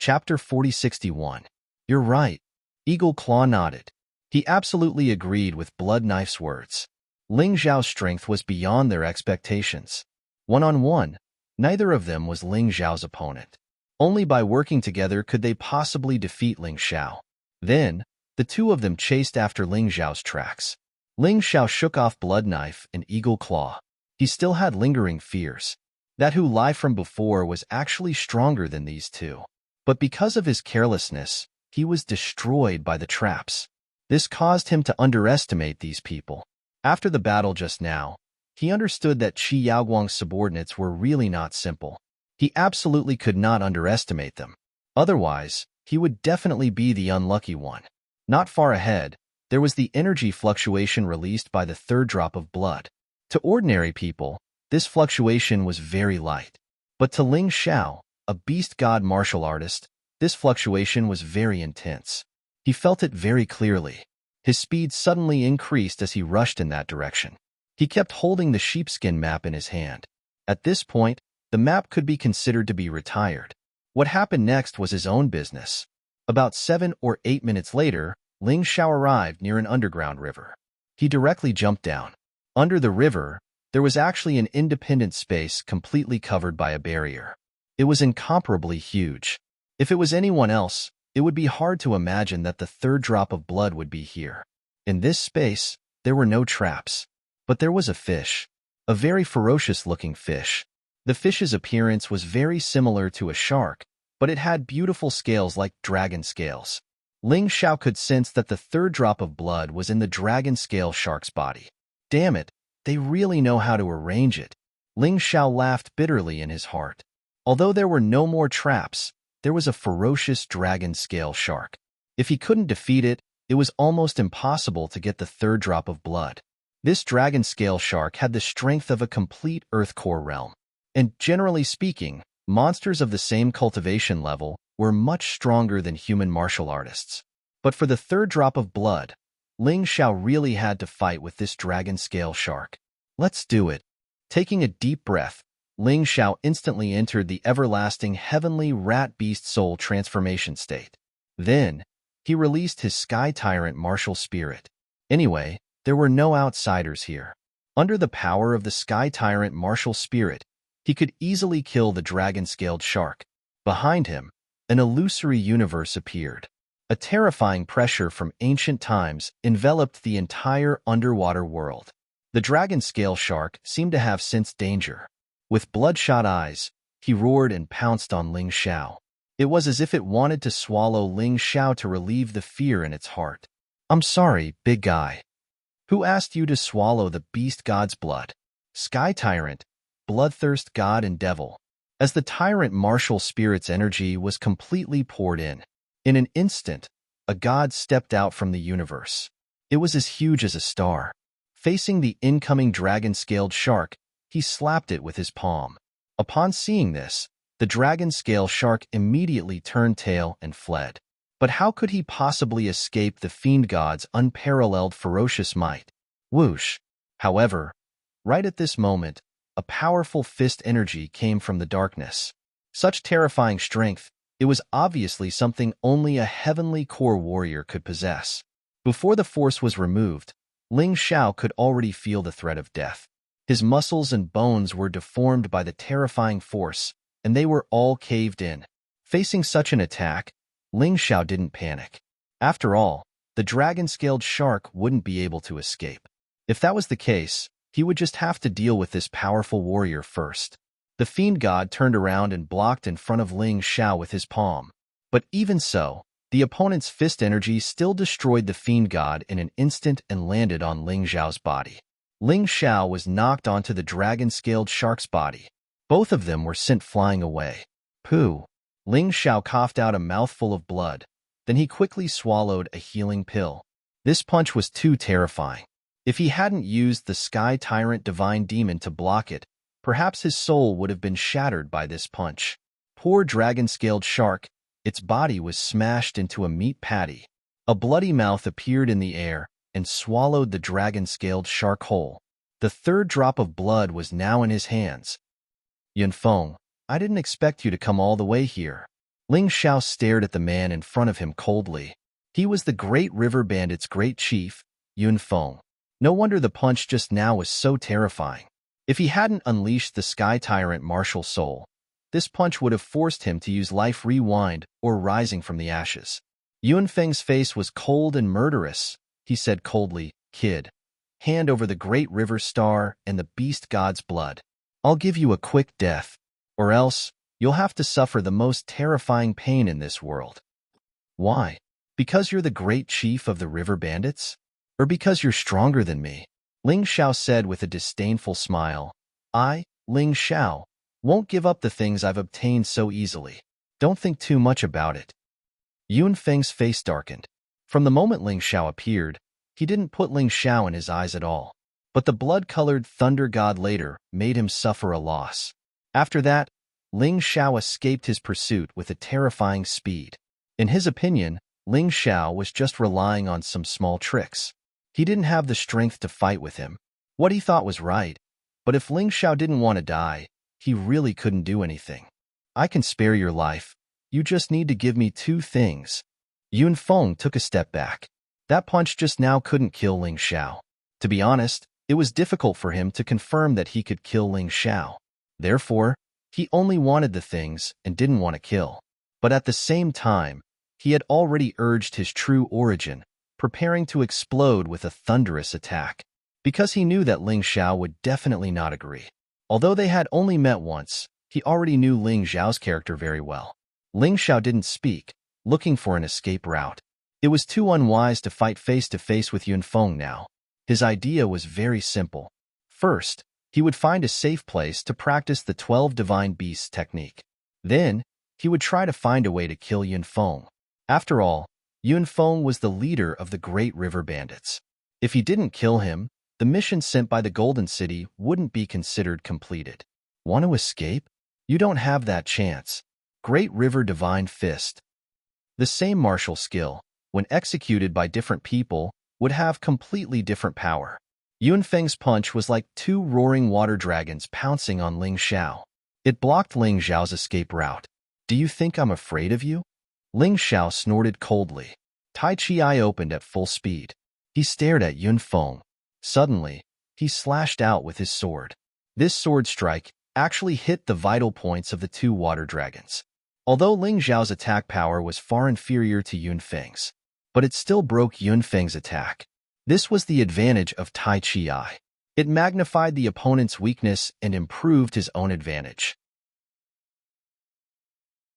Chapter 4061. You're right. Eagle Claw nodded. He absolutely agreed with Blood Knife's words. Ling Xiao's strength was beyond their expectations. One-on-one, neither of them was Ling Xiao's opponent. Only by working together could they possibly defeat Ling Xiao. Then, the two of them chased after Ling Xiao's tracks. Ling Xiao shook off Blood Knife and Eagle Claw. He still had lingering fears. That Hu Lai from before was actually stronger than these two. But because of his carelessness, he was destroyed by the traps. This caused him to underestimate these people. After the battle just now, he understood that Qi Yaoguang's subordinates were really not simple. He absolutely could not underestimate them. Otherwise, he would definitely be the unlucky one. Not far ahead, there was the energy fluctuation released by the third drop of blood. To ordinary people, this fluctuation was very light. But to Ling Xiao, a beast god martial artist, this fluctuation was very intense. He felt it very clearly. His speed suddenly increased as he rushed in that direction. He kept holding the sheepskin map in his hand. At this point, the map could be considered to be retired. What happened next was his own business. About 7 or 8 minutes later, Ling Xiao arrived near an underground river. He directly jumped down. Under the river, there was actually an independent space completely covered by a barrier. It was incomparably huge. If it was anyone else, it would be hard to imagine that the third drop of blood would be here. In this space, there were no traps. But there was a fish. A very ferocious-looking fish. The fish's appearance was very similar to a shark, but it had beautiful scales like dragon scales. Ling Xiao could sense that the third drop of blood was in the dragon scale shark's body. Damn it, they really know how to arrange it. Ling Xiao laughed bitterly in his heart. Although there were no more traps, there was a ferocious dragon scale shark. If he couldn't defeat it, it was almost impossible to get the third drop of blood. This dragon scale shark had the strength of a complete earth core realm. And generally speaking, monsters of the same cultivation level were much stronger than human martial artists. But for the third drop of blood, Ling Xiao really had to fight with this dragon scale shark. Let's do it. Taking a deep breath, Ling Xiao instantly entered the everlasting heavenly rat beast soul transformation state. Then, he released his Sky Tyrant martial spirit. Anyway, there were no outsiders here. Under the power of the Sky Tyrant martial spirit, he could easily kill the dragon-scaled shark. Behind him, an illusory universe appeared. A terrifying pressure from ancient times enveloped the entire underwater world. The dragon-scale shark seemed to have sensed danger. With bloodshot eyes, he roared and pounced on Ling Xiao. It was as if it wanted to swallow Ling Xiao to relieve the fear in its heart. I'm sorry, big guy. Who asked you to swallow the beast god's blood? Sky Tyrant, bloodthirst god and devil. As the tyrant martial spirit's energy was completely poured in an instant, a god stepped out from the universe. It was as huge as a star. Facing the incoming dragon-scaled shark, he slapped it with his palm. Upon seeing this, the dragon-scale shark immediately turned tail and fled. But how could he possibly escape the fiend god's unparalleled ferocious might? Whoosh! However, right at this moment, a powerful fist energy came from the darkness. Such terrifying strength, it was obviously something only a heavenly core warrior could possess. Before the force was removed, Ling Xiao could already feel the threat of death. His muscles and bones were deformed by the terrifying force, and they were all caved in. Facing such an attack, Ling Xiao didn't panic. After all, the dragon-scaled shark wouldn't be able to escape. If that was the case, he would just have to deal with this powerful warrior first. The fiend god turned around and blocked in front of Ling Xiao with his palm. But even so, the opponent's fist energy still destroyed the fiend god in an instant and landed on Ling Xiao's body. Ling Xiao was knocked onto the dragon-scaled shark's body. Both of them were sent flying away. Pooh! Ling Xiao coughed out a mouthful of blood. Then he quickly swallowed a healing pill. This punch was too terrifying. If he hadn't used the Sky Tyrant Divine Demon to block it, perhaps his soul would have been shattered by this punch. Poor dragon-scaled shark, its body was smashed into a meat patty. A bloody mouth appeared in the air and swallowed the dragon-scaled shark whole. The third drop of blood was now in his hands. Yunfeng, I didn't expect you to come all the way here. Ling Xiao stared at the man in front of him coldly. He was the Great River Bandit's great chief, Yun Feng. No wonder the punch just now was so terrifying. If he hadn't unleashed the Sky Tyrant martial soul, this punch would have forced him to use Life Rewind or Rising from the Ashes. Yun Feng's face was cold and murderous. He said coldly, "Kid, hand over the Great River Star and the Beast God's blood. I'll give you a quick death, or else you'll have to suffer the most terrifying pain in this world." "Why? Because you're the great chief of the river bandits? Or because you're stronger than me?" Ling Xiao said with a disdainful smile. "I, Ling Xiao, won't give up the things I've obtained so easily. Don't think too much about it." Yun Feng's face darkened. From the moment Ling Xiao appeared, he didn't put Ling Xiao in his eyes at all. But the blood-colored thunder god later made him suffer a loss. After that, Ling Xiao escaped his pursuit with a terrifying speed. In his opinion, Ling Xiao was just relying on some small tricks. He didn't have the strength to fight with him. What he thought was right. But if Ling Xiao didn't want to die, he really couldn't do anything. "I can spare your life. You just need to give me two things." Yun Feng took a step back. That punch just now couldn't kill Ling Xiao. To be honest, it was difficult for him to confirm that he could kill Ling Xiao. Therefore, he only wanted the things and didn't want to kill. But at the same time, he had already urged his true origin, preparing to explode with a thunderous attack, because he knew that Ling Xiao would definitely not agree. Although they had only met once, he already knew Ling Xiao's character very well. Ling Xiao didn't speak, looking for an escape route. It was too unwise to fight face-to-face with Yun Feng now. His idea was very simple. First, he would find a safe place to practice the 12 Divine Beasts technique. Then, he would try to find a way to kill Yun Feng. After all, Yun Feng was the leader of the Great River Bandits. If he didn't kill him, the mission sent by the Golden City wouldn't be considered completed. Want to escape? You don't have that chance. Great River Divine Fist. The same martial skill, when executed by different people, would have completely different power. Yun Feng's punch was like two roaring water dragons pouncing on Ling Xiao. It blocked Ling Xiao's escape route. "Do you think I'm afraid of you?" Ling Xiao snorted coldly. Tai Chi eye opened at full speed. He stared at Yun Feng. Suddenly, he slashed out with his sword. This sword strike actually hit the vital points of the two water dragons. Although Ling Xiao's attack power was far inferior to Yun Feng's, but it still broke Yun Feng's attack. This was the advantage of Tai Chi Eye. It magnified the opponent's weakness and improved his own advantage.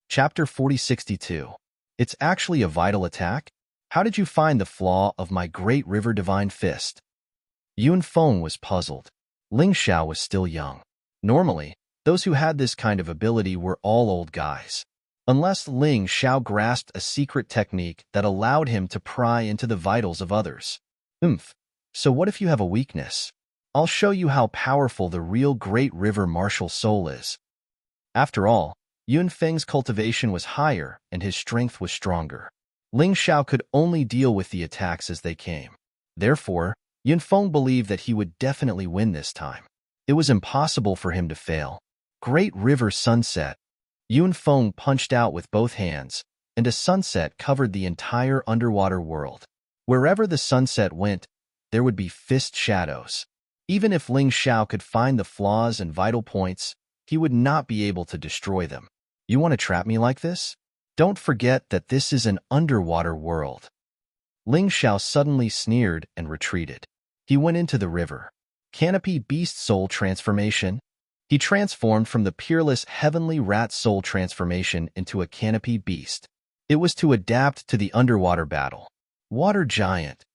Chapter 4062. It's actually a vital attack? How did you find the flaw of my Great River Divine Fist? Yun Feng was puzzled. Ling Xiao was still young. Normally, those who had this kind of ability were all old guys. Unless Ling Xiao grasped a secret technique that allowed him to pry into the vitals of others. So what if you have a weakness? I'll show you how powerful the real Great River martial soul is. After all, Yun Feng's cultivation was higher and his strength was stronger. Ling Xiao could only deal with the attacks as they came. Therefore, Yun Feng believed that he would definitely win this time. It was impossible for him to fail. Great River Sunset. Yun Feng punched out with both hands, and a sunset covered the entire underwater world. Wherever the sunset went, there would be fist shadows. Even if Ling Xiao could find the flaws and vital points, he would not be able to destroy them. You want to trap me like this? Don't forget that this is an underwater world. Ling Xiao suddenly sneered and retreated. He went into the river. Canopy Beast Soul Transformation. He transformed from the peerless Heavenly Rat Soul Transformation into a Canopy Beast. It was to adapt to the underwater battle. Water Giant.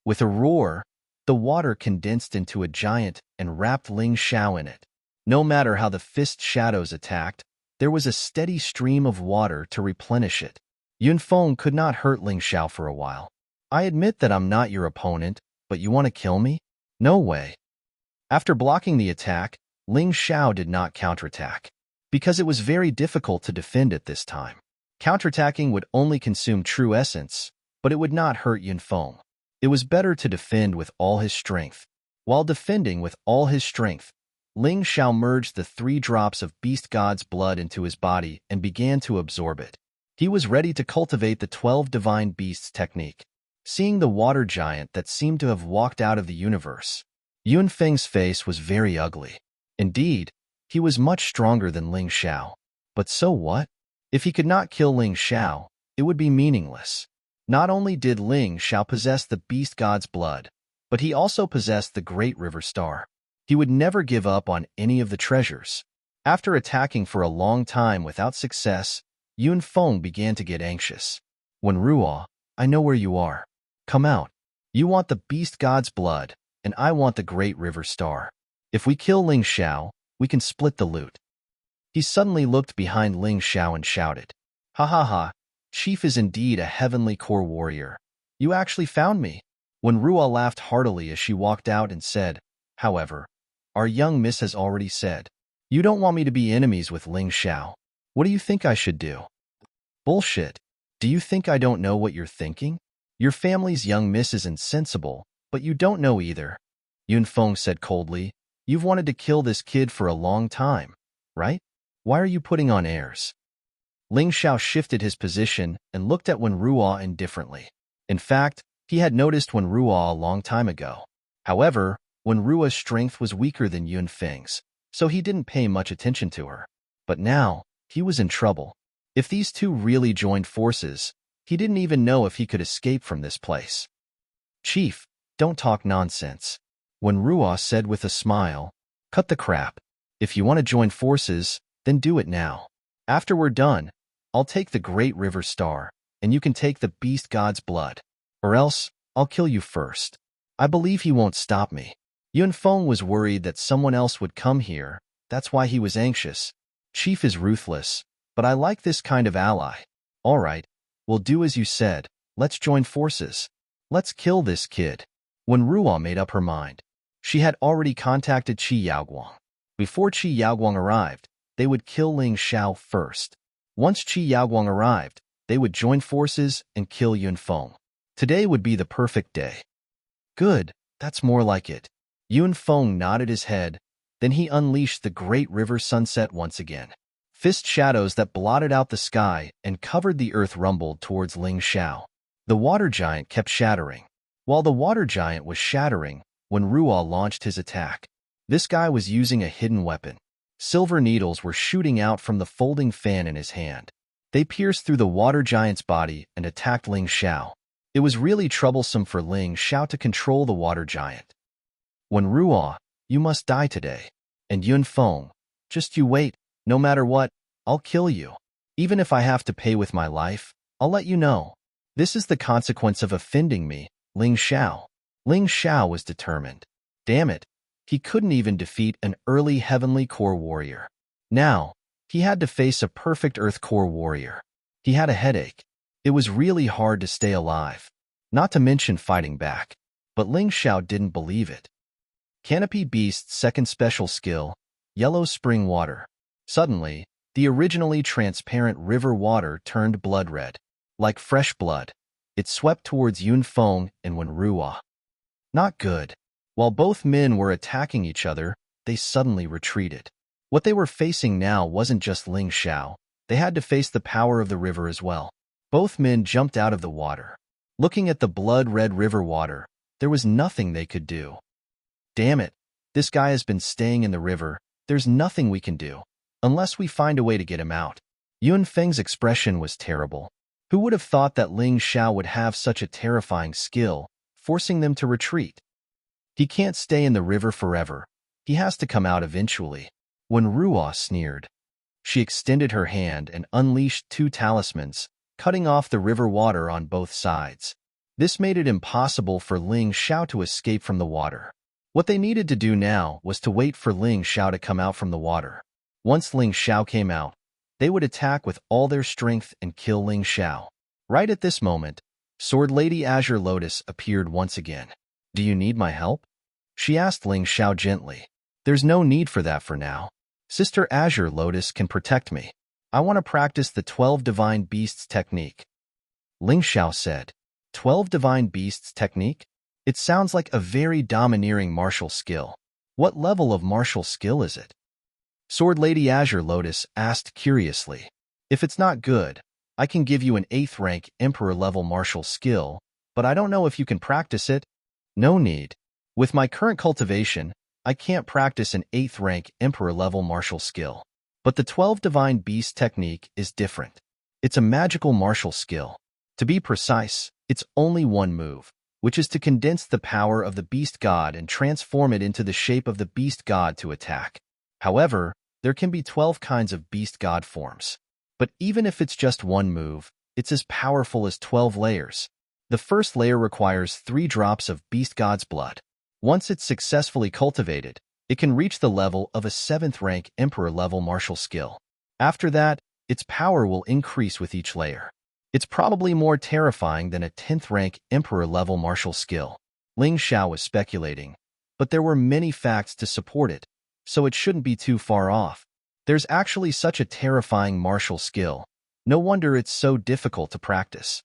With a roar, the water condensed into a giant and wrapped Ling Xiao in it. No matter how the fist shadows attacked, there was a steady stream of water to replenish it. Yun Feng could not hurt Ling Xiao for a while. I admit that I'm not your opponent, but you want to kill me? No way. After blocking the attack, Ling Xiao did not counterattack, because it was very difficult to defend at this time. Counterattacking would only consume true essence, but it would not hurt Yun Feng. It was better to defend with all his strength. While defending with all his strength, Ling Xiao merged the 3 drops of Beast God's blood into his body and began to absorb it. He was ready to cultivate the 12 divine beasts technique. Seeing the water giant that seemed to have walked out of the universe, Yun Feng's face was very ugly. Indeed, he was much stronger than Ling Xiao. But so what? If he could not kill Ling Xiao, it would be meaningless. Not only did Ling Xiao possess the beast god's blood, but he also possessed the great river star. He would never give up on any of the treasures. After attacking for a long time without success, Yun Feng began to get anxious. Wenruo, I know where you are. Come out. You want the beast god's blood, and I want the great river star. If we kill Ling Xiao, we can split the loot. He suddenly looked behind Ling Xiao and shouted, "Ha ha ha, Chief is indeed a heavenly core warrior. You actually found me." Wenruo laughed heartily as she walked out and said, "However, our young miss has already said, you don't want me to be enemies with Ling Xiao. What do you think I should do?" "Bullshit. Do you think I don't know what you're thinking? Your family's young miss is insensible, but you don't know either." Yun Feng said coldly, "You've wanted to kill this kid for a long time, right? Why are you putting on airs?" Ling Xiao shifted his position and looked at Wenruo indifferently. In fact, he had noticed Wenruo a long time ago. However, Wenruo's strength was weaker than Yun Feng's, so he didn't pay much attention to her. But now, he was in trouble. If these two really joined forces, he didn't even know if he could escape from this place. "Chief, don't talk nonsense," Wenruo said with a smile. "Cut the crap. If you want to join forces, then do it now. After we're done, I'll take the great river star, and you can take the beast god's blood. Or else, I'll kill you first. I believe he won't stop me." Yun Feng was worried that someone else would come here. That's why he was anxious. "Chief is ruthless, but I like this kind of ally. All right, we'll do as you said. Let's join forces. Let's kill this kid." Wenruo made up her mind. She had already contacted Qi Yaoguang. Before Qi Yaoguang arrived, they would kill Ling Xiao first. Once Qi Yaoguang arrived, they would join forces and kill Yun Feng. Today would be the perfect day. "Good, that's more like it." Yun Feng nodded his head, then he unleashed the great river sunset once again. Fist shadows that blotted out the sky and covered the earth rumbled towards Ling Xiao. The water giant kept shattering. While the water giant was shattering, Wenruo launched his attack. This guy was using a hidden weapon. Silver needles were shooting out from the folding fan in his hand. They pierced through the water giant's body and attacked Ling Xiao. It was really troublesome for Ling Xiao to control the water giant. "Wenruo, you must die today. And Yun Feng, just you wait. No matter what, I'll kill you. Even if I have to pay with my life, I'll let you know. This is the consequence of offending me, Ling Xiao." Ling Xiao was determined. Damn it, he couldn't even defeat an early heavenly core warrior. Now, he had to face a perfect earth core warrior. He had a headache. It was really hard to stay alive, not to mention fighting back. But Ling Xiao didn't believe it. Canopy Beast's second special skill, Yellow Spring Water. Suddenly, the originally transparent river water turned blood red. Like fresh blood, it swept towards Yun Feng and Wenruo. Not good. While both men were attacking each other, they suddenly retreated. What they were facing now wasn't just Ling Xiao. They had to face the power of the river as well. Both men jumped out of the water. Looking at the blood-red river water, there was nothing they could do. "Damn it, this guy has been staying in the river. There's nothing we can do, unless we find a way to get him out." Yun Feng's expression was terrible. Who would have thought that Ling Xiao would have such a terrifying skill, forcing them to retreat? "He can't stay in the river forever. He has to come out eventually." Wenruo sneered. She extended her hand and unleashed two talismans, cutting off the river water on both sides. This made it impossible for Ling Xiao to escape from the water. What they needed to do now was to wait for Ling Xiao to come out from the water. Once Ling Xiao came out, they would attack with all their strength and kill Ling Xiao. Right at this moment, Sword Lady Azure Lotus appeared once again. "Do you need my help?" she asked Ling Xiao gently. "There's no need for that for now. Sister Azure Lotus can protect me. I want to practice the 12 Divine Beasts technique." Ling Xiao said, 12 Divine Beasts technique? It sounds like a very domineering martial skill. What level of martial skill is it? Sword Lady Azure Lotus asked curiously. "If it's not good, I can give you an 8th rank Emperor-level martial skill, but I don't know if you can practice it. No need. With my current cultivation, I can't practice an 8th rank Emperor-level martial skill. But the 12 Divine Beast technique is different. It's a magical martial skill. To be precise, it's only one move, which is to condense the power of the Beast God and transform it into the shape of the Beast God to attack. However, there can be 12 kinds of Beast God forms. But even if it's just one move, it's as powerful as 12 layers. The first layer requires 3 drops of Beast God's blood. Once it's successfully cultivated, it can reach the level of a 7th rank Emperor-level martial skill. After that, its power will increase with each layer. It's probably more terrifying than a 10th rank Emperor-level martial skill. Ling Xiao was speculating, but there were many facts to support it, so it shouldn't be too far off. There's actually such a terrifying martial skill. No wonder it's so difficult to practice.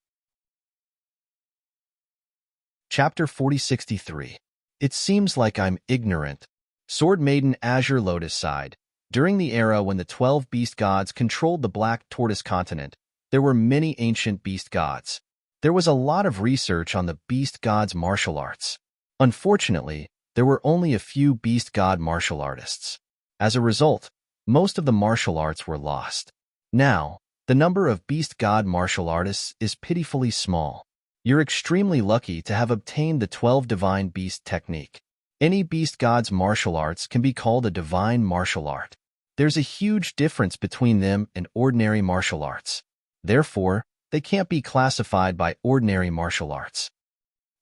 Chapter 4063. It seems like I'm ignorant. Sword Maiden Azure Lotus sighed. During the era when the 12 beast gods controlled the Black Tortoise continent, there were many ancient beast gods. There was a lot of research on the beast gods' martial arts. Unfortunately, there were only a few beast god martial artists. As a result, most of the martial arts were lost. Now, the number of beast god martial artists is pitifully small. You're extremely lucky to have obtained the 12 Divine Beast technique. Any beast god's martial arts can be called a divine martial art. There's a huge difference between them and ordinary martial arts. Therefore, they can't be classified by ordinary martial arts.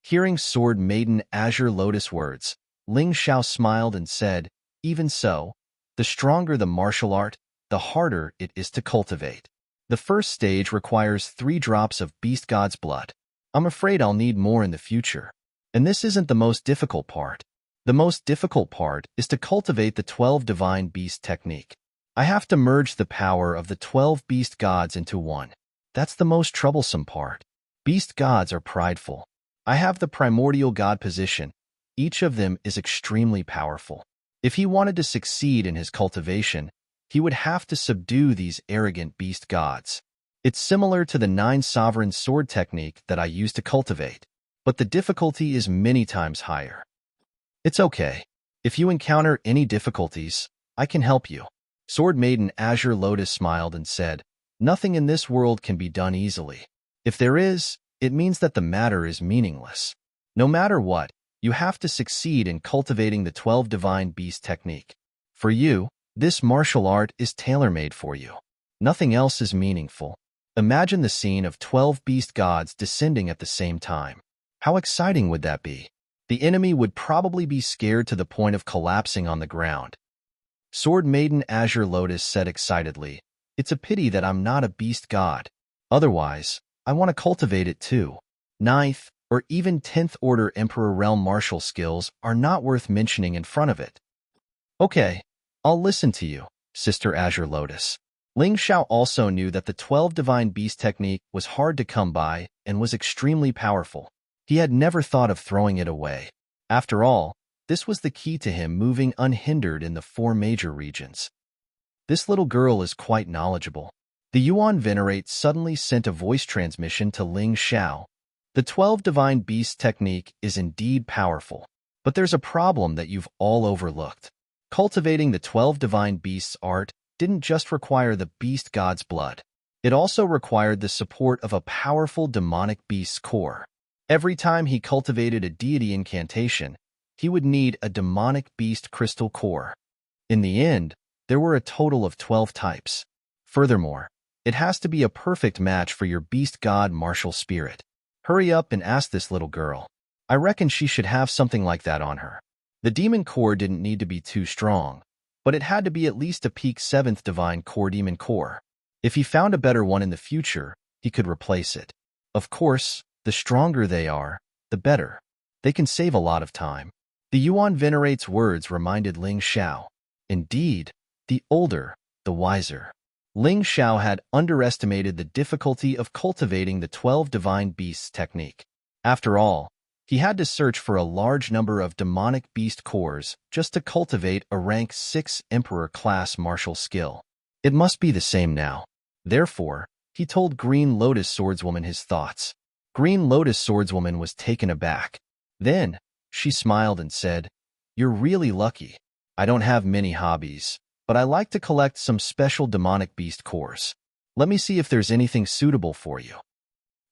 Hearing Sword Maiden Azure Lotus words, Ling Xiao smiled and said, "Even so, the stronger the martial art, the harder it is to cultivate. The first stage requires 3 drops of beast god's blood. I'm afraid I'll need more in the future. And this isn't the most difficult part. The most difficult part is to cultivate the 12 Divine Beast technique. I have to merge the power of the 12 beast gods into one. That's the most troublesome part. Beast gods are prideful. I have the primordial god position. Each of them is extremely powerful. If he wanted to succeed in his cultivation, he would have to subdue these arrogant beast gods. It's similar to the 9 sovereign sword technique that I used to cultivate, but the difficulty is many times higher. It's okay. If you encounter any difficulties, I can help you." Sword Maiden Azure Lotus smiled and said, "Nothing in this world can be done easily. If there is, it means that the matter is meaningless. No matter what, you have to succeed in cultivating the 12 Divine Beast technique. For you, this martial art is tailor-made for you. Nothing else is meaningful. Imagine the scene of 12 beast gods descending at the same time. How exciting would that be? The enemy would probably be scared to the point of collapsing on the ground." Sword Maiden Azure Lotus said excitedly, "It's a pity that I'm not a beast god. Otherwise, I want to cultivate it too. 9th or even 10th order Emperor Realm martial skills are not worth mentioning in front of it." "Okay, I'll listen to you, Sister Azure Lotus." Ling Xiao also knew that the 12 Divine Beast technique was hard to come by and was extremely powerful. He had never thought of throwing it away. After all, this was the key to him moving unhindered in the 4 major regions. This little girl is quite knowledgeable. The Yuan Venerate suddenly sent a voice transmission to Ling Xiao. The 12 Divine Beast technique is indeed powerful, but there's a problem that you've all overlooked. Cultivating the 12 Divine Beasts art didn't just require the beast god's blood. It also required the support of a powerful demonic beast's core. Every time he cultivated a deity incantation, he would need a demonic beast crystal core. In the end, there were a total of 12 types. Furthermore, it has to be a perfect match for your beast god martial spirit. Hurry up and ask this little girl. I reckon she should have something like that on her. The demon core didn't need to be too strong, but it had to be at least a peak 7th divine core demon core. If he found a better one in the future, he could replace it. Of course, the stronger they are, the better. They can save a lot of time. The Yuan Venerate's words reminded Ling Xiao. Indeed, the older, the wiser. Ling Xiao had underestimated the difficulty of cultivating the 12 Divine Beasts technique. After all, he had to search for a large number of demonic beast cores just to cultivate a rank 6 Emperor class martial skill. It must be the same now. Therefore, He told Green Lotus Swordswoman his thoughts. Green Lotus Swordswoman was taken aback. Then, she smiled and said, "You're really lucky. I don't have many hobbies, but I like to collect some special demonic beast cores. Let me see if there's anything suitable for you."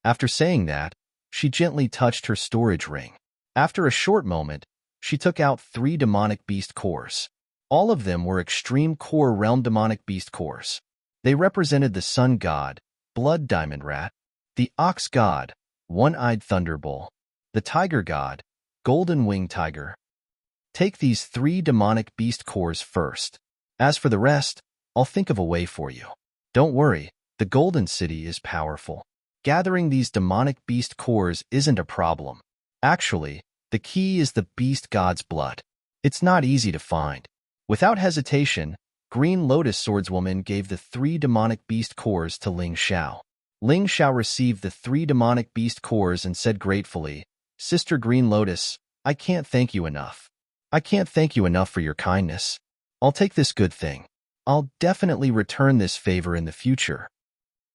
After saying that, she gently touched her storage ring. After a short moment, she took out 3 demonic beast cores. All of them were extreme core realm demonic beast cores. They represented the sun god, blood diamond rat, the ox god, one-eyed thunderbolt, the tiger god, golden winged tiger. Take these 3 demonic beast cores first. As for the rest, I'll think of a way for you. Don't worry, the Golden City is powerful. Gathering these demonic beast cores isn't a problem. Actually, the key is the beast god's blood. It's not easy to find. Without hesitation, Green Lotus Swordswoman gave the 3 demonic beast cores to Ling Xiao. Ling Xiao received the 3 demonic beast cores and said gratefully, "Sister Green Lotus, I can't thank you enough. I can't thank you enough for your kindness. I'll take this good thing. I'll definitely return this favor in the future."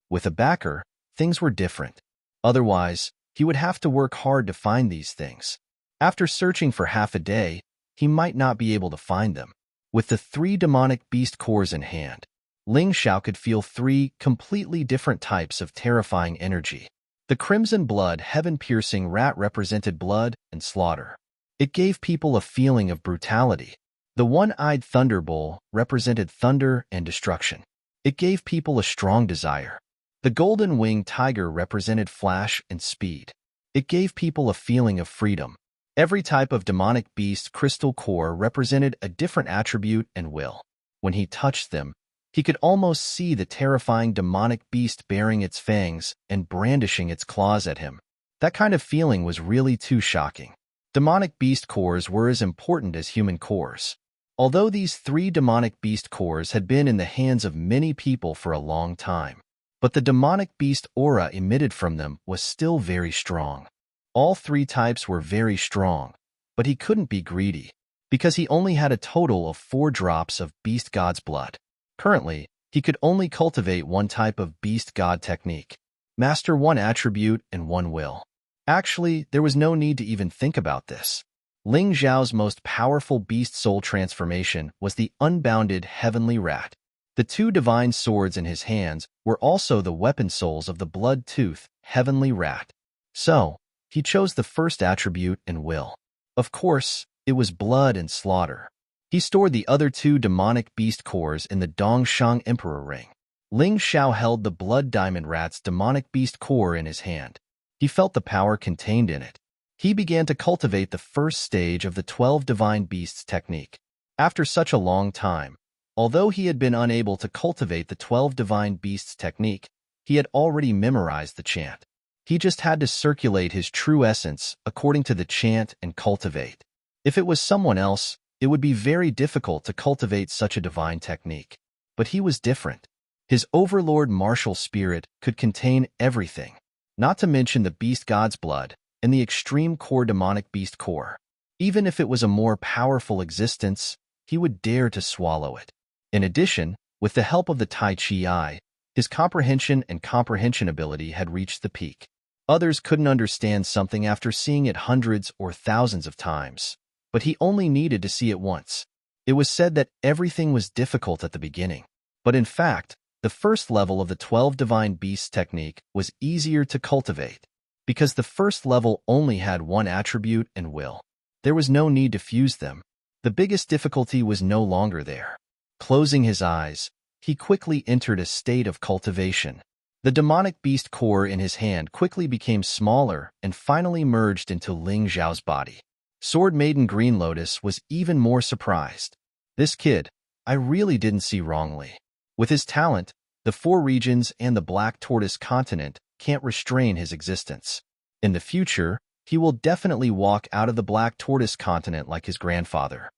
With a backer, things were different. Otherwise, he would have to work hard to find these things. After searching for half a day, he might not be able to find them. With the 3 demonic beast cores in hand, Ling Xiao could feel 3 completely different types of terrifying energy. The crimson blood heaven-piercing rat represented blood and slaughter. It gave people a feeling of brutality. The one-eyed thunderbolt represented thunder and destruction. It gave people a strong desire. The golden winged tiger represented flash and speed. It gave people a feeling of freedom. Every type of demonic beast crystal core represented a different attribute and will. When he touched them, he could almost see the terrifying demonic beast baring its fangs and brandishing its claws at him. That kind of feeling was really too shocking. Demonic beast cores were as important as human cores. Although these 3 demonic beast cores had been in the hands of many people for a long time, but the demonic beast aura emitted from them was still very strong. All 3 types were very strong, but he couldn't be greedy, because he only had a total of 4 drops of beast god's blood. Currently, he could only cultivate 1 type of beast god technique, master 1 attribute and 1 will. Actually, there was no need to even think about this. Ling Xiao's most powerful beast soul transformation was the unbounded heavenly rat. The 2 divine swords in his hands were also the weapon souls of the blood tooth heavenly rat. So, he chose the first attribute and will. Of course, it was blood and slaughter. He stored the other 2 demonic beast cores in the Dongshang Emperor ring. Ling Xiao held the blood diamond rat's demonic beast core in his hand. He felt the power contained in it. He began to cultivate the first stage of the 12 divine beasts technique. After such a long time, although he had been unable to cultivate the 12 divine beasts technique, he had already memorized the chant. He just had to circulate his true essence according to the chant and cultivate. If it was someone else, it would be very difficult to cultivate such a divine technique. But he was different. His overlord martial spirit could contain everything, not to mention the beast god's blood and the extreme core demonic beast core. Even if it was a more powerful existence, he would dare to swallow it. In addition, with the help of the Tai Chi Eye, his comprehension and comprehension ability had reached the peak. Others couldn't understand something after seeing it hundreds or thousands of times, but he only needed to see it once. It was said that everything was difficult at the beginning, but in fact, the first level of the 12 divine beasts technique was easier to cultivate, because the first level only had 1 attribute and will. There was no need to fuse them. The biggest difficulty was no longer there. Closing his eyes, he quickly entered a state of cultivation. The demonic beast core in his hand quickly became smaller and finally merged into Ling Xiao's body. Sword Maiden Green Lotus was even more surprised. This kid, I really didn't see wrongly. With his talent, the 4 regions and the Black Tortoise continent can't restrain his existence. In the future, he will definitely walk out of the Black Tortoise continent like his grandfather.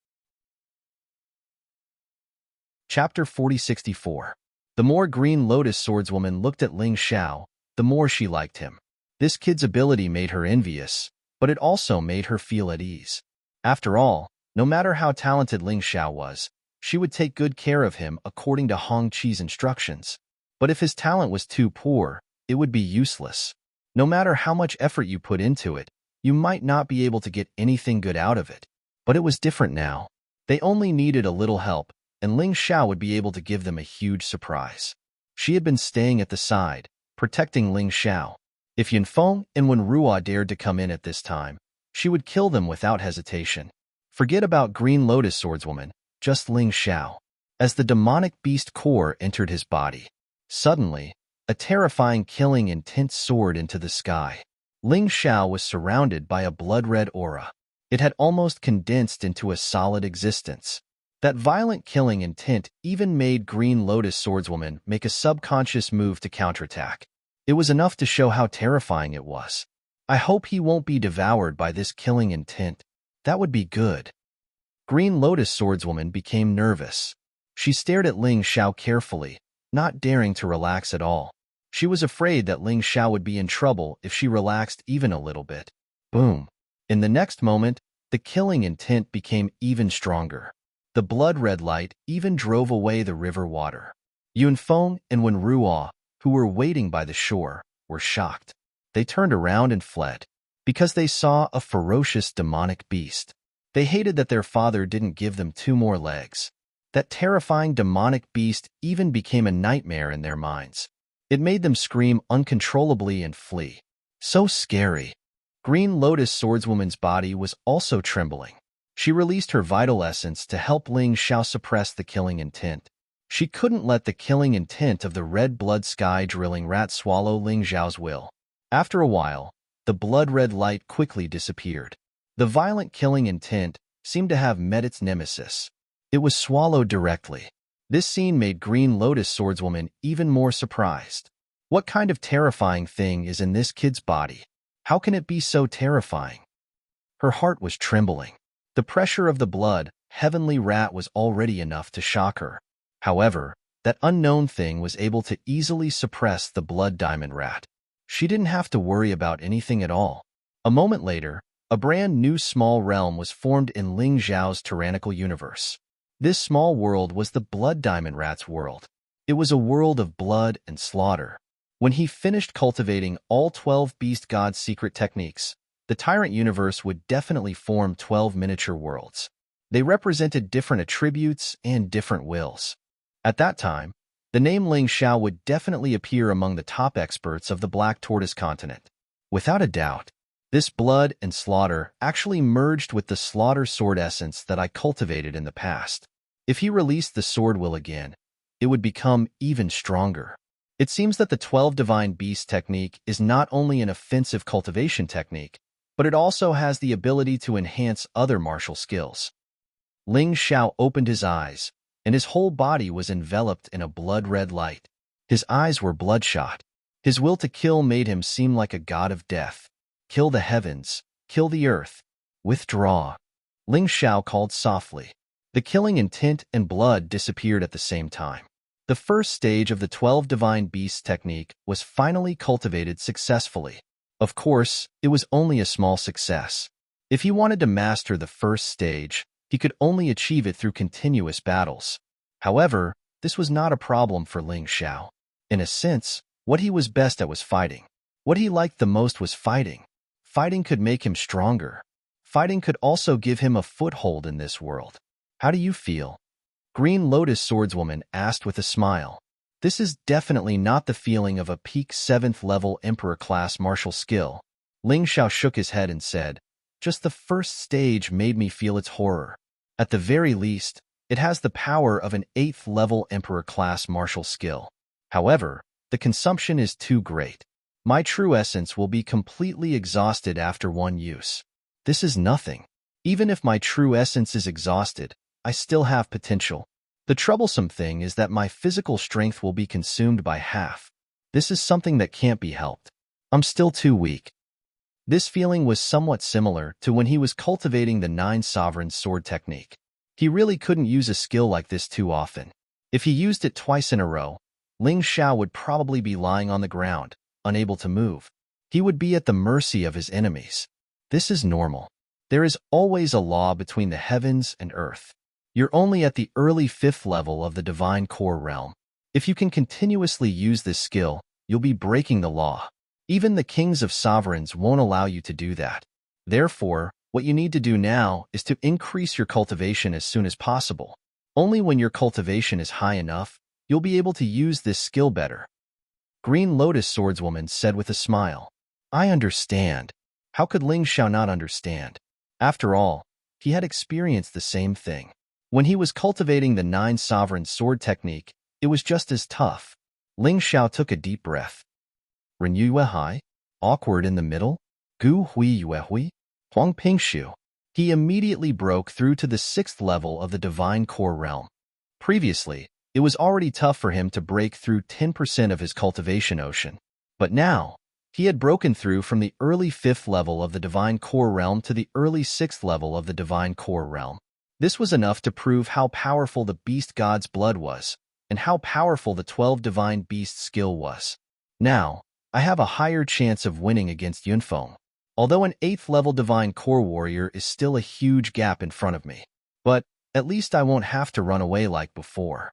Chapter 4064. The more Green Lotus Swordswoman looked at Ling Xiao, the more she liked him. This kid's ability made her envious, but it also made her feel at ease. After all, no matter how talented Ling Xiao was, she would take good care of him according to Hong Qi's instructions. But if his talent was too poor, it would be useless. No matter how much effort you put into it, you might not be able to get anything good out of it. But it was different now. They only needed a little help, and Ling Xiao would be able to give them a huge surprise. She had been staying at the side, protecting Ling Xiao. If Yunfeng and Wenruo dared to come in at this time, she would kill them without hesitation. Forget about Green Lotus Swordswoman, just Ling Xiao. As the demonic beast core entered his body, suddenly, a terrifying killing intent soared into the sky. Ling Xiao was surrounded by a blood-red aura. It had almost condensed into a solid existence. That violent killing intent even made Green Lotus Swordswoman make a subconscious move to counterattack. It was enough to show how terrifying it was. I hope he won't be devoured by this killing intent. That would be good. Green Lotus Swordswoman became nervous. She stared at Ling Xiao carefully, not daring to relax at all. She was afraid that Ling Xiao would be in trouble if she relaxed even a little bit. Boom. In the next moment, the killing intent became even stronger. The blood-red light even drove away the river water. Yunfeng and Wenruo, who were waiting by the shore, were shocked. They turned around and fled, because they saw a ferocious demonic beast. They hated that their father didn't give them 2 more legs. That terrifying demonic beast even became a nightmare in their minds. It made them scream uncontrollably and flee. So scary. Green Lotus Swordswoman's body was also trembling. She released her vital essence to help Ling Xiao suppress the killing intent. She couldn't let the killing intent of the red blood sky drilling rat swallow Ling Xiao's will. After a while, the blood-red light quickly disappeared. The violent killing intent seemed to have met its nemesis. It was swallowed directly. This scene made Green Lotus Swordswoman even more surprised. What kind of terrifying thing is in this kid's body? How can it be so terrifying? Her heart was trembling. The pressure of the blood, heavenly rat was already enough to shock her. However, that unknown thing was able to easily suppress the blood diamond rat. She didn't have to worry about anything at all. A moment later, a brand new small realm was formed in Ling Xiao's tyrannical universe. This small world was the blood diamond rat's world. It was a world of blood and slaughter. When he finished cultivating all 12 beast god's secret techniques, the Tyrant universe would definitely form 12 miniature worlds. They represented different attributes and different wills. At that time, the name Ling Xiao would definitely appear among the top experts of the Black Tortoise continent. Without a doubt, this blood and slaughter actually merged with the slaughter sword essence that I cultivated in the past. If he released the sword will again, it would become even stronger. It seems that the 12 divine beasts technique is not only an offensive cultivation technique, but it also has the ability to enhance other martial skills. Ling Xiao opened his eyes, and his whole body was enveloped in a blood-red light. His eyes were bloodshot. His will to kill made him seem like a god of death. Kill the heavens, kill the earth, withdraw. Ling Xiao called softly. The killing intent and blood disappeared at the same time. The first stage of the 12 divine beasts technique was finally cultivated successfully. Of course, it was only a small success. If he wanted to master the first stage, he could only achieve it through continuous battles. However, this was not a problem for Ling Xiao. In a sense, what he was best at was fighting. What he liked the most was fighting. Fighting could make him stronger. Fighting could also give him a foothold in this world. How do you feel? Green Lotus Swordswoman asked with a smile. This is definitely not the feeling of a peak 7th level Emperor-class martial skill. Ling Xiao shook his head and said, just the first stage made me feel its horror. At the very least, it has the power of an 8th level Emperor-class martial skill. However, the consumption is too great. My true essence will be completely exhausted after one use. This is nothing. Even if my true essence is exhausted, I still have potential. The troublesome thing is that my physical strength will be consumed by half. This is something that can't be helped. I'm still too weak. This feeling was somewhat similar to when he was cultivating the 9 Sovereign Sword technique. He really couldn't use a skill like this too often. If he used it twice in a row, Ling Xiao would probably be lying on the ground, unable to move. He would be at the mercy of his enemies. This is normal. There is always a law between the heavens and earth. You're only at the early 5th level of the Divine Core realm. If you can continuously use this skill, you'll be breaking the law. Even the kings of sovereigns won't allow you to do that. Therefore, what you need to do now is to increase your cultivation as soon as possible. Only when your cultivation is high enough, you'll be able to use this skill better. Green Lotus Swordswoman said with a smile. I understand. How could Ling Xiao not understand? After all, he had experienced the same thing. When he was cultivating the 9 sovereign sword technique, it was just as tough. Ling Xiao took a deep breath. Ren Yue Hai? Awkward in the middle? Gu Hui Yue Hui? Huang Pingshu. He immediately broke through to the 6th level of the Divine Core realm. Previously, it was already tough for him to break through 10% of his cultivation ocean. But now, he had broken through from the early 5th level of the Divine Core realm to the early 6th level of the Divine Core realm. This was enough to prove how powerful the Beast God's blood was, and how powerful the 12 Divine Beast skill was. Now, I have a higher chance of winning against Yunfeng. Although an 8th level Divine Core Warrior is still a huge gap in front of me. But, at least I won't have to run away like before.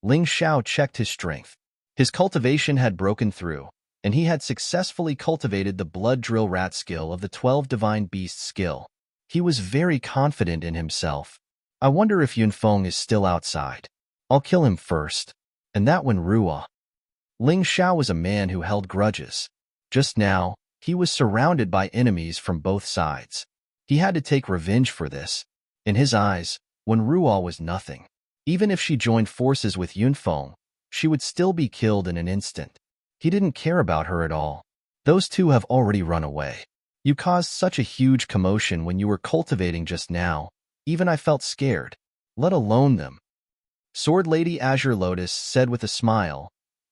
Ling Xiao checked his strength. His cultivation had broken through, and he had successfully cultivated the Blood Drill Rat skill of the 12 Divine Beast skill. He was very confident in himself. I wonder if Yunfeng is still outside. I'll kill him first. And that when Ruo. Ling Xiao was a man who held grudges. Just now, he was surrounded by enemies from both sides. He had to take revenge for this. In his eyes, when Ruo was nothing. Even if she joined forces with Yunfeng, she would still be killed in an instant. He didn't care about her at all. Those two have already run away. You caused such a huge commotion when you were cultivating just now. Even I felt scared. Let alone them. Sword Lady Azure Lotus said with a smile.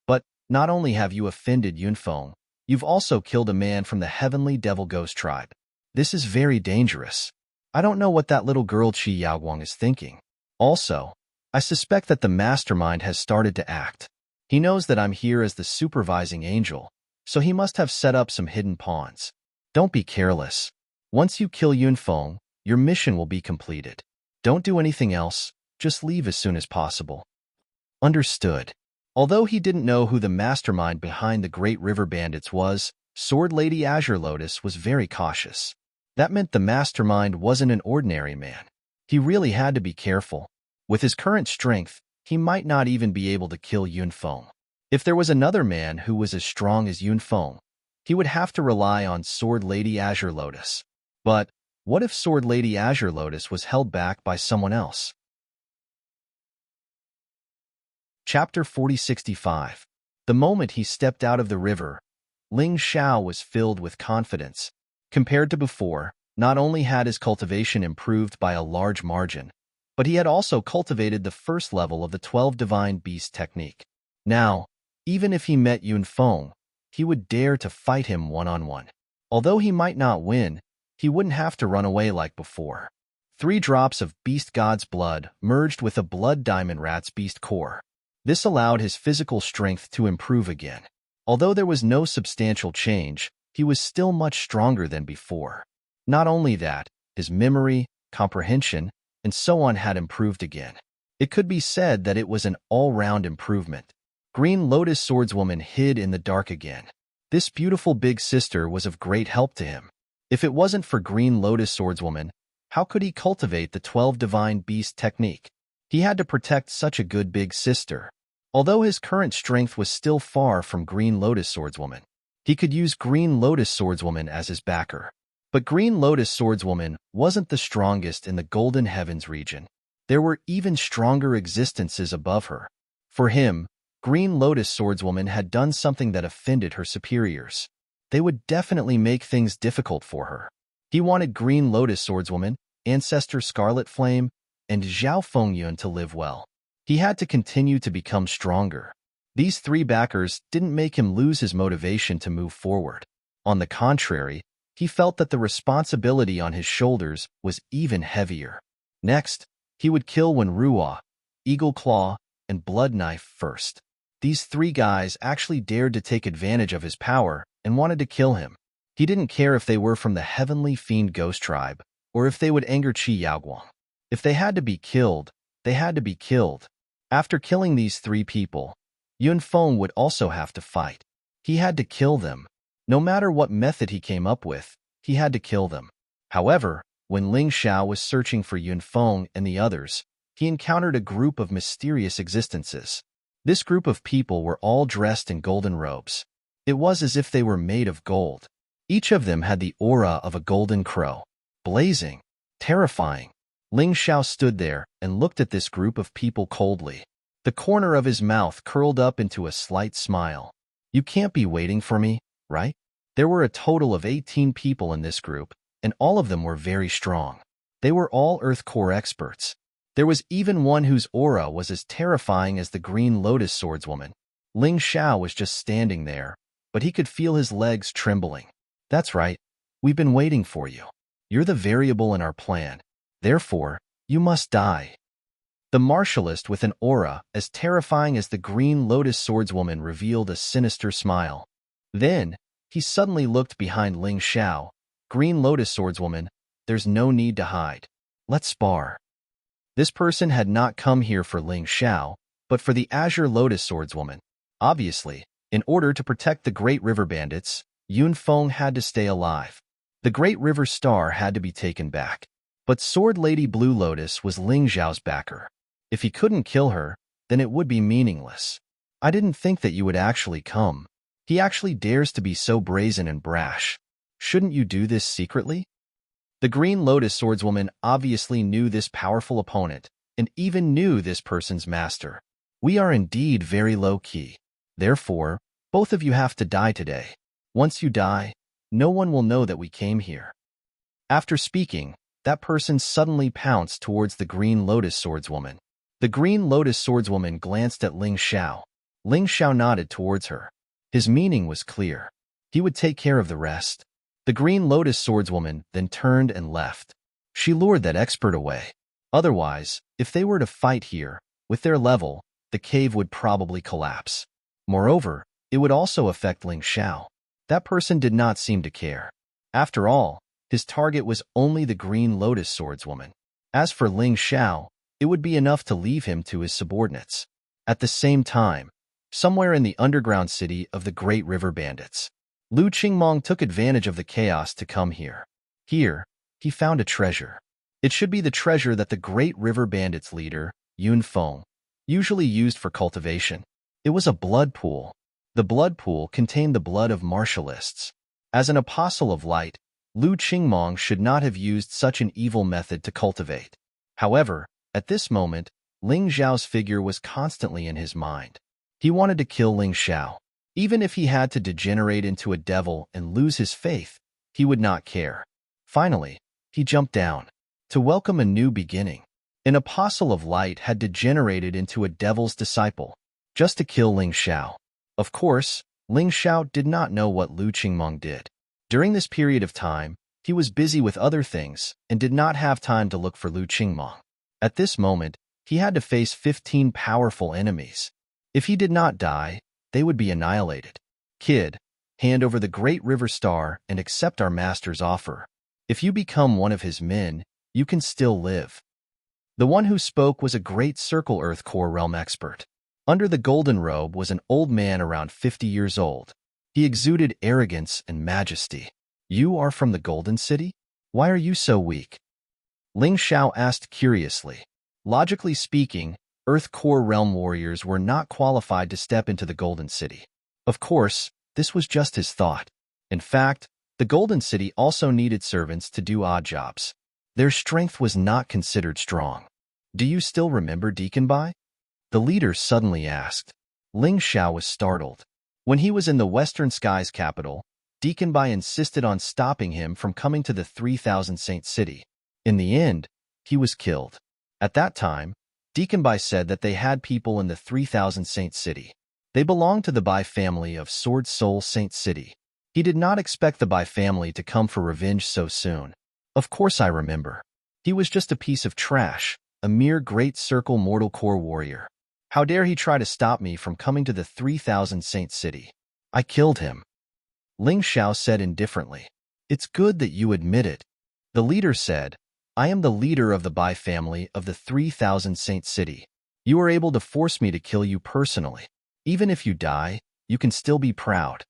But, not only have you offended Yunfeng, you've also killed a man from the Heavenly Devil Ghost tribe. This is very dangerous. I don't know what that little girl Qi Yaoguang is thinking. Also, I suspect that the mastermind has started to act. He knows that I'm here as the supervising angel, so he must have set up some hidden pawns. Don't be careless. Once you kill Yunfeng, your mission will be completed. Don't do anything else, just leave as soon as possible. Understood. Although he didn't know who the mastermind behind the Great River Bandits was, Sword Lady Azure Lotus was very cautious. That meant the mastermind wasn't an ordinary man. He really had to be careful. With his current strength, he might not even be able to kill Yunfeng. If there was another man who was as strong as Yunfeng, he would have to rely on Sword Lady Azure Lotus. But what if Sword Lady Azure Lotus was held back by someone else? Chapter 4065. The moment he stepped out of the river, Ling Xiao was filled with confidence. Compared to before, not only had his cultivation improved by a large margin, but he had also cultivated the first level of the 12 Divine Beast technique. Now, even if he met Yunfeng, he would dare to fight him one-on-one. Although he might not win, he wouldn't have to run away like before. 3 drops of Beast God's blood merged with a Blood Diamond Rat's Beast Core. This allowed his physical strength to improve again. Although there was no substantial change, he was still much stronger than before. Not only that, his memory, comprehension, and so on had improved again. It could be said that it was an all-round improvement. Green Lotus Swordswoman hid in the dark again. This beautiful big sister was of great help to him. If it wasn't for Green Lotus Swordswoman, how could he cultivate the 12 Divine Beast technique? He had to protect such a good big sister. Although his current strength was still far from Green Lotus Swordswoman, he could use Green Lotus Swordswoman as his backer. But Green Lotus Swordswoman wasn't the strongest in the Golden Heavens region. There were even stronger existences above her. For him, Green Lotus Swordswoman had done something that offended her superiors. They would definitely make things difficult for her. He wanted Green Lotus Swordswoman, Ancestor Scarlet Flame, and Zhao Fengyun to live well. He had to continue to become stronger. These 3 backers didn't make him lose his motivation to move forward. On the contrary, he felt that the responsibility on his shoulders was even heavier. Next, he would kill Wenruo, Eagle Claw, and Blood Knife first. These 3 guys actually dared to take advantage of his power and wanted to kill him. He didn't care if they were from the Heavenly Fiend Ghost Tribe, or if they would anger Qi Yaoguang. If they had to be killed, they had to be killed. After killing these 3 people, Yunfeng would also have to fight. He had to kill them. No matter what method he came up with, he had to kill them. However, when Ling Xiao was searching for Yunfeng and the others, he encountered a group of mysterious existences. This group of people were all dressed in golden robes. It was as if they were made of gold. Each of them had the aura of a golden crow. Blazing, terrifying. Ling Xiao stood there and looked at this group of people coldly. The corner of his mouth curled up into a slight smile. You can't be waiting for me, right? There were a total of 18 people in this group, and all of them were very strong. They were all Earth Core experts. There was even one whose aura was as terrifying as the Green Lotus Swordswoman. Ling Xiao was just standing there, but he could feel his legs trembling. That's right. We've been waiting for you. You're the variable in our plan. Therefore, you must die. The martialist with an aura as terrifying as the Green Lotus Swordswoman revealed a sinister smile. Then, he suddenly looked behind Ling Xiao. Green Lotus Swordswoman, there's no need to hide. Let's spar. This person had not come here for Ling Xiao, but for the Azure Lotus Swordswoman. Obviously, in order to protect the Great River Bandits, Yunfeng had to stay alive. The Great River Star had to be taken back. But Sword Lady Blue Lotus was Ling Xiao's backer. If he couldn't kill her, then it would be meaningless. I didn't think that you would actually come. He actually dares to be so brazen and brash. Shouldn't you do this secretly? The Green Lotus Swordswoman obviously knew this powerful opponent, and even knew this person's master. We are indeed very low-key. Therefore, both of you have to die today. Once you die, no one will know that we came here. After speaking, that person suddenly pounced towards the Green Lotus Swordswoman. The Green Lotus Swordswoman glanced at Ling Xiao. Ling Xiao nodded towards her. His meaning was clear. He would take care of the rest. The Green Lotus Swordswoman then turned and left. She lured that expert away. Otherwise, if they were to fight here, with their level, the cave would probably collapse. Moreover, it would also affect Ling Xiao. That person did not seem to care. After all, his target was only the Green Lotus Swordswoman. As for Ling Xiao, it would be enough to leave him to his subordinates. At the same time, somewhere in the underground city of the Great River Bandits, Lu Qingmong took advantage of the chaos to come here. Here, he found a treasure. It should be the treasure that the Great River Bandits leader, Yunfeng, usually used for cultivation. It was a blood pool. The blood pool contained the blood of martialists. As an apostle of light, Lu Qingmong should not have used such an evil method to cultivate. However, at this moment, Ling Xiao's figure was constantly in his mind. He wanted to kill Ling Xiao. Even if he had to degenerate into a devil and lose his faith, he would not care. Finally, he jumped down to welcome a new beginning. An apostle of light had degenerated into a devil's disciple, just to kill Ling Xiao. Of course, Ling Xiao did not know what Lu Qingmong did. During this period of time, he was busy with other things and did not have time to look for Lu Qingmong. At this moment, he had to face 15 powerful enemies. If he did not die, they would be annihilated. Kid, hand over the Great River Star and accept our master's offer. If you become one of his men, you can still live. The one who spoke was a great Circle Earth Core realm expert. Under the golden robe was an old man around 50 years old. He exuded arrogance and majesty. You are from the Golden City? Why are you so weak? Ling Xiao asked curiously. Logically speaking, Earth Core realm warriors were not qualified to step into the Golden City. Of course, this was just his thought. In fact, the Golden City also needed servants to do odd jobs. Their strength was not considered strong. Do you still remember Deacon Bai? The leader suddenly asked. Ling Xiao was startled. When he was in the Western Skies capital, Deacon Bai insisted on stopping him from coming to the 3000 Saint City. In the end, he was killed. At that time, Deacon Bai said that they had people in the 3000 Saint City. They belonged to the Bai family of Sword Soul Saint City. He did not expect the Bai family to come for revenge so soon. Of course I remember. He was just a piece of trash, a mere Great Circle Mortal Core warrior. How dare he try to stop me from coming to the 3000 Saint City? I killed him. Ling Xiao said indifferently. It's good that you admit it. The leader said, I am the leader of the Bai family of the 3000 Saint City. You were able to force me to kill you personally. Even if you die, you can still be proud.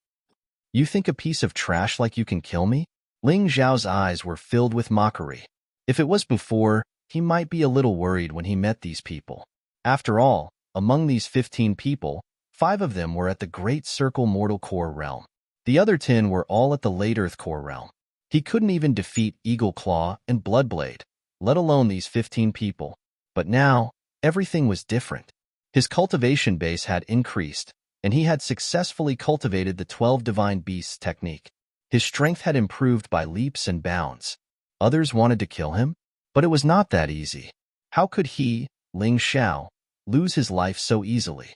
You think a piece of trash like you can kill me? Ling Zhao's eyes were filled with mockery. If it was before, he might be a little worried when he met these people. After all, among these 15 people, 5 of them were at the Great Circle Mortal Core realm. The other 10 were all at the Late Earth Core realm. He couldn't even defeat Eagle Claw and Bloodblade, let alone these 15 people. But now, everything was different. His cultivation base had increased, and he had successfully cultivated the 12 Divine Beasts technique. His strength had improved by leaps and bounds. Others wanted to kill him, but it was not that easy. How could he, Ling Zhao, lose his life so easily?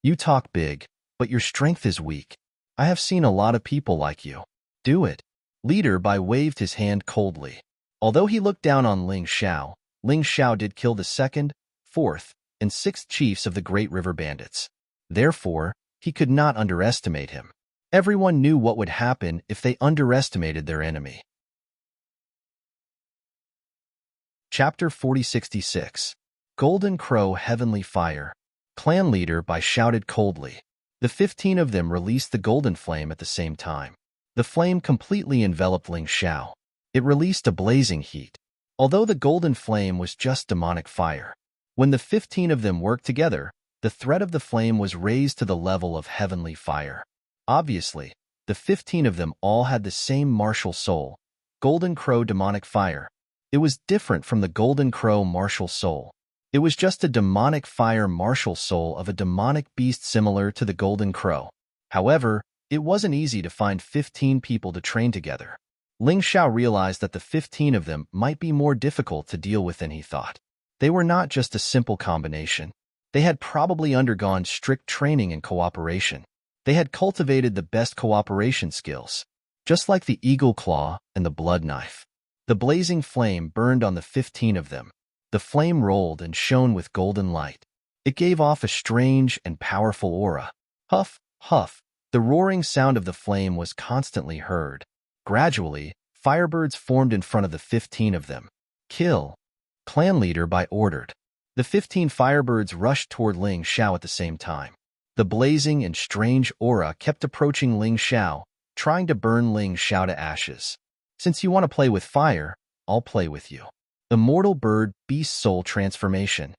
You talk big, but your strength is weak. I have seen a lot of people like you. Do it. Leader Bai waved his hand coldly. Although he looked down on Ling Zhao did kill the 2nd, 4th, and 6th chiefs of the Great River Bandits. Therefore, he could not underestimate him. Everyone knew what would happen if they underestimated their enemy. Chapter 4066. Golden Crow Heavenly Fire. Clan Leader Bai shouted coldly. The 15 of them released the golden flame at the same time. The flame completely enveloped Ling Zhao. It released a blazing heat. Although the golden flame was just demonic fire, when the 15 of them worked together, the threat of the flame was raised to the level of heavenly fire. Obviously, the 15 of them all had the same martial soul, Golden Crow demonic fire. It was different from the Golden Crow martial soul. It was just a demonic fire martial soul of a demonic beast similar to the Golden Crow. However, it wasn't easy to find 15 people to train together. Ling Zhao realized that the 15 of them might be more difficult to deal with than he thought. They were not just a simple combination. They had probably undergone strict training and cooperation. They had cultivated the best cooperation skills, just like the Eagle Claw and the Blood Knife. The blazing flame burned on the 15 of them. The flame rolled and shone with golden light. It gave off a strange and powerful aura. Huff, huff. The roaring sound of the flame was constantly heard. Gradually, firebirds formed in front of the 15 of them. Kill. Clan Leader Bai ordered. The 15 firebirds rushed toward Ling Zhao at the same time. The blazing and strange aura kept approaching Ling Zhao, trying to burn Ling Zhao to ashes. Since you want to play with fire, I'll play with you. Immortal Bird Beast Soul Transformation.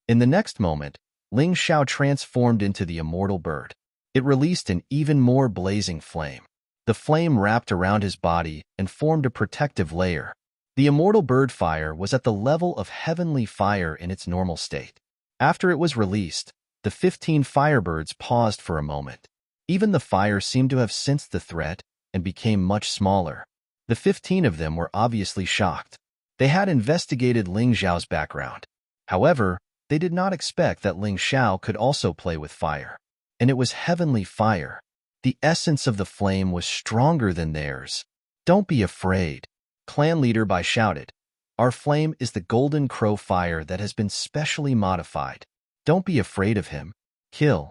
In the next moment, Ling Zhao transformed into the Immortal Bird. It released an even more blazing flame. The flame wrapped around his body and formed a protective layer. The Immortal Bird fire was at the level of heavenly fire in its normal state. After it was released, the 15 firebirds paused for a moment. Even the fire seemed to have sensed the threat and became much smaller. The 15 of them were obviously shocked. They had investigated Ling Zhao's background. However, they did not expect that Ling Zhao could also play with fire. And it was heavenly fire. The essence of the flame was stronger than theirs. Don't be afraid. Clan Leader Bai shouted. Our flame is the Golden Crow fire that has been specially modified. Don't be afraid of him. Kill.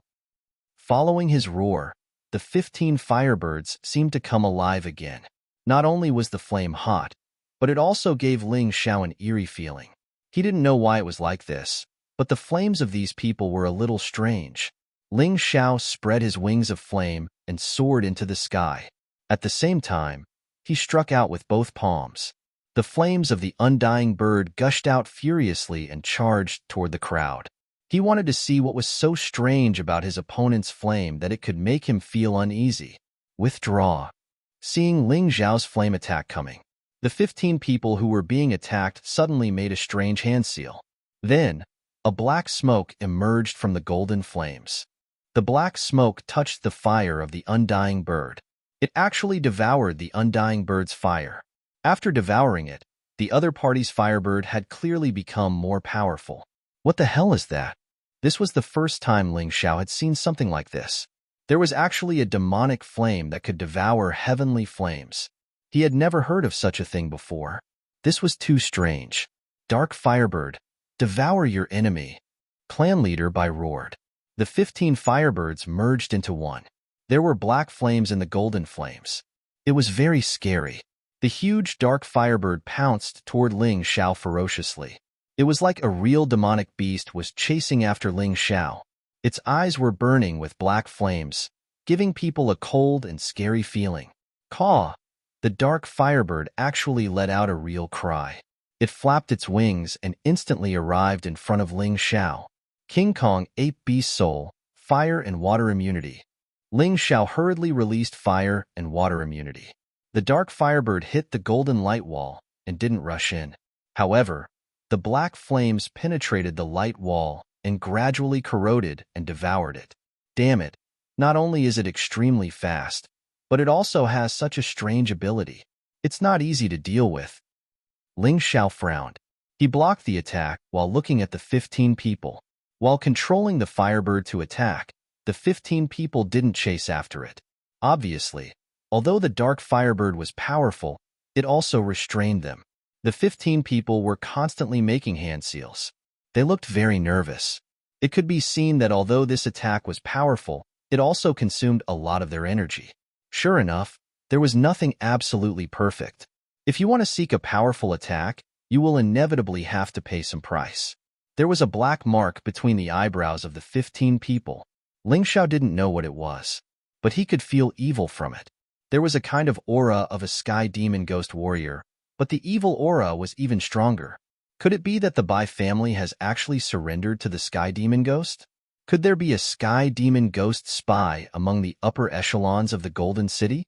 Following his roar, the 15 firebirds seemed to come alive again. Not only was the flame hot, but it also gave Ling Zhao an eerie feeling. He didn't know why it was like this, but the flames of these people were a little strange. Ling Zhao spread his wings of flame and soared into the sky. At the same time, he struck out with both palms. The flames of the undying bird gushed out furiously and charged toward the crowd. He wanted to see what was so strange about his opponent's flame that it could make him feel uneasy. Withdraw. Seeing Ling Zhao's flame attack coming, the 15 people who were being attacked suddenly made a strange hand seal. Then, a black smoke emerged from the golden flames. The black smoke touched the fire of the undying bird. It actually devoured the undying bird's fire. After devouring it, the other party's firebird had clearly become more powerful. What the hell is that? This was the first time Ling Zhao had seen something like this. There was actually a demonic flame that could devour heavenly flames. He had never heard of such a thing before. This was too strange. Dark Firebird, devour your enemy. Clan Leader Bai roared. The 15 firebirds merged into one. There were black flames in the golden flames. It was very scary. The huge dark firebird pounced toward Ling Zhao ferociously. It was like a real demonic beast was chasing after Ling Zhao. Its eyes were burning with black flames, giving people a cold and scary feeling. Caw! The dark firebird actually let out a real cry. It flapped its wings and instantly arrived in front of Ling Xiao. King Kong, Ape Beast Soul, Fire and Water Immunity. Ling Xiao hurriedly released fire and water immunity. The dark firebird hit the golden light wall and didn't rush in. However, the black flames penetrated the light wall and gradually corroded and devoured it. Damn it, not only is it extremely fast, but it also has such a strange ability. It's not easy to deal with. Ling Xiao frowned. He blocked the attack while looking at the 15 people. While controlling the firebird to attack, the 15 people didn't chase after it. Obviously, although the dark firebird was powerful, it also restrained them. The 15 people were constantly making hand seals. They looked very nervous. It could be seen that although this attack was powerful, it also consumed a lot of their energy. Sure enough, there was nothing absolutely perfect. If you want to seek a powerful attack, you will inevitably have to pay some price. There was a black mark between the eyebrows of the 15 people. Ling Xiao didn't know what it was, but he could feel evil from it. There was a kind of aura of a sky demon ghost warrior, but the evil aura was even stronger. Could it be that the Bai family has actually surrendered to the sky demon ghost? Could there be a sky demon ghost spy among the upper echelons of the Golden City?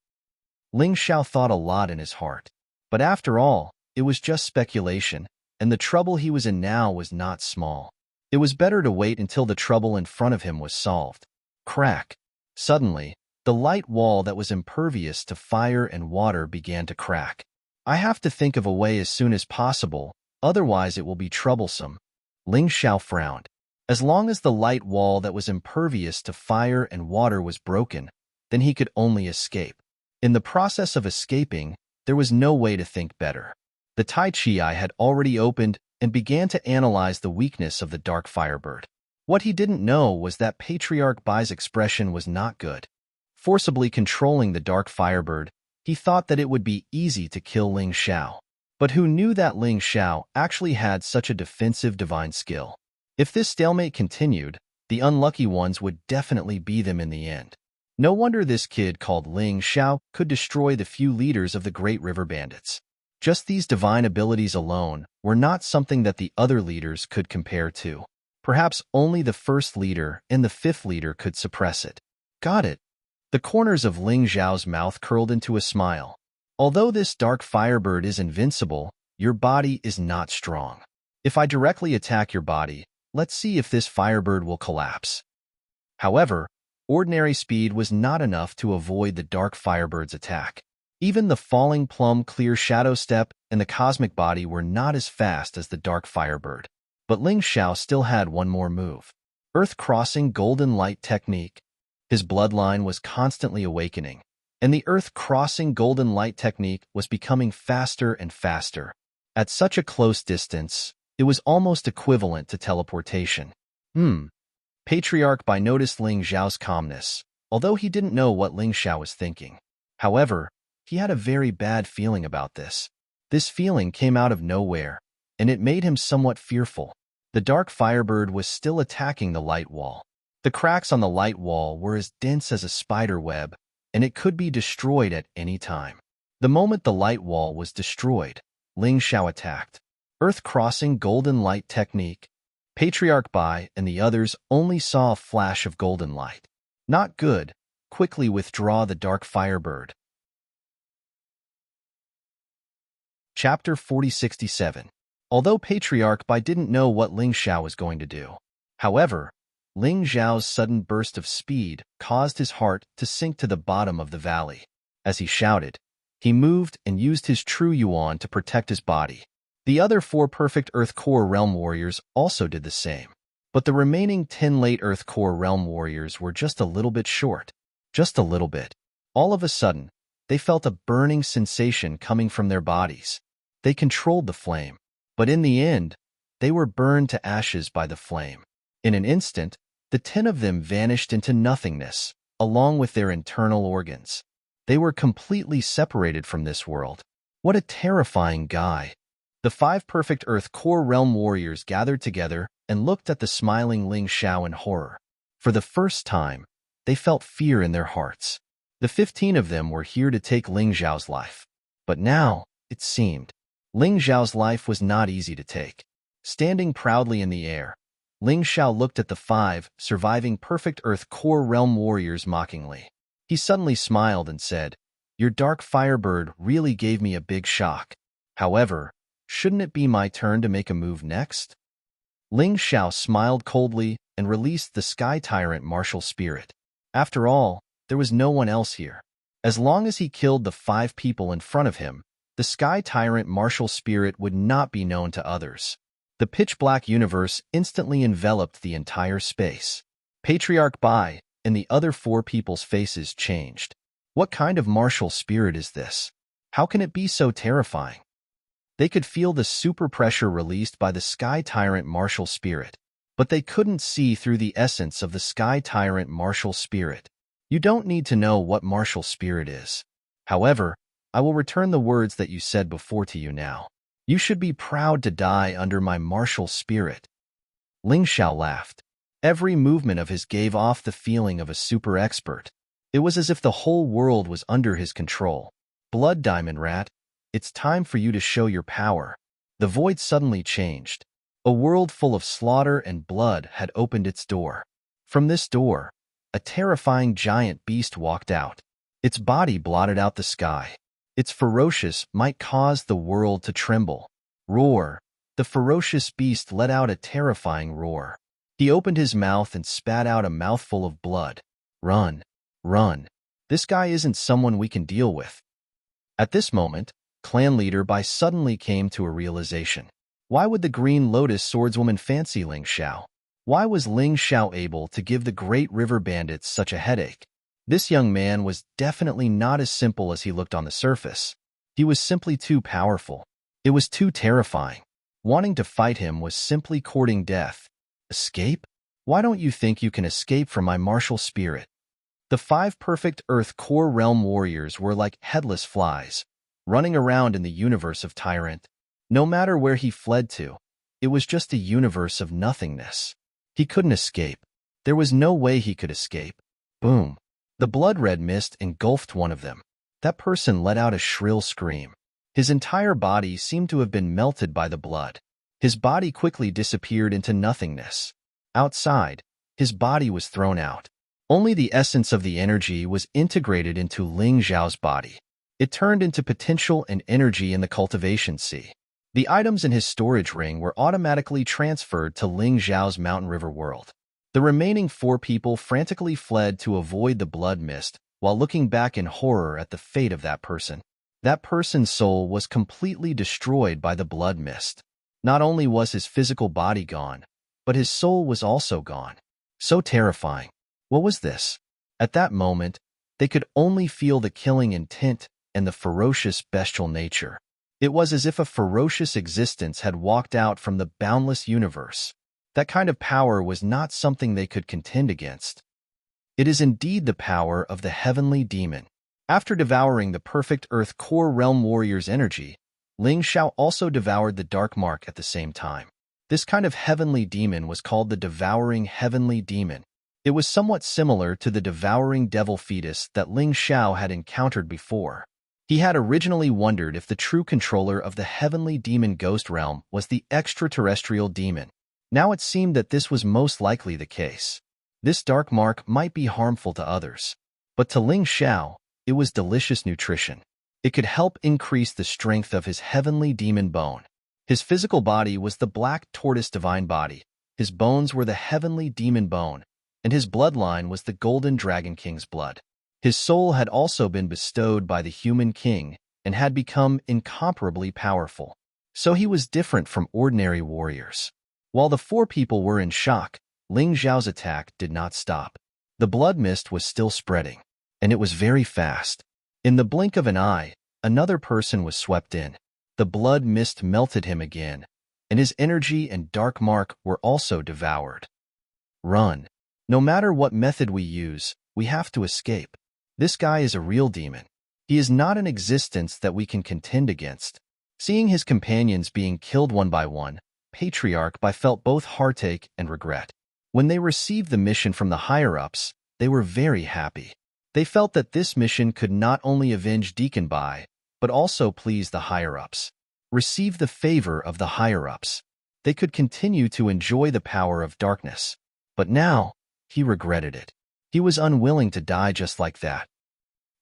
Ling Xiao thought a lot in his heart. But after all, it was just speculation, and the trouble he was in now was not small. It was better to wait until the trouble in front of him was solved. Crack! Suddenly, the light wall that was impervious to fire and water began to crack. I have to think of a way as soon as possible, otherwise it will be troublesome. Ling Xiao frowned. As long as the light wall that was impervious to fire and water was broken, then he could only escape. In the process of escaping, there was no way to think better. The Tai Chi eye had already opened and began to analyze the weakness of the dark firebird. What he didn't know was that Patriarch Bai's expression was not good. Forcibly controlling the dark firebird, he thought that it would be easy to kill Ling Xiao. But who knew that Ling Xiao actually had such a defensive divine skill? If this stalemate continued, the unlucky ones would definitely be them in the end. No wonder this kid called Ling Xiao could destroy the few leaders of the Great River Bandits. Just these divine abilities alone were not something that the other leaders could compare to. Perhaps only the first leader and the fifth leader could suppress it. Got it. The corners of Ling Xiao's mouth curled into a smile. Although this dark firebird is invincible, your body is not strong. If I directly attack your body, let's see if this firebird will collapse. However, ordinary speed was not enough to avoid the dark firebird's attack. Even the falling plum clear shadow step and the cosmic body were not as fast as the dark firebird. But Ling Xiao still had one more move. Earth-crossing golden light technique. His bloodline was constantly awakening, and the earth-crossing golden light technique was becoming faster and faster. At such a close distance, it was almost equivalent to teleportation. Patriarch Bai noticed Ling Xiao's calmness, although he didn't know what Ling Xiao was thinking. However, he had a very bad feeling about this. This feeling came out of nowhere, and it made him somewhat fearful. The dark firebird was still attacking the light wall. The cracks on the light wall were as dense as a spider web, and it could be destroyed at any time. The moment the light wall was destroyed, Ling Xiao attacked. Earth-crossing golden light technique. Patriarch Bai and the others only saw a flash of golden light. Not good. Quickly withdraw the dark firebird. Chapter 4067. Although Patriarch Bai didn't know what Ling Xiao was going to do. However, Ling Xiao's sudden burst of speed caused his heart to sink to the bottom of the valley. As he shouted, he moved and used his true yuan to protect his body. The other 4 perfect Earth Core Realm Warriors also did the same. But the remaining 10 late Earth Core Realm Warriors were just a little bit short. Just a little bit. All of a sudden, they felt a burning sensation coming from their bodies. They controlled the flame. But in the end, they were burned to ashes by the flame. In an instant, the 10 of them vanished into nothingness, along with their internal organs. They were completely separated from this world. What a terrifying guy. The 5 perfect Earth Core Realm Warriors gathered together and looked at the smiling Ling Xiao in horror. For the first time, they felt fear in their hearts. The 15 of them were here to take Ling Xiao's life. But now, it seemed, Ling Xiao's life was not easy to take. Standing proudly in the air, Ling Xiao looked at the 5 surviving Perfect Earth Core Realm warriors mockingly. He suddenly smiled and said, "Your dark firebird really gave me a big shock. However, shouldn't it be my turn to make a move next?" Ling Xiao smiled coldly and released the Sky Tyrant martial spirit. After all, there was no one else here. As long as he killed the 5 people in front of him, the Sky Tyrant martial spirit would not be known to others. The pitch-black universe instantly enveloped the entire space. Patriarch Bai and the other 4 people's faces changed. What kind of martial spirit is this? How can it be so terrifying? They could feel the super pressure released by the Sky Tyrant martial spirit, but they couldn't see through the essence of the Sky Tyrant martial spirit. You don't need to know what martial spirit is. However, I will return the words that you said before to you now. You should be proud to die under my martial spirit. Ling Xiao laughed. Every movement of his gave off the feeling of a super expert. It was as if the whole world was under his control. Blood Diamond Rat, it's time for you to show your power. The void suddenly changed. A world full of slaughter and blood had opened its door. From this door, a terrifying giant beast walked out. Its body blotted out the sky. Its ferocious might cause the world to tremble. Roar! The ferocious beast let out a terrifying roar. He opened his mouth and spat out a mouthful of blood. Run! Run! This guy isn't someone we can deal with. At this moment, clan leader Bai suddenly came to a realization. Why would the Green Lotus swordswoman fancy Ling Xiao? Why was Ling Xiao able to give the Great River Bandits such a headache? This young man was definitely not as simple as he looked on the surface. He was simply too powerful. It was too terrifying. Wanting to fight him was simply courting death. Escape? Why don't you think you can escape from my martial spirit? The 5 perfect Earth Core Realm warriors were like headless flies, running around in the universe of Tyrant. No matter where he fled to, it was just a universe of nothingness. He couldn't escape. There was no way he could escape. Boom. The blood-red mist engulfed one of them. That person let out a shrill scream. His entire body seemed to have been melted by the blood. His body quickly disappeared into nothingness. Outside, his body was thrown out. Only the essence of the energy was integrated into Ling Xiao's body. It turned into potential and energy in the cultivation sea. The items in his storage ring were automatically transferred to Ling Xiao's Mountain River world. The remaining 4 people frantically fled to avoid the blood mist while looking back in horror at the fate of that person. That person's soul was completely destroyed by the blood mist. Not only was his physical body gone, but his soul was also gone. So terrifying. What was this? At that moment, they could only feel the killing intent and the ferocious bestial nature. It was as if a ferocious existence had walked out from the boundless universe. That kind of power was not something they could contend against. It is indeed the power of the heavenly demon. After devouring the perfect Earth Core Realm warrior's energy, Ling Xiao also devoured the Dark Mark at the same time. This kind of heavenly demon was called the Devouring Heavenly Demon. It was somewhat similar to the Devouring Devil Fetus that Ling Xiao had encountered before. He had originally wondered if the true controller of the heavenly demon ghost realm was the extraterrestrial demon. Now it seemed that this was most likely the case. This dark mark might be harmful to others, but to Ling Xiao, it was delicious nutrition. It could help increase the strength of his heavenly demon bone. His physical body was the black tortoise divine body, his bones were the heavenly demon bone, and his bloodline was the golden dragon king's blood. His soul had also been bestowed by the human king and had become incomparably powerful. So he was different from ordinary warriors. While the 4 people were in shock, Ling Xiao's attack did not stop. The blood mist was still spreading, and it was very fast. In the blink of an eye, another person was swept in. The blood mist melted him again, and his energy and dark mark were also devoured. Run. No matter what method we use, we have to escape. This guy is a real demon. He is not an existence that we can contend against. Seeing his companions being killed one by one, Patriarch Bai felt both heartache and regret. When they received the mission from the higher-ups, they were very happy. They felt that this mission could not only avenge Deacon Bai, but also please the higher-ups. Receive the favor of the higher-ups. They could continue to enjoy the power of darkness. But now, he regretted it. He was unwilling to die just like that.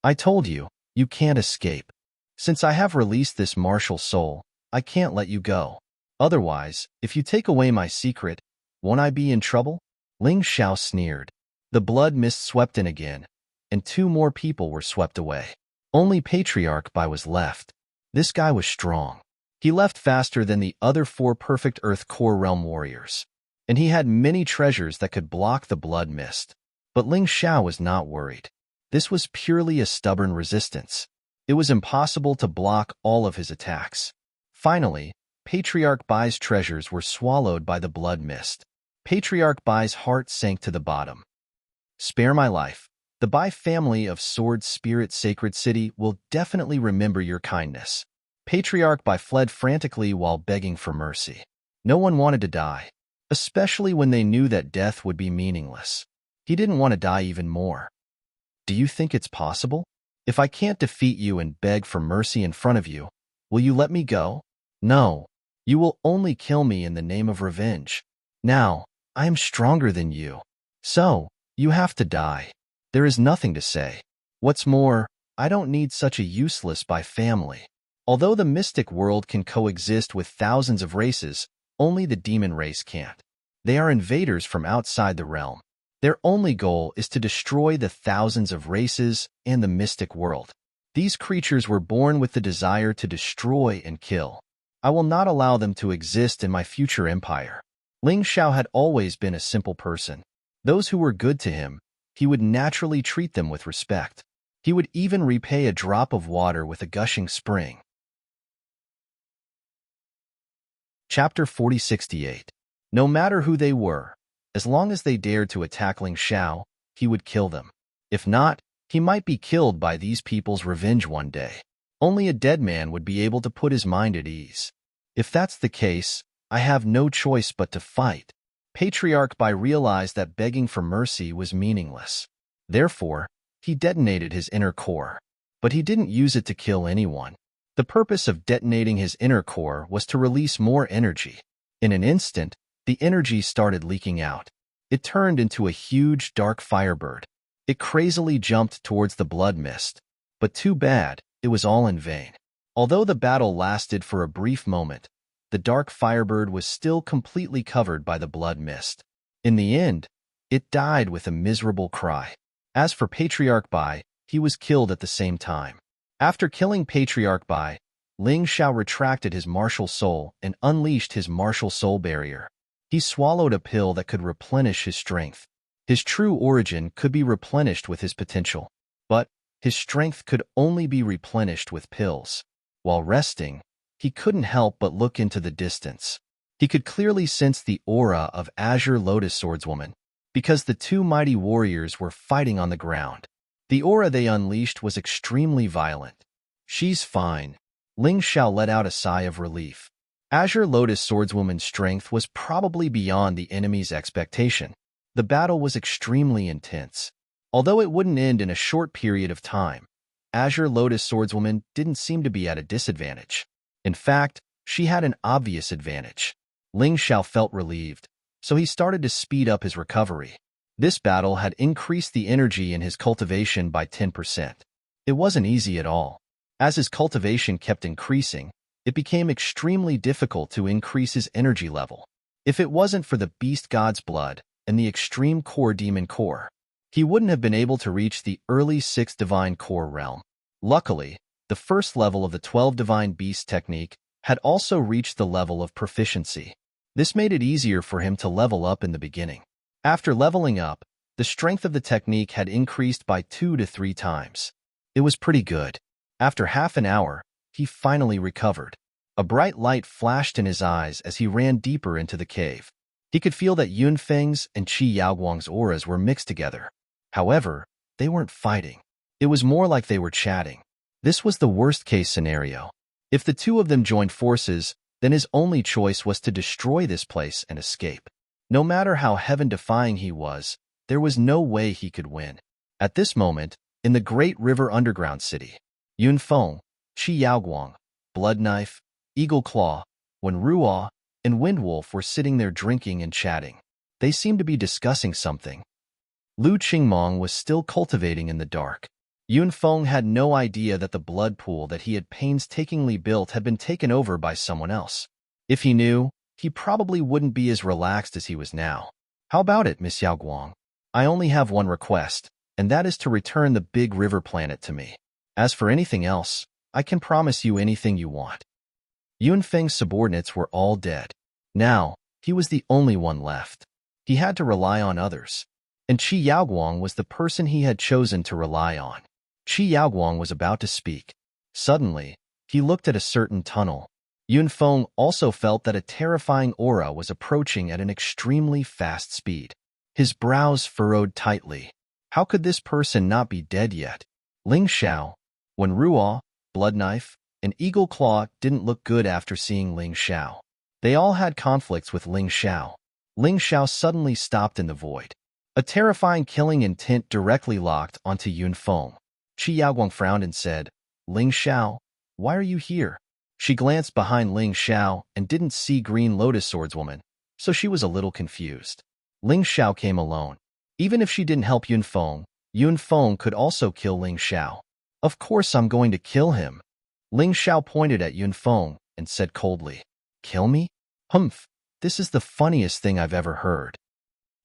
I told you, you can't escape. Since I have released this martial soul, I can't let you go. Otherwise, if you take away my secret, won't I be in trouble? Ling Xiao sneered. The blood mist swept in again, and 2 more people were swept away. Only Patriarch Bai was left. This guy was strong. He left faster than the other 4 perfect Earth Core Realm warriors, and he had many treasures that could block the blood mist. But Ling Xiao was not worried. This was purely a stubborn resistance. It was impossible to block all of his attacks. Finally, Patriarch Bai's treasures were swallowed by the blood mist. Patriarch Bai's heart sank to the bottom. Spare my life. The Bai family of Sword Spirit Sacred City will definitely remember your kindness. Patriarch Bai fled frantically while begging for mercy. No one wanted to die, especially when they knew that death would be meaningless. He didn't want to die even more. Do you think it's possible? If I can't defeat you and beg for mercy in front of you, will you let me go? No. You will only kill me in the name of revenge. Now, I am stronger than you. So, you have to die. There is nothing to say. What's more, I don't need such a useless Bai family. Although the mystic world can coexist with thousands of races, only the demon race can't. They are invaders from outside the realm. Their only goal is to destroy the thousands of races and the mystic world. These creatures were born with the desire to destroy and kill. I will not allow them to exist in my future empire. Ling Xiao had always been a simple person. Those who were good to him, he would naturally treat them with respect. He would even repay a drop of water with a gushing spring. Chapter 4068. No matter who they were, as long as they dared to attack Ling Xiao, he would kill them. If not, he might be killed by these people's revenge one day. Only a dead man would be able to put his mind at ease. If that's the case, I have no choice but to fight. Patriarch Bai realized that begging for mercy was meaningless. Therefore, he detonated his inner core. But he didn't use it to kill anyone. The purpose of detonating his inner core was to release more energy. In an instant, the energy started leaking out. It turned into a huge dark firebird. It crazily jumped towards the blood mist. But too bad, it was all in vain. Although the battle lasted for a brief moment, the dark firebird was still completely covered by the blood mist. In the end, it died with a miserable cry. As for Patriarch Bai, he was killed at the same time. After killing Patriarch Bai, Ling Xiao retracted his martial soul and unleashed his martial soul barrier. He swallowed a pill that could replenish his strength. His true origin could be replenished with his potential, but his strength could only be replenished with pills. While resting, he couldn't help but look into the distance. He could clearly sense the aura of Azure Lotus Swordswoman, because the 2 mighty warriors were fighting on the ground. The aura they unleashed was extremely violent. She's fine. Ling Xiao let out a sigh of relief. Azure Lotus Swordswoman's strength was probably beyond the enemy's expectation. The battle was extremely intense. Although it wouldn't end in a short period of time, Azure Lotus Swordswoman didn't seem to be at a disadvantage. In fact, she had an obvious advantage. Ling Xiao felt relieved, so he started to speed up his recovery. This battle had increased the energy in his cultivation by 10%. It wasn't easy at all. As his cultivation kept increasing, it became extremely difficult to increase his energy level. If it wasn't for the Beast God's blood and the Extreme Core Demon Core, he wouldn't have been able to reach the early 6th Divine Core realm. Luckily, the first level of the 12 Divine Beast technique had also reached the level of proficiency. This made it easier for him to level up in the beginning. After leveling up, the strength of the technique had increased by 2 to 3 times. It was pretty good. After half an hour, he finally recovered. A bright light flashed in his eyes as he ran deeper into the cave. He could feel that Yunfeng's and Qi Yaoguang's auras were mixed together. However, they weren't fighting. It was more like they were chatting. This was the worst-case scenario. If the 2 of them joined forces, then his only choice was to destroy this place and escape. No matter how heaven-defying he was, there was no way he could win. At this moment, in the Great River Underground City, Yunfeng, Qi Yaoguang, Blood Knife, Eagle Claw, Wenruo, and Windwolf were sitting there drinking and chatting. They seemed to be discussing something. Lu Qingmong was still cultivating in the dark. Yunfeng had no idea that the blood pool that he had painstakingly built had been taken over by someone else. If he knew, he probably wouldn't be as relaxed as he was now. How about it, Miss Yaoguang? I only have one request, and that is to return the big river planet to me. As for anything else, I can promise you anything you want. Yunfeng's subordinates were all dead. Now, he was the only one left. He had to rely on others. And Qi Yaoguang was the person he had chosen to rely on. Qi Yaoguang was about to speak. Suddenly, he looked at a certain tunnel. Yunfeng also felt that a terrifying aura was approaching at an extremely fast speed. His brows furrowed tightly. How could this person not be dead yet? Ling Xiao, Wenruo, Blood Knife, and Eagle Claw didn't look good after seeing Ling Xiao. They all had conflicts with Ling Xiao. Ling Xiao suddenly stopped in the void. A terrifying killing intent directly locked onto Yunfeng. Qi Yaoguang frowned and said, Ling Xiao, why are you here? She glanced behind Ling Xiao and didn't see Green Lotus Swordswoman, so she was a little confused. Ling Xiao came alone. Even if she didn't help Yunfeng could also kill Ling Xiao. Of course I'm going to kill him. Ling Xiao pointed at Yunfeng and said coldly, Kill me? Humph, this is the funniest thing I've ever heard.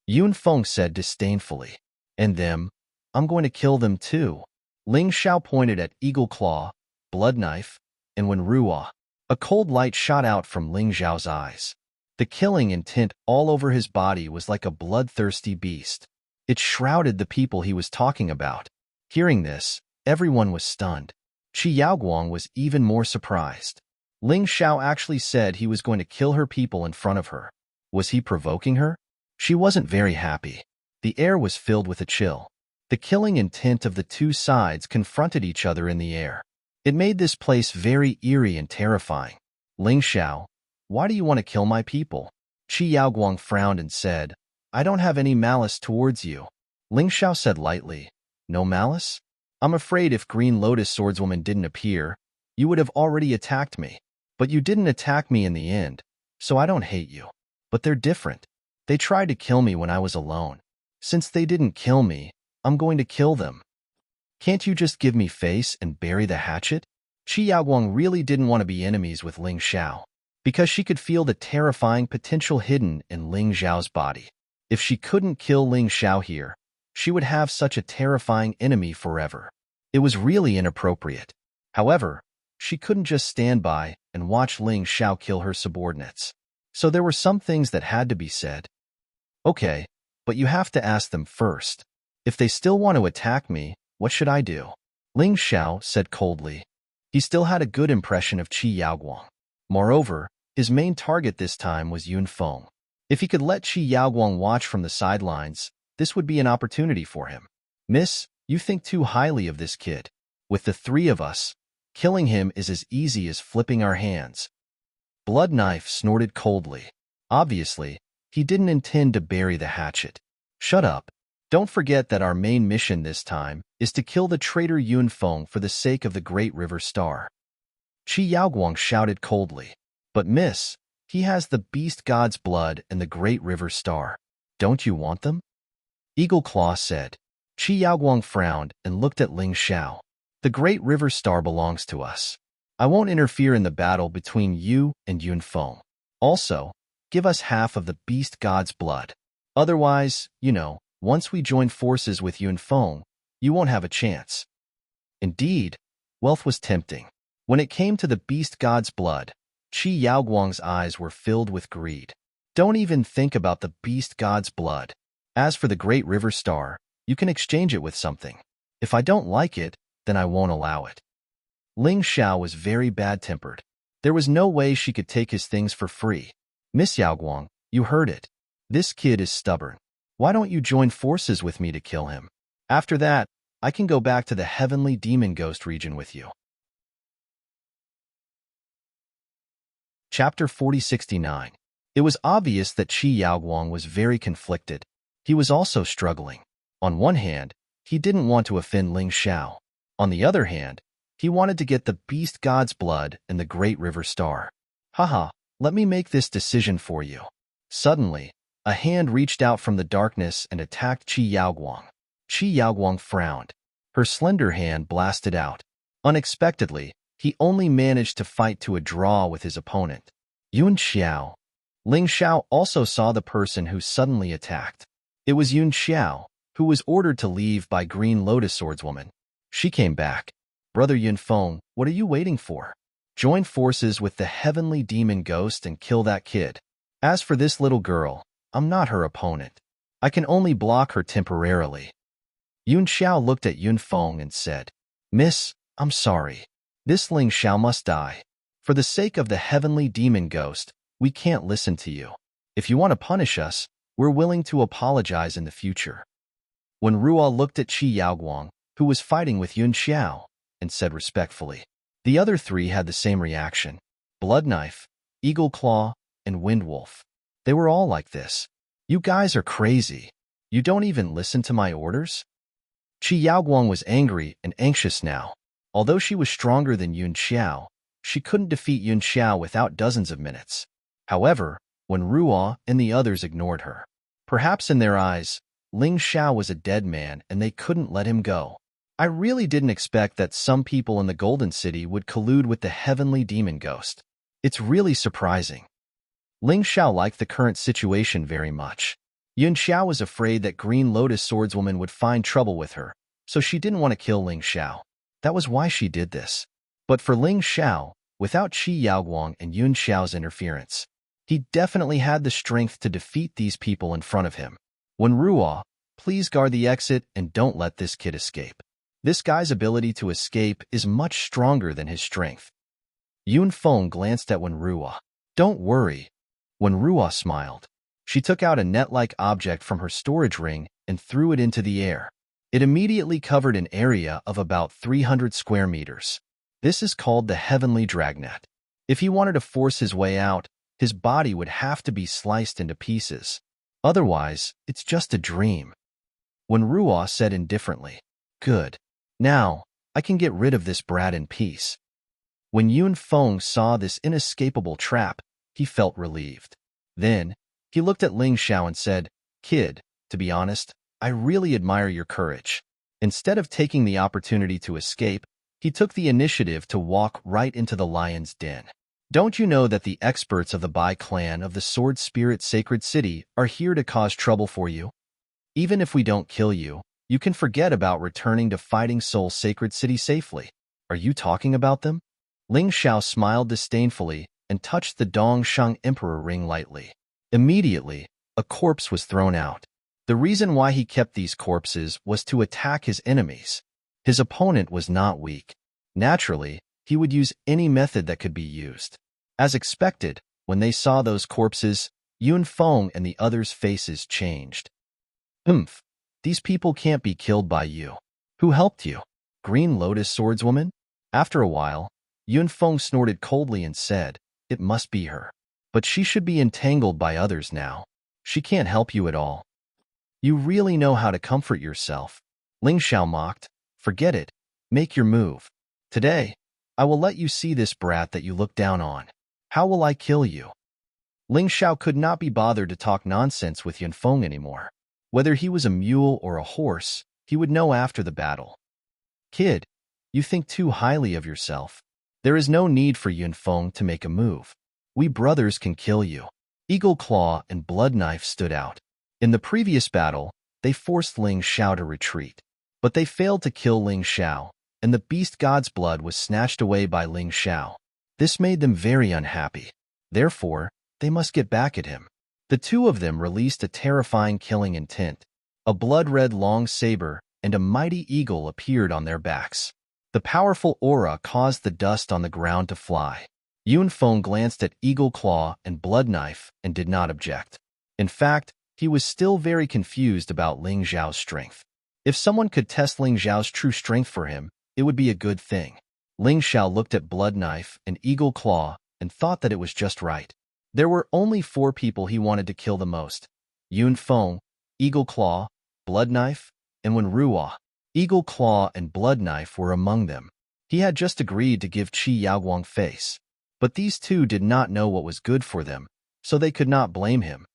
Yunfeng said disdainfully, And them? I'm going to kill them too. Ling Xiao pointed at Eagle Claw, Blood Knife, and Wenruo. A cold light shot out from Ling Xiao's eyes. The killing intent all over his body was like a bloodthirsty beast. It shrouded the people he was talking about. Hearing this, everyone was stunned. Qi Yaoguang was even more surprised. Ling Xiao actually said he was going to kill her people in front of her. Was he provoking her? She wasn't very happy. The air was filled with a chill. The killing intent of the two sides confronted each other in the air. It made this place very eerie and terrifying. Ling Xiao, why do you want to kill my people? Qi Yaoguang frowned and said, I don't have any malice towards you. Ling Xiao said lightly, No malice? I'm afraid if Green Lotus Swordswoman didn't appear, you would have already attacked me. But you didn't attack me in the end, so I don't hate you. But they're different. They tried to kill me when I was alone. Since they didn't kill me, I'm going to kill them. Can't you just give me face and bury the hatchet? Qi Yaoguang really didn't want to be enemies with Ling Xiao, because she could feel the terrifying potential hidden in Ling Xiao's body. If she couldn't kill Ling Xiao here, she would have such a terrifying enemy forever. It was really inappropriate. However, she couldn't just stand by and watch Ling Xiao kill her subordinates. So there were some things that had to be said. Okay, but you have to ask them first. If they still want to attack me, what should I do? Ling Xiao said coldly. He still had a good impression of Qi Yaoguang. Moreover, his main target this time was Yunfeng. If he could let Qi Yaoguang watch from the sidelines, this would be an opportunity for him. Miss, you think too highly of this kid. With the three of us, killing him is as easy as flipping our hands. Blood Knife snorted coldly. Obviously, he didn't intend to bury the hatchet. Shut up. Don't forget that our main mission this time is to kill the traitor Yunfeng for the sake of the Great River Star. Qi Yaoguang shouted coldly. But miss, he has the beast god's blood and the Great River Star. Don't you want them? Eagle Claw said. Qi Yaoguang frowned and looked at Ling Xiao. The Great River Star belongs to us. I won't interfere in the battle between you and Yunfeng. Also, give us half of the beast god's blood. Otherwise, once we join forces with Yunfeng, you won't have a chance. Indeed, wealth was tempting. When it came to the beast god's blood, Qi Yaoguang's eyes were filled with greed. Don't even think about the beast god's blood. As for the Great River Star, you can exchange it with something. If I don't like it, then I won't allow it. Ling Xiao was very bad-tempered. There was no way she could take his things for free. Miss Yaoguang, you heard it. This kid is stubborn. Why don't you join forces with me to kill him? After that, I can go back to the heavenly demon ghost region with you. Chapter 4069. It was obvious that Qi Yaoguang was very conflicted. He was also struggling. On one hand, he didn't want to offend Ling Xiao. On the other hand, he wanted to get the beast god's blood and the great river star. Haha, let me make this decision for you. Suddenly, a hand reached out from the darkness and attacked Qi Yaoguang. Qi Yaoguang frowned. Her slender hand blasted out. Unexpectedly, he only managed to fight to a draw with his opponent. Yun Xiao. Ling Xiao also saw the person who suddenly attacked. It was Yun Xiao, who was ordered to leave by Green Lotus Swordswoman. She came back. Brother Yunfeng, what are you waiting for? Join forces with the heavenly demon ghost and kill that kid. As for this little girl, I'm not her opponent. I can only block her temporarily. Yun Xiao looked at Yunfeng and said, Miss, I'm sorry. This Ling Xiao must die. For the sake of the heavenly demon ghost, we can't listen to you. If you want to punish us, we're willing to apologize in the future. When Ruo looked at Qi Yaoguang, who was fighting with Yun Xiao, and said respectfully, the other three had the same reaction. Blood Knife, Eagle Claw, and Wind Wolf. They were all like this. You guys are crazy. You don't even listen to my orders? Qi Yaoguang was angry and anxious now. Although she was stronger than Yun Xiao, she couldn't defeat Yun Xiao without dozens of minutes. However, when Ruo and the others ignored her, perhaps in their eyes, Ling Xiao was a dead man and they couldn't let him go. I really didn't expect that some people in the Golden City would collude with the heavenly demon ghost. It's really surprising. Ling Xiao liked the current situation very much. Yun Xiao was afraid that Green Lotus Swordswoman would find trouble with her, so she didn't want to kill Ling Xiao. That was why she did this. But for Ling Xiao, without Qi Yaoguang and Yun Xiao's interference, he definitely had the strength to defeat these people in front of him. When Ruo, please guard the exit and don't let this kid escape. This guy's ability to escape is much stronger than his strength. Yunfeng glanced at Wenruo. Don't worry. Wenruo smiled. She took out a net-like object from her storage ring and threw it into the air. It immediately covered an area of about 300 square meters. This is called the Heavenly Dragnet. If he wanted to force his way out, his body would have to be sliced into pieces. Otherwise, it's just a dream. Wenruo said indifferently, Good. Now, I can get rid of this brat in peace. When Yunfeng saw this inescapable trap, he felt relieved. Then, he looked at Ling Xiao and said, Kid, to be honest, I really admire your courage. Instead of taking the opportunity to escape, he took the initiative to walk right into the lion's den. Don't you know that the experts of the Bai clan of the Sword Spirit Sacred City are here to cause trouble for you? Even if we don't kill you, you can forget about returning to Fighting Soul Sacred City safely. Are you talking about them? Ling Xiao smiled disdainfully and touched the Dongshang Emperor ring lightly. Immediately, a corpse was thrown out. The reason why he kept these corpses was to attack his enemies. His opponent was not weak. Naturally, he would use any method that could be used. As expected, when they saw those corpses, Yunfeng and the others' faces changed. These people can't be killed by you. Who helped you? Green Lotus Swordswoman? After a while, Yunfeng snorted coldly and said, It must be her. But she should be entangled by others now. She can't help you at all. You really know how to comfort yourself. Ling Xiao mocked. Forget it. Make your move. Today, I will let you see this brat that you look down on. How will I kill you? Ling Xiao could not be bothered to talk nonsense with Yunfeng anymore. Whether he was a mule or a horse, he would know after the battle. Kid, you think too highly of yourself. There is no need for Yunfeng to make a move. We brothers can kill you. Eagle Claw and Blood Knife stood out. In the previous battle, they forced Ling Xiao to retreat. But they failed to kill Ling Xiao, and the beast god's blood was snatched away by Ling Xiao. This made them very unhappy. Therefore, they must get back at him. The two of them released a terrifying killing intent. A blood-red long saber and a mighty eagle appeared on their backs. The powerful aura caused the dust on the ground to fly. Yunfeng glanced at Eagle Claw and Blood Knife and did not object. In fact, he was still very confused about Ling Xiao's strength. If someone could test Ling Xiao's true strength for him, it would be a good thing. Ling Xiao looked at Blood Knife and Eagle Claw and thought that it was just right. There were only 4 people he wanted to kill the most: Yun Feng, Eagle Claw, Blood Knife, and Wen Ruo. Eagle Claw and Blood Knife were among them. He had just agreed to give Qi Yaoguang face, but these two did not know what was good for them, so they could not blame him.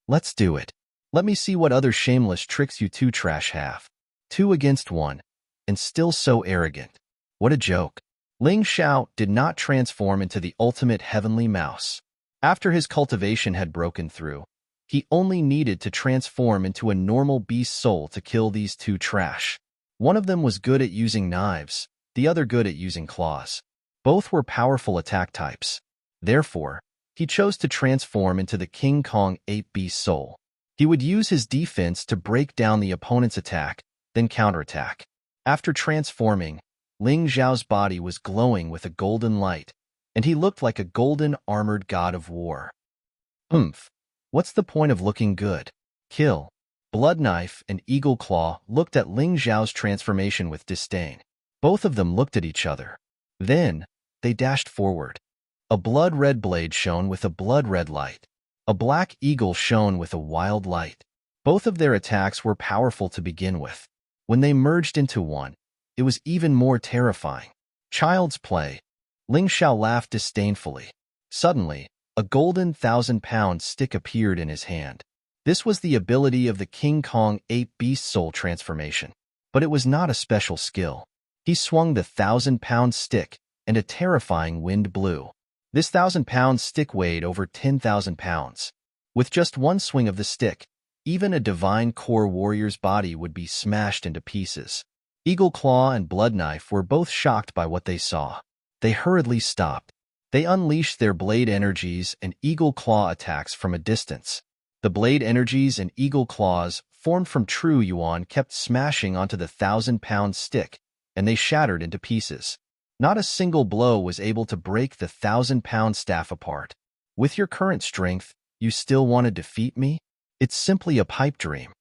Let's do it. Let me see what other shameless tricks you two trash have. 2 against 1, and still so arrogant. What a joke. Ling Xiao did not transform into the ultimate heavenly mouse. After his cultivation had broken through, he only needed to transform into a normal beast soul to kill these 2 trash. One of them was good at using knives, the other good at using claws. Both were powerful attack types. Therefore, he chose to transform into the King Kong Ape Beast Soul. He would use his defense to break down the opponent's attack, then counterattack. After transforming, Ling Xiao's body was glowing with a golden light, and he looked like a golden armored god of war. What's the point of looking good? Kill. Blood Knife and Eagle Claw looked at Ling Xiao's transformation with disdain. Both of them looked at each other. Then, they dashed forward. A blood-red blade shone with a blood-red light. A black eagle shone with a wild light. Both of their attacks were powerful to begin with. When they merged into one, it was even more terrifying. Child's play. Ling Xiao laughed disdainfully. Suddenly, a golden 1,000-pound stick appeared in his hand. This was the ability of the King Kong Ape Beast Soul transformation, but it was not a special skill. He swung the 1,000-pound stick, and a terrifying wind blew. This 1,000-pound stick weighed over 10,000 pounds. With just one swing of the stick, even a divine core warrior's body would be smashed into pieces. Eagle Claw and Blood Knife were both shocked by what they saw. They hurriedly stopped. They unleashed their blade energies and Eagle Claw attacks from a distance. The blade energies and Eagle Claws, formed from true yuan, kept smashing onto the 1,000-pound stick, and they shattered into pieces. Not a single blow was able to break the 1,000-pound staff apart. With your current strength, you still want to defeat me? It's simply a pipe dream.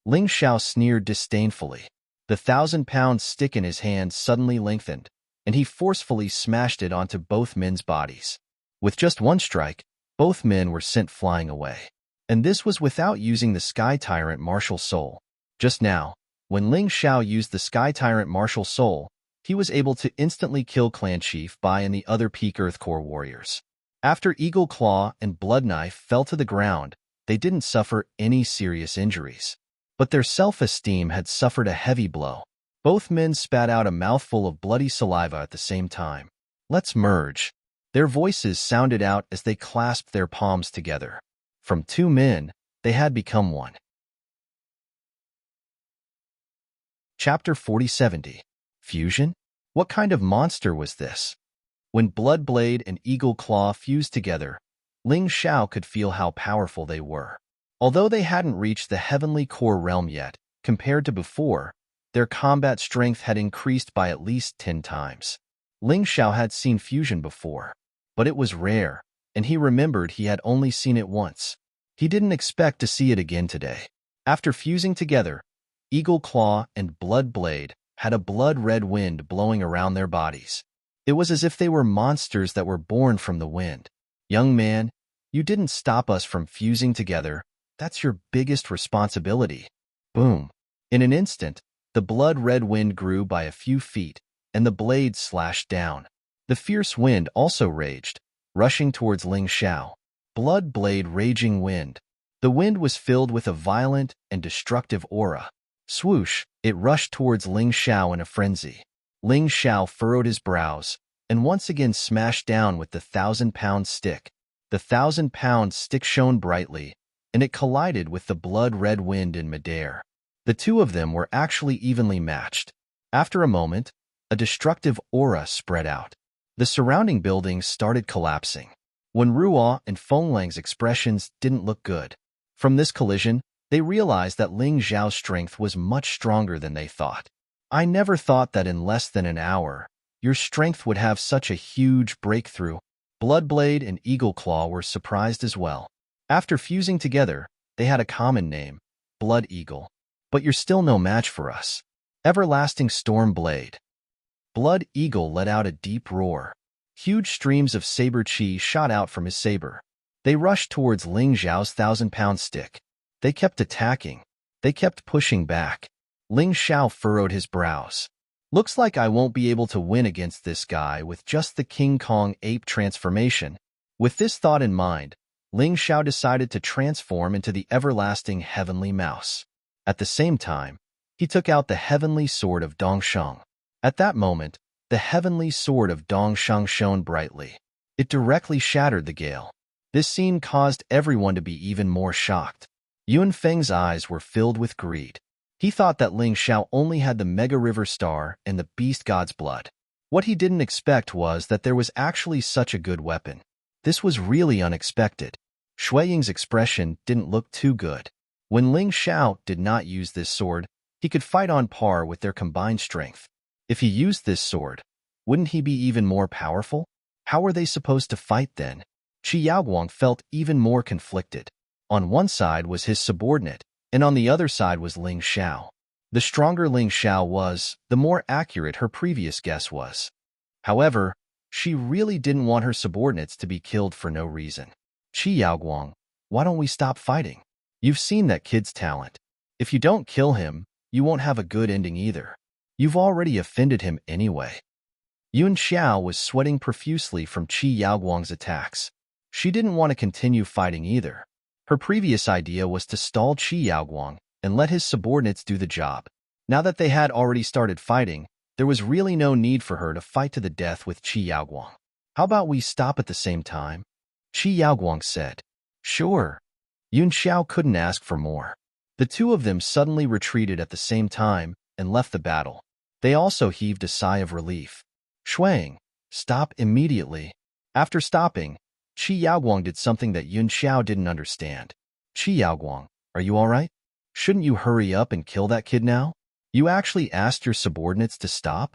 Ling Xiao sneered disdainfully. The 1,000-pound stick in his hand suddenly lengthened, and he forcefully smashed it onto both men's bodies. With just one strike, both men were sent flying away. And this was without using the Sky Tyrant Martial Soul. Just now, when Ling Xiao used the Sky Tyrant Martial Soul, he was able to instantly kill Clan Chief Bai and the other Peak Earth Core warriors. After Eagle Claw and Blood Knife fell to the ground, they didn't suffer any serious injuries. But their self-esteem had suffered a heavy blow. Both men spat out a mouthful of bloody saliva at the same time. Let's merge. Their voices sounded out as they clasped their palms together. From 2 men, they had become one. Chapter 4070. Fusion? What kind of monster was this? When Bloodblade and Eagle Claw fused together, Ling Xiao could feel how powerful they were. Although they hadn't reached the heavenly core realm yet, compared to before, their combat strength had increased by at least 10 times. Ling Xiao had seen fusion before, but it was rare, and he remembered he had only seen it once. He didn't expect to see it again today. After fusing together, Eagle Claw and Bloodblade had a blood-red wind blowing around their bodies. It was as if they were monsters that were born from the wind. Young man, you didn't stop us from fusing together. That's your biggest responsibility. Boom. In an instant, the blood-red wind grew by a few feet, and the blade slashed down. The fierce wind also raged, rushing towards Ling Xiao. Blood-blade raging wind. The wind was filled with a violent and destructive aura. Swoosh, it rushed towards Ling Xiao in a frenzy. Ling Xiao furrowed his brows, and once again smashed down with the 1,000-pound stick. The 1,000-pound stick shone brightly, and it collided with the blood-red wind in midair. The two of them were actually evenly matched. After a moment, a destructive aura spread out. The surrounding buildings started collapsing. Wen Ruo and Feng Lang's expressions didn't look good. From this collision, they realized that Ling Xiao's strength was much stronger than they thought. I never thought that in less than an hour, your strength would have such a huge breakthrough. Bloodblade and Eagle Claw were surprised as well. After fusing together, they had a common name, Blood Eagle. But you're still no match for us. Everlasting Storm Blade. Blood Eagle let out a deep roar. Huge streams of saber chi shot out from his saber. They rushed towards Ling Xiao's 1,000-pound stick. They kept attacking. They kept pushing back. Ling Xiao furrowed his brows. Looks like I won't be able to win against this guy with just the King Kong ape transformation. With this thought in mind, Ling Xiao decided to transform into the everlasting heavenly mouse. At the same time, he took out the heavenly sword of Dongsheng. At that moment, the heavenly sword of Dongsheng shone brightly. It directly shattered the gale. This scene caused everyone to be even more shocked. Yun Feng's eyes were filled with greed. He thought that Ling Xiao only had the Mega River Star and the Beast God's blood. What he didn't expect was that there was actually such a good weapon. This was really unexpected. Shui Ying's expression didn't look too good. When Ling Xiao did not use this sword, he could fight on par with their combined strength. If he used this sword, wouldn't he be even more powerful? How were they supposed to fight then? Qi Yaoguang felt even more conflicted. On one side was his subordinate, and on the other side was Ling Xiao. The stronger Ling Xiao was, the more accurate her previous guess was. However, she really didn't want her subordinates to be killed for no reason. Qi Yaoguang, why don't we stop fighting? You've seen that kid's talent. If you don't kill him, you won't have a good ending either. You've already offended him anyway. Yun Xiao was sweating profusely from Qi Yaoguang's attacks. She didn't want to continue fighting either. Her previous idea was to stall Qi Yaoguang and let his subordinates do the job. Now that they had already started fighting, there was really no need for her to fight to the death with Qi Yaoguang. How about we stop at the same time? Qi Yaoguang said. Sure. Yun Xiao couldn't ask for more. The two of them suddenly retreated at the same time and left the battle. They also heaved a sigh of relief. Shuang, stop immediately. After stopping, Qi Yaoguang did something that Yun Xiao didn't understand. Qi Yaoguang, are you all right? Shouldn't you hurry up and kill that kid now? You actually asked your subordinates to stop?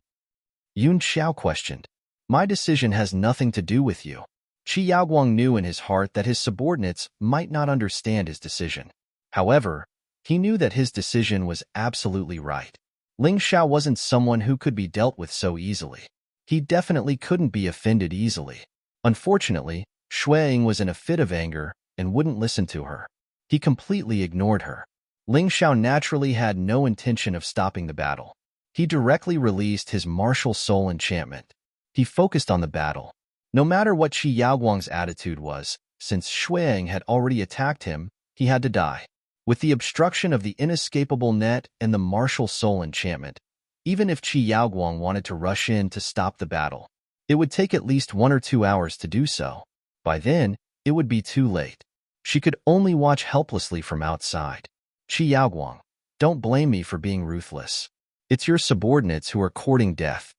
Yun Xiao questioned. My decision has nothing to do with you. Qi Yaoguang knew in his heart that his subordinates might not understand his decision. However, he knew that his decision was absolutely right. Ling Xiao wasn't someone who could be dealt with so easily. He definitely couldn't be offended easily. Unfortunately, Shui Ying was in a fit of anger and wouldn't listen to her. He completely ignored her. Ling Xiao naturally had no intention of stopping the battle. He directly released his martial soul enchantment. He focused on the battle. No matter what Qi Yaoguang's attitude was, since Shui Ying had already attacked him, he had to die. With the obstruction of the inescapable net and the martial soul enchantment, even if Qi Yaoguang wanted to rush in to stop the battle, it would take at least 1 or 2 hours to do so. By then, it would be too late. She could only watch helplessly from outside. Qi Yaoguang, don't blame me for being ruthless. It's your subordinates who are courting death.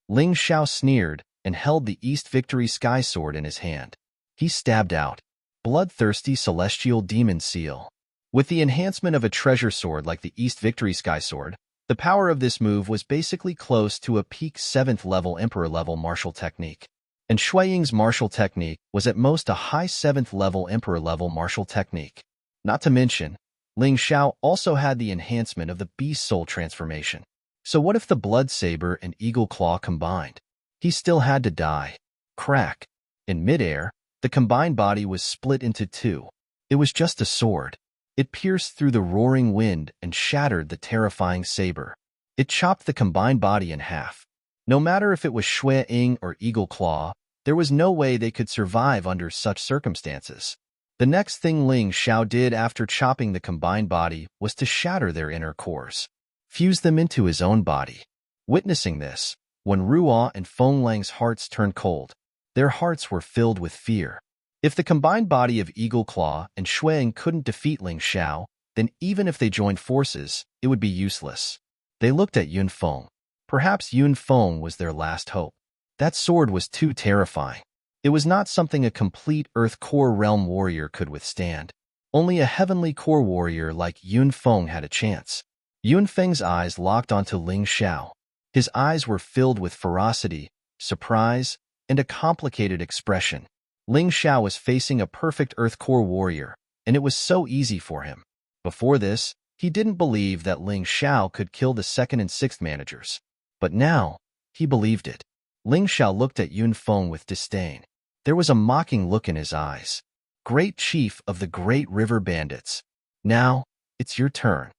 Ling Xiao sneered and held the East Victory Sky Sword in his hand. He stabbed out. Bloodthirsty Celestial Demon Seal. With the enhancement of a treasure sword like the East Victory Sky Sword, the power of this move was basically close to a peak 7th level Emperor level martial technique. And Shui Ying's martial technique was at most a high 7th level Emperor level martial technique. Not to mention, Ling Xiao also had the enhancement of the Beast Soul transformation. So what if the Blood Saber and Eagle Claw combined? He still had to die. Crack. In midair, the combined body was split into two. It was just a sword. It pierced through the roaring wind and shattered the terrifying saber. It chopped the combined body in half. No matter if it was Shui Ying or Eagle Claw, there was no way they could survive under such circumstances. The next thing Ling Xiao did after chopping the combined body was to shatter their inner cores, fuse them into his own body. Witnessing this, when Ruo and Feng Lang's hearts turned cold, their hearts were filled with fear. If the combined body of Eagle Claw and Shui Ying couldn't defeat Ling Xiao, then even if they joined forces, it would be useless. They looked at Yun Feng. Perhaps Yun Feng was their last hope. That sword was too terrifying. It was not something a complete Earth Core Realm warrior could withstand. Only a Heavenly Core warrior like Yun Feng had a chance. Yun Feng's eyes locked onto Ling Xiao. His eyes were filled with ferocity, surprise, and a complicated expression. Ling Xiao was facing a perfect Earth Core warrior, and it was so easy for him. Before this, he didn't believe that Ling Xiao could kill the 2nd and 6th managers. But now, he believed it. Ling Xiao looked at Yun Feng with disdain. There was a mocking look in his eyes. great chief of the great river bandits. Now, it's your turn.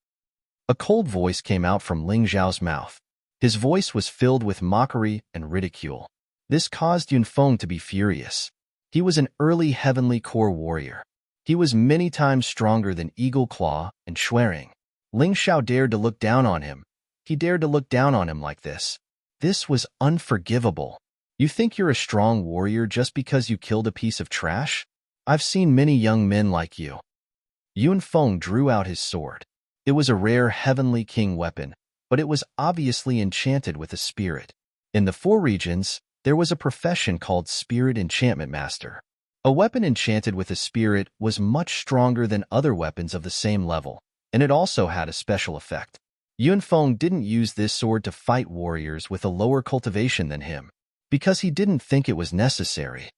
A cold voice came out from Ling Zhao's mouth. His voice was filled with mockery and ridicule. This caused Yunfeng to be furious. He was an early heavenly core warrior. He was many times stronger than Eagle Claw and Shuering. Ling Xiao dared to look down on him. He dared to look down on him like this. This was unforgivable. You think you're a strong warrior just because you killed a piece of trash? I've seen many young men like you. Yunfeng drew out his sword. It was a rare heavenly king weapon, but it was obviously enchanted with a spirit. In the four regions, there was a profession called Spirit Enchantment Master. A weapon enchanted with a spirit was much stronger than other weapons of the same level, and it also had a special effect. Yunfeng didn't use this sword to fight warriors with a lower cultivation than him, because he didn't think it was necessary.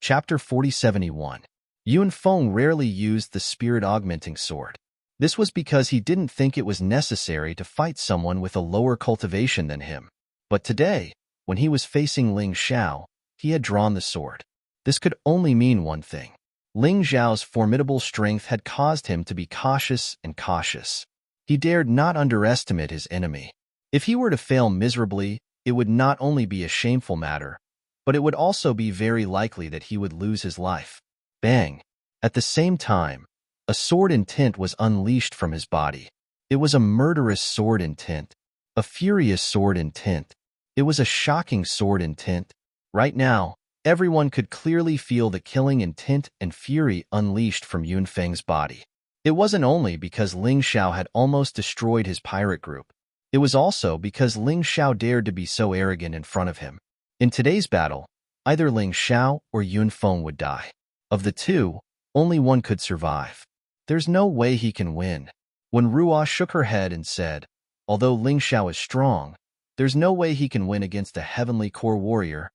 Chapter 4071. Yunfeng rarely used the spirit-augmenting sword. This was because he didn't think it was necessary to fight someone with a lower cultivation than him. But today, when he was facing Ling Xiao, he had drawn the sword. This could only mean one thing. Ling Zhao's formidable strength had caused him to be cautious and cautious. He dared not underestimate his enemy. If he were to fail miserably, it would not only be a shameful matter, but it would also be very likely that he would lose his life. Bang! At the same time, a sword intent was unleashed from his body. It was a murderous sword intent, a furious sword intent. It was a shocking sword intent. Right now, everyone could clearly feel the killing intent and fury unleashed from Yunfeng's body. It wasn't only because Ling Xiao had almost destroyed his pirate group. It was also because Ling Xiao dared to be so arrogant in front of him. In today's battle, either Ling Xiao or Yunfeng would die. Of the two, only one could survive. There's no way he can win. When Ruo shook her head and said, although Ling Xiao is strong, there's no way he can win against a heavenly core warrior.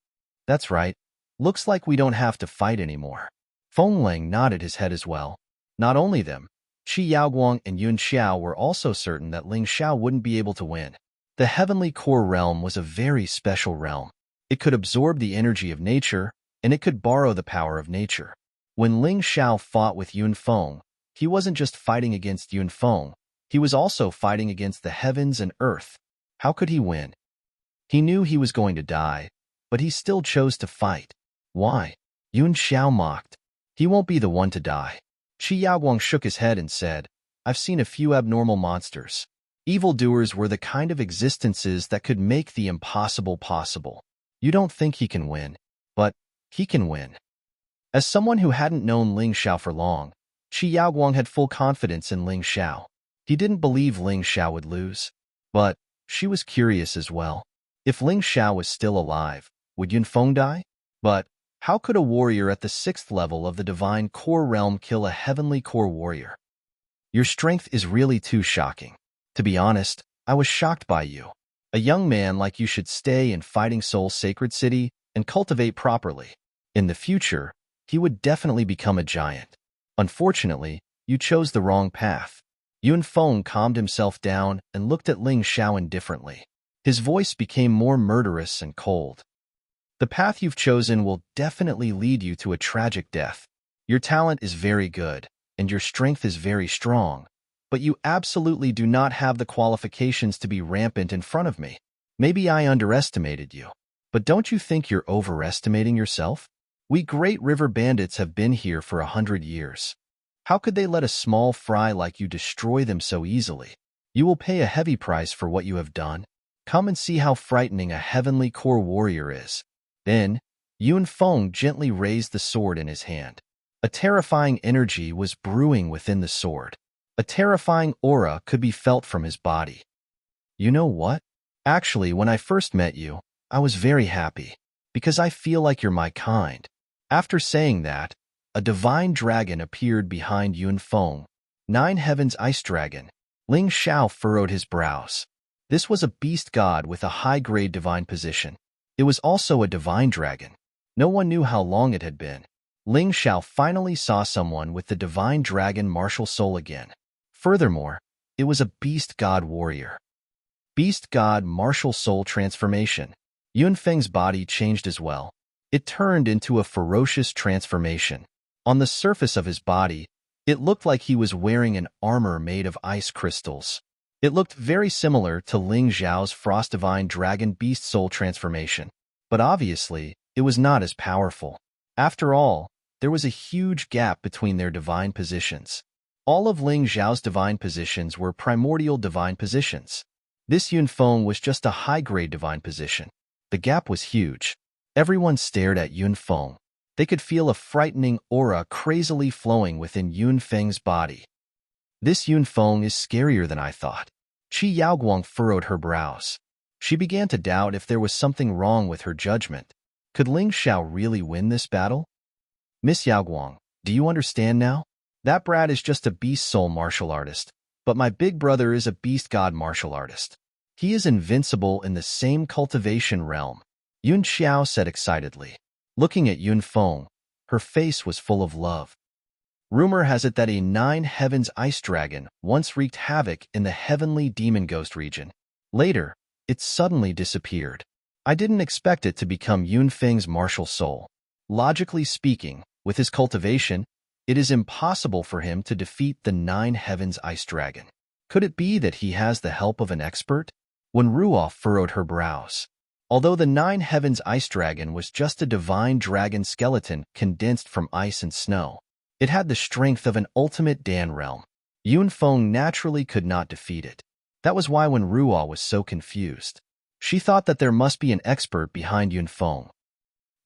That's right. Looks like we don't have to fight anymore. Feng Ling nodded his head as well. Not only them, Qi Yaoguang and Yun Xiao were also certain that Ling Xiao wouldn't be able to win. The heavenly core realm was a very special realm. It could absorb the energy of nature, and it could borrow the power of nature. When Ling Xiao fought with Yunfeng, he wasn't just fighting against Yunfeng, he was also fighting against the heavens and earth. How could he win? He knew he was going to die, but he still chose to fight. Why? Yun Xiao mocked. He won't be the one to die. Qi Yaoguang shook his head and said, I've seen a few abnormal monsters. Evildoers were the kind of existences that could make the impossible possible. You don't think he can win, but he can win. As someone who hadn't known Ling Xiao for long, Qi Yaoguang had full confidence in Ling Xiao. He didn't believe Ling Xiao would lose, but she was curious as well. If Ling Xiao was still alive, would Yunfeng die? But how could a warrior at the 6th level of the divine core realm kill a heavenly core warrior? Your strength is really too shocking. To be honest, I was shocked by you. A young man like you should stay in Fighting Soul's sacred city and cultivate properly. In the future, he would definitely become a giant. Unfortunately, you chose the wrong path. Yunfeng calmed himself down and looked at Ling Xiao indifferently. His voice became more murderous and cold. The path you've chosen will definitely lead you to a tragic death. Your talent is very good, and your strength is very strong, but you absolutely do not have the qualifications to be rampant in front of me. Maybe I underestimated you, but don't you think you're overestimating yourself? We great river bandits have been here for 100 years. How could they let a small fry like you destroy them so easily? You will pay a heavy price for what you have done. Come and see how frightening a heavenly core warrior is. Then, Yunfeng gently raised the sword in his hand. A terrifying energy was brewing within the sword. A terrifying aura could be felt from his body. You know what? Actually, when I first met you, I was very happy, because I feel like you're my kind. After saying that, a divine dragon appeared behind Yunfeng. 9 Heavens Ice Dragon. Ling Xiao furrowed his brows. This was a beast god with a high-grade divine position. It was also a divine dragon. No one knew how long it had been. Ling Xiao finally saw someone with the divine dragon martial soul again. Furthermore, it was a beast god warrior. Beast god martial soul transformation. Yunfeng's body changed as well. It turned into a ferocious transformation. On the surface of his body, it looked like he was wearing an armor made of ice crystals. It looked very similar to Ling Xiao's Frost Divine Dragon Beast Soul transformation, but obviously, it was not as powerful. After all, there was a huge gap between their divine positions. All of Ling Xiao's divine positions were primordial divine positions. This Yunfeng was just a high-grade divine position. The gap was huge. Everyone stared at Yunfeng. They could feel a frightening aura crazily flowing within Yunfeng's body. This Yunfeng is scarier than I thought. Qi Yaoguang furrowed her brows. She began to doubt if there was something wrong with her judgment. Could Ling Xiao really win this battle? Miss Yaoguang, do you understand now? That brat is just a beast soul martial artist, but my big brother is a beast god martial artist. He is invincible in the same cultivation realm, Yun Xiao said excitedly. Looking at Yunfeng, her face was full of love. Rumor has it that a 9 heavens ice dragon once wreaked havoc in the heavenly demon ghost region. Later, it suddenly disappeared. I didn't expect it to become Yunfeng's martial soul. Logically speaking, with his cultivation, it is impossible for him to defeat the 9 heavens ice dragon. Could it be that he has the help of an expert? When Ruoff furrowed her brows. Although the 9 heavens ice dragon was just a divine dragon skeleton condensed from ice and snow, it had the strength of an ultimate Dan realm. Yunfeng naturally could not defeat it. That was why when Ruoff was so confused, she thought that there must be an expert behind Yunfeng.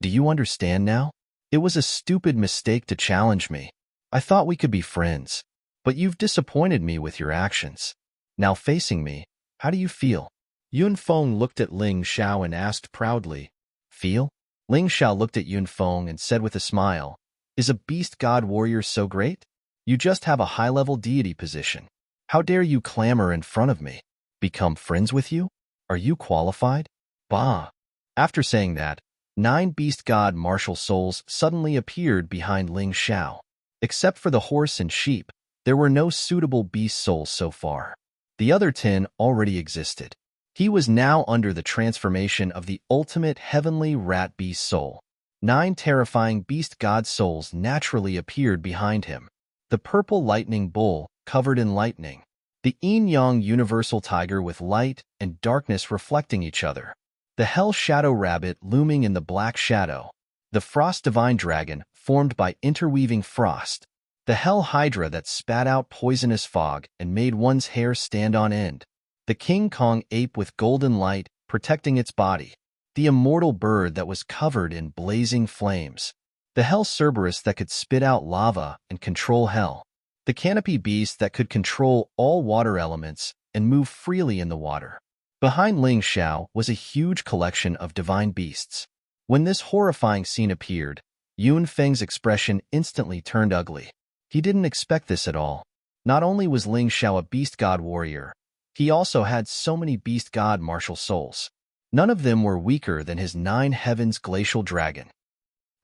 Do you understand now? It was a stupid mistake to challenge me. I thought we could be friends, but you've disappointed me with your actions. Now facing me, how do you feel? Yunfeng looked at Ling Xiao and asked proudly, Feel? Ling Xiao looked at Yunfeng and said with a smile, Is a beast god warrior so great? You just have a high-level deity position. How dare you clamor in front of me? Become friends with you? Are you qualified? Bah! After saying that, 9 beast god martial souls suddenly appeared behind Ling Xiao. Except for the horse and sheep, there were no suitable beast souls so far. The other 10 already existed. He was now under the transformation of the ultimate heavenly rat beast soul. 9 terrifying beast god souls naturally appeared behind him. The purple lightning bull, covered in lightning. The yin-yang universal tiger with light and darkness reflecting each other. The hell shadow rabbit looming in the black shadow. The frost divine dragon, formed by interweaving frost. The hell hydra that spat out poisonous fog and made one's hair stand on end. The King Kong ape with golden light protecting its body. The immortal bird that was covered in blazing flames. The hell Cerberus that could spit out lava and control hell. The canopy beast that could control all water elements and move freely in the water. Behind Ling Xiao was a huge collection of divine beasts. When this horrifying scene appeared, Yunfeng's expression instantly turned ugly. He didn't expect this at all. Not only was Ling Xiao a beast god warrior, he also had so many beast god martial souls. None of them were weaker than his 9 heavens glacial dragon.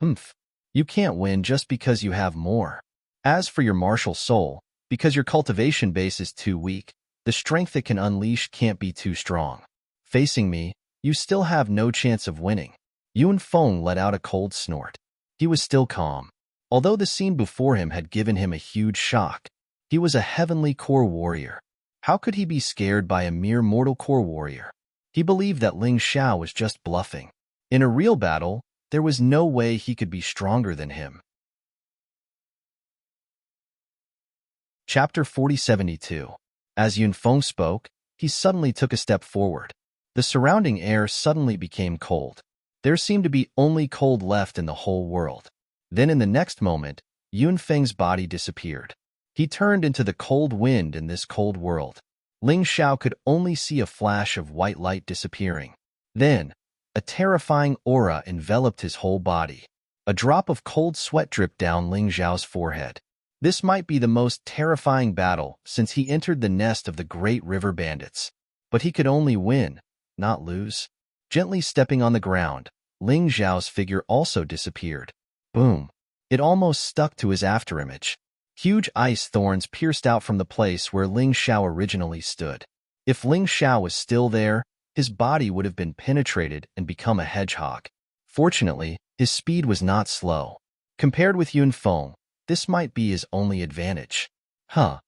You can't win just because you have more. As for your martial soul, because your cultivation base is too weak, the strength it can unleash can't be too strong. Facing me, you still have no chance of winning. Yunfeng let out a cold snort. He was still calm. Although the scene before him had given him a huge shock, he was a heavenly core warrior. How could he be scared by a mere mortal core warrior? He believed that Ling Xiao was just bluffing. In a real battle, there was no way he could be stronger than him. Chapter 4072. As Yunfeng spoke, he suddenly took a step forward. The surrounding air suddenly became cold. There seemed to be only cold left in the whole world. Then in the next moment, Yunfeng's body disappeared. He turned into the cold wind in this cold world. Ling Xiao could only see a flash of white light disappearing. Then, a terrifying aura enveloped his whole body. A drop of cold sweat dripped down Ling Xiao's forehead. This might be the most terrifying battle since he entered the nest of the great river bandits. But he could only win, not lose. Gently stepping on the ground, Ling Xiao's figure also disappeared. Boom. It almost stuck to his afterimage. Huge ice thorns pierced out from the place where Ling Xiao originally stood. If Ling Xiao was still there, his body would have been penetrated and become a hedgehog. Fortunately, his speed was not slow. Compared with Yun Feng, this might be his only advantage. Huh.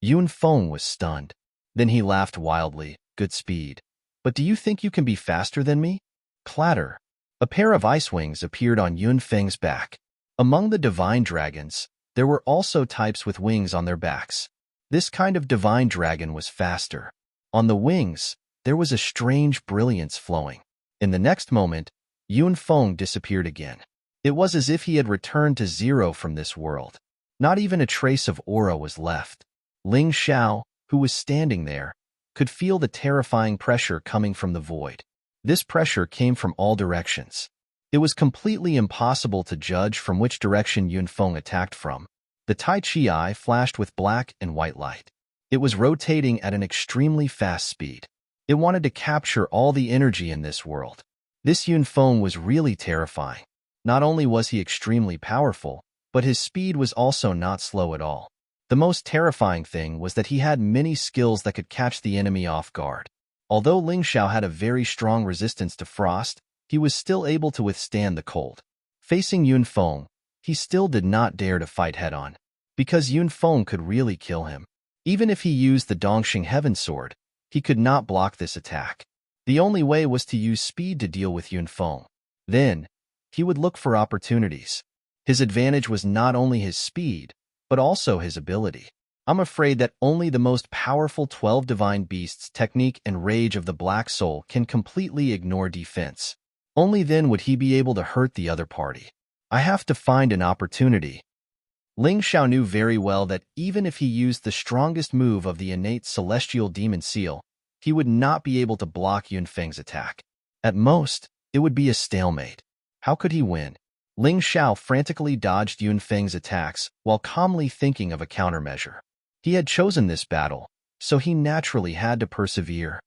Yun Feng was stunned. Then he laughed wildly. Good speed. But do you think you can be faster than me? Clatter. A pair of ice wings appeared on Yun Feng's back. Among the divine dragons, there were also types with wings on their backs. This kind of divine dragon was faster. On the wings, there was a strange brilliance flowing. In the next moment, Yun Feng disappeared again. It was as if he had returned to zero from this world. Not even a trace of aura was left. Ling Xiao, who was standing there, could feel the terrifying pressure coming from the void. This pressure came from all directions. It was completely impossible to judge from which direction Yun Feng attacked from. The Tai Chi eye flashed with black and white light. It was rotating at an extremely fast speed. It wanted to capture all the energy in this world. This Yun Feng was really terrifying. Not only was he extremely powerful, but his speed was also not slow at all. The most terrifying thing was that he had many skills that could catch the enemy off guard. Although Ling Xiao had a very strong resistance to frost, he was still able to withstand the cold. Facing Yun Feng, he still did not dare to fight head-on, because Yun Feng could really kill him. Even if he used the Dongxing Heaven Sword, he could not block this attack. The only way was to use speed to deal with Yun Feng. Then, he would look for opportunities. His advantage was not only his speed, but also his ability. I'm afraid that only the most powerful 12 divine beasts' technique and rage of the Black Soul can completely ignore defense. Only then would he be able to hurt the other party. I have to find an opportunity. Ling Xiao knew very well that even if he used the strongest move of the innate celestial demon seal, he would not be able to block Yun Feng's attack. At most, it would be a stalemate. How could he win? Ling Xiao frantically dodged Yun Feng's attacks while calmly thinking of a countermeasure. He had chosen this battle, so he naturally had to persevere.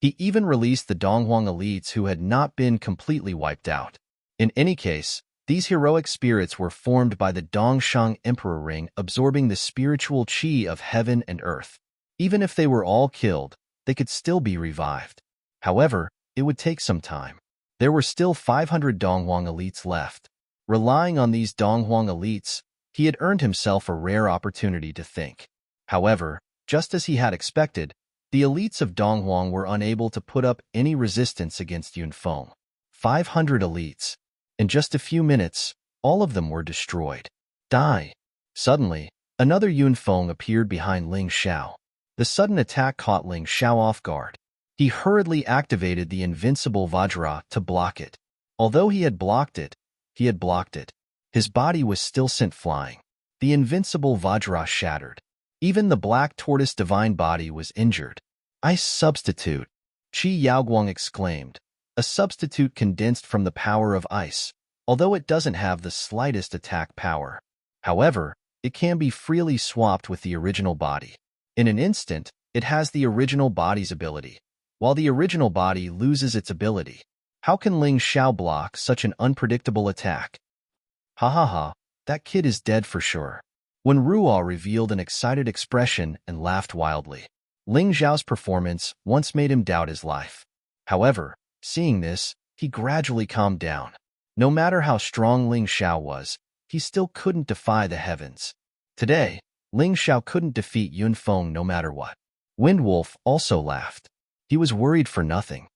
He even released the Donghuang elites who had not been completely wiped out. In any case, these heroic spirits were formed by the Dongshang Emperor Ring absorbing the spiritual qi of heaven and earth. Even if they were all killed, they could still be revived. However, it would take some time. There were still 500 Donghuang elites left. Relying on these Donghuang elites, he had earned himself a rare opportunity to think. However, just as he had expected, the elites of Donghuang were unable to put up any resistance against Yun Feng. 500 elites. In just a few minutes, all of them were destroyed. Die. Suddenly, another Yun Feng appeared behind Ling Xiao. The sudden attack caught Ling Xiao off guard. He hurriedly activated the invincible Vajra to block it. Although he had blocked it, his body was still sent flying. The invincible Vajra shattered. Even the black tortoise divine body was injured. Ice substitute, Qi Yaoguang exclaimed. A substitute condensed from the power of ice, although it doesn't have the slightest attack power. However, it can be freely swapped with the original body. In an instant, it has the original body's ability, while the original body loses its ability. How can Ling Xiao block such an unpredictable attack? Ha ha ha, that kid is dead for sure. When Ruo revealed an excited expression and laughed wildly. Ling Xiao's performance once made him doubt his life. However, seeing this, he gradually calmed down. No matter how strong Ling Xiao was, he still couldn't defy the heavens. Today, Ling Xiao couldn't defeat Yun Feng no matter what. Windwolf also laughed. He was worried for nothing.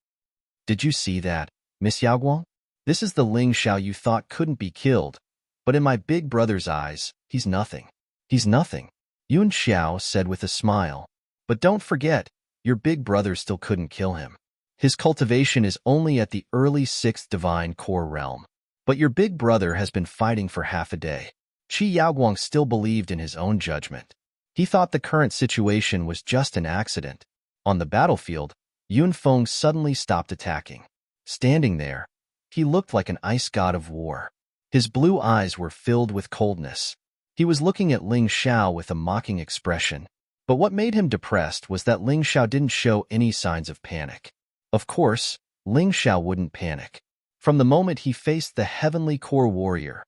Did you see that, Miss Yaoguang? This is the Ling Xiao you thought couldn't be killed, but in my big brother's eyes, he's nothing. He's nothing, Yun Xiao said with a smile. But don't forget, your big brother still couldn't kill him. His cultivation is only at the early 6th divine core realm. But your big brother has been fighting for half a day. Qi Yaoguang still believed in his own judgment. He thought the current situation was just an accident. On the battlefield, Yun Feng suddenly stopped attacking. Standing there, he looked like an ice god of war. His blue eyes were filled with coldness. He was looking at Ling Xiao with a mocking expression. But what made him depressed was that Ling Xiao didn't show any signs of panic. Of course, Ling Xiao wouldn't panic. From the moment he faced the heavenly core warrior,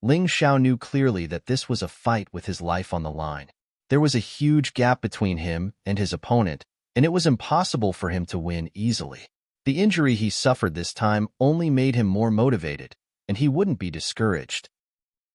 Ling Xiao knew clearly that this was a fight with his life on the line. There was a huge gap between him and his opponent, and it was impossible for him to win easily. The injury he suffered this time only made him more motivated, and he wouldn't be discouraged.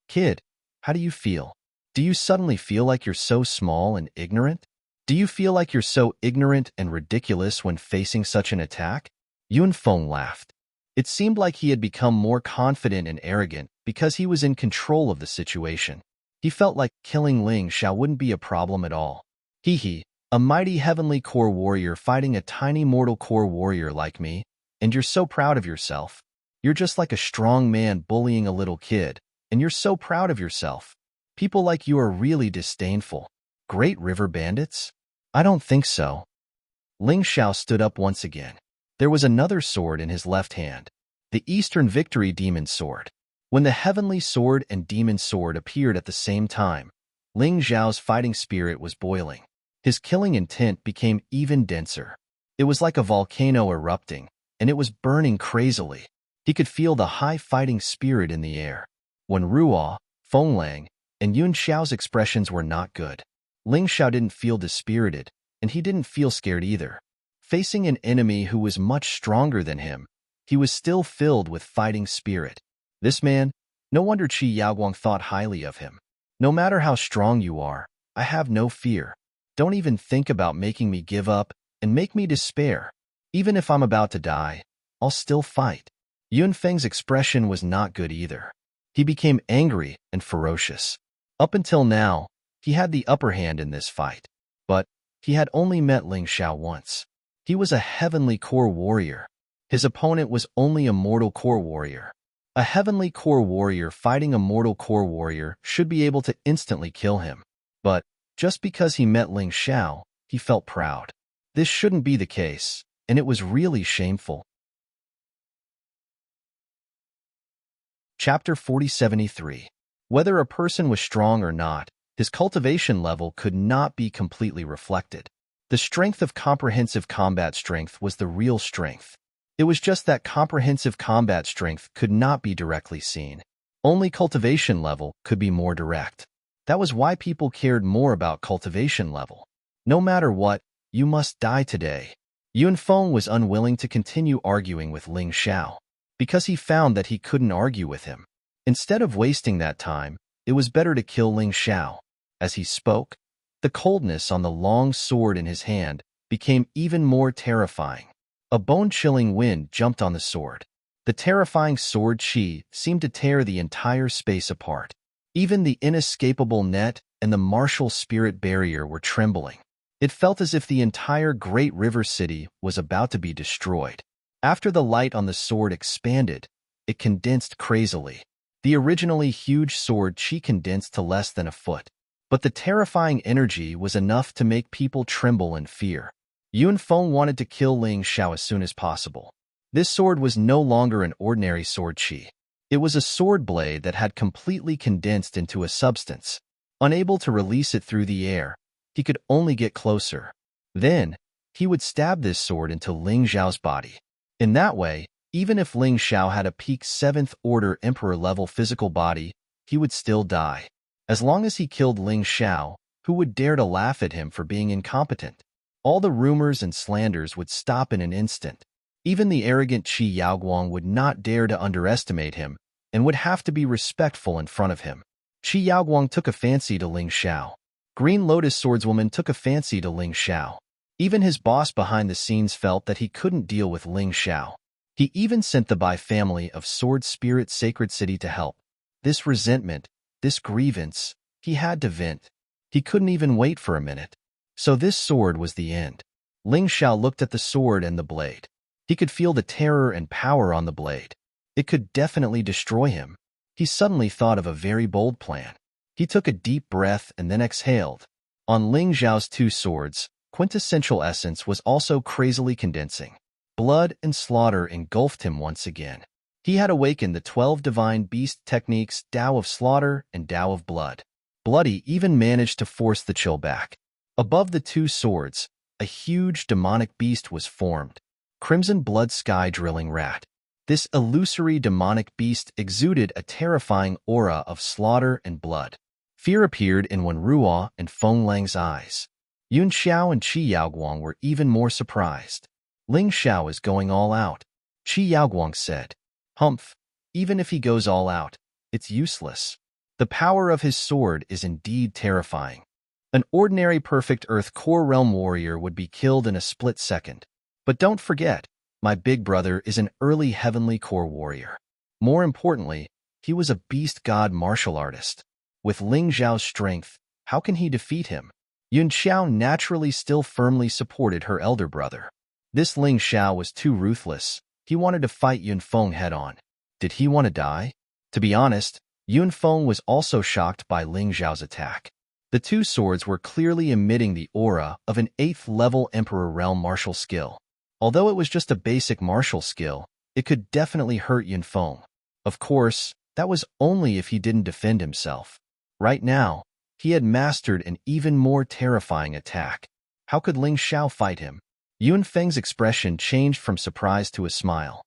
Kid, how do you feel? Do you suddenly feel like you're so small and ignorant? Do you feel like you're so ignorant and ridiculous when facing such an attack? Yunfeng laughed. It seemed like he had become more confident and arrogant because he was in control of the situation. He felt like killing Ling Xiao wouldn't be a problem at all. Hee, a mighty heavenly core warrior fighting a tiny mortal core warrior like me, and you're so proud of yourself. You're just like a strong man bullying a little kid, and you're so proud of yourself. People like you are really disdainful. Great river bandits? I don't think so. Ling Xiao stood up once again. There was another sword in his left hand, the Eastern Victory Demon Sword. When the Heavenly Sword and Demon Sword appeared at the same time, Ling Xiao's fighting spirit was boiling. His killing intent became even denser. It was like a volcano erupting, and it was burning crazily. He could feel the high fighting spirit in the air. When Ruo, Fenglang, and Yun Xiao's expressions were not good, Ling Xiao didn't feel dispirited, and he didn't feel scared either. Facing an enemy who was much stronger than him, he was still filled with fighting spirit. This man, no wonder Qi Yaoguang thought highly of him. No matter how strong you are, I have no fear. Don't even think about making me give up and make me despair. Even if I'm about to die, I'll still fight. Yunfeng's expression was not good either. He became angry and ferocious. Up until now, he had the upper hand in this fight, but he had only met Ling Xiao once. He was a heavenly core warrior. His opponent was only a mortal core warrior. A heavenly core warrior fighting a mortal core warrior should be able to instantly kill him. But just because he met Ling Xiao, he felt proud. This shouldn't be the case, and it was really shameful. Chapter 4073. Whether a person was strong or not, his cultivation level could not be completely reflected. The strength of comprehensive combat strength was the real strength. It was just that comprehensive combat strength could not be directly seen. Only cultivation level could be more direct. That was why people cared more about cultivation level. No matter what, you must die today. Yunfeng was unwilling to continue arguing with Ling Xiao, because he found that he couldn't argue with him. Instead of wasting that time, it was better to kill Ling Xiao. As he spoke, the coldness on the long sword in his hand became even more terrifying. A bone-chilling wind jumped on the sword. The terrifying sword chi seemed to tear the entire space apart. Even the inescapable net and the martial spirit barrier were trembling. It felt as if the entire great river city was about to be destroyed. After the light on the sword expanded, it condensed crazily. The originally huge sword chi condensed to less than a foot. But the terrifying energy was enough to make people tremble in fear. Yunfeng wanted to kill Ling Xiao as soon as possible. This sword was no longer an ordinary sword chi. It was a sword blade that had completely condensed into a substance. Unable to release it through the air, he could only get closer. Then, he would stab this sword into Ling Xiao's body. In that way, even if Ling Xiao had a peak 7th order emperor-level physical body, he would still die. As long as he killed Ling Xiao, who would dare to laugh at him for being incompetent? All the rumors and slanders would stop in an instant. Even the arrogant Qi Yaoguang would not dare to underestimate him and would have to be respectful in front of him. Qi Yaoguang took a fancy to Ling Xiao. Green Lotus Swordswoman took a fancy to Ling Xiao. Even his boss behind the scenes felt that he couldn't deal with Ling Xiao. He even sent the Bai family of Sword Spirit Sacred City to help. This resentment, this grievance, he had to vent. He couldn't even wait for a minute. So this sword was the end. Ling Xiao looked at the sword and the blade. He could feel the terror and power on the blade. It could definitely destroy him. He suddenly thought of a very bold plan. He took a deep breath and then exhaled. On Ling Xiao's two swords, quintessential essence was also crazily condensing. Blood and slaughter engulfed him once again. He had awakened the 12 divine beast techniques, Tao of Slaughter and Tao of Blood. Bloody even managed to force the chill back. Above the two swords, a huge demonic beast was formed. Crimson Blood Sky Drilling Rat. This illusory demonic beast exuded a terrifying aura of slaughter and blood. Fear appeared in Wenruo and Fenglang's eyes. Yun Xiao and Qi Yaoguang were even more surprised. Ling Xiao is going all out, Qi Yaoguang said. Humph, even if he goes all out, it's useless. The power of his sword is indeed terrifying. An ordinary perfect Earth Core Realm warrior would be killed in a split second. But don't forget, my big brother is an early Heavenly Core warrior. More importantly, he was a beast god martial artist. With Ling Xiao's strength, how can he defeat him? Yun Xiao naturally still firmly supported her elder brother. This Ling Xiao was too ruthless. He wanted to fight Yun Feng head-on. Did he want to die? To be honest, Yun Feng was also shocked by Ling Xiao's attack. The two swords were clearly emitting the aura of an 8th-level Emperor Realm martial skill. Although it was just a basic martial skill, it could definitely hurt Yun Feng. Of course, that was only if he didn't defend himself. Right now, he had mastered an even more terrifying attack. How could Ling Xiao fight him? Yun Feng's expression changed from surprise to a smile.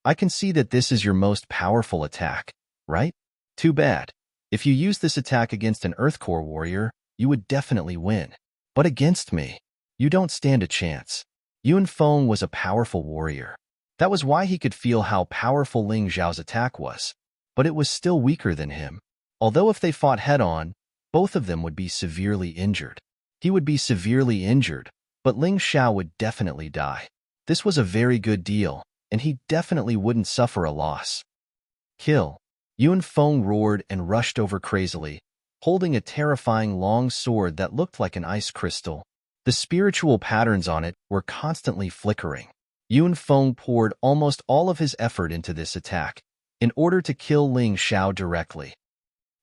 I can see that this is your most powerful attack, right? Too bad. If you use this attack against an Earth Core warrior, you would definitely win. But against me, you don't stand a chance. Yun Feng was a powerful warrior. That was why he could feel how powerful Ling Xiao's attack was. But it was still weaker than him. Although if they fought head-on, both of them would be severely injured. He would be severely injured, but Ling Xiao would definitely die. This was a very good deal, and he definitely wouldn't suffer a loss. Kill. Yun Feng roared and rushed over crazily, holding a terrifying long sword that looked like an ice crystal. The spiritual patterns on it were constantly flickering. Yun Feng poured almost all of his effort into this attack, in order to kill Ling Xiao directly.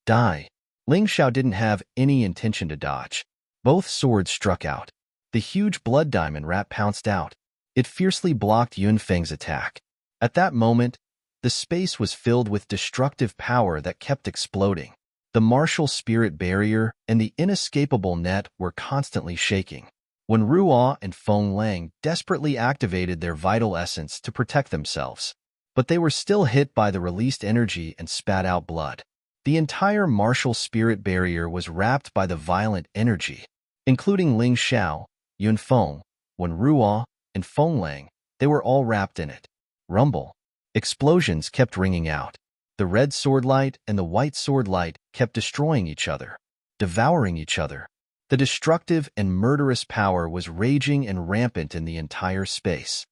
Die. Ling Xiao didn't have any intention to dodge. Both swords struck out. The huge blood diamond rat pounced out. It fiercely blocked Yun Feng's attack. At that moment, the space was filled with destructive power that kept exploding. The martial spirit barrier and the inescapable net were constantly shaking. When Ruo and Feng Lang desperately activated their vital essence to protect themselves, but they were still hit by the released energy and spat out blood. The entire martial spirit barrier was wrapped by the violent energy, including Ling Xiao, Yun Feng, Wen Ruo, and Feng Lang. They were all wrapped in it. Rumble. Explosions kept ringing out. The red sword light and the white sword light kept destroying each other, devouring each other. The destructive and murderous power was raging and rampant in the entire space.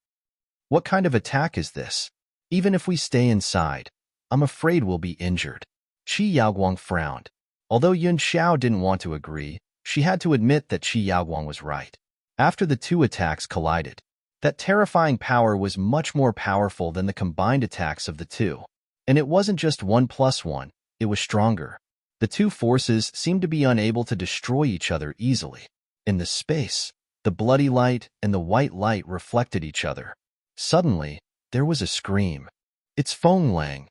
What kind of attack is this? Even if we stay inside, I'm afraid we'll be injured. Qi Yaoguang frowned. Although Yun Xiao didn't want to agree, she had to admit that Qi Yaoguang was right. After the two attacks collided, that terrifying power was much more powerful than the combined attacks of the two. And it wasn't just 1+1, it was stronger. The two forces seemed to be unable to destroy each other easily. In the space, the bloody light and the white light reflected each other. Suddenly, there was a scream. It's Feng Lang.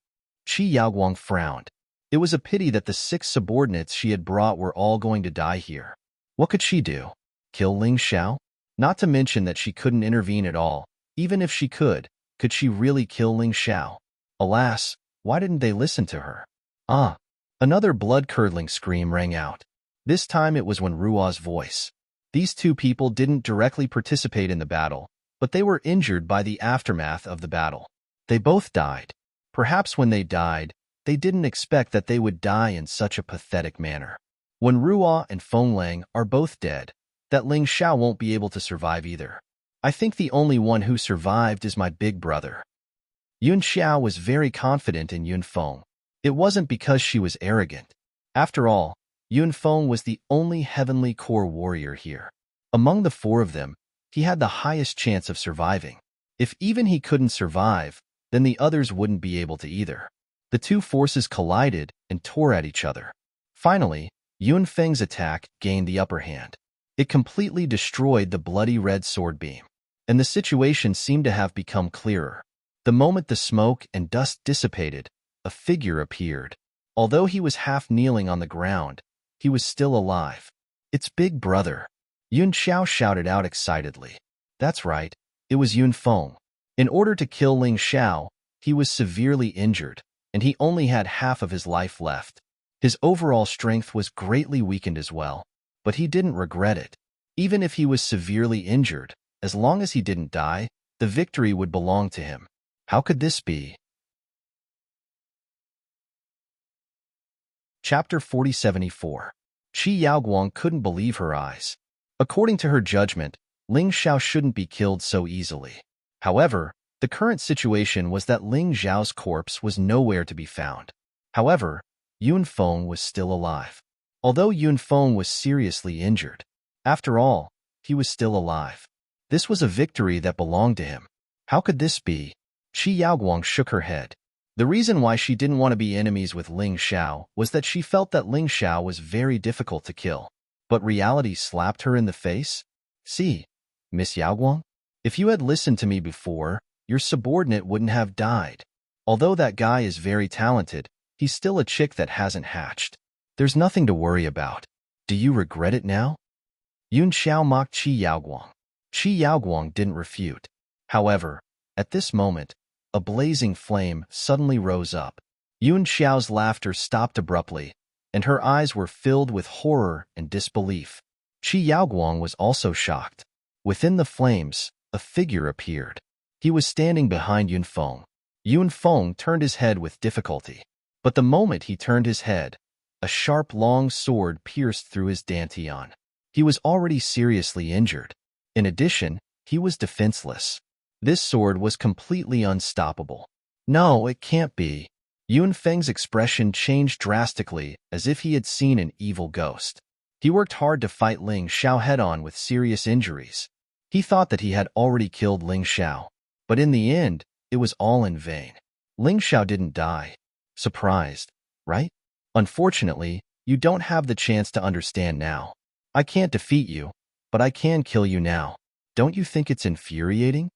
Qi Yaoguang frowned. It was a pity that the 6 subordinates she had brought were all going to die here. What could she do? Kill Ling Xiao? Not to mention that she couldn't intervene at all. Even if she could she really kill Ling Xiao? Alas, why didn't they listen to her? Ah! Another blood-curdling scream rang out. This time it was Wen Ruo's voice. These two people didn't directly participate in the battle, but they were injured by the aftermath of the battle. They both died. Perhaps when they died, they didn't expect that they would die in such a pathetic manner. When Ruo and Feng Lang are both dead, that Ling Xiao won't be able to survive either. I think the only one who survived is my big brother. Yun Xiao was very confident in Yun Feng. It wasn't because she was arrogant. After all, Yun Feng was the only Heavenly Core warrior here. Among the 4 of them, he had the highest chance of surviving. If even he couldn't survive, then the others wouldn't be able to either. The two forces collided and tore at each other. Finally, Yun Feng's attack gained the upper hand. It completely destroyed the bloody red sword beam, and the situation seemed to have become clearer. The moment the smoke and dust dissipated, a figure appeared. Although he was half kneeling on the ground, he was still alive. It's Big Brother. Yun Xiao shouted out excitedly. That's right, it was Yun Feng. In order to kill Ling Xiao, he was severely injured, and he only had half of his life left. His overall strength was greatly weakened as well, but he didn't regret it. Even if he was severely injured, as long as he didn't die, The victory would belong to him. How could this be? Chapter 4074. Qi Yaoguang couldn't believe her eyes. According to her judgment, Ling Xiao shouldn't be killed so easily. However, the current situation was that Ling Xiao's corpse was nowhere to be found. However, Yun Feng was still alive. Although Yun Feng was seriously injured, after all, he was still alive. This was a victory that belonged to him. How could this be? Qi Yaoguang shook her head. The reason why she didn't want to be enemies with Ling Xiao was that she felt that Ling Xiao was very difficult to kill. But reality slapped her in the face. See, Miss Yaoguang, if you had listened to me before, your subordinate wouldn't have died. Although that guy is very talented, he's still a chick that hasn't hatched. There's nothing to worry about. Do you regret it now? Yun Xiao mocked Qi Yaoguang. Qi Yaoguang didn't refute. However, at this moment, a blazing flame suddenly rose up. Yun Xiao's laughter stopped abruptly, and her eyes were filled with horror and disbelief. Qi Yaoguang was also shocked. Within the flames, a figure appeared. He was standing behind Yun Feng. Yun Feng turned his head with difficulty. But the moment he turned his head, a sharp, long sword pierced through his dantian. He was already seriously injured. In addition, he was defenseless. This sword was completely unstoppable. No, it can't be. Yun Feng's expression changed drastically, as if he had seen an evil ghost. He worked hard to fight Ling Xiao head-on with serious injuries. He thought that he had already killed Ling Xiao. But in the end, it was all in vain. Ling Xiao didn't die. Surprised, right? Unfortunately, you don't have the chance to understand now. I can't defeat you, but I can kill you now. Don't you think it's infuriating?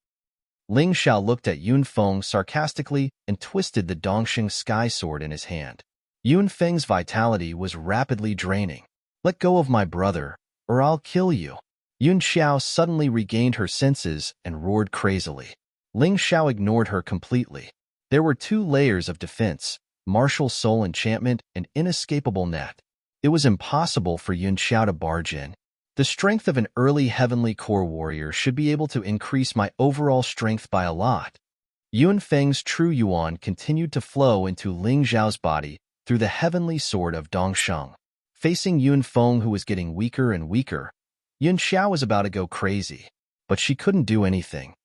Ling Xiao looked at Yun Feng sarcastically and twisted the Dongxing sky sword in his hand. Yun Feng's vitality was rapidly draining. Let go of my brother, or I'll kill you. Yun Xiao suddenly regained her senses and roared crazily. Ling Xiao ignored her completely. There were 2 layers of defense, martial soul enchantment and inescapable net. It was impossible for Yun Xiao to barge in. The strength of an early heavenly core warrior should be able to increase my overall strength by a lot. Yun Feng's true yuan continued to flow into Ling Xiao's body through the heavenly sword of Dongsheng. Facing Yun Feng, who was getting weaker and weaker, Yun Xiao was about to go crazy. But she couldn't do anything.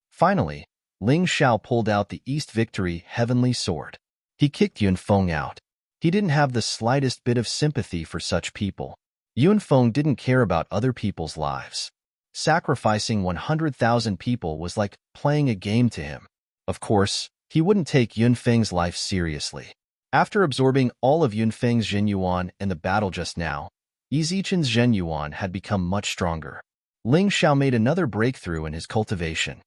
Finally, Ling Xiao pulled out the East Victory heavenly sword. He kicked Yun Feng out. He didn't have the slightest bit of sympathy for such people. Yun Feng didn't care about other people's lives. Sacrificing 100,000 people was like playing a game to him. Of course, he wouldn't take Yun Feng's life seriously. After absorbing all of Yun Feng's Zhen Yuan in the battle just now, Yi Zichen's Zhen Yuan had become much stronger. Ling Xiao made another breakthrough in his cultivation.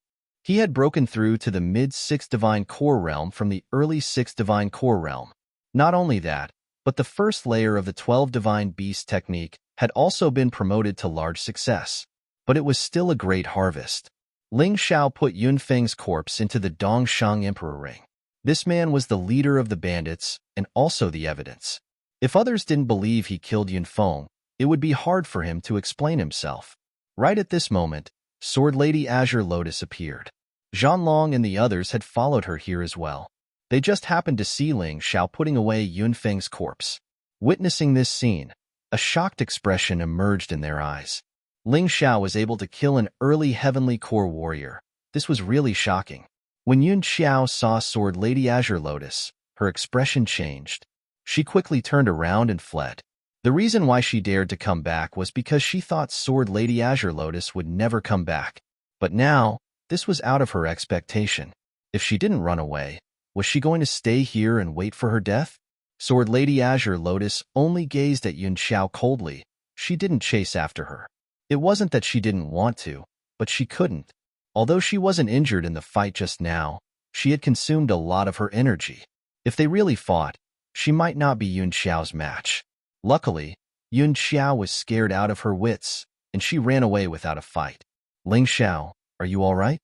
He had broken through to the mid-6th Divine Core Realm from the early 6th Divine Core Realm. Not only that, but the first layer of the 12 Divine Beast technique had also been promoted to large success. But it was still a great harvest. Ling Xiao put Yun Feng's corpse into the Dongshang Emperor Ring. This man was the leader of the bandits and also the evidence. If others didn't believe he killed Yun Feng, it would be hard for him to explain himself. Right at this moment, Sword Lady Azure Lotus appeared. Zhanlong and the others had followed her here as well. They just happened to see Ling Xiao putting away Yun Feng's corpse. Witnessing this scene, a shocked expression emerged in their eyes. Ling Xiao was able to kill an early heavenly core warrior. This was really shocking. When Yun Xiao saw Sword Lady Azure Lotus, her expression changed. She quickly turned around and fled. The reason why she dared to come back was because she thought Sword Lady Azure Lotus would never come back. But now, this was out of her expectation. If she didn't run away, was she going to stay here and wait for her death? Sword Lady Azure Lotus only gazed at Yun Xiao coldly. She didn't chase after her. It wasn't that she didn't want to, but she couldn't. Although she wasn't injured in the fight just now, she had consumed a lot of her energy. If they really fought, she might not be Yun Xiao's match. Luckily, Yun Xiao was scared out of her wits, and she ran away without a fight. Ling Xiao, are you all right?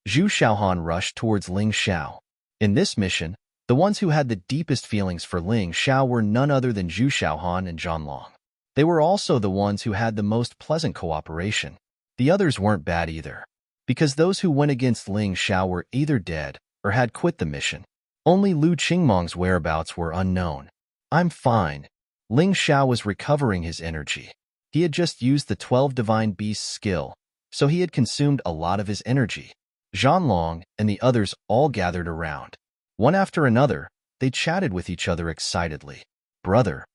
Zhu Xiaohan rushed towards Ling Xiao. In this mission, the ones who had the deepest feelings for Ling Xiao were none other than Zhu Xiaohan and Zhanlong. They were also the ones who had the most pleasant cooperation. The others weren't bad either. because those who went against Ling Xiao were either dead or had quit the mission. Only Lu Qingmong's whereabouts were unknown. I'm fine. Ling Xiao was recovering his energy. He had just used the 12 Divine Beasts skill, so he had consumed a lot of his energy. Zhanlong and the others all gathered around. One after another, they chatted with each other excitedly. Brother,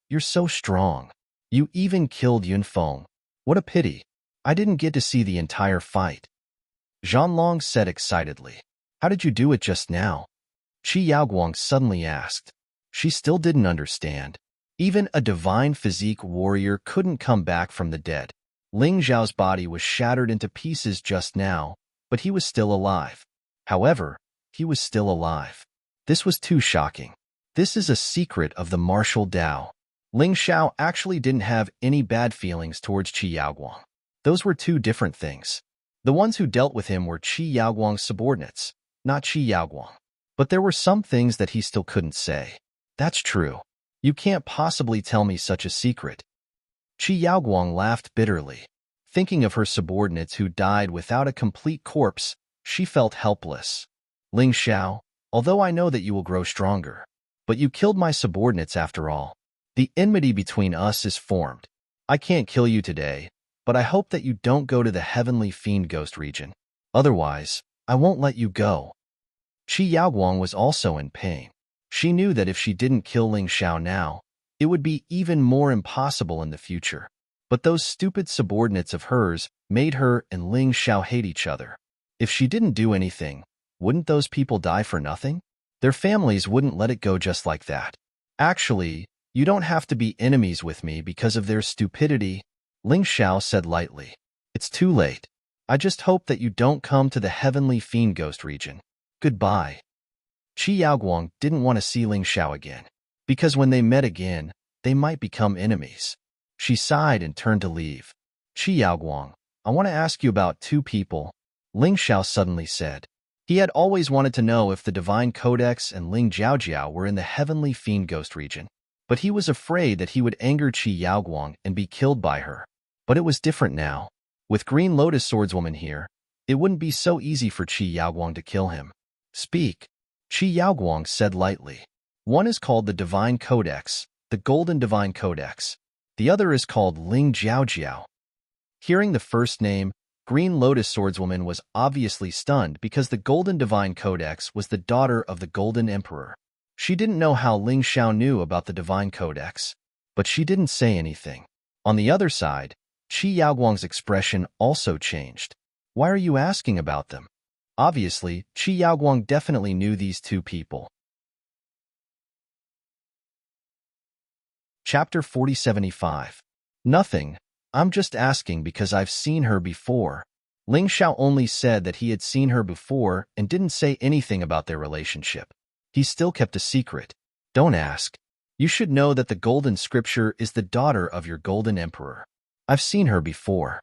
you're so strong. You even killed Yunfeng. What a pity. I didn't get to see the entire fight. Zhanlong said excitedly. How did you do it just now? Qi Yaoguang suddenly asked. She still didn't understand. Even a divine physique warrior couldn't come back from the dead. Ling Zhao's body was shattered into pieces just now, but he was still alive. However, he was still alive. This was too shocking. This is a secret of the martial Dao. Ling Xiao actually didn't have any bad feelings towards Qi Yaoguang. Those were two different things. The ones who dealt with him were Qi Yaoguang's subordinates, not Qi Yaoguang. But there were some things that he still couldn't say. That's true. You can't possibly tell me such a secret. Qi Yaoguang laughed bitterly. Thinking of her subordinates who died without a complete corpse, she felt helpless. Ling Xiao, although I know that you will grow stronger, but you killed my subordinates after all. The enmity between us is formed. I can't kill you today, but I hope that you don't go to the heavenly fiend ghost region. Otherwise, I won't let you go. Qi Yaoguang was also in pain. She knew that if she didn't kill Ling Xiao now, it would be even more impossible in the future. But those stupid subordinates of hers made her and Ling Xiao hate each other. If she didn't do anything, wouldn't those people die for nothing? Their families wouldn't let it go just like that. Actually, you don't have to be enemies with me because of their stupidity, Ling Xiao said lightly. It's too late. I just hope that you don't come to the heavenly fiend ghost region. Goodbye. Qi Yaoguang didn't want to see Ling Xiao again, because when they met again, they might become enemies. She sighed and turned to leave. Qi Yaoguang, I want to ask you about two people, Ling Xiao suddenly said. He had always wanted to know if the Divine Codex and Ling Jiaojiao were in the heavenly fiend ghost region, but he was afraid that he would anger Qi Yaoguang and be killed by her. But it was different now. With Green Lotus Swordswoman here, it wouldn't be so easy for Qi Yaoguang to kill him. Speak, Qi Yaoguang said lightly. One is called the Divine Codex, the Golden Divine Codex. The other is called Ling Jiaojiao. Hearing the first name, Green Lotus Swordswoman was obviously stunned because the Golden Divine Codex was the daughter of the Golden Emperor. She didn't know how Ling Xiao knew about the Divine Codex, but she didn't say anything. On the other side, Qi Yaoguang's expression also changed. Why are you asking about them? Obviously, Qi Yaoguang definitely knew these two people. Chapter 4075. Nothing. I'm just asking because I've seen her before. Ling Xiao only said that he had seen her before and didn't say anything about their relationship. He still kept a secret. Don't ask. You should know that the Golden Scripture is the daughter of your Golden Emperor. I've seen her before.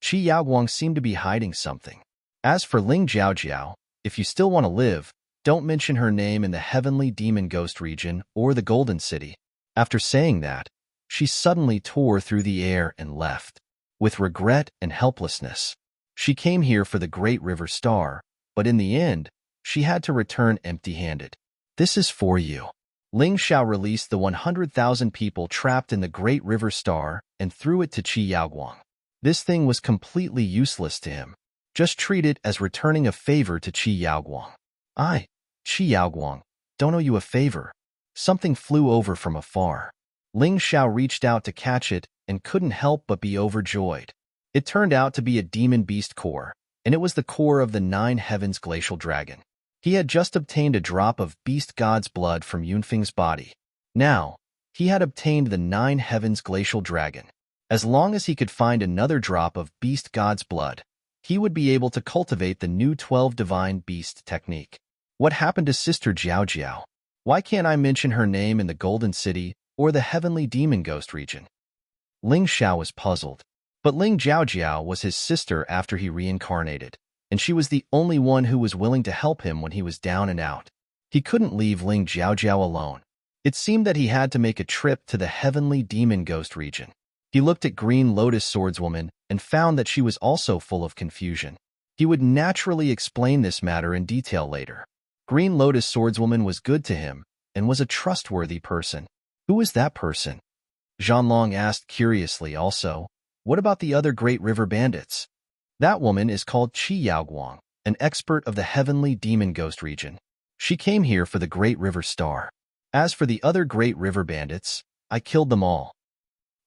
Qi Yaoguang seemed to be hiding something. As for Ling Jiaojiao, if you still want to live, don't mention her name in the Heavenly Demon Ghost region or the Golden City. After saying that, she suddenly tore through the air and left. With regret and helplessness, she came here for the Great River Star, but in the end, she had to return empty-handed. This is for you. Ling Xiao released the 100,000 people trapped in the Great River Star and threw it to Qi Yaoguang. This thing was completely useless to him. Just treat it as returning a favor to Qi Yaoguang. Qi Yaoguang, don't owe you a favor. Something flew over from afar. Ling Xiao reached out to catch it and couldn't help but be overjoyed. It turned out to be a demon beast core, and it was the core of the 9 Heavens Glacial Dragon. He had just obtained a drop of Beast God's blood from Yunfeng's body. Now, he had obtained the 9 Heavens Glacial Dragon. As long as he could find another drop of Beast God's blood, he would be able to cultivate the new 12 Divine Beast technique. What happened to Sister Jiaojiao? Why can't I mention her name in the Golden City or the Heavenly Demon Ghost region? Ling Xiao was puzzled. But Ling Jiaojiao was his sister after he reincarnated, and she was the only one who was willing to help him when he was down and out. He couldn't leave Ling Jiaojiao alone. It seemed that he had to make a trip to the Heavenly Demon Ghost region. He looked at Green Lotus Swordswoman and found that she was also full of confusion. He would naturally explain this matter in detail later. Green Lotus swordswoman was good to him and was a trustworthy person. Who was that person? Zhanlong asked curiously also. What about the other great river bandits? That woman is called Qi Yaoguang, an expert of the heavenly demon ghost region. She came here for the Great River Star. As for the other great river bandits, I killed them all.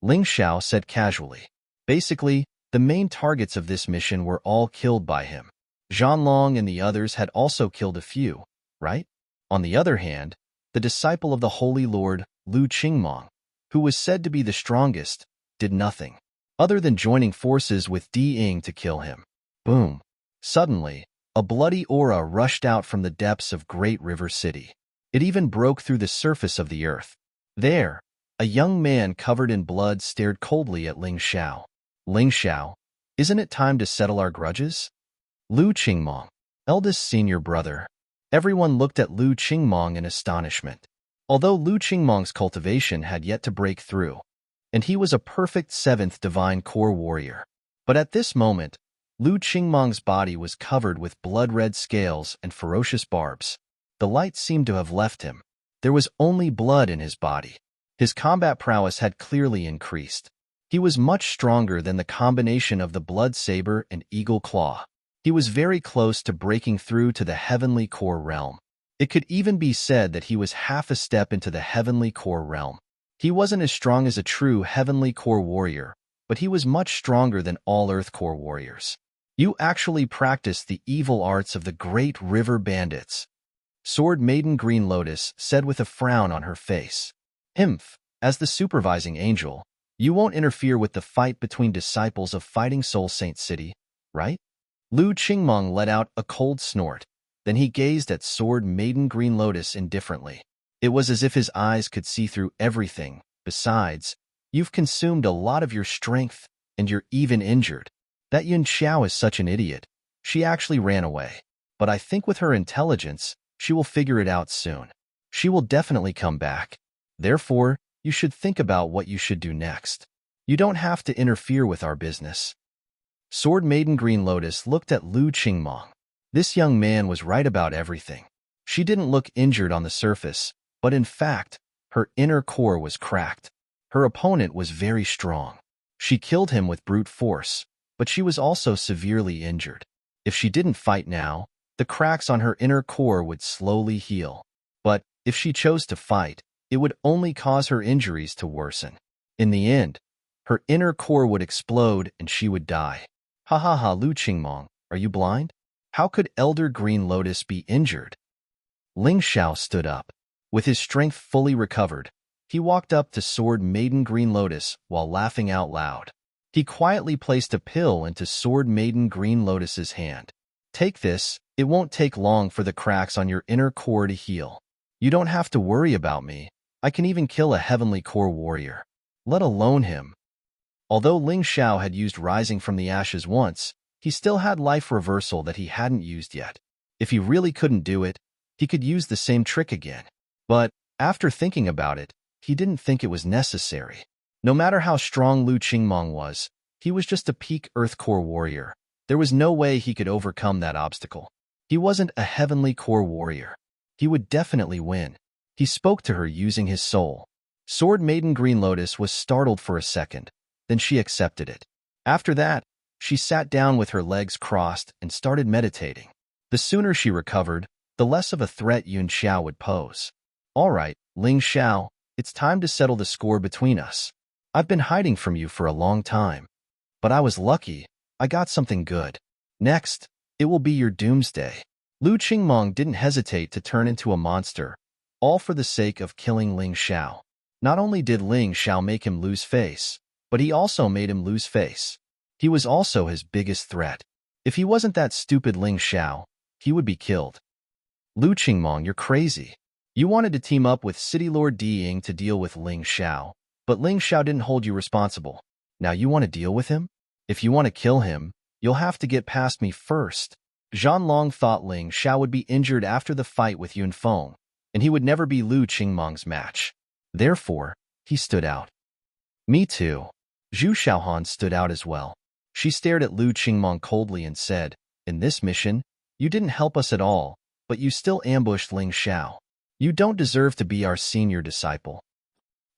Ling Xiao said casually. Basically, the main targets of this mission were all killed by him. Zhanlong and the others had also killed a few, right? On the other hand, the disciple of the Holy Lord, Lu Qingmong, who was said to be the strongest, did nothing, other than joining forces with Di Ying to kill him. Boom. Suddenly, a bloody aura rushed out from the depths of Great River City. It even broke through the surface of the earth. There, a young man covered in blood stared coldly at Ling Xiao. Ling Xiao, isn't it time to settle our grudges? Lu Qingmong, eldest senior brother. Everyone looked at Lu Qingmong in astonishment. Although Lu Qingmong's cultivation had yet to break through, and he was a perfect 7th divine core warrior. But at this moment, Lu Qingmong's body was covered with blood-red scales and ferocious barbs. The light seemed to have left him. There was only blood in his body. His combat prowess had clearly increased. He was much stronger than the combination of the blood saber and eagle claw. He was very close to breaking through to the heavenly core realm. It could even be said that he was half a step into the heavenly core realm. He wasn't as strong as a true heavenly core warrior, but he was much stronger than all earth core warriors. You actually practiced the evil arts of the great river bandits, Sword Maiden Green Lotus said with a frown on her face. Himph, as the supervising angel, you won't interfere with the fight between disciples of Fighting Soul Saint City, right? Lu Qingmong let out a cold snort. Then he gazed at Sword Maiden Green Lotus indifferently. It was as if his eyes could see through everything. Besides, you've consumed a lot of your strength, and you're even injured. That Yun Xiao is such an idiot. She actually ran away. But I think with her intelligence, she will figure it out soon. She will definitely come back. Therefore, you should think about what you should do next. You don't have to interfere with our business. Sword Maiden Green Lotus looked at Lu Qingmong. This young man was right about everything. She didn't look injured on the surface, but in fact, her inner core was cracked. Her opponent was very strong. She killed him with brute force, but she was also severely injured. If she didn't fight now, the cracks on her inner core would slowly heal. But if she chose to fight, it would only cause her injuries to worsen. In the end, her inner core would explode and she would die. Ha ha ha, Lu Qingmong, are you blind? How could Elder Green Lotus be injured? Ling Xiao stood up. With his strength fully recovered, he walked up to Sword Maiden Green Lotus while laughing out loud. He quietly placed a pill into Sword Maiden Green Lotus's hand. Take this, it won't take long for the cracks on your inner core to heal. You don't have to worry about me. I can even kill a heavenly core warrior, let alone him. Although Ling Xiao had used Rising from the Ashes once, he still had life reversal that he hadn't used yet. If he really couldn't do it, he could use the same trick again. But, after thinking about it, he didn't think it was necessary. No matter how strong Lu Qingmong was, he was just a peak Earth Core warrior. There was no way he could overcome that obstacle. He wasn't a heavenly core warrior. He would definitely win. He spoke to her using his soul. Sword Maiden Green Lotus was startled for a second, then she accepted it. After that, she sat down with her legs crossed and started meditating. The sooner she recovered, the less of a threat Yun Xiao would pose. All right, Ling Xiao, it's time to settle the score between us. I've been hiding from you for a long time. But I was lucky. I got something good. Next, it will be your doomsday. Lu Qingmong didn't hesitate to turn into a monster, all for the sake of killing Ling Xiao. Not only did Ling Xiao make him lose face, but he also made him lose face. He was also his biggest threat. If he wasn't that stupid Ling Xiao, he would be killed. Lu Qingmong, you're crazy. You wanted to team up with City Lord Di Ying to deal with Ling Xiao, but Ling Xiao didn't hold you responsible. Now you want to deal with him? If you want to kill him, you'll have to get past me first. Zhanlong thought Ling Xiao would be injured after the fight with Yun Feng, and he would never be Lu Qingmong's match. Therefore, he stood out. Me too. Zhu Xiaohan stood out as well. She stared at Lu Qingmong coldly and said, In this mission, you didn't help us at all, but you still ambushed Ling Xiao. You don't deserve to be our senior disciple.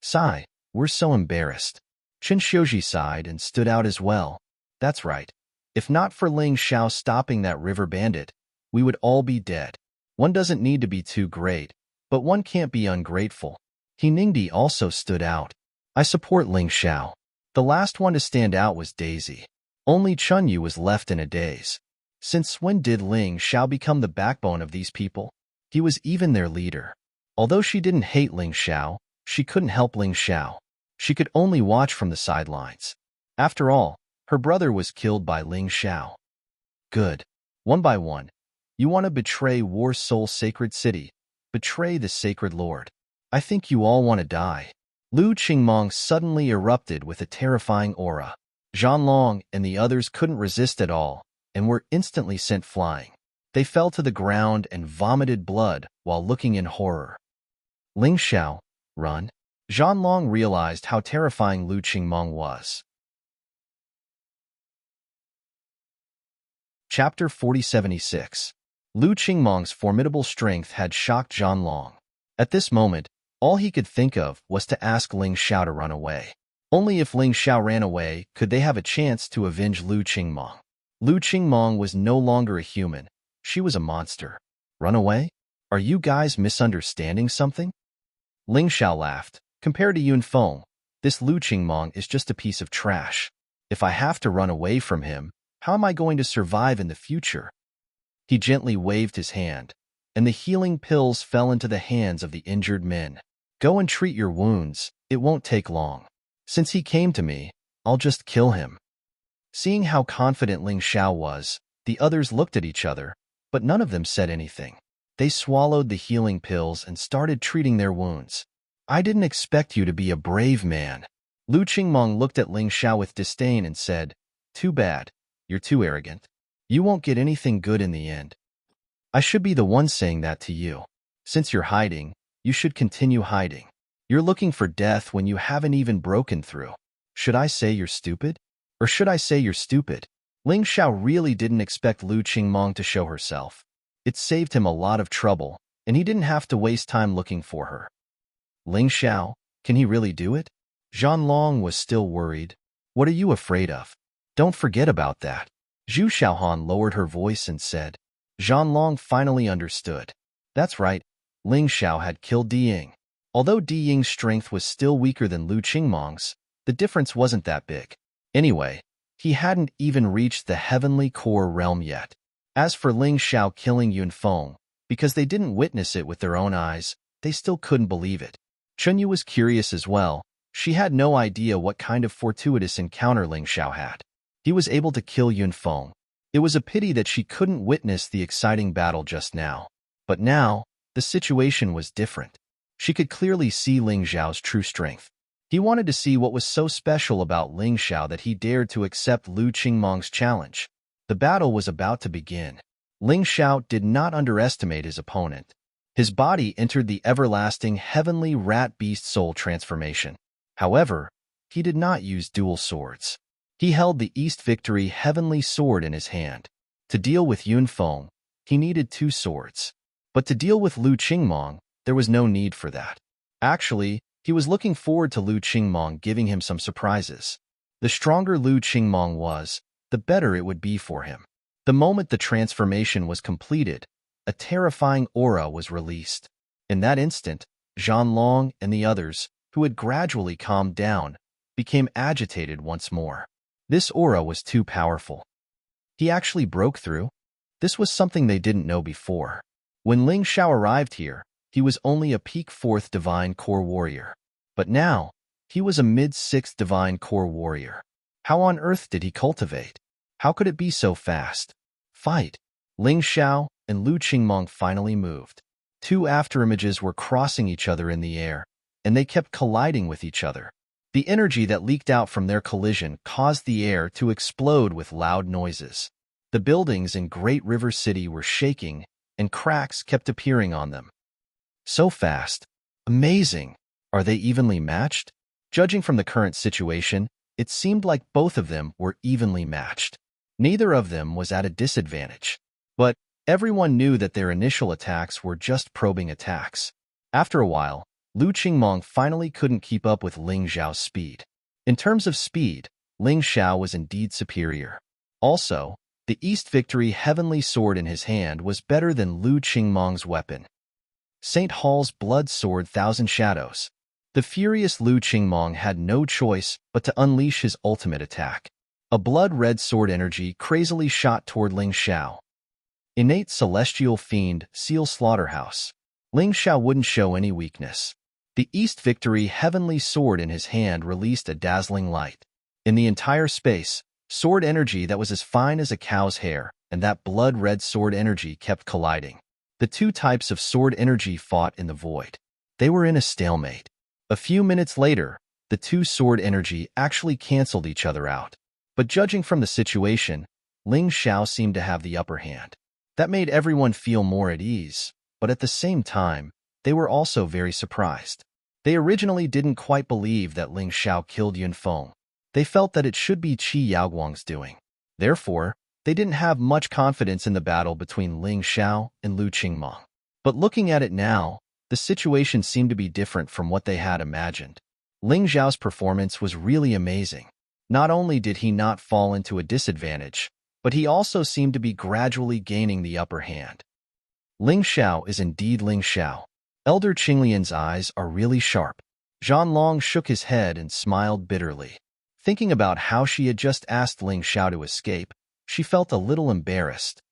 Sigh, we're so embarrassed. Qin Shouji sighed and stood out as well. That's right. If not for Ling Xiao stopping that river bandit, we would all be dead. One doesn't need to be too great, but one can't be ungrateful. He Ningdi also stood out. I support Ling Xiao. The last one to stand out was Daisy. Only Chunyu was left in a daze. Since when did Ling Xiao become the backbone of these people? He was even their leader. Although she didn't hate Ling Xiao, she couldn't help Ling Xiao. She could only watch from the sidelines. After all, her brother was killed by Ling Xiao. Good. One by one. You want to betray War Soul Sacred City, betray the Sacred Lord. I think you all want to die. Lu Qingmong suddenly erupted with a terrifying aura. Zhanlong and the others couldn't resist at all, and were instantly sent flying. They fell to the ground and vomited blood while looking in horror. Ling Xiao, run. Zhanlong realized how terrifying Lu Qingmong was. Chapter 4076. Lu Qingmong's formidable strength had shocked Zhanlong. At this moment, all he could think of was to ask Ling Xiao to run away. Only if Ling Xiao ran away could they have a chance to avenge Lu Qingmong. Lu Qingmong was no longer a human. She was a monster. Run away? Are you guys misunderstanding something? Ling Xiao laughed. Compared to Yunfeng, this Lu Qingmong is just a piece of trash. If I have to run away from him, how am I going to survive in the future? He gently waved his hand, and the healing pills fell into the hands of the injured men. Go and treat your wounds. It won't take long. Since he came to me, I'll just kill him. Seeing how confident Ling Xiao was, the others looked at each other, but none of them said anything. They swallowed the healing pills and started treating their wounds. I didn't expect you to be a brave man. Lu Qingmong looked at Ling Xiao with disdain and said, Too bad. You're too arrogant. You won't get anything good in the end. I should be the one saying that to you. Since you're hiding, you should continue hiding. You're looking for death when you haven't even broken through. Should I say you're stupid? Or should I say you're stupid? Ling Xiao really didn't expect Lu Qingmong to show herself. It saved him a lot of trouble, and he didn't have to waste time looking for her. Ling Xiao, can he really do it? Zhanlong was still worried. What are you afraid of? Don't forget about that. Zhu Xiaohan lowered her voice and said. Zhanlong finally understood. That's right, Ling Xiao had killed Di Ying. Although Di Ying's strength was still weaker than Lu Qingmong's, the difference wasn't that big. Anyway, he hadn't even reached the heavenly core realm yet. As for Ling Xiao killing Yunfeng, because they didn't witness it with their own eyes, they still couldn't believe it. Chunyu was curious as well. She had no idea what kind of fortuitous encounter Ling Xiao had. He was able to kill Yunfeng. It was a pity that she couldn't witness the exciting battle just now. But now, the situation was different. She could clearly see Ling Xiao's true strength. He wanted to see what was so special about Ling Xiao that he dared to accept Lu Qingmong's challenge. The battle was about to begin. Ling Xiao did not underestimate his opponent. His body entered the everlasting heavenly rat beast soul transformation. However, he did not use dual swords. He held the East Victory heavenly sword in his hand. To deal with Yunfeng, he needed 2 swords. But to deal with Lu Qingmong, there was no need for that. Actually, he was looking forward to Lu Qingmong giving him some surprises. The stronger Lu Qingmong was, the better it would be for him. The moment the transformation was completed, a terrifying aura was released. In that instant, Zhanlong and the others, who had gradually calmed down, became agitated once more. This aura was too powerful. He actually broke through? This was something they didn't know before. When Ling Xiao arrived here, he was only a peak 4th Divine Core Warrior. But now, he was a mid-6th Divine Core Warrior. How on earth did he cultivate? How could it be so fast? Fight! Ling Xiao and Lu Qingmong finally moved. 2 afterimages were crossing each other in the air, and they kept colliding with each other. The energy that leaked out from their collision caused the air to explode with loud noises. The buildings in Great River City were shaking, and cracks kept appearing on them. So fast. Amazing. Are they evenly matched? Judging from the current situation, it seemed like both of them were evenly matched. Neither of them was at a disadvantage. But everyone knew that their initial attacks were just probing attacks. After a while, Lu Qingmong finally couldn't keep up with Ling Xiao's speed. In terms of speed, Ling Xiao was indeed superior. Also, the East Victory Heavenly Sword in his hand was better than Lu Qingmong's weapon. St. Hall's Blood Sword Thousand Shadows. The furious Lu Qingmong had no choice but to unleash his ultimate attack. A blood-red sword energy crazily shot toward Ling Xiao. Innate Celestial Fiend Seal Slaughterhouse. Ling Xiao wouldn't show any weakness. The East Victory Heavenly Sword in his hand released a dazzling light. In the entire space, sword energy that was as fine as a cow's hair and that blood-red sword energy kept colliding. The two types of sword energy fought in the void. They were in a stalemate. A few minutes later, the two sword energy actually canceled each other out. But judging from the situation, Ling Xiao seemed to have the upper hand. That made everyone feel more at ease, but at the same time, they were also very surprised. They originally didn't quite believe that Ling Xiao killed Yunfeng. They felt that it should be Qi Yaoguang's doing. Therefore, they didn't have much confidence in the battle between Ling Xiao and Lu Qingmong. But looking at it now, the situation seemed to be different from what they had imagined. Ling Xiao's performance was really amazing. Not only did he not fall into a disadvantage, but he also seemed to be gradually gaining the upper hand. Ling Xiao is indeed Ling Xiao. Elder Qinglian's eyes are really sharp. Zhanlong shook his head and smiled bitterly. Thinking about how she had just asked Ling Xiao to escape, she felt a little embarrassed.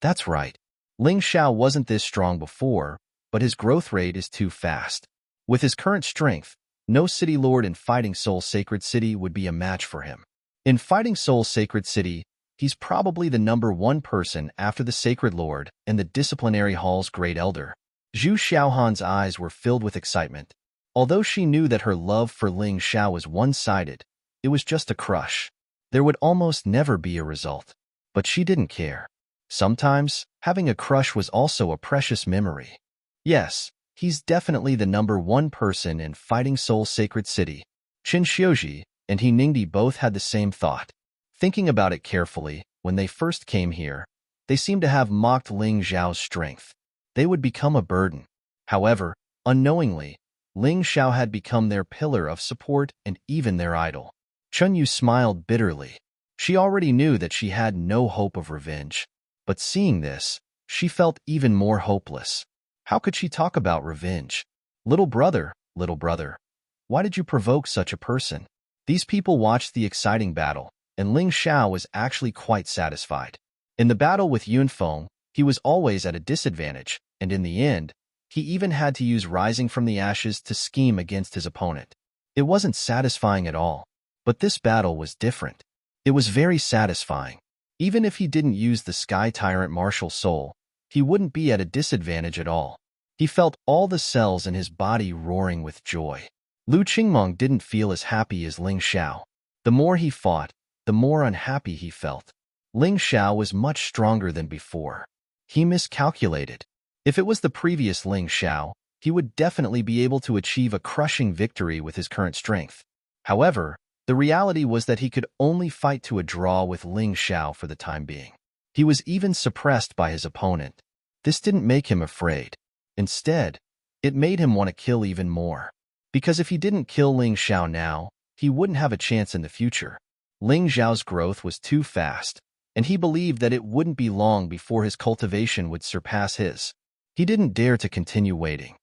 That's right. Ling Xiao wasn't this strong before, but his growth rate is too fast. With his current strength, no City Lord in Fighting Soul Sacred City would be a match for him. In Fighting Soul Sacred City, he's probably the #1 person after the Sacred Lord and the Disciplinary Hall's Great Elder. Zhu Xiaohan's eyes were filled with excitement. Although she knew that her love for Ling Xiao was one-sided, it was just a crush. There would almost never be a result. But she didn't care. Sometimes, having a crush was also a precious memory. Yes, he's definitely the #1 person in Fighting Soul Sacred City. Qin Xiuji and He Ningdi both had the same thought. Thinking about it carefully, when they first came here, they seemed to have mocked Ling Xiao's strength. They would become a burden. However, unknowingly, Ling Xiao had become their pillar of support and even their idol. Chunyu smiled bitterly. She already knew that she had no hope of revenge. But seeing this, she felt even more hopeless. How could she talk about revenge? Little brother, why did you provoke such a person? These people watched the exciting battle, and Ling Xiao was actually quite satisfied. In the battle with Yunfeng, he was always at a disadvantage, and in the end, he even had to use Rising from the Ashes to scheme against his opponent. It wasn't satisfying at all, but this battle was different. It was very satisfying. Even if he didn't use the Sky Tyrant Martial Soul, he wouldn't be at a disadvantage at all. He felt all the cells in his body roaring with joy. Lu Qingmong didn't feel as happy as Ling Xiao. The more he fought, the more unhappy he felt. Ling Xiao was much stronger than before. He miscalculated. If it was the previous Ling Xiao, he would definitely be able to achieve a crushing victory with his current strength. However, the reality was that he could only fight to a draw with Ling Xiao for the time being. He was even suppressed by his opponent. This didn't make him afraid. Instead, it made him want to kill even more. Because if he didn't kill Ling Xiao now, he wouldn't have a chance in the future. Ling Xiao's growth was too fast, and he believed that it wouldn't be long before his cultivation would surpass his. He didn't dare to continue waiting.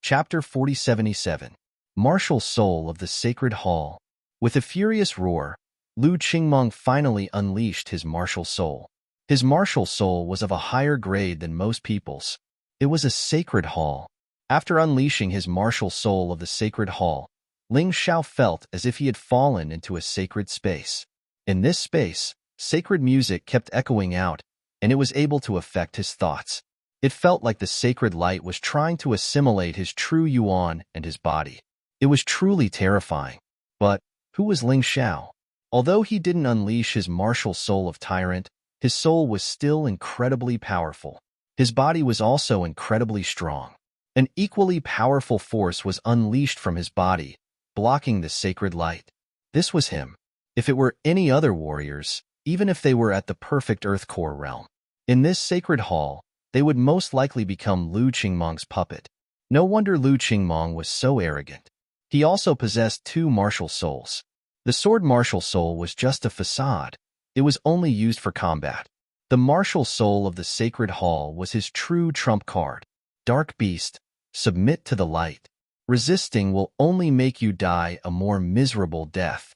Chapter 4077. Martial Soul of the Sacred Hall. With a furious roar, Lu Qingmong finally unleashed his martial soul. His martial soul was of a higher grade than most people's. It was a sacred hall. After unleashing his martial soul of the sacred hall, Ling Xiao felt as if he had fallen into a sacred space. In this space, sacred music kept echoing out, and it was able to affect his thoughts. It felt like the sacred light was trying to assimilate his true yuan and his body. It was truly terrifying. But who was Ling Xiao? Although he didn't unleash his martial soul of Tyrant, his soul was still incredibly powerful. His body was also incredibly strong. An equally powerful force was unleashed from his body, blocking the sacred light. This was him. If it were any other warriors, even if they were at the perfect Earth Core realm, in this sacred hall, they would most likely become Lu Qingmong's puppet. No wonder Lu Qingmong was so arrogant. He also possessed two martial souls. The sword martial soul was just a facade. It was only used for combat. The martial soul of the sacred hall was his true trump card. Dark beast, submit to the light. Resisting will only make you die a more miserable death.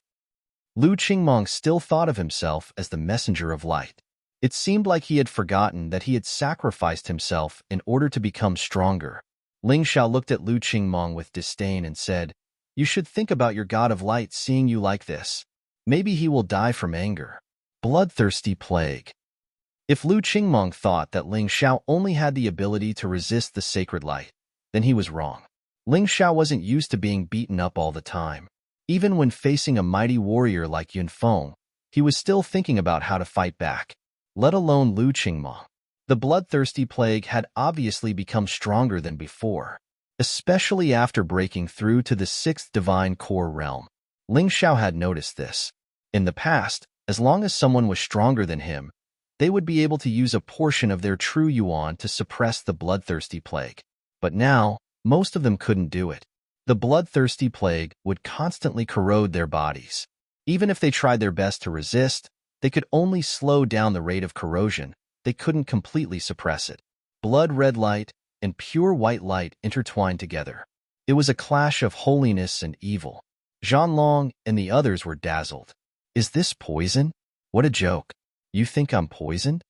Lu Qingmong still thought of himself as the messenger of light. It seemed like he had forgotten that he had sacrificed himself in order to become stronger. Ling Xiao looked at Lu Qingmong with disdain and said, "You should think about your god of light seeing you like this. Maybe he will die from anger." Bloodthirsty plague. If Lu Qingmong thought that Ling Xiao only had the ability to resist the sacred light, then he was wrong. Ling Xiao wasn't used to being beaten up all the time. Even when facing a mighty warrior like Yun Feng, he was still thinking about how to fight back, let alone Lu Qingmong. The bloodthirsty plague had obviously become stronger than before, especially after breaking through to the sixth divine core realm. Ling Xiao had noticed this. In the past, as long as someone was stronger than him, they would be able to use a portion of their true yuan to suppress the bloodthirsty plague. But now, most of them couldn't do it. The bloodthirsty plague would constantly corrode their bodies. Even if they tried their best to resist, they could only slow down the rate of corrosion. They couldn't completely suppress it. Blood red light and pure white light intertwined together. It was a clash of holiness and evil. Zhanlong and the others were dazzled. Is this poison? What a joke. You think I'm poisoned?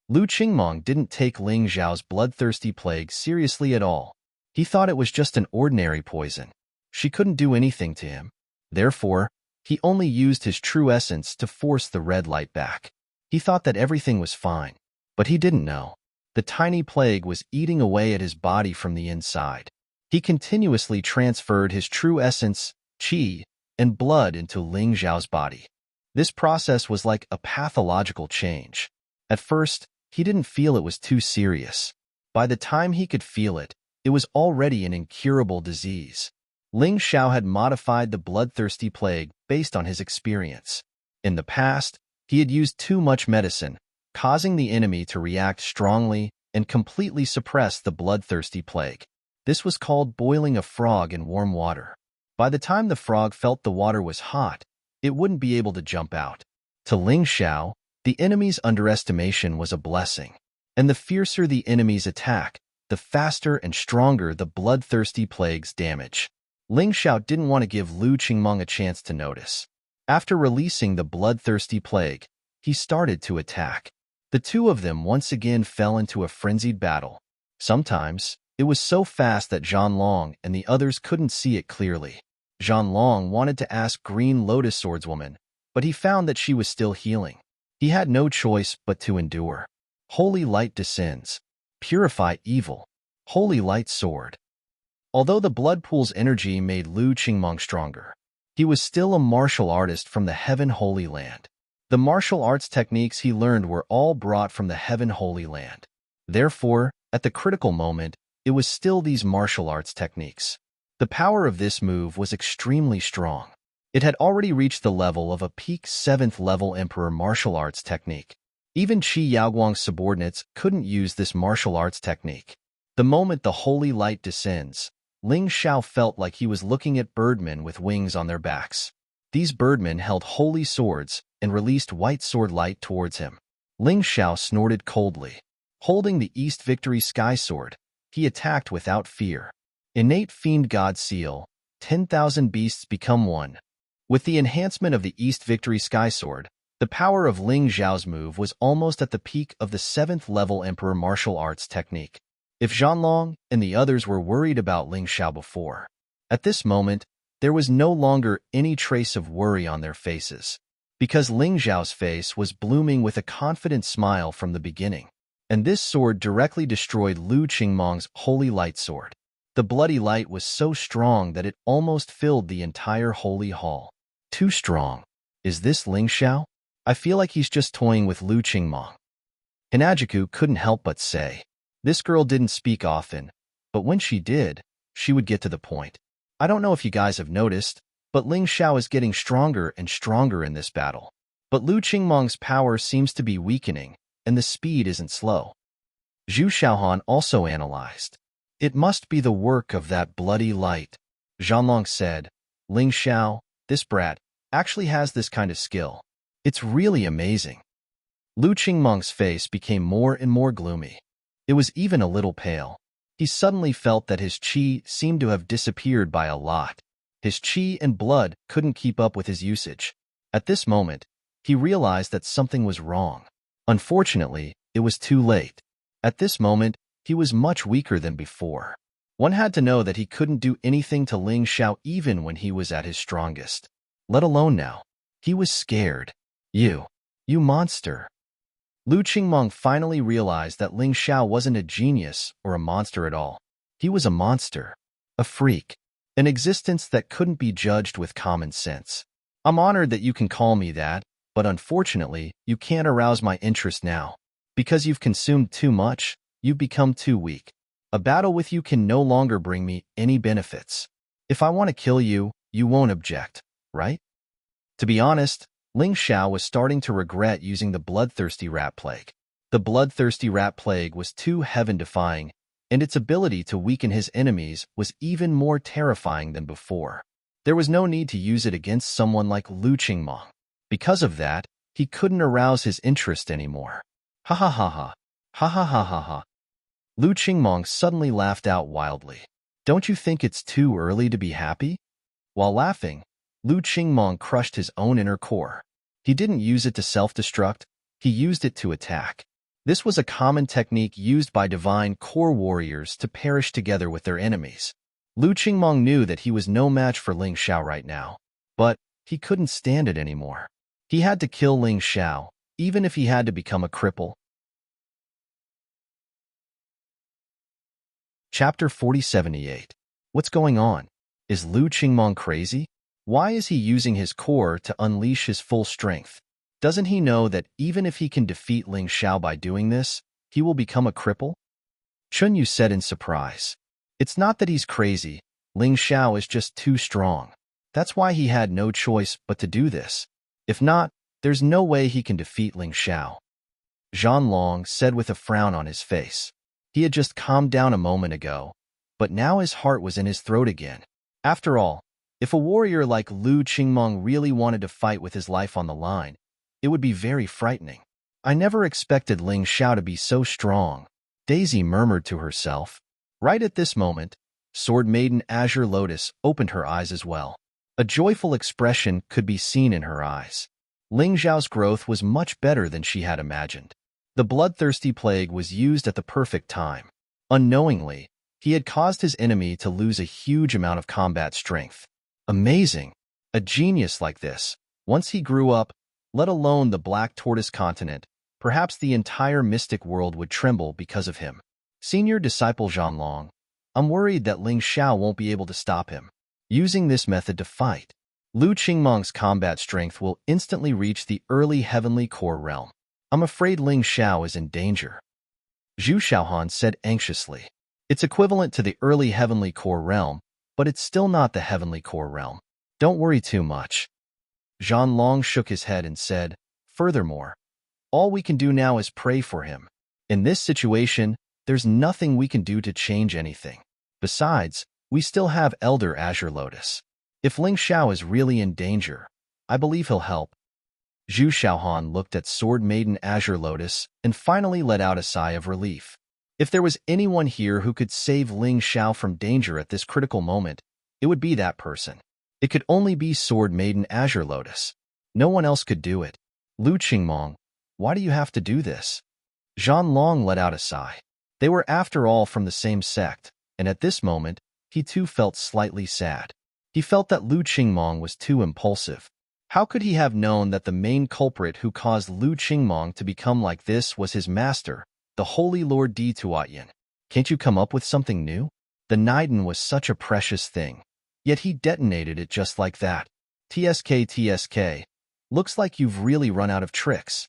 Lu Qingmong didn't take Ling Xiao's bloodthirsty plague seriously at all. He thought it was just an ordinary poison. She couldn't do anything to him. Therefore, he only used his true essence to force the red light back. He thought that everything was fine, but he didn't know. The tiny plague was eating away at his body from the inside. He continuously transferred his true essence, qi, and blood into Ling Xiao's body. This process was like a pathological change. At first, he didn't feel it was too serious. By the time he could feel it, it was already an incurable disease. Ling Xiao had modified the bloodthirsty plague based on his experience. In the past, he had used too much medicine, causing the enemy to react strongly and completely suppress the bloodthirsty plague. This was called boiling a frog in warm water. By the time the frog felt the water was hot, it wouldn't be able to jump out. To Ling Xiao, the enemy's underestimation was a blessing. And the fiercer the enemy's attack, the faster and stronger the bloodthirsty plague's damage. Ling Xiao didn't want to give Lu Qingmong a chance to notice. After releasing the bloodthirsty plague, he started to attack. The two of them once again fell into a frenzied battle. Sometimes, it was so fast that Zhanlong and the others couldn't see it clearly. Zhanlong wanted to ask Green Lotus Swordswoman, but he found that she was still healing. He had no choice but to endure. Holy light descends. Purify evil. Holy light sword. Although the blood pool's energy made Lu Qingmong stronger, he was still a martial artist from the Heaven Holy Land. The martial arts techniques he learned were all brought from the Heaven Holy Land. Therefore, at the critical moment, it was still these martial arts techniques. The power of this move was extremely strong. It had already reached the level of a peak 7th level Emperor martial arts technique. Even Qi Yaoguang's subordinates couldn't use this martial arts technique. The moment the holy light descends, Ling Xiao felt like he was looking at birdmen with wings on their backs. These birdmen held holy swords and released white sword light towards him. Ling Xiao snorted coldly. Holding the East Victory Sky Sword, he attacked without fear. Innate Fiend God Seal, 10,000 beasts become one. With the enhancement of the East Victory Sky Sword, the power of Ling Xiao's move was almost at the peak of the 7th level Emperor martial arts technique. If Zhanlong and the others were worried about Ling Xiao before, at this moment, there was no longer any trace of worry on their faces, because Ling Xiao's face was blooming with a confident smile from the beginning. And this sword directly destroyed Lu Qingmong's holy light sword. The bloody light was so strong that it almost filled the entire holy hall. Too strong. Is this Ling Xiao? I feel like he's just toying with Lu Qingmong. Hinajiku couldn't help but say. This girl didn't speak often, but when she did, she would get to the point. I don't know if you guys have noticed, but Ling Xiao is getting stronger and stronger in this battle. But Lu Qingmeng's power seems to be weakening, and the speed isn't slow. Zhu Xiaohan also analyzed. It must be the work of that bloody light. Zhanlong said, Ling Xiao, this brat, actually has this kind of skill. It's really amazing. Lu Qingmeng's face became more and more gloomy. It was even a little pale. He suddenly felt that his qi seemed to have disappeared by a lot. His qi and blood couldn't keep up with his usage. At this moment, he realized that something was wrong. Unfortunately, it was too late. At this moment, he was much weaker than before. One had to know that he couldn't do anything to Ling Xiao even when he was at his strongest. Let alone now. He was scared. You monster. Lu Qingmeng finally realized that Ling Xiao wasn't a genius or a monster at all. He was a monster. A freak. An existence that couldn't be judged with common sense. I'm honored that you can call me that, but unfortunately, you can't arouse my interest now. Because you've consumed too much, you've become too weak. A battle with you can no longer bring me any benefits. If I want to kill you, you won't object, right? To be honest, Ling Xiao was starting to regret using the bloodthirsty rat plague. The bloodthirsty rat plague was too heaven-defying, and its ability to weaken his enemies was even more terrifying than before. There was no need to use it against someone like Lu Qingmeng. Because of that, he couldn't arouse his interest anymore. Ha ha ha ha. Ha ha ha ha ha. Lu Qingmeng suddenly laughed out wildly. Don't you think it's too early to be happy? While laughing, Lu Qingmeng crushed his own inner core. He didn't use it to self-destruct, he used it to attack. This was a common technique used by divine core warriors to perish together with their enemies. Lu Qingmeng knew that he was no match for Ling Xiao right now, but he couldn't stand it anymore. He had to kill Ling Xiao, even if he had to become a cripple. Chapter 4078. What's going on? Is Lu Qingmeng crazy? Why is he using his core to unleash his full strength? Doesn't he know that even if he can defeat Ling Xiao by doing this, he will become a cripple? Chunyu said in surprise. It's not that he's crazy, Ling Xiao is just too strong. That's why he had no choice but to do this. If not, there's no way he can defeat Ling Xiao. Zhanlong said with a frown on his face. He had just calmed down a moment ago, but now his heart was in his throat again. After all, if a warrior like Lu Qingmeng really wanted to fight with his life on the line, it would be very frightening. I never expected Ling Xiao to be so strong, Daisy murmured to herself. Right at this moment, Sword Maiden Azure Lotus opened her eyes as well. A joyful expression could be seen in her eyes. Ling Xiao's growth was much better than she had imagined. The bloodthirsty plague was used at the perfect time. Unknowingly, he had caused his enemy to lose a huge amount of combat strength. Amazing! A genius like this, once he grew up, let alone the Black Tortoise continent, perhaps the entire mystic world would tremble because of him. Senior disciple Zhanlong, I'm worried that Ling Xiao won't be able to stop him. Using this method to fight, Lu Qingmeng's combat strength will instantly reach the early heavenly core realm. I'm afraid Ling Xiao is in danger. Zhu Xiaohan said anxiously. It's equivalent to the early heavenly core realm, but it's still not the heavenly core realm. Don't worry too much. Zhanlong shook his head and said, furthermore, all we can do now is pray for him. In this situation, there's nothing we can do to change anything. Besides, we still have Elder Azure Lotus. If Ling Xiao is really in danger, I believe he'll help. Zhu Xiaohan looked at Sword Maiden Azure Lotus and finally let out a sigh of relief. If there was anyone here who could save Ling Xiao from danger at this critical moment, it would be that person. It could only be Sword Maiden Azure Lotus. No one else could do it. Lu Qingmeng, why do you have to do this? Zhanlong let out a sigh. They were after all from the same sect, and at this moment, he too felt slightly sad. He felt that Lu Qingmeng was too impulsive. How could he have known that the main culprit who caused Lu Qingmeng to become like this was his master, the Holy Lord Di Tuatyin? Can't you come up with something new? The Niden was such a precious thing, yet he detonated it just like that. TSK, looks like you've really run out of tricks.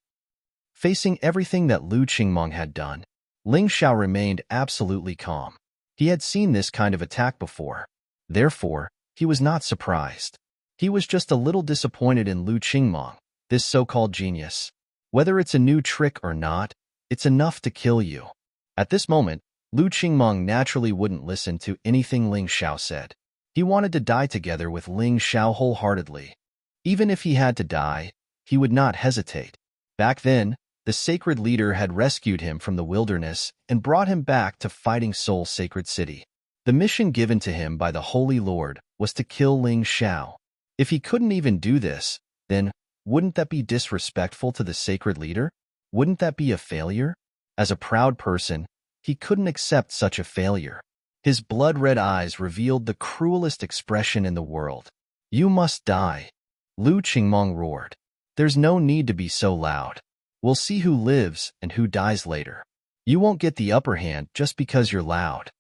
Facing everything that Lu Qingmeng had done, Ling Xiao remained absolutely calm. He had seen this kind of attack before. Therefore, he was not surprised. He was just a little disappointed in Lu Qingmong, this so-called genius. Whether it's a new trick or not, it's enough to kill you. At this moment, Lu Qingmong naturally wouldn't listen to anything Ling Xiao said. He wanted to die together with Ling Xiao wholeheartedly. Even if he had to die, he would not hesitate. Back then, the sacred leader had rescued him from the wilderness and brought him back to Fighting Soul Sacred City. The mission given to him by the Holy Lord was to kill Ling Xiao. If he couldn't even do this, then wouldn't that be disrespectful to the sacred leader? Wouldn't that be a failure? As a proud person, he couldn't accept such a failure. His blood-red eyes revealed the cruelest expression in the world. You must die. Lu Qingmong roared. There's no need to be so loud. We'll see who lives and who dies later. You won't get the upper hand just because you're loud.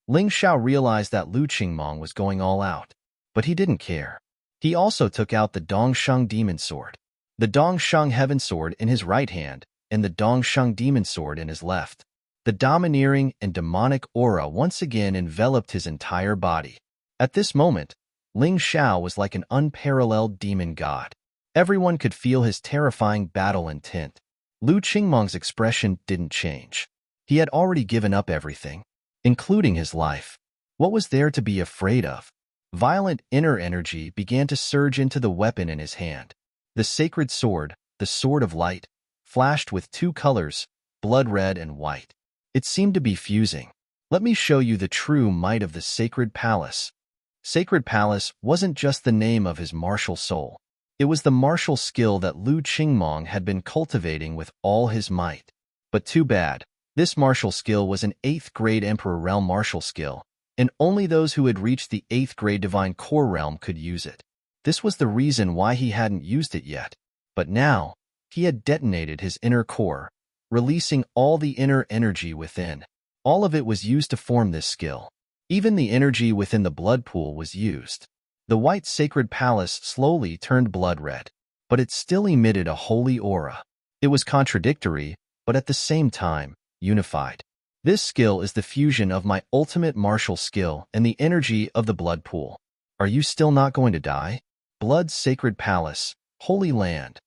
Ling Xiao realized that Lu Qingmong was going all out, but he didn't care. He also took out the Dongsheng Demon Sword, the Dongsheng Heaven Sword in his right hand, and the Dongsheng Demon Sword in his left. The domineering and demonic aura once again enveloped his entire body. At this moment, Ling Xiao was like an unparalleled demon god. Everyone could feel his terrifying battle intent. Lu Qingmong's expression didn't change. He had already given up everything, including his life. What was there to be afraid of? Violent inner energy began to surge into the weapon in his hand. The sacred sword, the sword of light, flashed with two colors, blood red and white. It seemed to be fusing. Let me show you the true might of the Sacred Palace. Sacred Palace wasn't just the name of his martial soul. It was the martial skill that Lu Qingmong had been cultivating with all his might. But too bad, this martial skill was an 8th grade Emperor Realm martial skill, and only those who had reached the 8th grade Divine Core Realm could use it. This was the reason why he hadn't used it yet. But now, he had detonated his inner core, releasing all the inner energy within. All of it was used to form this skill. Even the energy within the blood pool was used. The white sacred palace slowly turned blood red, but it still emitted a holy aura. It was contradictory, but at the same time, unified. This skill is the fusion of my ultimate martial skill and the energy of the blood pool. Are you still not going to die? Blood sacred palace, holy land.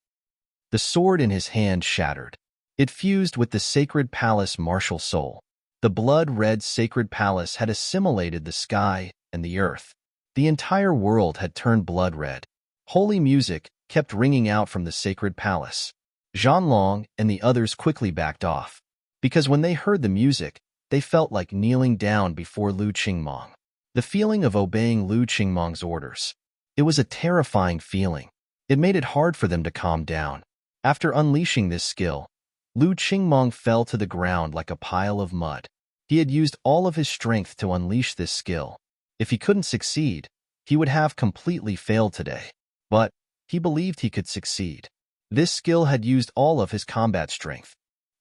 The sword in his hand shattered. It fused with the sacred palace martial soul. The blood-red sacred palace had assimilated the sky and the earth. The entire world had turned blood-red. Holy music kept ringing out from the sacred palace. Zhanlong and the others quickly backed off, because when they heard the music, they felt like kneeling down before Lu Qingmong. The feeling of obeying Lu Qingmong's orders. It was a terrifying feeling. It made it hard for them to calm down. After unleashing this skill, Lu Qingmong fell to the ground like a pile of mud. He had used all of his strength to unleash this skill. If he couldn't succeed, he would have completely failed today. But he believed he could succeed. This skill had used all of his combat strength.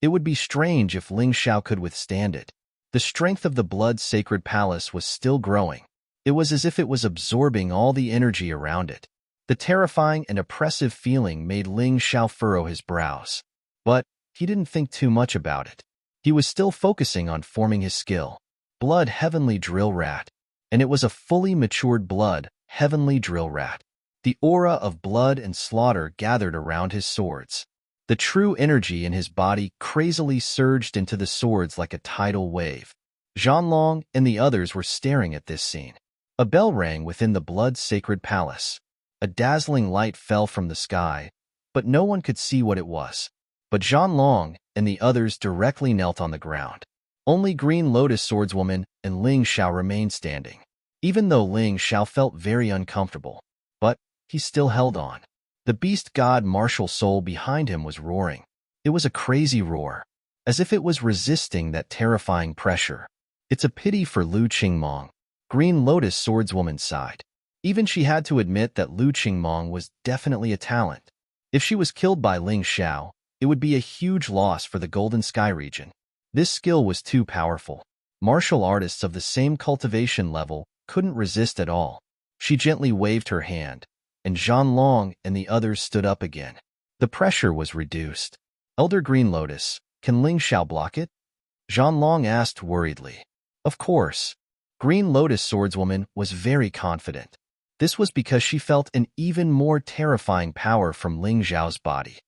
It would be strange if Ling Xiao could withstand it. The strength of the blood sacred palace was still growing. It was as if it was absorbing all the energy around it. The terrifying and oppressive feeling made Ling Xiao furrow his brows. But he didn't think too much about it. He was still focusing on forming his skill. Blood Heavenly Drill Rat. And it was a fully matured blood Heavenly Drill Rat. The aura of blood and slaughter gathered around his swords. The true energy in his body crazily surged into the swords like a tidal wave. Zhanlong and the others were staring at this scene. A bell rang within the blood sacred palace. A dazzling light fell from the sky, but no one could see what it was. But Zhanlong and the others directly knelt on the ground. Only Green Lotus Swordswoman and Ling Xiao remained standing. Even though Ling Xiao felt very uncomfortable, but he still held on. The beast god martial soul behind him was roaring. It was a crazy roar, as if it was resisting that terrifying pressure. It's a pity for Lu Qingmong. Green Lotus Swordswoman sighed. Even she had to admit that Lu Qingmong was definitely a talent. If she was killed by Ling Xiao, it would be a huge loss for the Golden Sky region. This skill was too powerful. Martial artists of the same cultivation level couldn't resist at all. She gently waved her hand, and Zhanlong and the others stood up again. The pressure was reduced. Elder Green Lotus, can Ling Xiao block it? Zhanlong asked worriedly. Of course. Green Lotus Swordswoman was very confident. This was because she felt an even more terrifying power from Ling Zhao's body.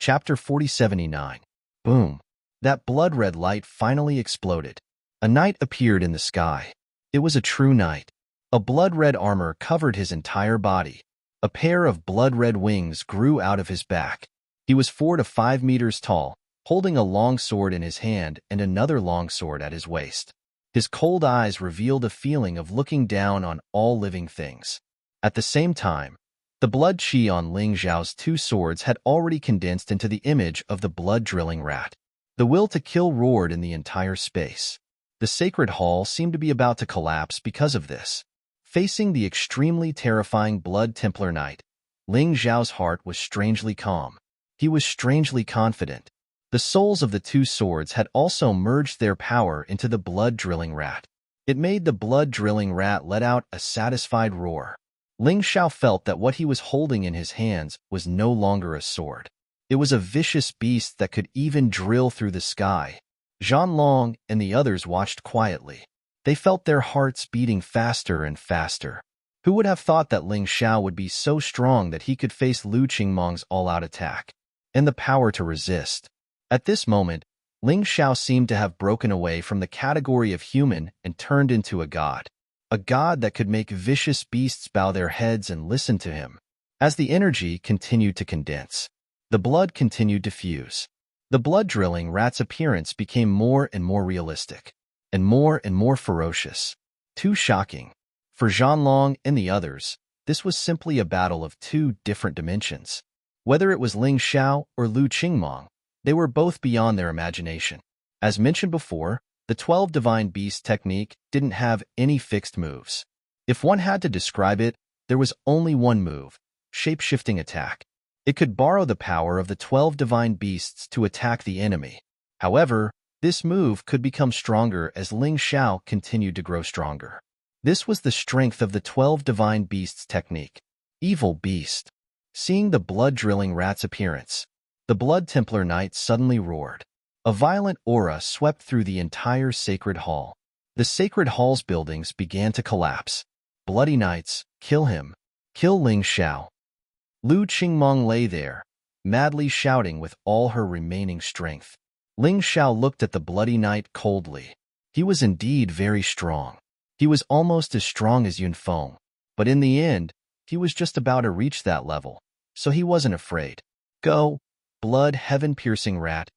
Chapter 4079. Boom. That blood-red light finally exploded. A knight appeared in the sky. It was a true knight. A blood-red armor covered his entire body. A pair of blood-red wings grew out of his back. He was 4 to 5 meters tall, holding a long sword in his hand and another long sword at his waist. His cold eyes revealed a feeling of looking down on all living things. At the same time, the blood chi on Ling Zhao's 2 swords had already condensed into the image of the blood-drilling rat. The will to kill roared in the entire space. The sacred hall seemed to be about to collapse because of this. Facing the extremely terrifying Blood Templar Knight, Ling Zhao's heart was strangely calm. He was strangely confident. The souls of the 2 swords had also merged their power into the blood-drilling rat. It made the blood-drilling rat let out a satisfied roar. Ling Zhao felt that what he was holding in his hands was no longer a sword. It was a vicious beast that could even drill through the sky. Zhanlong and the others watched quietly. They felt their hearts beating faster and faster. Who would have thought that Ling Zhao would be so strong that he could face Lu Qingmong's all-out attack? And the power to resist. At this moment, Ling Zhao seemed to have broken away from the category of human and turned into a god. A god that could make vicious beasts bow their heads and listen to him. As the energy continued to condense, the blood continued to fuse. The blood-drilling rat's appearance became more and more realistic, and more ferocious. Too shocking. For Zhanlong and the others, this was simply a battle of 2 different dimensions. Whether it was Ling Zhao or Lu Qingmong, they were both beyond their imagination. As mentioned before, the 12 Divine Beasts technique didn't have any fixed moves. If one had to describe it, there was only one move, shape-shifting attack. It could borrow the power of the 12 Divine Beasts to attack the enemy. However, this move could become stronger as Ling Zhao continued to grow stronger. This was the strength of the 12 Divine Beasts technique. Evil Beast. Seeing the blood-drilling rat's appearance, the Blood Templar Knight suddenly roared. A violent aura swept through the entire sacred hall. The sacred hall's buildings began to collapse. Bloody knights, kill him. Kill Ling Zhao. Lu Qingmong lay there, madly shouting with all her remaining strength. Ling Zhao looked at the bloody knight coldly. He was indeed very strong. He was almost as strong as Yunfeng. But in the end, he was just about to reach that level, so he wasn't afraid. Go, blood heaven-piercing rat.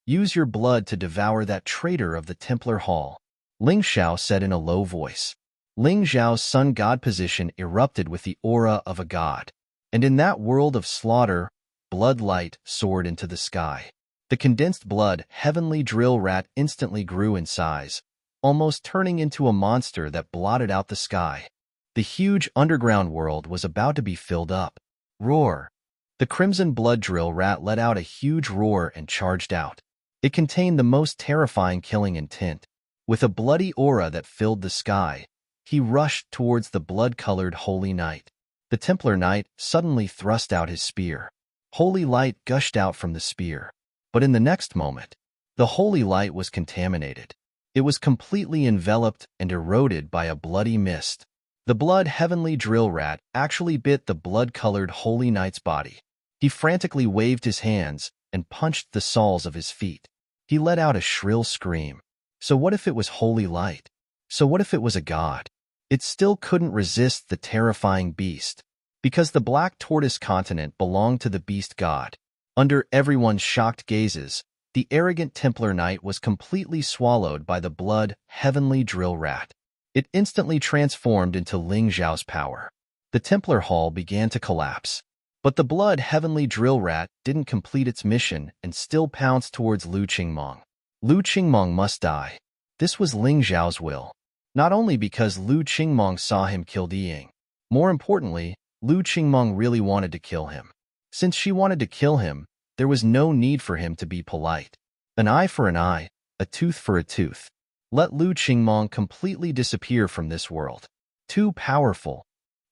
Use your blood to devour that traitor of the Templar Hall, Ling Zhao said in a low voice. Ling Zhao's sun god position erupted with the aura of a god. And in that world of slaughter, blood light soared into the sky. The condensed blood heavenly drill rat instantly grew in size, almost turning into a monster that blotted out the sky. The huge underground world was about to be filled up. Roar! The crimson blood drill rat let out a huge roar and charged out. It contained the most terrifying killing intent. With a bloody aura that filled the sky, he rushed towards the blood-colored holy knight. The Templar Knight suddenly thrust out his spear. Holy light gushed out from the spear. But in the next moment, the holy light was contaminated. It was completely enveloped and eroded by a bloody mist. The blood heavenly drill rat actually bit the blood-colored holy knight's body. He frantically waved his hands and punched the soles of his feet. He let out a shrill scream. So what if it was holy light? So what if it was a god? It still couldn't resist the terrifying beast, because the Black Tortoise continent belonged to the beast god. Under everyone's shocked gazes, the arrogant Templar Knight was completely swallowed by the blood heavenly drill rat. It instantly transformed into Ling Zhao's power. The Templar Hall began to collapse. But the blood heavenly drill rat didn't complete its mission and still pounced towards Lu Qingmong. Lu Qingmong must die. This was Ling Zhao's will. Not only because Lu Qingmong saw him kill Diying. More importantly, Lu Qingmong really wanted to kill him. Since she wanted to kill him, there was no need for him to be polite. An eye for an eye, a tooth for a tooth. Let Lu Qingmong completely disappear from this world. Too powerful.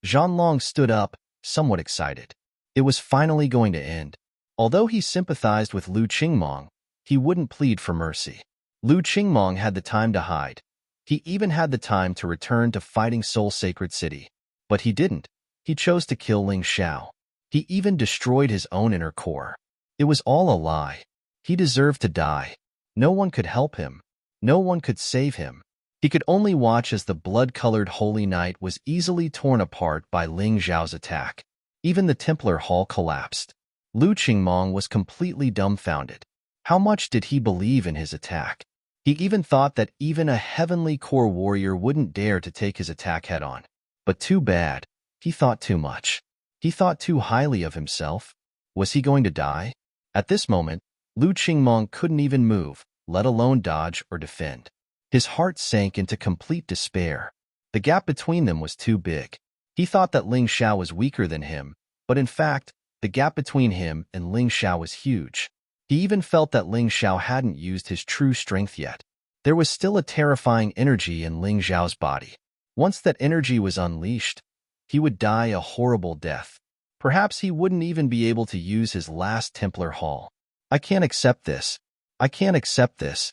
Zhanlong stood up, somewhat excited. It was finally going to end. Although he sympathized with Lu Qingmong, he wouldn't plead for mercy. Lu Qingmong had the time to hide. He even had the time to return to fighting Soul Sacred City. But he didn't. He chose to kill Ling Xiao. He even destroyed his own inner core. It was all a lie. He deserved to die. No one could help him. No one could save him. He could only watch as the blood-colored Holy Night was easily torn apart by Ling Xiao's attack. Even the Templar Hall collapsed. Lu Qingmong was completely dumbfounded. How much did he believe in his attack? He even thought that even a heavenly core warrior wouldn't dare to take his attack head-on. But too bad. He thought too much. He thought too highly of himself. Was he going to die? At this moment, Lu Qingmong couldn't even move, let alone dodge or defend. His heart sank into complete despair. The gap between them was too big. He thought that Ling Xiao was weaker than him, but in fact, the gap between him and Ling Xiao was huge. He even felt that Ling Xiao hadn't used his true strength yet. There was still a terrifying energy in Ling Xiao's body. Once that energy was unleashed, he would die a horrible death. Perhaps he wouldn't even be able to use his last Templar Hall. I can't accept this. I can't accept this.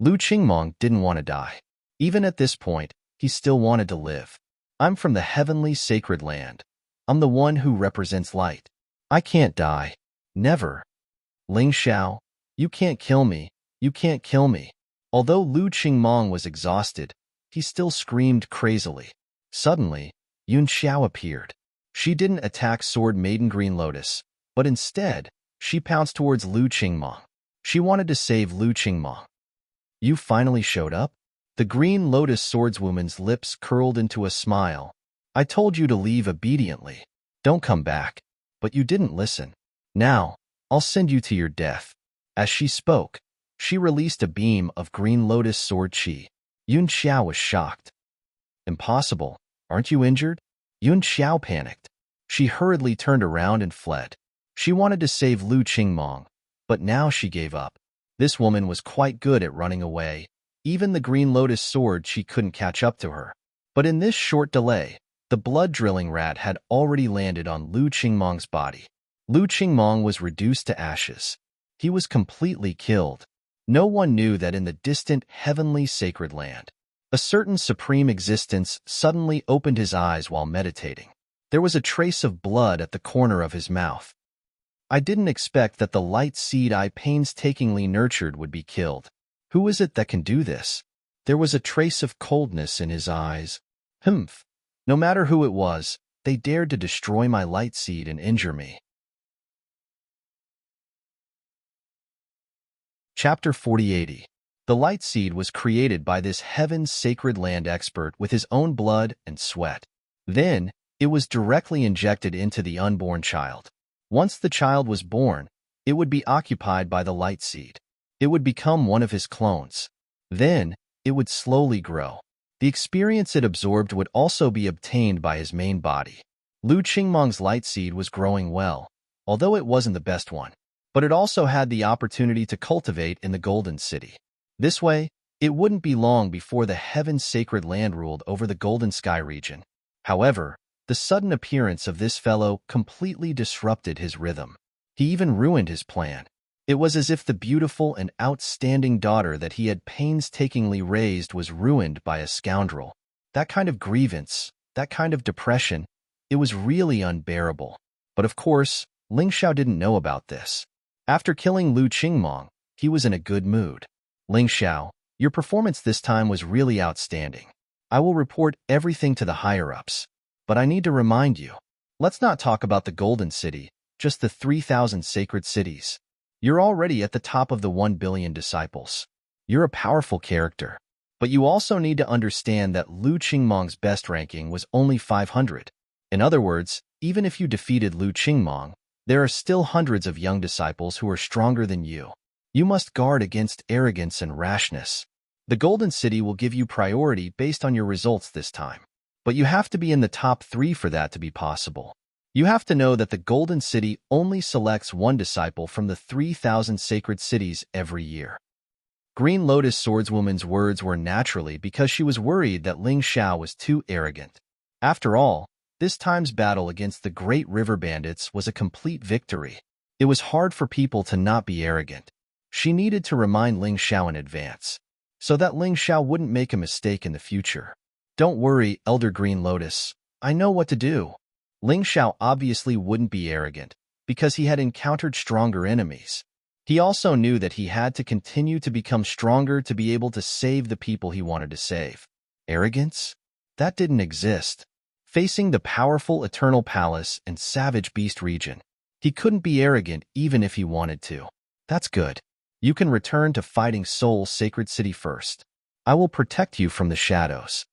Lu Qingmong didn't want to die. Even at this point, he still wanted to live. I'm from the heavenly sacred land. I'm the one who represents light. I can't die. Never. Ling Xiao, you can't kill me. You can't kill me. Although Lu Qingmong was exhausted, he still screamed crazily. Suddenly, Yun Xiao appeared. She didn't attack Sword Maiden Green Lotus, but instead, she pounced towards Lu Qingmong. She wanted to save Lu Qingmong. You finally showed up? The Green Lotus swordswoman's lips curled into a smile. I told you to leave obediently. Don't come back. But you didn't listen. Now, I'll send you to your death. As she spoke, she released a beam of Green Lotus sword chi. Yun Xiao was shocked. Impossible. Aren't you injured? Yun Xiao panicked. She hurriedly turned around and fled. She wanted to save Lu Qingmong, but now she gave up. This woman was quite good at running away. Even the Green Lotus sword she couldn't catch up to her. But in this short delay, the blood-drilling rat had already landed on Lu Qingmong's body. Lu Qingmong was reduced to ashes. He was completely killed. No one knew that in the distant heavenly sacred land, a certain supreme existence suddenly opened his eyes while meditating. There was a trace of blood at the corner of his mouth. I didn't expect that the light seed I painstakingly nurtured would be killed. Who is it that can do this? There was a trace of coldness in his eyes. Humph. No matter who it was, they dared to destroy my light seed and injure me. Chapter 4080. The light seed was created by this heaven's sacred land expert with his own blood and sweat. Then, it was directly injected into the unborn child. Once the child was born, it would be occupied by the light seed. It would become one of his clones. Then, it would slowly grow. The experience it absorbed would also be obtained by his main body. Lu Qingmong's light seed was growing well, although it wasn't the best one. But it also had the opportunity to cultivate in the Golden City. This way, it wouldn't be long before the heaven's sacred land ruled over the Golden Sky region. However, the sudden appearance of this fellow completely disrupted his rhythm. He even ruined his plan. It was as if the beautiful and outstanding daughter that he had painstakingly raised was ruined by a scoundrel. That kind of grievance, that kind of depression, it was really unbearable. But of course, Ling Xiao didn't know about this. After killing Lu Qingmong, he was in a good mood. Ling Xiao, your performance this time was really outstanding. I will report everything to the higher-ups. But I need to remind you, let's not talk about the Golden City, just the 3,000 sacred cities. You're already at the top of the 1 billion disciples. You're a powerful character. But you also need to understand that Lu Qingmong's best ranking was only 500. In other words, even if you defeated Lu Qingmong, there are still hundreds of young disciples who are stronger than you. You must guard against arrogance and rashness. The Golden City will give you priority based on your results this time. But you have to be in the top 3 for that to be possible. You have to know that the Golden City only selects one disciple from the 3,000 sacred cities every year. Green Lotus Swordswoman's words were naturally because she was worried that Ling Xiao was too arrogant. After all, this time's battle against the Great River Bandits was a complete victory. It was hard for people to not be arrogant. She needed to remind Ling Xiao in advance. so that Ling Xiao wouldn't make a mistake in the future. Don't worry, Elder Green Lotus. I know what to do. Ling Xiao obviously wouldn't be arrogant, because he had encountered stronger enemies. He also knew that he had to continue to become stronger to be able to save the people he wanted to save. Arrogance? That didn't exist. Facing the powerful Eternal Palace and Savage Beast region, he couldn't be arrogant even if he wanted to. That's good. You can return to Fighting Soul's Sacred City first. I will protect you from the shadows.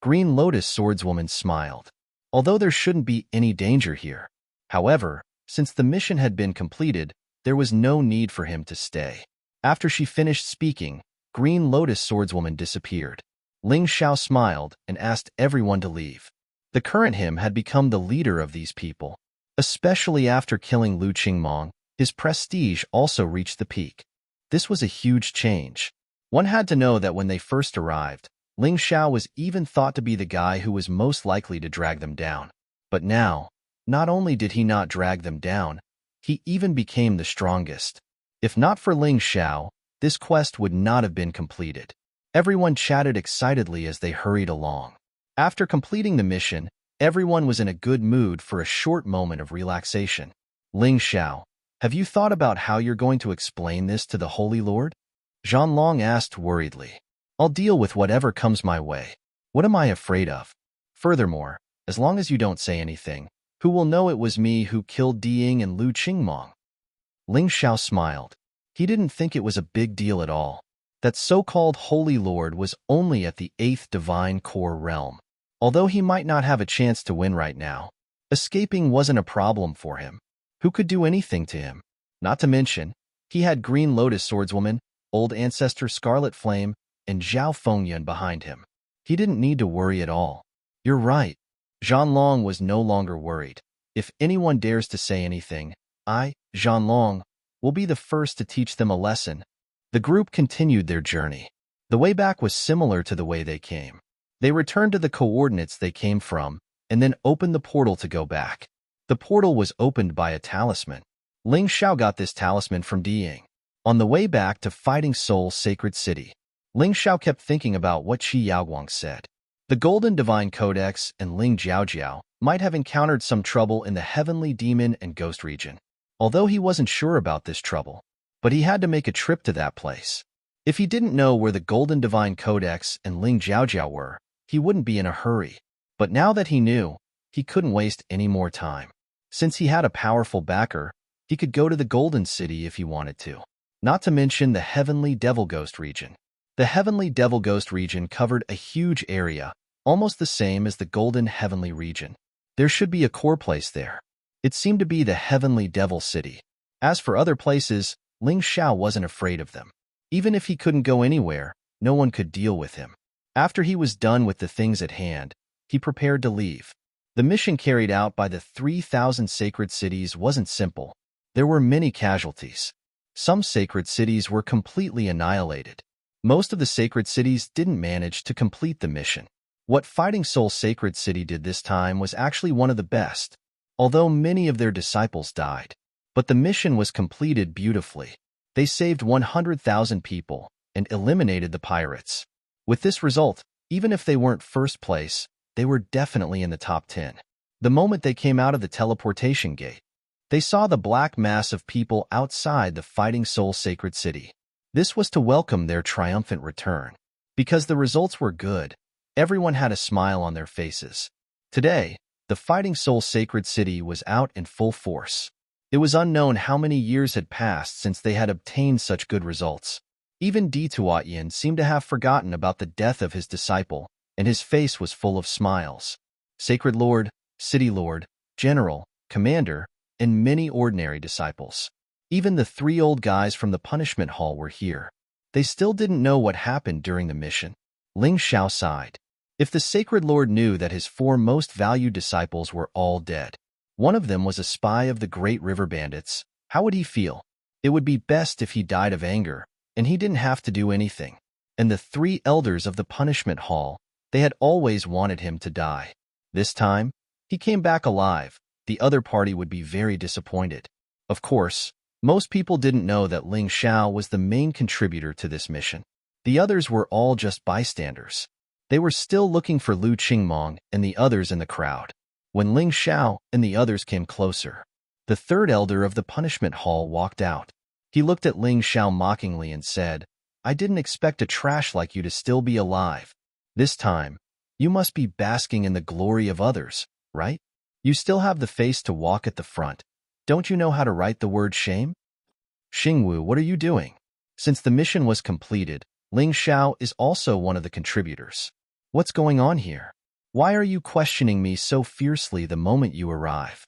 Green Lotus Swordswoman smiled. Although there shouldn't be any danger here. However, since the mission had been completed, there was no need for him to stay. After she finished speaking, Green Lotus Swordswoman disappeared. Ling Xiao smiled and asked everyone to leave. The current him had become the leader of these people. Especially after killing Lu Qingmong, his prestige also reached the peak. This was a huge change. One had to know that when they first arrived, Ling Xiao was even thought to be the guy who was most likely to drag them down. But now, not only did he not drag them down, he even became the strongest. If not for Ling Xiao, this quest would not have been completed. Everyone chatted excitedly as they hurried along. After completing the mission, everyone was in a good mood for a short moment of relaxation. Ling Xiao, have you thought about how you're going to explain this to the Holy Lord? Zhanlong asked worriedly. I'll deal with whatever comes my way. What am I afraid of? Furthermore, as long as you don't say anything, who will know it was me who killed Diying and Lu Qingmong? Ling Xiao smiled. He didn't think it was a big deal at all. That so-called Holy Lord was only at the 8th Divine Core realm. Although he might not have a chance to win right now, escaping wasn't a problem for him. Who could do anything to him? Not to mention, he had Green Lotus Swordswoman, Old Ancestor Scarlet Flame, and Zhao Fengyun behind him. He didn't need to worry at all. You're right. Zhanlong was no longer worried. If anyone dares to say anything, I, Zhanlong, will be the first to teach them a lesson. The group continued their journey. The way back was similar to the way they came. They returned to the coordinates they came from, and then opened the portal to go back. The portal was opened by a talisman. Ling Xiao got this talisman from Diying. On the way back to Fighting Soul's Sacred City, Ling Xiao kept thinking about what Qi Yaoguang said. The Golden Divine Codex and Ling Jiaojiao might have encountered some trouble in the Heavenly Demon and Ghost region. Although he wasn't sure about this trouble, but he had to make a trip to that place. If he didn't know where the Golden Divine Codex and Ling Jiaojiao were, he wouldn't be in a hurry. But now that he knew, he couldn't waste any more time. Since he had a powerful backer, he could go to the Golden City if he wanted to. Not to mention the Heavenly Devil Ghost region. The Heavenly Devil Ghost region covered a huge area, almost the same as the Golden Heavenly region. There should be a core place there. It seemed to be the Heavenly Devil City. As for other places, Ling Xiao wasn't afraid of them. Even if he couldn't go anywhere, no one could deal with him. After he was done with the things at hand, he prepared to leave. The mission carried out by the 3,000 sacred cities wasn't simple. There were many casualties. Some sacred cities were completely annihilated. Most of the sacred cities didn't manage to complete the mission. What Fighting Soul Sacred City did this time was actually one of the best, although many of their disciples died. But the mission was completed beautifully. They saved 100,000 people and eliminated the pirates. With this result, even if they weren't first place, they were definitely in the top 10. The moment they came out of the teleportation gate, they saw the black mass of people outside the Fighting Soul Sacred City. This was to welcome their triumphant return. Because the results were good, everyone had a smile on their faces. Today, the Fighting Soul Sacred City was out in full force. It was unknown how many years had passed since they had obtained such good results. Even Di Tuatyin seemed to have forgotten about the death of his disciple, and his face was full of smiles. Sacred Lord, City Lord, General, Commander, and many ordinary disciples. Even the 3 old guys from the punishment hall were here. They still didn't know what happened during the mission. Ling Xiao sighed. If the Sacred Lord knew that his 4 most valued disciples were all dead, one of them was a spy of the Great River Bandits, how would he feel? It would be best if he died of anger, and he didn't have to do anything. And the 3 elders of the punishment hall, they had always wanted him to die. This time, he came back alive. The other party would be very disappointed. Of course, most people didn't know that Ling Xiao was the main contributor to this mission. The others were all just bystanders. They were still looking for Lu Qingmong and the others in the crowd. When Ling Xiao and the others came closer, the third elder of the punishment hall walked out. He looked at Ling Xiao mockingly and said, "I didn't expect a trash like you to still be alive. This time, you must be basking in the glory of others, right? You still have the face to walk at the front. Don't you know how to write the word shame?" "Xingwu, what are you doing?" Since the mission was completed, Ling Xiao is also one of the contributors. "What's going on here? Why are you questioning me so fiercely the moment you arrive?"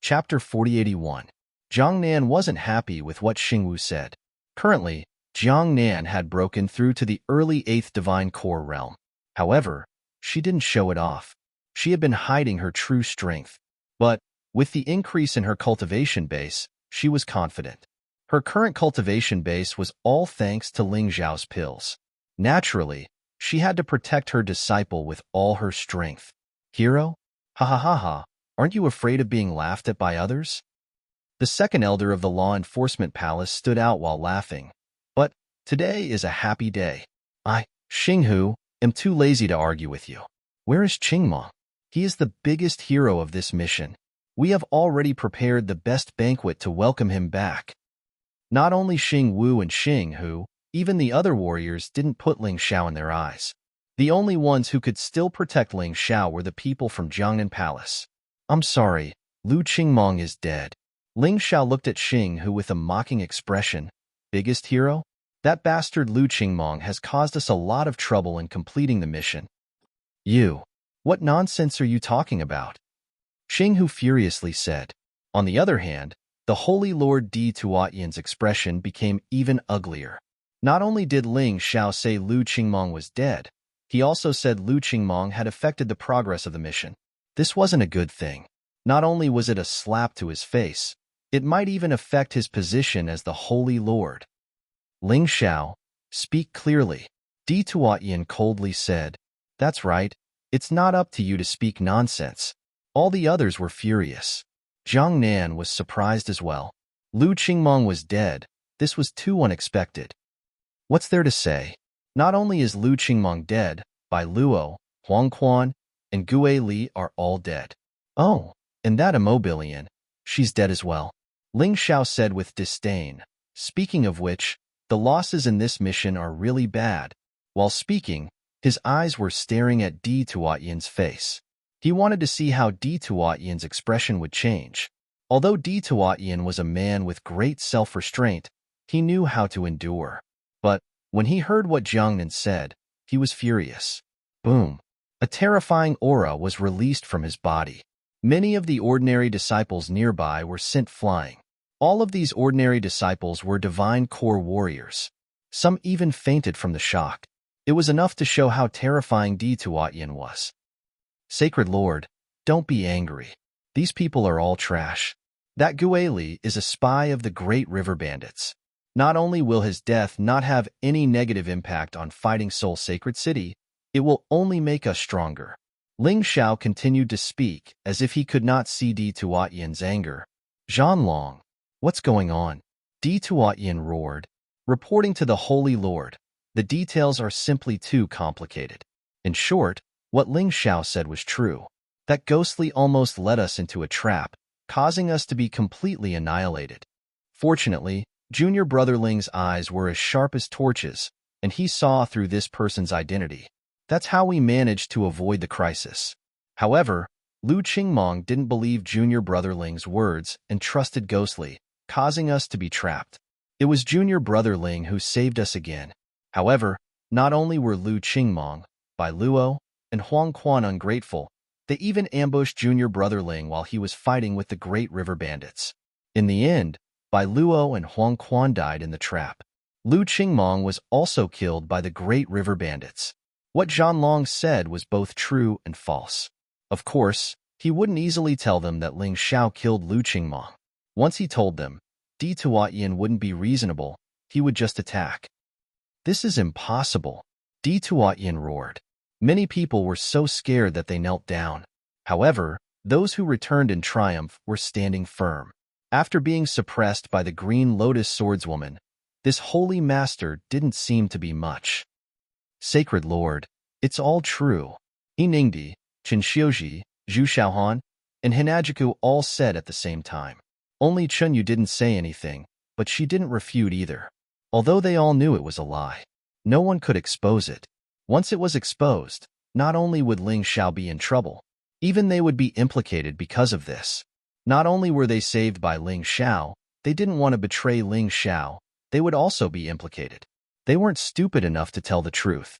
Chapter 4081. Jiang Nan wasn't happy with what Xingwu said. Currently, Jiang Nan had broken through to the early 8th Divine Core realm. However, she didn't show it off. She had been hiding her true strength. But, with the increase in her cultivation base, she was confident. Her current cultivation base was all thanks to Ling Zhao's pills. Naturally, she had to protect her disciple with all her strength. "Hero? Ha ha ha ha, aren't you afraid of being laughed at by others?" The second elder of the law enforcement palace stood out while laughing. "But today is a happy day. I, Xinghu, am too lazy to argue with you. Where is Qingmong? He is the biggest hero of this mission. We have already prepared the best banquet to welcome him back." Not only Xing Wu and Xing Hu, even the other warriors didn't put Ling Xiao in their eyes. The only ones who could still protect Ling Xiao were the people from Jiangnan Palace. "I'm sorry, Lu Qingmong is dead." Ling Xiao looked at Xing Hu with a mocking expression. "Biggest hero? That bastard Lu Qingmong has caused us a lot of trouble in completing the mission." "You, what nonsense are you talking about?" Xing Hu furiously said. On the other hand, the Holy Lord Di Tuatyan's expression became even uglier. Not only did Ling Xiao say Lu Qingmong was dead, he also said Lu Qingmong had affected the progress of the mission. This wasn't a good thing. Not only was it a slap to his face, it might even affect his position as the Holy Lord. "Ling Xiao, speak clearly," Di Tuatyan coldly said. "That's right, it's not up to you to speak nonsense." All the others were furious. Jiang Nan was surprised as well. Lu Qingmong was dead. This was too unexpected. What's there to say? Not only is Lu Qingmong dead, Bai Luo, Huang Quan, and Gue Li are all dead. Oh, and that Immobilian, she's dead as well, Ling Xiao said with disdain. Speaking of which, the losses in this mission are really bad. While speaking, his eyes were staring at Di Tuatyan's face. He wanted to see how Di Tuatyan's expression would change. Although Di Tuatyan was a man with great self-restraint, he knew how to endure. But when he heard what Jiangnan said, he was furious. Boom! A terrifying aura was released from his body. Many of the ordinary disciples nearby were sent flying. All of these ordinary disciples were divine core warriors. Some even fainted from the shock. It was enough to show how terrifying Di Tuatyan was. "Sacred Lord, don't be angry. These people are all trash. That Gueli is a spy of the Great River Bandits. Not only will his death not have any negative impact on fighting Seoul Sacred City, it will only make us stronger." Ling Xiao continued to speak as if he could not see Di Tuatyan's anger. "Zhanlong, what's going on?" Di Tuatyan roared. "Reporting to the Holy Lord, the details are simply too complicated." In short, what Ling Xiao said was true. That ghostly almost led us into a trap, causing us to be completely annihilated. Fortunately, Junior Brother Ling's eyes were as sharp as torches, and he saw through this person's identity. That's how we managed to avoid the crisis. However, Lu Qingmong didn't believe Junior Brother Ling's words and trusted Ghostly, causing us to be trapped. It was Junior Brother Ling who saved us again. However, not only were Lu Qingmong, Bai Luo, and Huang Quan ungrateful, they even ambushed Junior Brother Ling while he was fighting with the Great River Bandits. In the end, Bai Luo and Huang Quan died in the trap. Lu Qingmong was also killed by the Great River Bandits. What Zhanlong said was both true and false. Of course, he wouldn't easily tell them that Ling Xiao killed Lu Qingmong. Once he told them, Di Tuatyan wouldn't be reasonable, he would just attack. "This is impossible," Di Tuatyan roared. Many people were so scared that they knelt down. However, those who returned in triumph were standing firm. After being suppressed by the Green Lotus swordswoman, this holy master didn't seem to be much. Sacred Lord, it's all true. Ningdi, Qinxiuji, Zhu Shaohan, and Hinajiku all said at the same time. Only Chunyu didn't say anything, but she didn't refute either. Although they all knew it was a lie, no one could expose it. Once it was exposed, not only would Ling Xiao be in trouble, even they would be implicated because of this. Not only were they saved by Ling Xiao, they didn't want to betray Ling Xiao, they would also be implicated. They weren't stupid enough to tell the truth.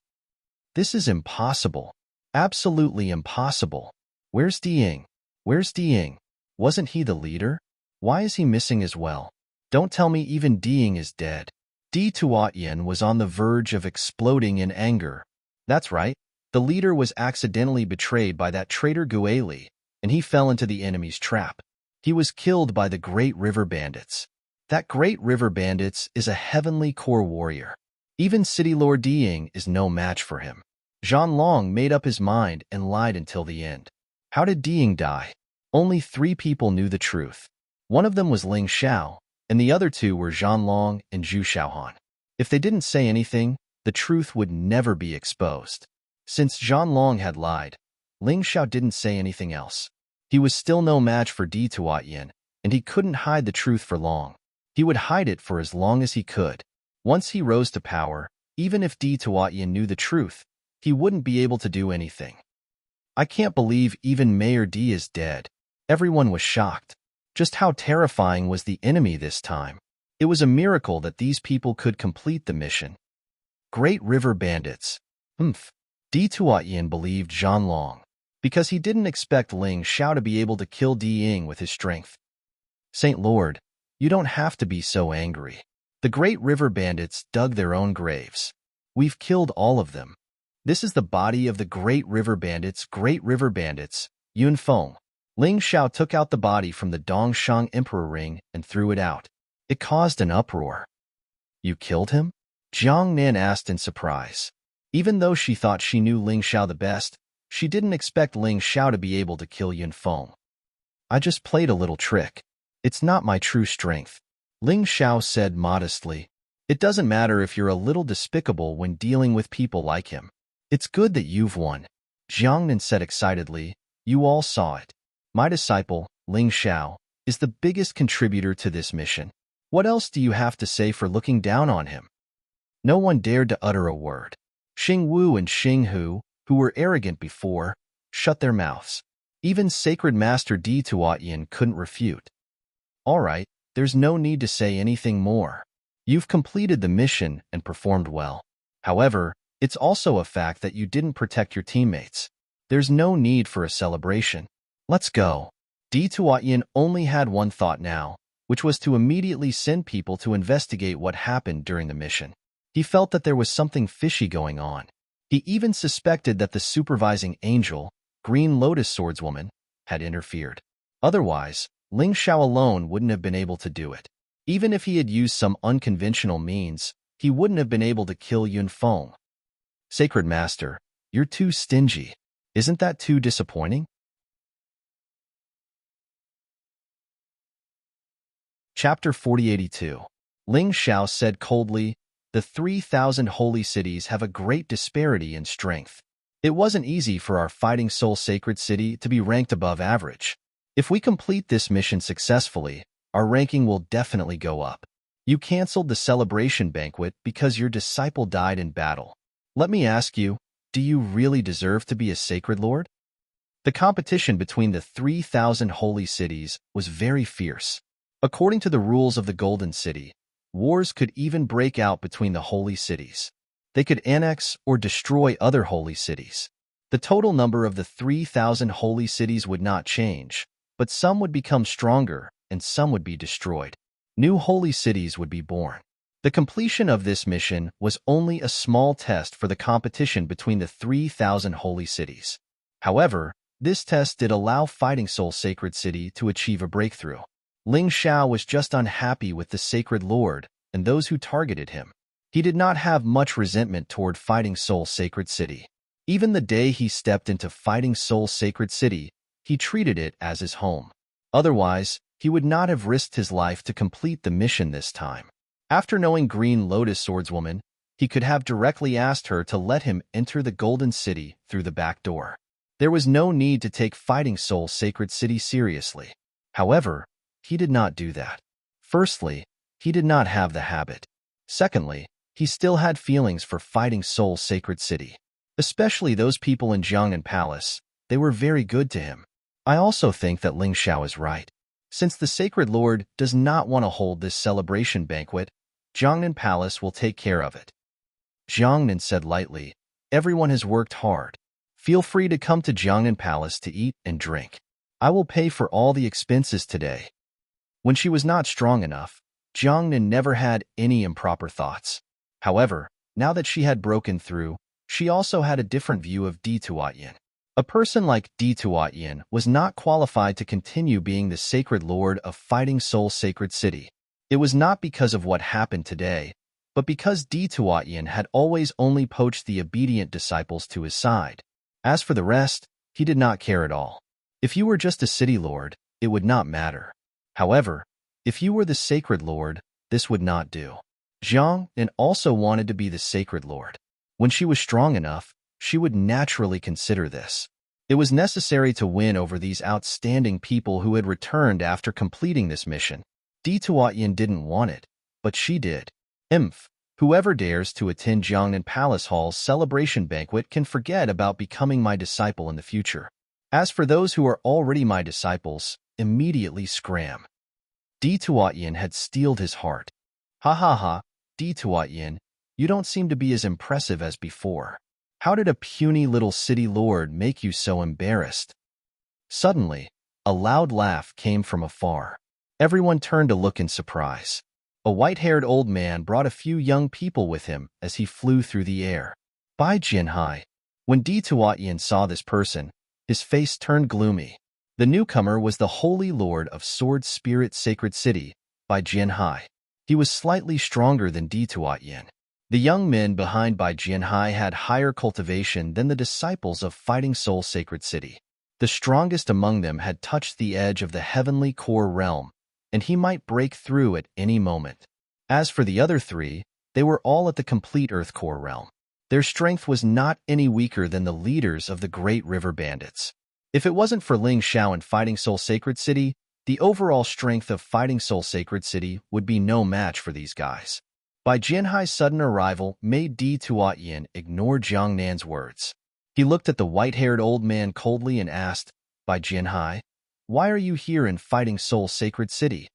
This is impossible. Absolutely impossible. Where's Diying? Where's Diying? Wasn't he the leader? Why is he missing as well? Don't tell me even Diying is dead. Di Tuatyin was on the verge of exploding in anger. That's right. The leader was accidentally betrayed by that traitor Gueli, and he fell into the enemy's trap. He was killed by the Great River Bandits. That Great River Bandits is a heavenly core warrior. Even City Lord Diying is no match for him. Zhan Long made up his mind and lied until the end. How did Diying die? Only 3 people knew the truth. One of them was Ling Xiao, and the other 2 were Zhan Long and Zhu Shaohan. If they didn't say anything, the truth would never be exposed. Since Zhan Long had lied, Ling Xiao didn't say anything else. He was still no match for Di Tuatyin, and he couldn't hide the truth for long. He would hide it for as long as he could. Once he rose to power, even if Di Tuatyin knew the truth, he wouldn't be able to do anything. I can't believe even Mayor Di is dead. Everyone was shocked. Just how terrifying was the enemy this time? It was a miracle that these people could complete the mission. Great River Bandits. Di Tuatyin believed Zhan Long, because he didn't expect Ling Xiao to be able to kill Diying with his strength. Saint Lord, you don't have to be so angry. The Great River Bandits dug their own graves. We've killed all of them. This is the body of the Great River Bandits, Yun Feng. Ling Xiao took out the body from the Dongshang Emperor ring and threw it out. It caused an uproar. You killed him? Jiang Nan asked in surprise. Even though she thought she knew Ling Xiao the best, she didn't expect Ling Xiao to be able to kill Yun Feng. I just played a little trick. It's not my true strength. Ling Xiao said modestly. It doesn't matter if you're a little despicable when dealing with people like him. It's good that you've won. Jiangnan said excitedly. You all saw it. My disciple, Ling Xiao, is the biggest contributor to this mission. What else do you have to say for looking down on him? No one dared to utter a word. Xing Wu and Xing Hu, who were arrogant before, shut their mouths. Even Sacred Master Di Tuatyin couldn't refute. All right, there's no need to say anything more. You've completed the mission and performed well. However, it's also a fact that you didn't protect your teammates. There's no need for a celebration. Let's go. Di Tuatyin only had one thought now, which was to immediately send people to investigate what happened during the mission. He felt that there was something fishy going on. He even suspected that the supervising angel, Green Lotus swordswoman, had interfered. Otherwise, Ling Xiao alone wouldn't have been able to do it. Even if he had used some unconventional means, he wouldn't have been able to kill Yun Feng. Sacred Master, you're too stingy. Isn't that too disappointing? Chapter 4082. Ling Xiao said coldly, the 3,000 holy cities have a great disparity in strength. It wasn't easy for our Fighting Soul Sacred City to be ranked above average. If we complete this mission successfully, our ranking will definitely go up. You canceled the celebration banquet because your disciple died in battle. Let me ask you, do you really deserve to be a Sacred Lord? The competition between the 3,000 holy cities was very fierce. According to the rules of the Golden City, wars could even break out between the holy cities. They could annex or destroy other holy cities. The total number of the 3,000 holy cities would not change, but some would become stronger and some would be destroyed. New holy cities would be born. The completion of this mission was only a small test for the competition between the 3,000 holy cities. However, this test did allow Fighting Soul Sacred City to achieve a breakthrough. Ling Xiao was just unhappy with the Sacred Lord and those who targeted him. He did not have much resentment toward Fighting Soul Sacred City. Even the day he stepped into Fighting Soul Sacred City, he treated it as his home. Otherwise, he would not have risked his life to complete the mission this time. After knowing Green Lotus Swordswoman, he could have directly asked her to let him enter the Golden City through the back door. There was no need to take Fighting Soul Sacred City seriously. However, he did not do that. Firstly, he did not have the habit. Secondly, he still had feelings for Fighting Soul Sacred City. Especially those people in Jiangnan Palace, they were very good to him. I also think that Ling Xiao is right. Since the Sacred Lord does not want to hold this celebration banquet, Jiangnan Palace will take care of it. Jiangnan said lightly, everyone has worked hard. Feel free to come to Jiangnan Palace to eat and drink. I will pay for all the expenses today. When she was not strong enough, Jiangnan never had any improper thoughts. However, now that she had broken through, she also had a different view of Di Tuatyin. A person like Di Tuatyin was not qualified to continue being the Sacred Lord of Fighting Soul Sacred City. It was not because of what happened today, but because Di Tuatyin had always only poached the obedient disciples to his side. As for the rest, he did not care at all. If you were just a city lord, it would not matter. However, if you were the Sacred Lord, this would not do. Jiangnan also wanted to be the Sacred Lord. When she was strong enough, she would naturally consider this. It was necessary to win over these outstanding people who had returned after completing this mission. Di Tuatyin didn't want it, but she did. Whoever dares to attend Jiangnan Palace Hall's celebration banquet can forget about becoming my disciple in the future. As for those who are already my disciples, immediately scram. Di Tuatyin had steeled his heart. Ha ha ha, Di Tuatyin, you don't seem to be as impressive as before. How did a puny little city lord make you so embarrassed? Suddenly, a loud laugh came from afar. Everyone turned to look in surprise. A white-haired old man brought a few young people with him as he flew through the air. Bai Jianhai. When Di Tuatyin saw this person, his face turned gloomy. The newcomer was the Holy Lord of Sword Spirit Sacred City, Bai Jianhai. He was slightly stronger than Di Tuatyin. The young men behind Bai Jianhai had higher cultivation than the disciples of Fighting Soul Sacred City. The strongest among them had touched the edge of the heavenly core realm, and he might break through at any moment. As for the other three, they were all at the complete Earth core realm. Their strength was not any weaker than the leaders of the Great River Bandits. If it wasn't for Ling Xiao and Fighting Soul Sacred City, the overall strength of Fighting Soul Sacred City would be no match for these guys. Bai Jianhai's sudden arrival made Di Tuatyin ignore Jiangnan's words. He looked at the white-haired old man coldly and asked, Bai Jianhai, why are you here in Fighting Soul Sacred City?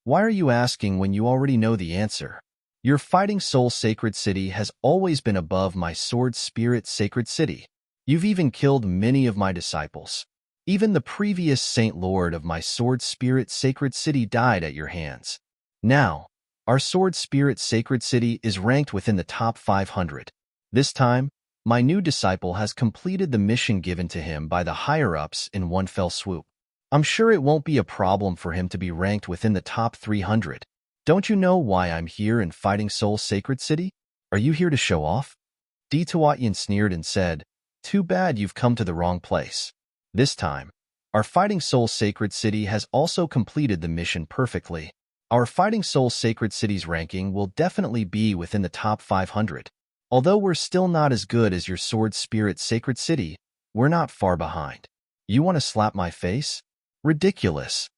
Why are you asking when you already know the answer? Your Fighting Soul Sacred City has always been above my Sword Spirit Sacred City. You've even killed many of my disciples. Even the previous Saint Lord of my Sword Spirit Sacred City died at your hands. Now, our Sword Spirit Sacred City is ranked within the top 500. This time, my new disciple has completed the mission given to him by the higher-ups in one fell swoop. I'm sure it won't be a problem for him to be ranked within the top 300. Don't you know why I'm here in Fighting Soul Sacred City? Are you here to show off? Di Tuatyin sneered and said, too bad you've come to the wrong place. This time, our Fighting Soul Sacred City has also completed the mission perfectly. Our Fighting Soul Sacred City's ranking will definitely be within the top 500. Although we're still not as good as your Sword Spirit Sacred City, we're not far behind. You want to slap my face? Ridiculous.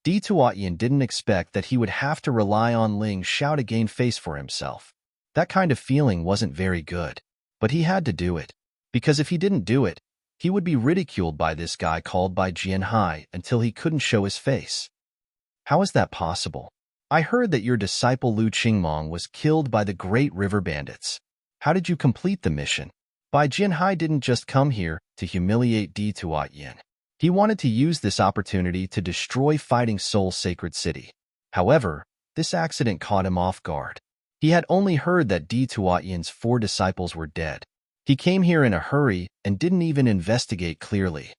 Di Tuatyin didn't expect that he would have to rely on Ling Xiao to gain face for himself. That kind of feeling wasn't very good, but he had to do it. Because if he didn't do it, he would be ridiculed by this guy called Bai Jianhai until he couldn't show his face. How is that possible? I heard that your disciple Lu Qingmong was killed by the Great River Bandits. How did you complete the mission? Bai Jianhai didn't just come here to humiliate Di Tuatyin. He wanted to use this opportunity to destroy Fighting Soul Sacred City. However, this accident caught him off guard. He had only heard that Di Tuatyin's 4 disciples were dead. He came here in a hurry and didn't even investigate clearly.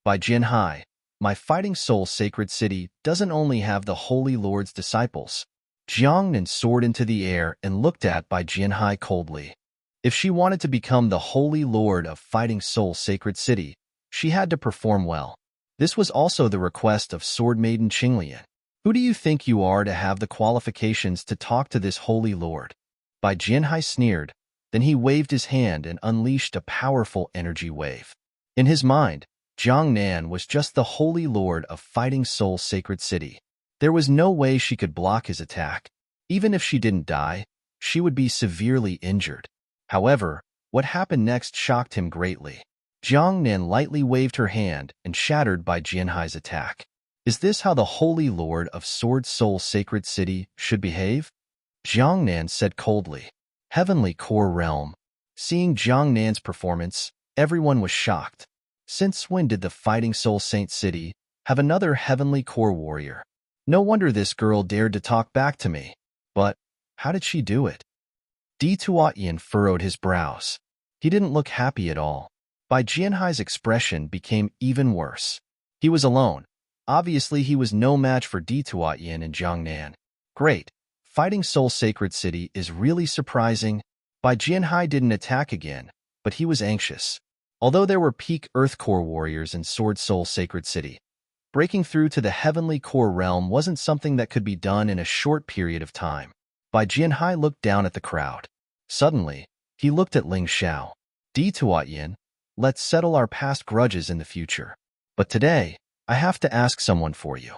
Bai Jianhai, my Fighting Soul Sacred City doesn't only have the Holy Lord's disciples. Jiangnan soared into the air and looked at Bai Jianhai coldly. If she wanted to become the Holy Lord of Fighting Soul Sacred City, she had to perform well. This was also the request of Sword Maiden Qinglian. Who do you think you are to have the qualifications to talk to this holy lord? Bai Jianhai sneered. Then he waved his hand and unleashed a powerful energy wave. In his mind, Jiang Nan was just the holy lord of Fighting Soul Sacred City. There was no way she could block his attack. Even if she didn't die, she would be severely injured. However, what happened next shocked him greatly. Jiang Nan lightly waved her hand and shattered Bai Jianhai's attack. Is this how the Holy Lord of Sword Soul Sacred City should behave? Jiang Nan said coldly. Heavenly Core Realm. Seeing Jiang Nan's performance, everyone was shocked. Since when did the Fighting Soul Saint City have another Heavenly Core Warrior? No wonder this girl dared to talk back to me. But how did she do it? Di Tuatian furrowed his brows. He didn't look happy at all. Bai Jianhai's expression became even worse. He was alone. Obviously, he was no match for Di Tuatian and Jiang Nan. Great. Fighting Soul Sacred City is really surprising. Bai Jianhai didn't attack again, but he was anxious. Although there were peak Earth Core warriors in Sword Soul Sacred City, breaking through to the Heavenly Core Realm wasn't something that could be done in a short period of time. Bai Jianhai looked down at the crowd. Suddenly, he looked at Ling Xiao. Di Tuatian, let's settle our past grudges in the future. But today, I have to ask someone for you.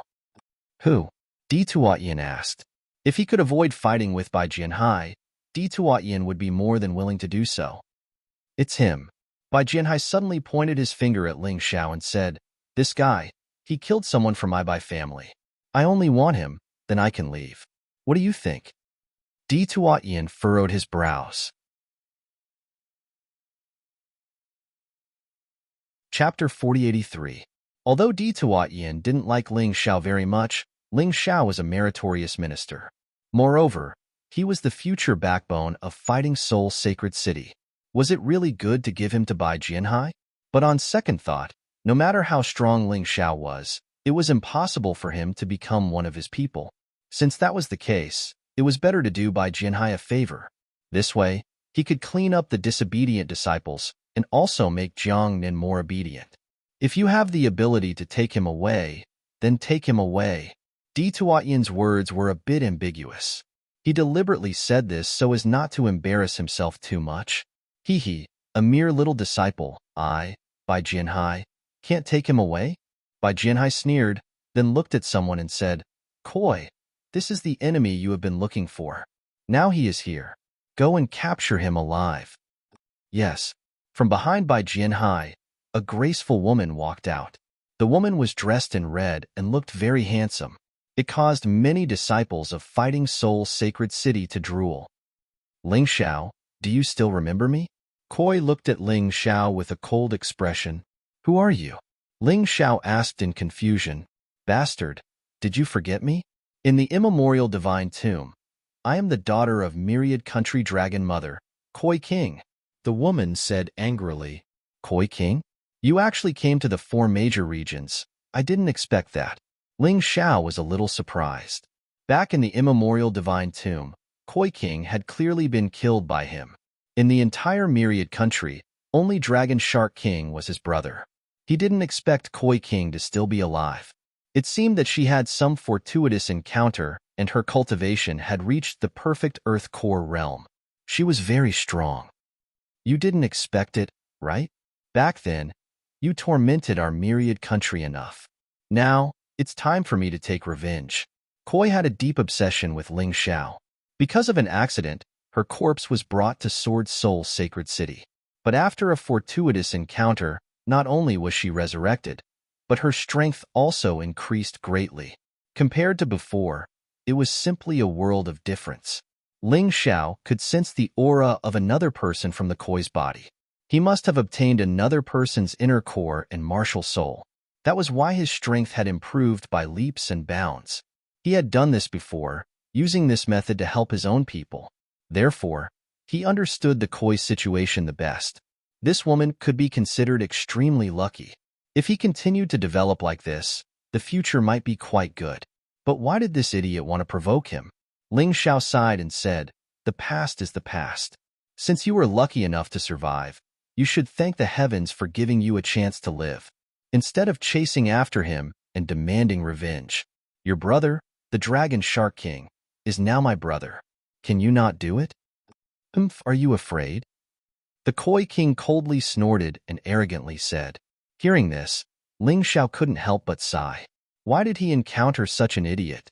Who? Di Tuatian asked. If he could avoid fighting with Bai Jianhai, Di Tuatian would be more than willing to do so. It's him. Bai Jianhai suddenly pointed his finger at Ling Xiao and said, This guy, he killed someone from my Bai family. I only want him, then I can leave. What do you think? Di Tuatian furrowed his brows. Chapter 4083. Although Di Tuatian didn't like Ling Xiao very much, Ling Xiao was a meritorious minister. Moreover, he was the future backbone of Fighting Soul Sacred City. Was it really good to give him to Bai Jianhai? But on second thought, no matter how strong Ling Xiao was, it was impossible for him to become one of his people. Since that was the case, it was better to do Bai Jianhai a favor. This way, he could clean up the disobedient disciples and also make Jiang Nan more obedient. If you have the ability to take him away, then take him away. Di Tuatian's words were a bit ambiguous. He deliberately said this so as not to embarrass himself too much. A mere little disciple, Bai Jianhai, can't take him away? Bai Jianhai sneered, then looked at someone and said, Koi, this is the enemy you have been looking for. Now he is here. Go and capture him alive. Yes. From behind Bai Jianhai, a graceful woman walked out. The woman was dressed in red and looked very handsome. It caused many disciples of Fighting Soul Sacred City to drool. Ling Xiao, do you still remember me? Koi looked at Ling Xiao with a cold expression. Who are you? Ling Xiao asked in confusion. Bastard, did you forget me? In the immemorial divine tomb, I am the daughter of Myriad Country Dragon Mother, Koi King. The woman said angrily. Koi King? You actually came to the 4 major regions. I didn't expect that. Ling Xiao was a little surprised. Back in the immemorial divine tomb, Koi King had clearly been killed by him. In the entire Myriad country, only Dragon Shark King was his brother. He didn't expect Koi King to still be alive. It seemed that she had some fortuitous encounter and her cultivation had reached the perfect Earth Core realm. She was very strong. You didn't expect it, right? Back then, you tormented our Myriad country enough. Now, it's time for me to take revenge. Koi had a deep obsession with Ling Xiao. Because of an accident, her corpse was brought to Sword Soul Sacred City. But after a fortuitous encounter, not only was she resurrected, but her strength also increased greatly. Compared to before, it was simply a world of difference. Ling Xiao could sense the aura of another person from the Koi's body. He must have obtained another person's inner core and martial soul. That was why his strength had improved by leaps and bounds. He had done this before, using this method to help his own people. Therefore, he understood the Koi's situation the best. This woman could be considered extremely lucky. If he continued to develop like this, the future might be quite good. But why did this idiot want to provoke him? Ling Xiao sighed and said, The past is the past. Since you were lucky enough to survive, you should thank the heavens for giving you a chance to live. instead of chasing after him and demanding revenge. Your brother, the Dragon Shark King, is now my brother. Can you not do it? Are you afraid? The Koi King coldly snorted and arrogantly said. Hearing this, Ling Xiao couldn't help but sigh. Why did he encounter such an idiot?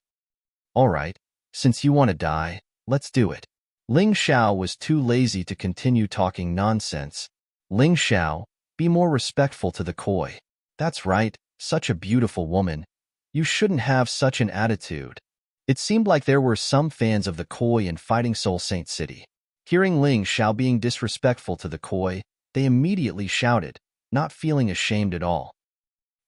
All right, since you want to die, let's do it. Ling Xiao was too lazy to continue talking nonsense. Ling Xiao, be more respectful to the Koi. That's right, such a beautiful woman. You shouldn't have such an attitude. It seemed like there were some fans of the Koi in Fighting Soul Saint City. Hearing Ling Xiao being disrespectful to the Koi, they immediately shouted, not feeling ashamed at all.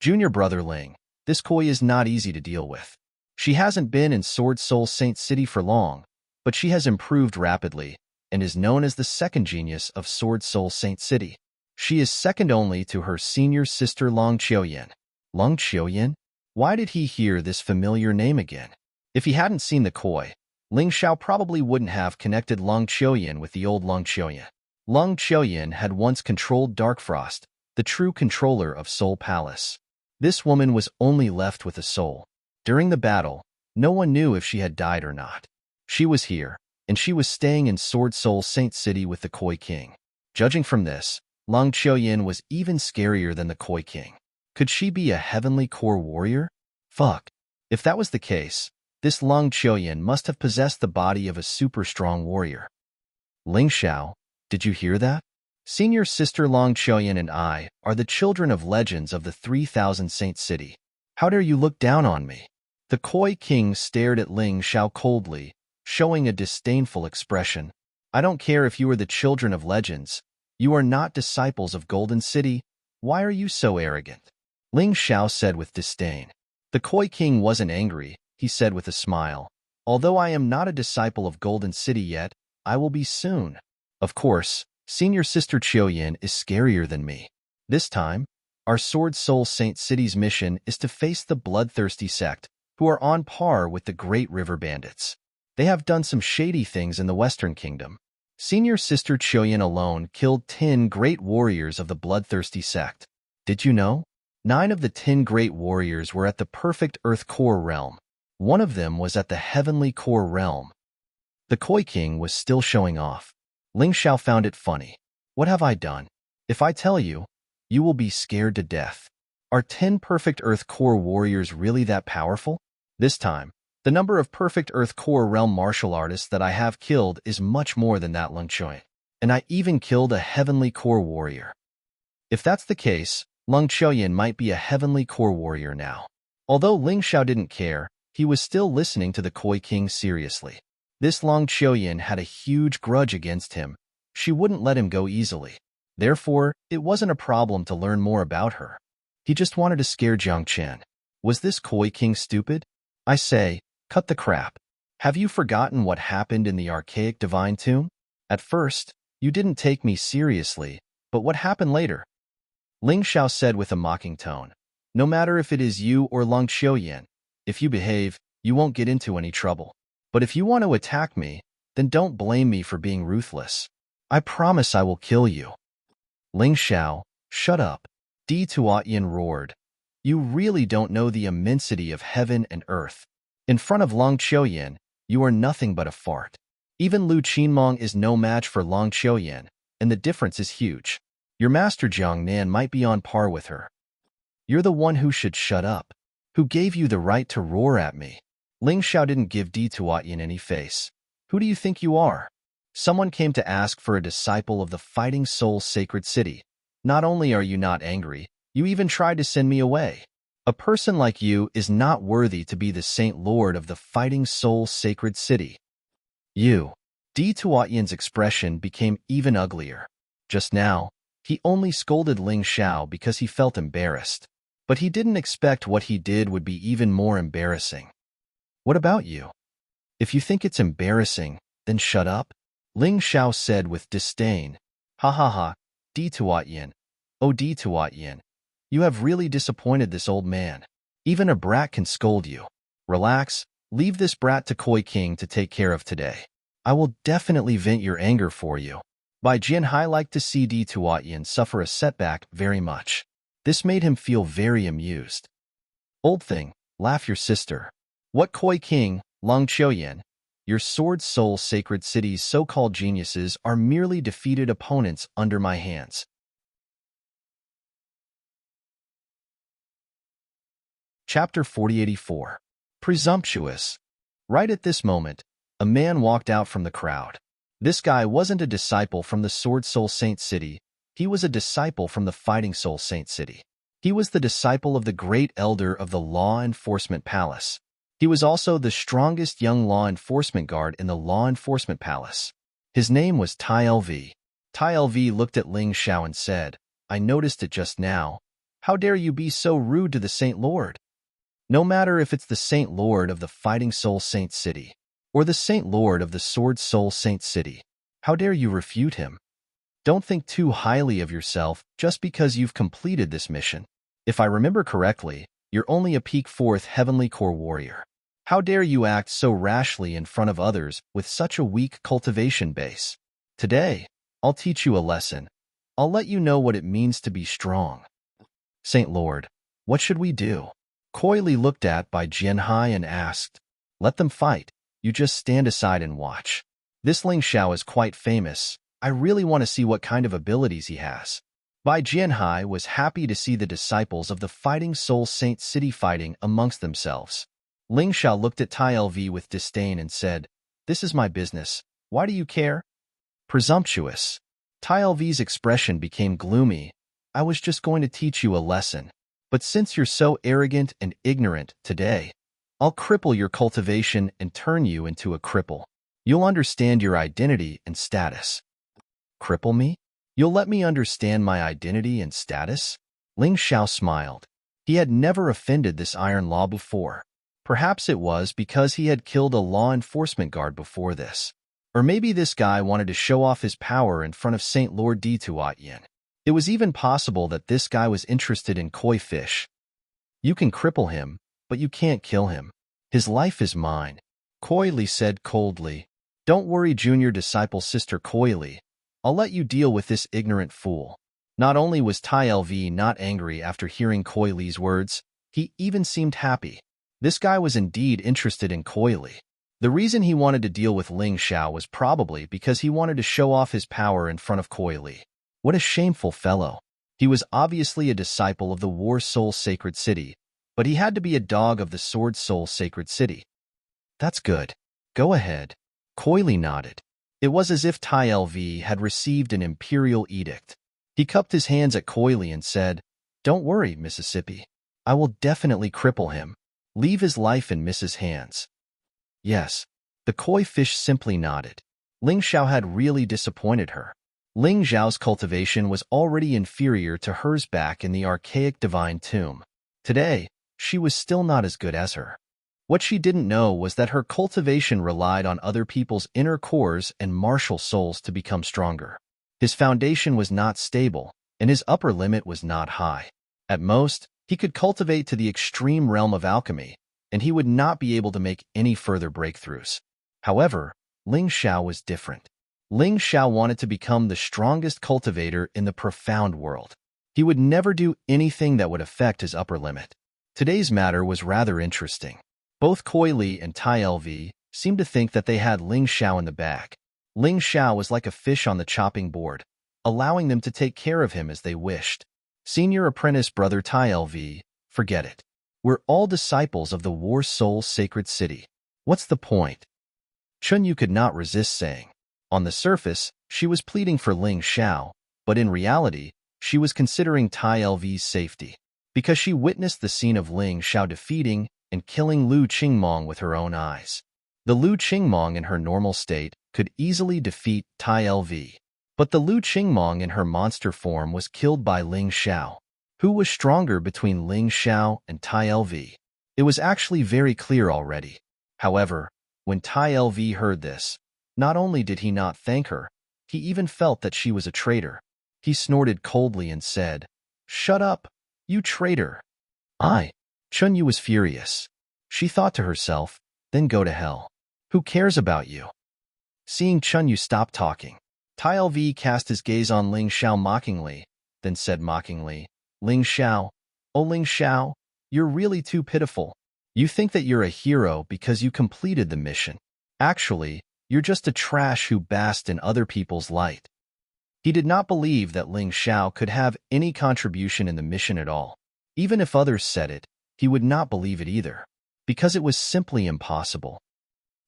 Junior brother Ling, this Koi is not easy to deal with. She hasn't been in Sword Soul Saint City for long, but she has improved rapidly and is known as the second genius of Sword Soul Saint City. She is second only to her senior sister Long Qiuyan. Long Qiuyan? Why did he hear this familiar name again? If he hadn't seen the Koi, Ling Xiao probably wouldn't have connected Long Qiuyan with the old Long Qiuyan. Long Qiuyan had once controlled Dark Frost, the true controller of Soul Palace. This woman was only left with a soul. During the battle, no one knew if she had died or not. She was here, and she was staying in Sword Soul Saint City with the Koi King. Judging from this, Long Qiuyan was even scarier than the Koi King. Could she be a heavenly core warrior? Fuck. If that was the case, this Long Qiuyan must have possessed the body of a super strong warrior. Ling Xiao, did you hear that? Senior sister Long Qiuyan and I are the children of legends of the 3000 Saint City. How dare you look down on me? The Koi King stared at Ling Xiao coldly, showing a disdainful expression. I don't care if you are the children of legends. You are not disciples of Golden City. Why are you so arrogant? Ling Xiao said with disdain. The Koi King wasn't angry, he said with a smile. Although I am not a disciple of Golden City yet, I will be soon. Of course, senior sister Qiuyan is scarier than me. This time, our Sword Soul Saint City's mission is to face the bloodthirsty sect, who are on par with the Great River Bandits. They have done some shady things in the Western Kingdom. Senior sister Qiuyan alone killed 10 great warriors of the bloodthirsty sect. Did you know? 9 of the 10 great warriors were at the perfect Earth Core realm. One of them was at the Heavenly Core realm. The Koi King was still showing off. Ling Xiao found it funny. What have I done? If I tell you, you will be scared to death. Are 10 perfect Earth Core warriors really that powerful? This time, the number of perfect Earth Core realm martial artists that I have killed is much more than that Long Qiuyan. And I even killed a Heavenly Core warrior. If that's the case, Long Qiuyan might be a Heavenly Core warrior now. Although Ling Xiao didn't care, he was still listening to the Koi King seriously. This Long Qiuyan had a huge grudge against him. She wouldn't let him go easily. Therefore, it wasn't a problem to learn more about her. He just wanted to scare Jiang Chen. Was this Koi King stupid? I say, cut the crap. Have you forgotten what happened in the archaic divine tomb? At first, you didn't take me seriously, but what happened later? Ling Xiao said with a mocking tone. No matter if it is you or Long Qiuyan, if you behave, you won't get into any trouble. But if you want to attack me, then don't blame me for being ruthless. I promise I will kill you. Ling Xiao, shut up. Di Tuatyin roared. You really don't know the immensity of heaven and earth. In front of Long Qiuyan, you are nothing but a fart. Even Lu Qinmong is no match for Long Qiuyan, and the difference is huge. Your master Jiang Nan might be on par with her. You're the one who should shut up. Who gave you the right to roar at me? Ling Xiao didn't give Di Tuatyin any face. Who do you think you are? Someone came to ask for a disciple of the Fighting Soul Sacred City. Not only are you not angry, you even tried to send me away. A person like you is not worthy to be the Saint Lord of the Fighting Soul Sacred City. You. Di Tuatyan's expression became even uglier. Just now, he only scolded Ling Xiao because he felt embarrassed. But he didn't expect what he did would be even more embarrassing. What about you? If you think it's embarrassing, then shut up. Ling Xiao said with disdain. Ha ha ha, Di Tuatyan. Oh Di Tuatyan, you have really disappointed this old man. Even a brat can scold you. Relax, leave this brat to Koi King to take care of today. I will definitely vent your anger for you. Bai Jianhai liked to see Di Tuatyan suffer a setback very much. This made him feel very amused. Old thing, laugh your sister. What Koi King, Long Qiuyan, your sword soul sacred city's so-called geniuses are merely defeated opponents under my hands. Chapter 4084. Presumptuous. Right at this moment, a man walked out from the crowd. This guy wasn't a disciple from the Sword Soul Saint City, he was a disciple from the Fighting Soul Saint City. He was the disciple of the great elder of the Law Enforcement Palace. He was also the strongest young law enforcement guard in the Law Enforcement Palace. His name was Tai LV. Tai LV looked at Ling Xiao and said, I noticed it just now. How dare you be so rude to the Saint Lord? No matter if it's the Saint Lord of the Fighting Soul Saint City, or the Saint Lord of the Sword Soul Saint City, how dare you refute him? Don't think too highly of yourself just because you've completed this mission. If I remember correctly, you're only a peak 4th Heavenly Core warrior. How dare you act so rashly in front of others with such a weak cultivation base? Today, I'll teach you a lesson. I'll let you know what it means to be strong. Saint Lord, what should we do? Coyly looked at by Jianhai and asked, Let them fight. You just stand aside and watch. This Ling Xiao is quite famous. I really want to see what kind of abilities he has. Bai Jianhai was happy to see the disciples of the Fighting Soul Saint City fighting amongst themselves. Ling Xiao looked at Tai LV with disdain and said, This is my business. Why do you care? Presumptuous. Tai LV's expression became gloomy. I was just going to teach you a lesson. But since you're so arrogant and ignorant today, I'll cripple your cultivation and turn you into a cripple. You'll understand your identity and status. Cripple me? You'll let me understand my identity and status? Ling Xiao smiled. He had never offended this iron law before. Perhaps it was because he had killed a law enforcement guard before this. Or maybe this guy wanted to show off his power in front of Saint Lord Di Tuatyin. It was even possible that this guy was interested in koi fish. You can cripple him, but you can't kill him. His life is mine. Koi Li said coldly. Don't worry, junior disciple sister Koi Li. I'll let you deal with this ignorant fool. Not only was Tai LV not angry after hearing Koi Li's words, he even seemed happy. This guy was indeed interested in Koi Li. The reason he wanted to deal with Ling Xiao was probably because he wanted to show off his power in front of Koi Li. What a shameful fellow. He was obviously a disciple of the War Soul Sacred City, but he had to be a dog of the Sword Soul Sacred City. That's good. Go ahead. Koi Li nodded. It was as if Tai LV had received an imperial edict. He cupped his hands at Koi Li and said, Don't worry, Mississippi. I will definitely cripple him. Leave his life in Mrs. hands. Yes. The koi fish simply nodded. Ling Xiao had really disappointed her. Ling Xiao's cultivation was already inferior to hers back in the archaic divine tomb. Today, she was still not as good as her. What she didn't know was that her cultivation relied on other people's inner cores and martial souls to become stronger. His foundation was not stable, and his upper limit was not high. At most, he could cultivate to the extreme realm of alchemy, and he would not be able to make any further breakthroughs. However, Ling Xiao was different. Ling Xiao wanted to become the strongest cultivator in the profound world. He would never do anything that would affect his upper limit. Today's matter was rather interesting. Both Koi Li and Tai LV seemed to think that they had Ling Xiao in the bag. Ling Xiao was like a fish on the chopping board, allowing them to take care of him as they wished. Senior apprentice brother Tai LV, forget it. We're all disciples of the War Soul Sacred City. What's the point? Chunyu could not resist saying. On the surface, she was pleading for Ling Xiao, but in reality, she was considering Tai LV's safety, because she witnessed the scene of Ling Xiao defeating and killing Lu Qingmong with her own eyes. The Lu Qingmong in her normal state could easily defeat Tai LV, but the Lu Qingmong in her monster form was killed by Ling Xiao. Who was stronger between Ling Xiao and Tai LV? It was actually very clear already. However, when Tai LV heard this, not only did he not thank her, he even felt that she was a traitor. He snorted coldly and said, Shut up, you traitor. Chunyu was furious. She thought to herself, then go to hell. Who cares about you? Seeing Chunyu stop talking, Tai LV cast his gaze on Ling Xiao mockingly, then said mockingly, Ling Xiao, oh Ling Xiao, you're really too pitiful. You think that you're a hero because you completed the mission. Actually, you're just a trash who basked in other people's light. He did not believe that Ling Xiao could have any contribution in the mission at all. Even if others said it, he would not believe it either, because it was simply impossible.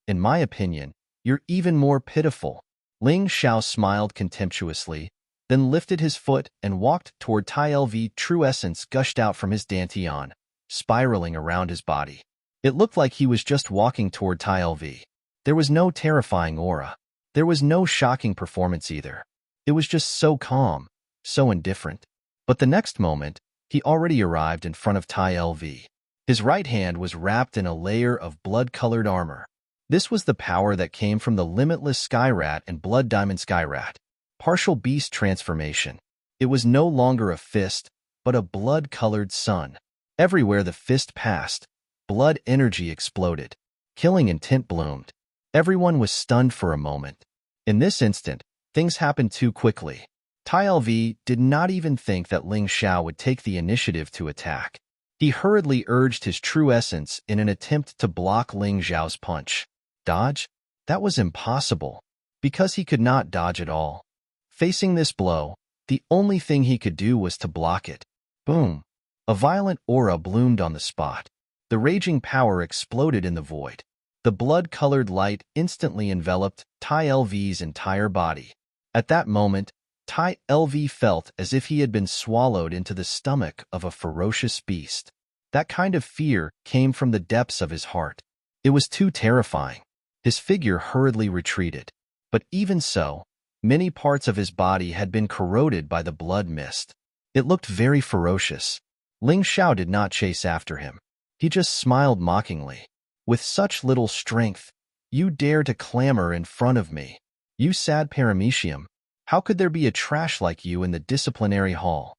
In my opinion, you're even more pitiful. Ling Xiao smiled contemptuously, then lifted his foot and walked toward Tai Lv. True essence gushed out from his dantian, spiraling around his body. It looked like he was just walking toward Tai Lv. There was no terrifying aura. There was no shocking performance either. It was just so calm, so indifferent. But the next moment, he already arrived in front of Tai Lv. His right hand was wrapped in a layer of blood-colored armor. This was the power that came from the limitless Skyrat and Blood Diamond Skyrat. Partial beast transformation. It was no longer a fist, but a blood-colored sun. Everywhere the fist passed, blood energy exploded. Killing intent bloomed. Everyone was stunned for a moment. In this instant, things happened too quickly. Tai Lv did not even think that Ling Xiao would take the initiative to attack. He hurriedly urged his true essence in an attempt to block Ling Xiao's punch. Dodge? That was impossible, because he could not dodge at all. Facing this blow, the only thing he could do was to block it. Boom! A violent aura bloomed on the spot. The raging power exploded in the void. The blood-colored light instantly enveloped Tai Lv's entire body. At that moment, Tai Lv felt as if he had been swallowed into the stomach of a ferocious beast. That kind of fear came from the depths of his heart. It was too terrifying. His figure hurriedly retreated. But even so, many parts of his body had been corroded by the blood mist. It looked very ferocious. Ling Xiao did not chase after him. He just smiled mockingly. With such little strength, you dare to clamor in front of me. You sad paramecium. How could there be a trash like you in the disciplinary hall?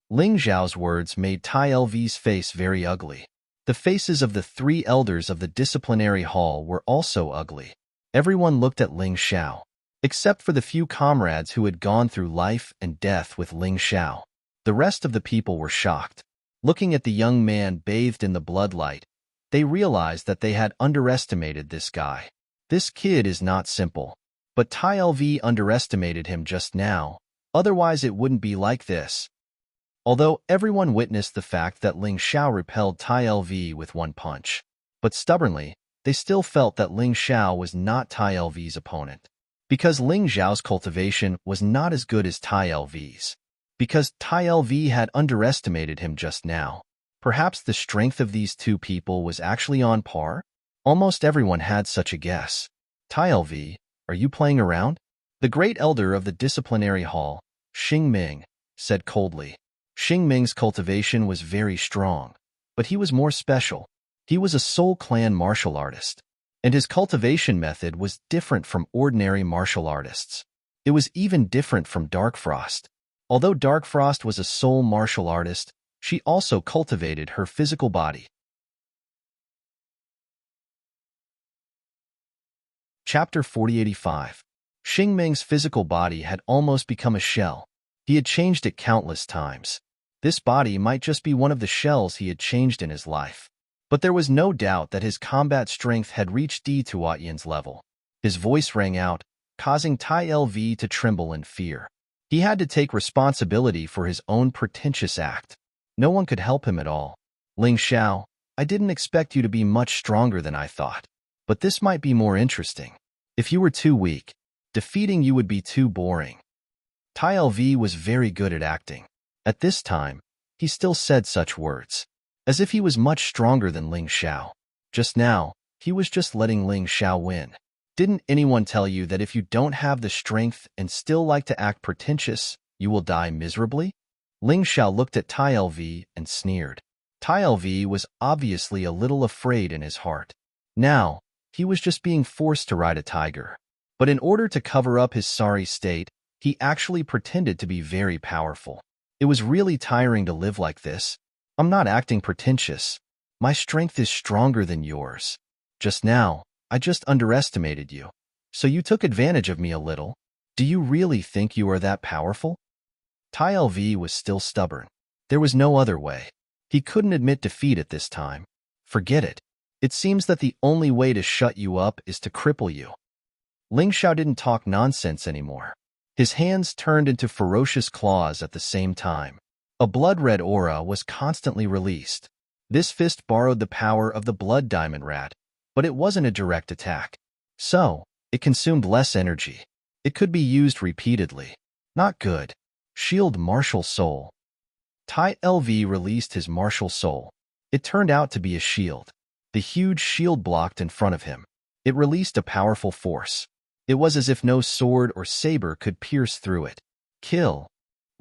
Ling Xiao's words made Tai Lv's face very ugly. The faces of the 3 elders of the disciplinary hall were also ugly. Everyone looked at Ling Xiao, except for the few comrades who had gone through life and death with Ling Xiao. The rest of the people were shocked. Looking at the young man bathed in the bloodlight, they realized that they had underestimated this guy. This kid is not simple. But Tai Lv underestimated him just now, otherwise it wouldn't be like this. Although everyone witnessed the fact that Ling Xiao repelled Tai Lv with one punch, but stubbornly, they still felt that Ling Xiao was not Tai Lv's opponent. Because Ling Xiao's cultivation was not as good as Tai Lv's. Because Tai Lv had underestimated him just now. Perhaps the strength of these two people was actually on par? Almost everyone had such a guess. Tai Lv, are you playing around? The great elder of the disciplinary hall, Xing Ming, said coldly. Xing Ming's cultivation was very strong, but he was more special. He was a Soul Clan martial artist, and his cultivation method was different from ordinary martial artists. It was even different from Dark Frost. Although Dark Frost was a soul martial artist, she also cultivated her physical body. Chapter 4085. Xing Ming's physical body had almost become a shell. He had changed it countless times. This body might just be one of the shells he had changed in his life. But there was no doubt that his combat strength had reached D Tuatyan's level. His voice rang out, causing Tai Lv to tremble in fear. He had to take responsibility for his own pretentious act. No one could help him at all. Ling Xiao, I didn't expect you to be much stronger than I thought. But this might be more interesting. If you were too weak, defeating you would be too boring. Tai Lv was very good at acting. At this time, he still said such words, as if he was much stronger than Ling Xiao. Just now, he was just letting Ling Xiao win. Didn't anyone tell you that if you don't have the strength and still like to act pretentious, you will die miserably? Ling Xiao looked at Tai Lv and sneered. Tai Lv was obviously a little afraid in his heart. Now, he was just being forced to ride a tiger. But in order to cover up his sorry state, he actually pretended to be very powerful. It was really tiring to live like this. I'm not acting pretentious. My strength is stronger than yours. Just now, I just underestimated you. So you took advantage of me a little. Do you really think you are that powerful? Tai Lv was still stubborn. There was no other way. He couldn't admit defeat at this time. Forget it. It seems that the only way to shut you up is to cripple you. Ling Xiao didn't talk nonsense anymore. His hands turned into ferocious claws at the same time. A blood-red aura was constantly released. This fist borrowed the power of the blood diamond rat, but it wasn't a direct attack. So, it consumed less energy. It could be used repeatedly. Not good. Shield Martial Soul. Tai LV released his martial soul. It turned out to be a shield. The huge shield blocked in front of him. It released a powerful force. It was as if no sword or saber could pierce through it. Kill.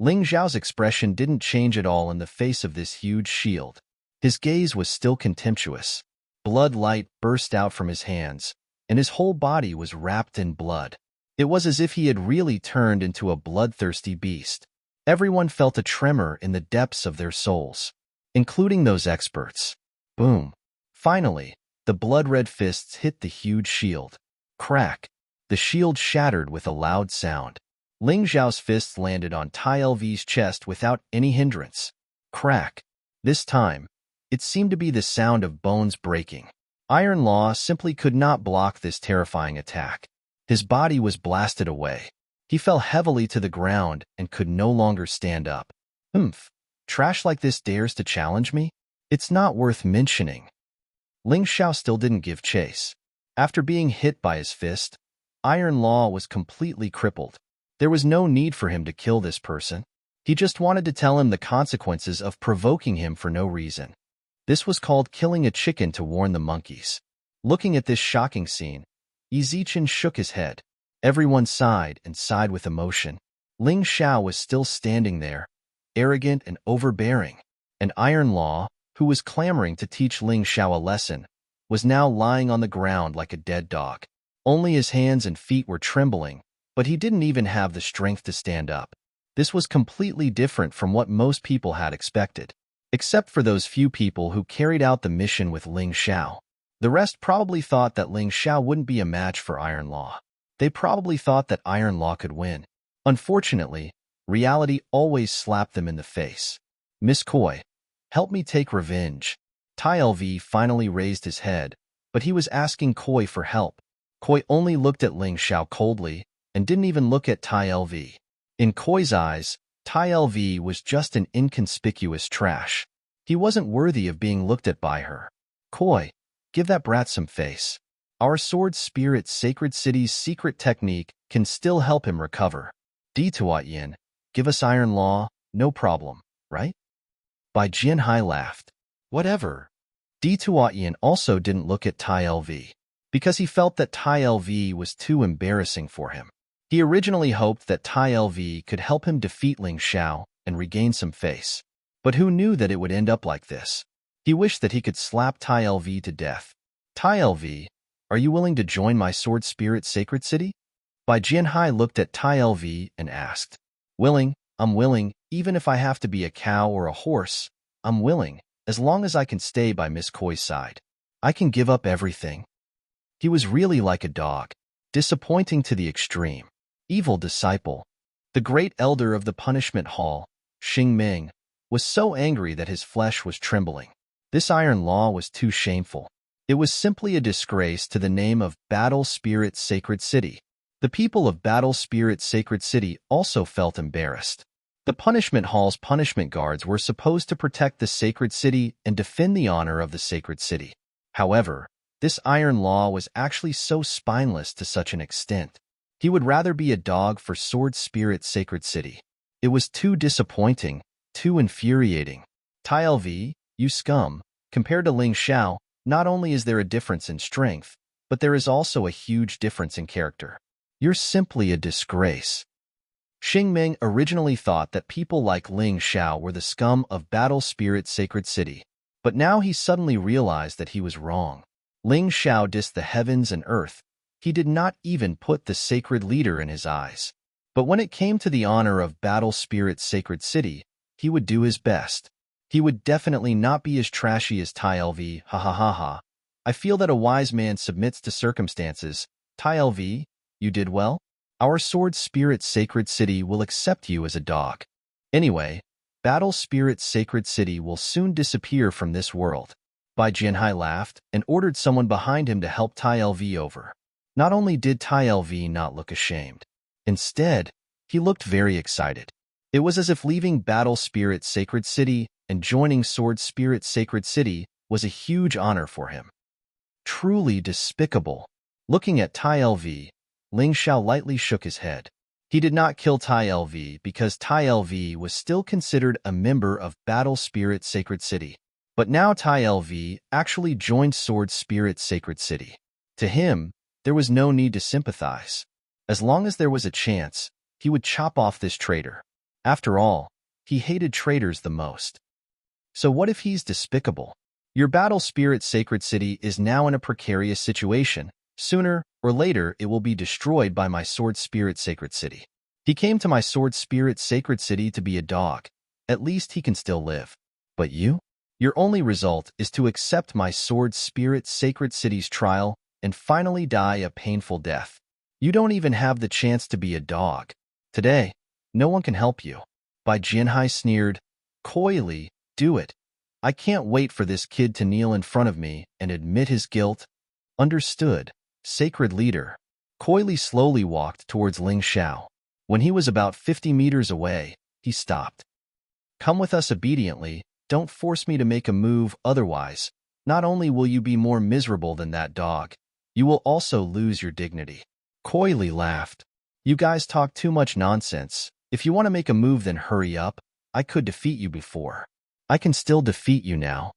Ling Xiao's expression didn't change at all in the face of this huge shield. His gaze was still contemptuous. Blood light burst out from his hands, and his whole body was wrapped in blood. It was as if he had really turned into a bloodthirsty beast. Everyone felt a tremor in the depths of their souls, including those experts. Boom. Finally, the blood-red fists hit the huge shield. Crack. The shield shattered with a loud sound. Ling Xiao's fists landed on Tai LV's chest without any hindrance. Crack. This time, it seemed to be the sound of bones breaking. Iron Law simply could not block this terrifying attack. His body was blasted away. He fell heavily to the ground and could no longer stand up. Trash like this dares to challenge me? It's not worth mentioning. Ling Xiao still didn't give chase. After being hit by his fist, Iron Law was completely crippled. There was no need for him to kill this person. He just wanted to tell him the consequences of provoking him for no reason. This was called killing a chicken to warn the monkeys. Looking at this shocking scene, Yizichen shook his head. Everyone sighed and sighed with emotion. Ling Xiao was still standing there, arrogant and overbearing. And Iron Law, who was clamoring to teach Ling Xiao a lesson, was now lying on the ground like a dead dog. Only his hands and feet were trembling, but he didn't even have the strength to stand up. This was completely different from what most people had expected. Except for those few people who carried out the mission with Ling Xiao. The rest probably thought that Ling Xiao wouldn't be a match for Iron Law. They probably thought that Iron Law could win. Unfortunately, reality always slapped them in the face. Miss Koi, help me take revenge. Tai LV finally raised his head, but he was asking Koi for help. Koi only looked at Ling Xiao coldly and didn't even look at Tai LV. In Koi's eyes, Tai LV was just an inconspicuous trash. He wasn't worthy of being looked at by her. Koi, give that brat some face. Our sword spirit Sacred City's secret technique can still help him recover. Yin, give us Iron Law, no problem, right? Bai Jianhai laughed. Whatever. Yin also didn't look at Tai LV, because he felt that Tai LV was too embarrassing for him. He originally hoped that Tai LV could help him defeat Ling Xiao and regain some face. But who knew that it would end up like this? He wished that he could slap Tai LV to death. Tai LV, are you willing to join my sword spirit Sacred City? Bai Jianhai looked at Tai LV and asked. Willing, I'm willing, even if I have to be a cow or a horse. I'm willing, as long as I can stay by Miss Koi's side. I can give up everything. He was really like a dog, disappointing to the extreme. Evil disciple. The great elder of the punishment hall, Xing Ming, was so angry that his flesh was trembling. This Iron Law was too shameful. It was simply a disgrace to the name of Battle Spirit Sacred City. The people of Battle Spirit Sacred City also felt embarrassed. The punishment hall's punishment guards were supposed to protect the Sacred City and defend the honor of the Sacred City. However, this Iron Law was actually so spineless to such an extent. He would rather be a dog for Sword Spirit Sacred City. It was too disappointing, too infuriating. Tai LV, you scum. Compared to Ling Xiao, not only is there a difference in strength, but there is also a huge difference in character. You're simply a disgrace. Xing Ming originally thought that people like Ling Xiao were the scum of Battle Spirit Sacred City, but now he suddenly realized that he was wrong. Ling Xiao dissed the heavens and earth. He did not even put the sacred leader in his eyes. But when it came to the honor of Battle Spirit Sacred City, he would do his best. He would definitely not be as trashy as Tai LV, ha ha ha ha. I feel that a wise man submits to circumstances. Tai LV, you did well. Our Sword Spirit Sacred City will accept you as a dog. Anyway, Battle Spirit's sacred city will soon disappear from this world. Bai Jianhai laughed and ordered someone behind him to help Tai LV over. Not only did Tai LV not look ashamed. Instead, he looked very excited. It was as if leaving Battle Spirit's sacred city and joining Sword Spirit's sacred city was a huge honor for him. Truly despicable. Looking at Tai LV, Ling Xiao lightly shook his head. He did not kill Tai LV because Tai LV was still considered a member of Battle Spirit's sacred city. But now Tai LV actually joined Sword Spirit's sacred city. To him, there was no need to sympathize. As long as there was a chance, he would chop off this traitor. After all, he hated traitors the most. So what if he's despicable? Your Battle Spirit sacred city is now in a precarious situation. Sooner or later, it will be destroyed by my Sword Spirit sacred city. He came to my Sword Spirit sacred city to be a dog. At least he can still live. But you? Your only result is to accept my Sword Spirit sacred city's trial and finally die a painful death. You don't even have the chance to be a dog. Today, no one can help you. Bai Jianhai sneered, coyly, do it. I can't wait for this kid to kneel in front of me and admit his guilt. Understood, sacred leader. Coyly slowly walked towards Ling Xiao. When he was about 50 meters away, he stopped. Come with us obediently, don't force me to make a move, otherwise, not only will you be more miserable than that dog, you will also lose your dignity. Coyly laughed. You guys talk too much nonsense. If you want to make a move, then hurry up. I could defeat you before. I can still defeat you now.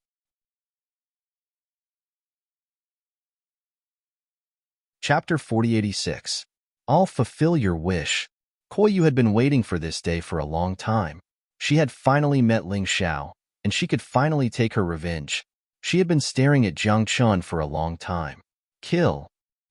Chapter 4086. I'll fulfill your wish. Koyu had been waiting for this day for a long time. She had finally met Ling Xiao, and she could finally take her revenge. She had been staring at Jiang Chun for a long time. Kill.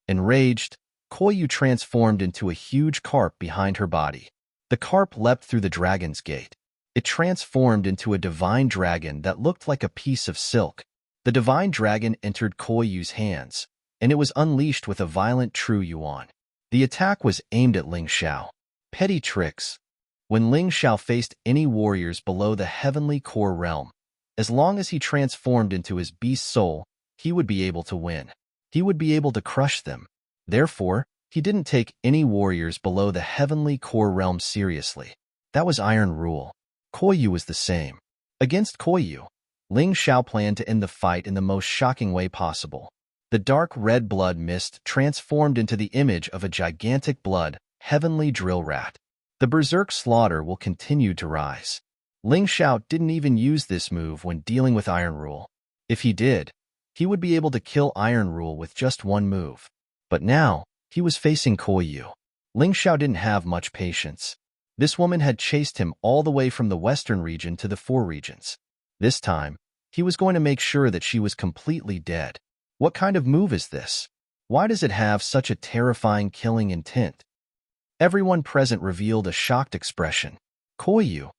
Enraged, Koyu transformed into a huge carp behind her body. The carp leapt through the dragon's gate. It transformed into a divine dragon that looked like a piece of silk. The divine dragon entered Koyu's hands, and it was unleashed with a violent true yuan. The attack was aimed at Ling Xiao. Petty tricks. When Ling Xiao faced any warriors below the heavenly core realm, as long as he transformed into his beast soul, he would be able to win. He would be able to crush them. Therefore, he didn't take any warriors below the heavenly core realm seriously. That was iron rule. Koyu was the same. Against Koyu, Ling Xiao planned to end the fight in the most shocking way possible. The dark red blood mist transformed into the image of a gigantic blood, heavenly drill rat. The berserk slaughter will continue to rise. Ling Xiao didn't even use this move when dealing with Iron Rule. If he did, he would be able to kill Iron Rule with just one move. But now, he was facing Koyu. Ling Xiao didn't have much patience. This woman had chased him all the way from the western region to the four regions. This time, he was going to make sure that she was completely dead. What kind of move is this? Why does it have such a terrifying killing intent? Everyone present revealed a shocked expression. Koyu,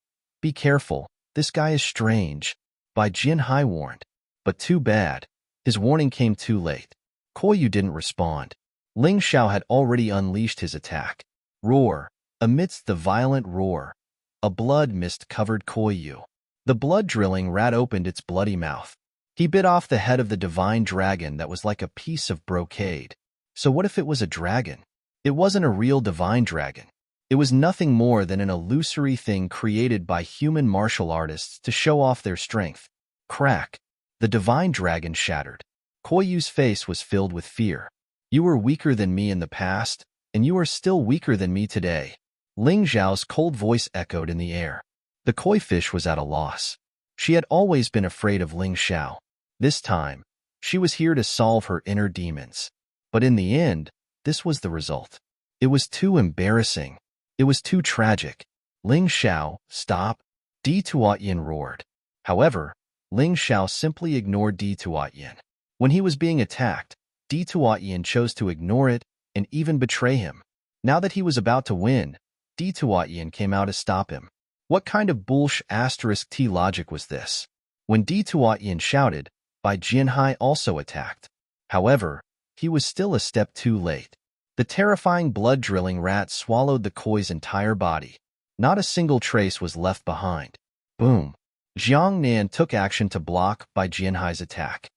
be careful, this guy is strange. Bai Jianhai warned. But too bad, his warning came too late. Koyu didn't respond. Ling Xiao had already unleashed his attack. Roar. Amidst the violent roar, a blood mist covered Koyu. The blood-drilling rat opened its bloody mouth. He bit off the head of the divine dragon that was like a piece of brocade. So what if it was a dragon? It wasn't a real divine dragon. It was nothing more than an illusory thing created by human martial artists to show off their strength. Crack. The divine dragon shattered. Koyu's face was filled with fear. You were weaker than me in the past, and you are still weaker than me today. Ling Xiao's cold voice echoed in the air. The koi fish was at a loss. She had always been afraid of Ling Xiao. This time, she was here to solve her inner demons. But in the end, this was the result. It was too embarrassing. It was too tragic. Ling Xiao, stop. Di Tuatyin roared. However, Ling Xiao simply ignored Di Tuatyin. When he was being attacked, Di Tuatyin chose to ignore it and even betray him. Now that he was about to win, Di Tuatyin came out to stop him. What kind of **T logic was this? When Di Tuatyin shouted, Bai Jianhai also attacked. However, he was still a step too late. The terrifying blood-drilling rat swallowed the koi's entire body. Not a single trace was left behind. Boom. Jiang Nan took action to block Bai Jianhai's attack.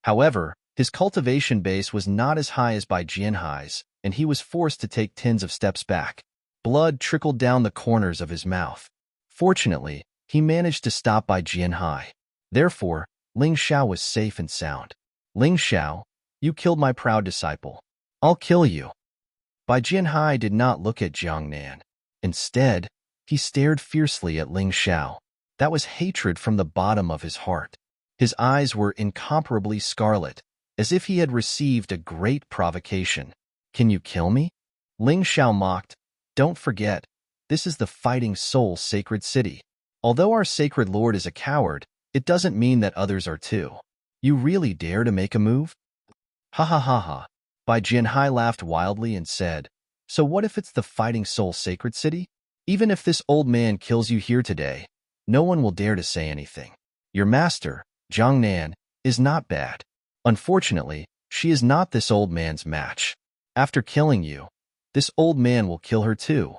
However, his cultivation base was not as high as Bai Jianhai's, and he was forced to take tens of steps back. Blood trickled down the corners of his mouth. Fortunately, he managed to stop Bai Jianhai. Therefore, Ling Xiao was safe and sound. Ling Xiao, you killed my proud disciple. I'll kill you. Bai Jianhai did not look at Jiang Nan. Instead, he stared fiercely at Ling Xiao. That was hatred from the bottom of his heart. His eyes were incomparably scarlet, as if he had received a great provocation. Can you kill me? Ling Xiao mocked. Don't forget, this is the Fighting Soul Sacred City. Although our sacred lord is a coward, it doesn't mean that others are too. You really dare to make a move? Ha ha ha ha. Bai Jianhai laughed wildly and said, so what if it's the Fighting Soul Sacred City? Even if this old man kills you here today, no one will dare to say anything. Your master, Jiang Nan, is not bad. Unfortunately, she is not this old man's match. After killing you, this old man will kill her too.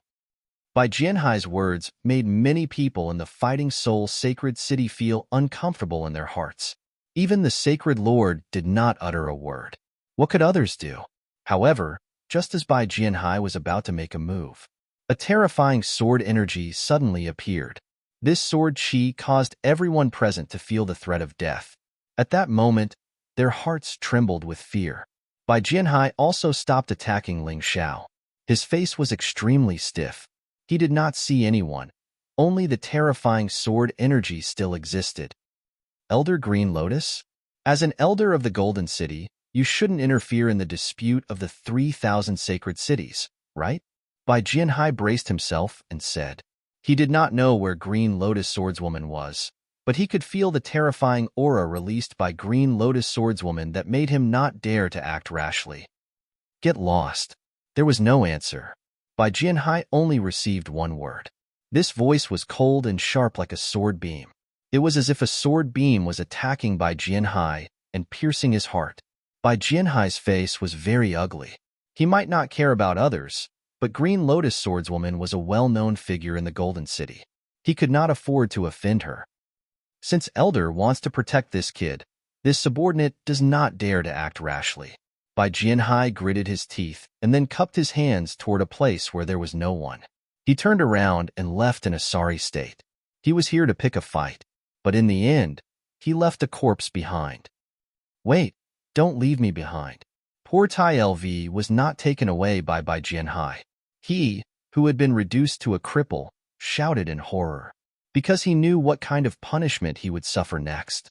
Bai Jianhai's words made many people in the Fighting Soul Sacred City feel uncomfortable in their hearts. Even the sacred lord did not utter a word. What could others do? However, just as Bai Jianhai was about to make a move, a terrifying sword energy suddenly appeared. This sword chi caused everyone present to feel the threat of death. At that moment, their hearts trembled with fear. Bai Jianhai also stopped attacking Ling Xiao. His face was extremely stiff. He did not see anyone. Only the terrifying sword energy still existed. Elder Green Lotus? As an elder of the Golden City, you shouldn't interfere in the dispute of the 3,000 sacred cities, right? Bai Jianhai braced himself and said. He did not know where Green Lotus Swordswoman was, but he could feel the terrifying aura released by Green Lotus Swordswoman that made him not dare to act rashly. Get lost. There was no answer. Bai Jianhai only received one word. This voice was cold and sharp like a sword beam. It was as if a sword beam was attacking Bai Jianhai and piercing his heart. Bai Jianhai's face was very ugly. He might not care about others, but Green Lotus Swordswoman was a well-known figure in the Golden City. He could not afford to offend her. Since Elder wants to protect this kid, this subordinate does not dare to act rashly. Bai Jianhai gritted his teeth and then cupped his hands toward a place where there was no one. He turned around and left in a sorry state. He was here to pick a fight, but in the end, he left a corpse behind. Wait, don't leave me behind. Poor Tai LV was not taken away by Bai Jianhai. He, who had been reduced to a cripple, shouted in horror, because he knew what kind of punishment he would suffer next.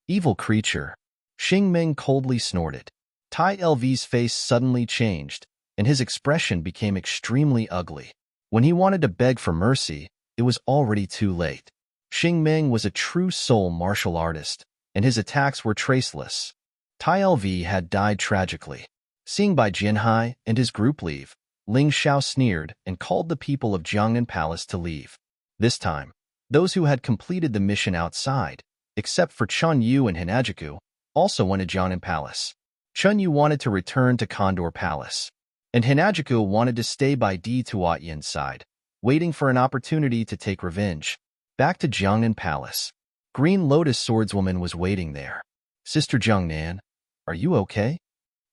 Evil creature. Xing Meng coldly snorted. Tai LV's face suddenly changed, and his expression became extremely ugly. When he wanted to beg for mercy, it was already too late. Xing Meng was a true soul martial artist, and his attacks were traceless. Tai LV had died tragically. Seeing Bai Jianhai and his group leave, Ling Xiao sneered and called the people of Jiangnan Palace to leave. This time, those who had completed the mission outside, except for Chun Yu and Hinajiku, also went to Jiangnan Palace. Chun Yu wanted to return to Condor Palace, and Hinajiku wanted to stay by Di Tuatyan's side, waiting for an opportunity to take revenge. Back to Jiangnan Palace. Green Lotus Swordswoman was waiting there. Sister Jiang Nan, are you okay?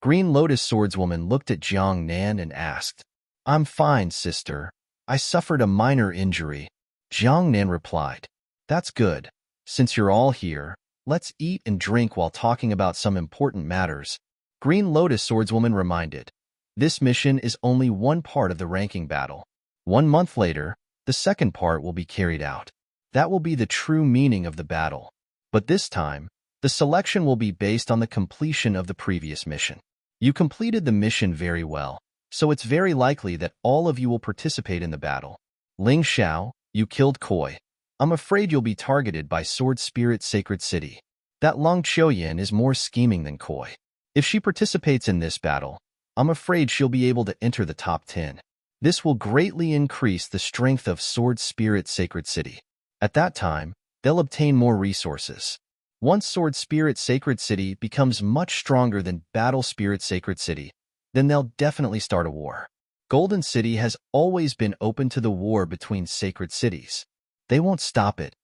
Green Lotus Swordswoman looked at Jiang Nan and asked. I'm fine, sister. I suffered a minor injury. Jiang Nan replied. That's good. Since you're all here, let's eat and drink while talking about some important matters. Green Lotus Swordswoman reminded. This mission is only one part of the ranking battle. 1 month later, the second part will be carried out. That will be the true meaning of the battle. But this time, the selection will be based on the completion of the previous mission. You completed the mission very well, so it's very likely that all of you will participate in the battle. Ling Xiao, you killed Koi. I'm afraid you'll be targeted by Sword Spirit Sacred City. That Long Qiuyan is more scheming than Koi. If she participates in this battle, I'm afraid she'll be able to enter the top 10. This will greatly increase the strength of Sword Spirit Sacred City. At that time, they'll obtain more resources. Once Sword Spirit Sacred City becomes much stronger than Battle Spirit Sacred City, then they'll definitely start a war. Golden City has always been open to the war between sacred cities. They won't stop it.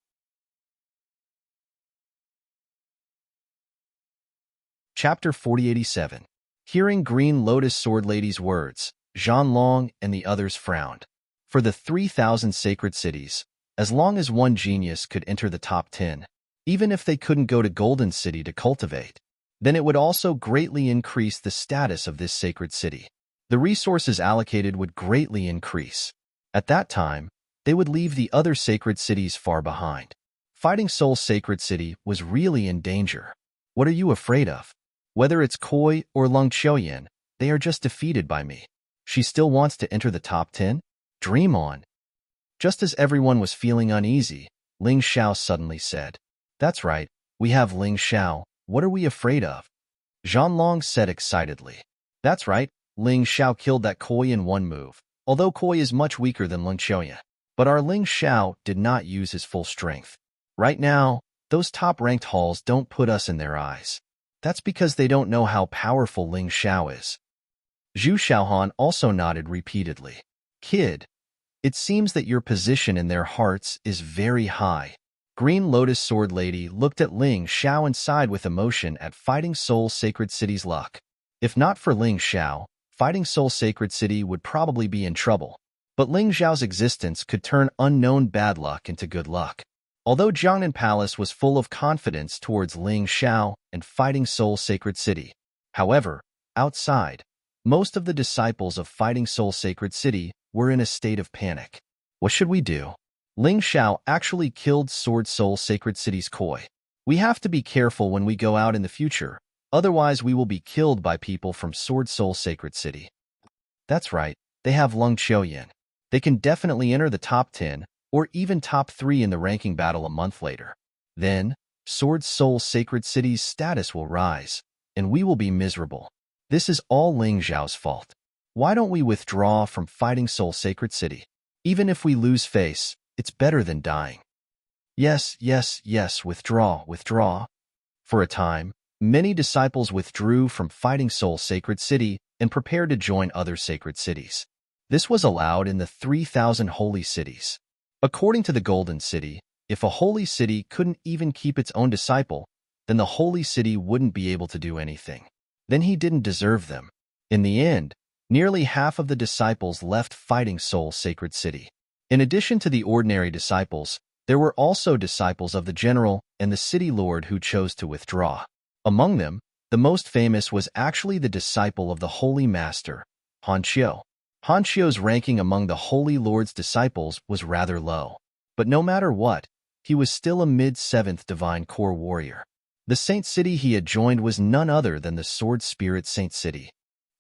Chapter 4087. Hearing Green Lotus Sword Lady's words, Zhang Long and the others frowned. For the 3,000 sacred cities, as long as one genius could enter the top 10, even if they couldn't go to Golden City to cultivate, then it would also greatly increase the status of this sacred city. The resources allocated would greatly increase. At that time, they would leave the other sacred cities far behind. Fighting Soul's sacred city was really in danger. What are you afraid of? Whether it's Koi or Lung Qiuyan, they are just defeated by me. She still wants to enter the top 10? Dream on. Just as everyone was feeling uneasy, Ling Xiao suddenly said, "That's right, we have Ling Xiao. What are we afraid of?" Zhang Long said excitedly. "That's right, Ling Xiao killed that Koi in one move, although Koi is much weaker than Lung Qiuyan. But our Ling Xiao did not use his full strength. Right now, those top-ranked halls don't put us in their eyes. That's because they don't know how powerful Ling Xiao is." Zhu Xiaohan also nodded repeatedly. "Kid, it seems that your position in their hearts is very high." Green Lotus Sword Lady looked at Ling Xiao and sighed with emotion at Fighting Soul Sacred City's luck. If not for Ling Xiao, Fighting Soul Sacred City would probably be in trouble. But Ling Xiao's existence could turn unknown bad luck into good luck. Although Jiangnan Palace was full of confidence towards Ling Xiao and Fighting Soul Sacred City, however, outside, most of the disciples of Fighting Soul Sacred City were in a state of panic. What should we do? Ling Xiao actually killed Sword Soul Sacred City's Koi. We have to be careful when we go out in the future, otherwise we will be killed by people from Sword Soul Sacred City. That's right, they have Lung Qiuyan. They can definitely enter the top 10 or even top 3 in the ranking battle a month later. Then, Sword Soul Sacred City's status will rise, and we will be miserable. This is all Ling Xiao's fault. Why don't we withdraw from Fighting Soul Sacred City? Even if we lose face, it's better than dying. Yes, withdraw. For a time, many disciples withdrew from Fighting Soul Sacred City and prepared to join other sacred cities. This was allowed in the 3,000 holy cities. According to the Golden City, if a holy city couldn't even keep its own disciple, then the holy city wouldn't be able to do anything. Then he didn't deserve them. In the end, nearly half of the disciples left Fighting Soul Sacred City. In addition to the ordinary disciples, there were also disciples of the general and the city lord who chose to withdraw. Among them, the most famous was actually the disciple of the Holy Master, Han Qiu. Han Qiu's ranking among the Holy Lord's disciples was rather low. But no matter what, he was still a mid-7th divine core warrior. The saint city he had joined was none other than the Sword Spirit Saint City.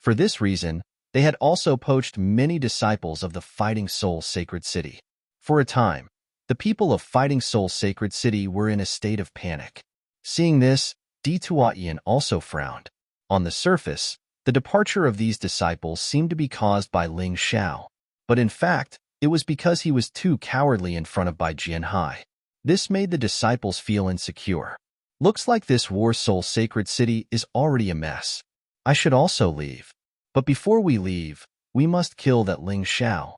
For this reason, they had also poached many disciples of the Fighting Soul Sacred City. For a time, the people of Fighting Soul Sacred City were in a state of panic. Seeing this, Di Tuotian also frowned. On the surface, the departure of these disciples seemed to be caused by Ling Xiao, but in fact, it was because he was too cowardly in front of Bai Jianhai. This made the disciples feel insecure. Looks like this War Soul Sacred City is already a mess. I should also leave. But before we leave, we must kill that Ling Xiao.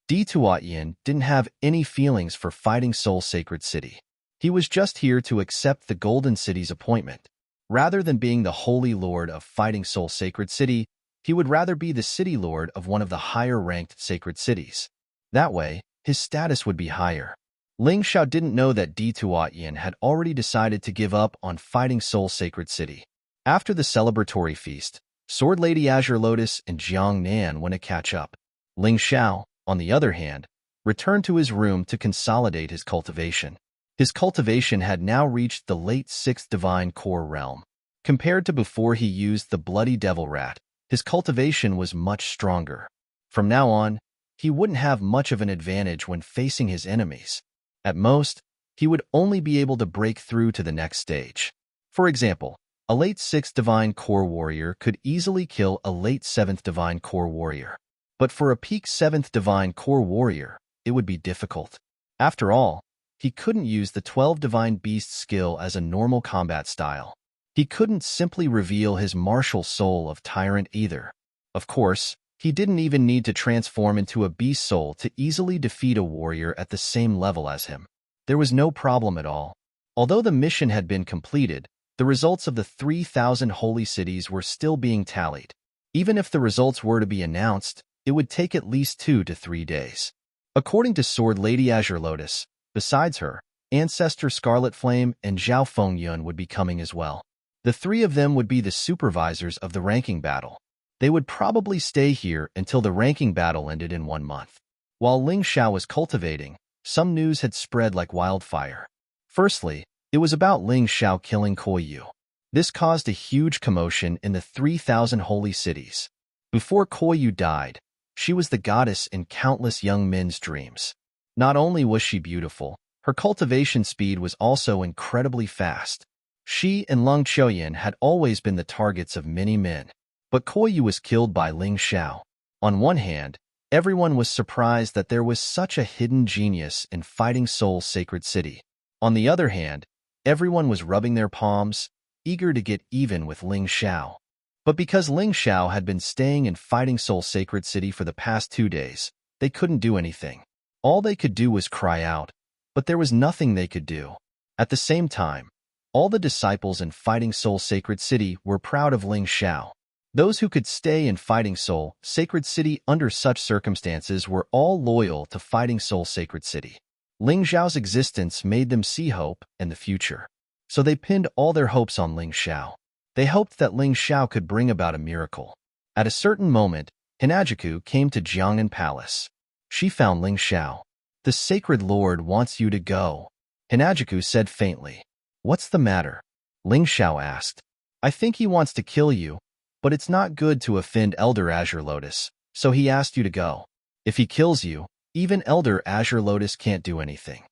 Di Tuotian didn't have any feelings for Fighting Soul Sacred City. He was just here to accept the Golden City's appointment. Rather than being the Holy Lord of Fighting Soul Sacred City, he would rather be the City Lord of one of the higher-ranked sacred cities. That way, his status would be higher. Ling Xiao didn't know that Di Tuotian had already decided to give up on Fighting Soul Sacred City. After the celebratory feast, Sword Lady Azure Lotus and Jiang Nan went to catch up. Ling Xiao, on the other hand, returned to his room to consolidate his cultivation. His cultivation had now reached the late 6th divine core realm. Compared to before he used the bloody devil rat, his cultivation was much stronger. From now on, he wouldn't have much of an advantage when facing his enemies. At most, he would only be able to break through to the next stage. For example, a late 6th divine core warrior could easily kill a late 7th divine core warrior. But for a peak 7th divine core warrior, it would be difficult. After all, he couldn't use the 12 divine beast skill as a normal combat style. He couldn't simply reveal his martial soul of Tyrant either. Of course, he didn't even need to transform into a beast soul to easily defeat a warrior at the same level as him. There was no problem at all. Although the mission had been completed, The results of the 3,000 holy cities were still being tallied. Even if the results were to be announced, it would take at least 2 to 3 days. According to Sword Lady Azure Lotus, besides her, Ancestor Scarlet Flame and Zhao Fengyun would be coming as well. The three of them would be the supervisors of the ranking battle. They would probably stay here until the ranking battle ended in 1 month. While Ling Xiao was cultivating, some news had spread like wildfire. Firstly, it was about Ling Xiao killing Koyu. This caused a huge commotion in the 3,000 holy cities. Before Koyu died, she was the goddess in countless young men's dreams. Not only was she beautiful, her cultivation speed was also incredibly fast. She and Lung Qiuyan had always been the targets of many men. But Koyu was killed by Ling Xiao. On one hand, everyone was surprised that there was such a hidden genius in Fighting Soul's sacred city. On the other hand, everyone was rubbing their palms, eager to get even with Ling Xiao. But because Ling Xiao had been staying in Fighting Soul's sacred city for the past 2 days, they couldn't do anything. All they could do was cry out, but there was nothing they could do. At the same time, all the disciples in Fighting Soul's sacred city were proud of Ling Xiao. Those who could stay in Fighting Soul Sacred City under such circumstances were all loyal to Fighting Soul Sacred City. Ling Xiao's existence made them see hope and the future. So they pinned all their hopes on Ling Xiao. They hoped that Ling Xiao could bring about a miracle. At a certain moment, Hinajiku came to Jiangnan Palace. She found Ling Xiao. "The Sacred Lord wants you to go," Hinajiku said faintly. "What's the matter?" Ling Xiao asked. "I think he wants to kill you, but it's not good to offend Elder Azure Lotus, so he asked you to go. If he kills you, even Elder Azure Lotus can't do anything."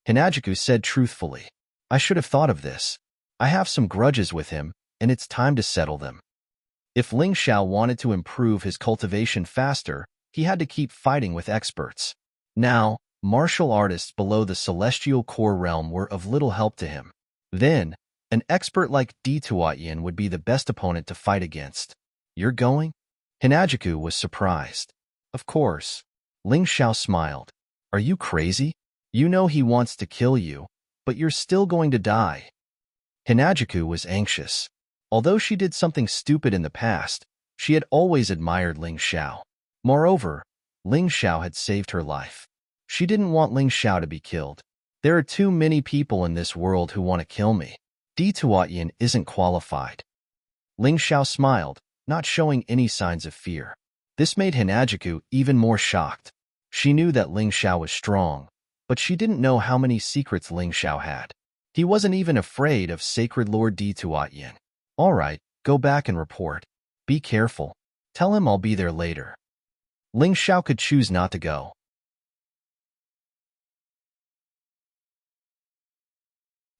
Hinajiku said truthfully. "I should have thought of this. I have some grudges with him, and it's time to settle them." If Ling Xiao wanted to improve his cultivation faster, he had to keep fighting with experts. Now, martial artists below the Celestial Core realm were of little help to him. Then, an expert like Di Tuatyin would be the best opponent to fight against. "You're going?" Hinajiku was surprised. "Of course." Ling Xiao smiled. "Are you crazy? You know he wants to kill you, but you're still going to die." Hinajiku was anxious. Although she did something stupid in the past, she had always admired Ling Xiao. Moreover, Ling Xiao had saved her life. She didn't want Ling Xiao to be killed. "There are too many people in this world who want to kill me. Di Tuatyin isn't qualified." Ling Xiao smiled, not showing any signs of fear. This made Hinajiku even more shocked. She knew that Ling Xiao was strong, but she didn't know how many secrets Ling Xiao had. He wasn't even afraid of Sacred Lord Di Tuatyin. "All right, go back and report. Be careful. Tell him I'll be there later." Ling Xiao could choose not to go.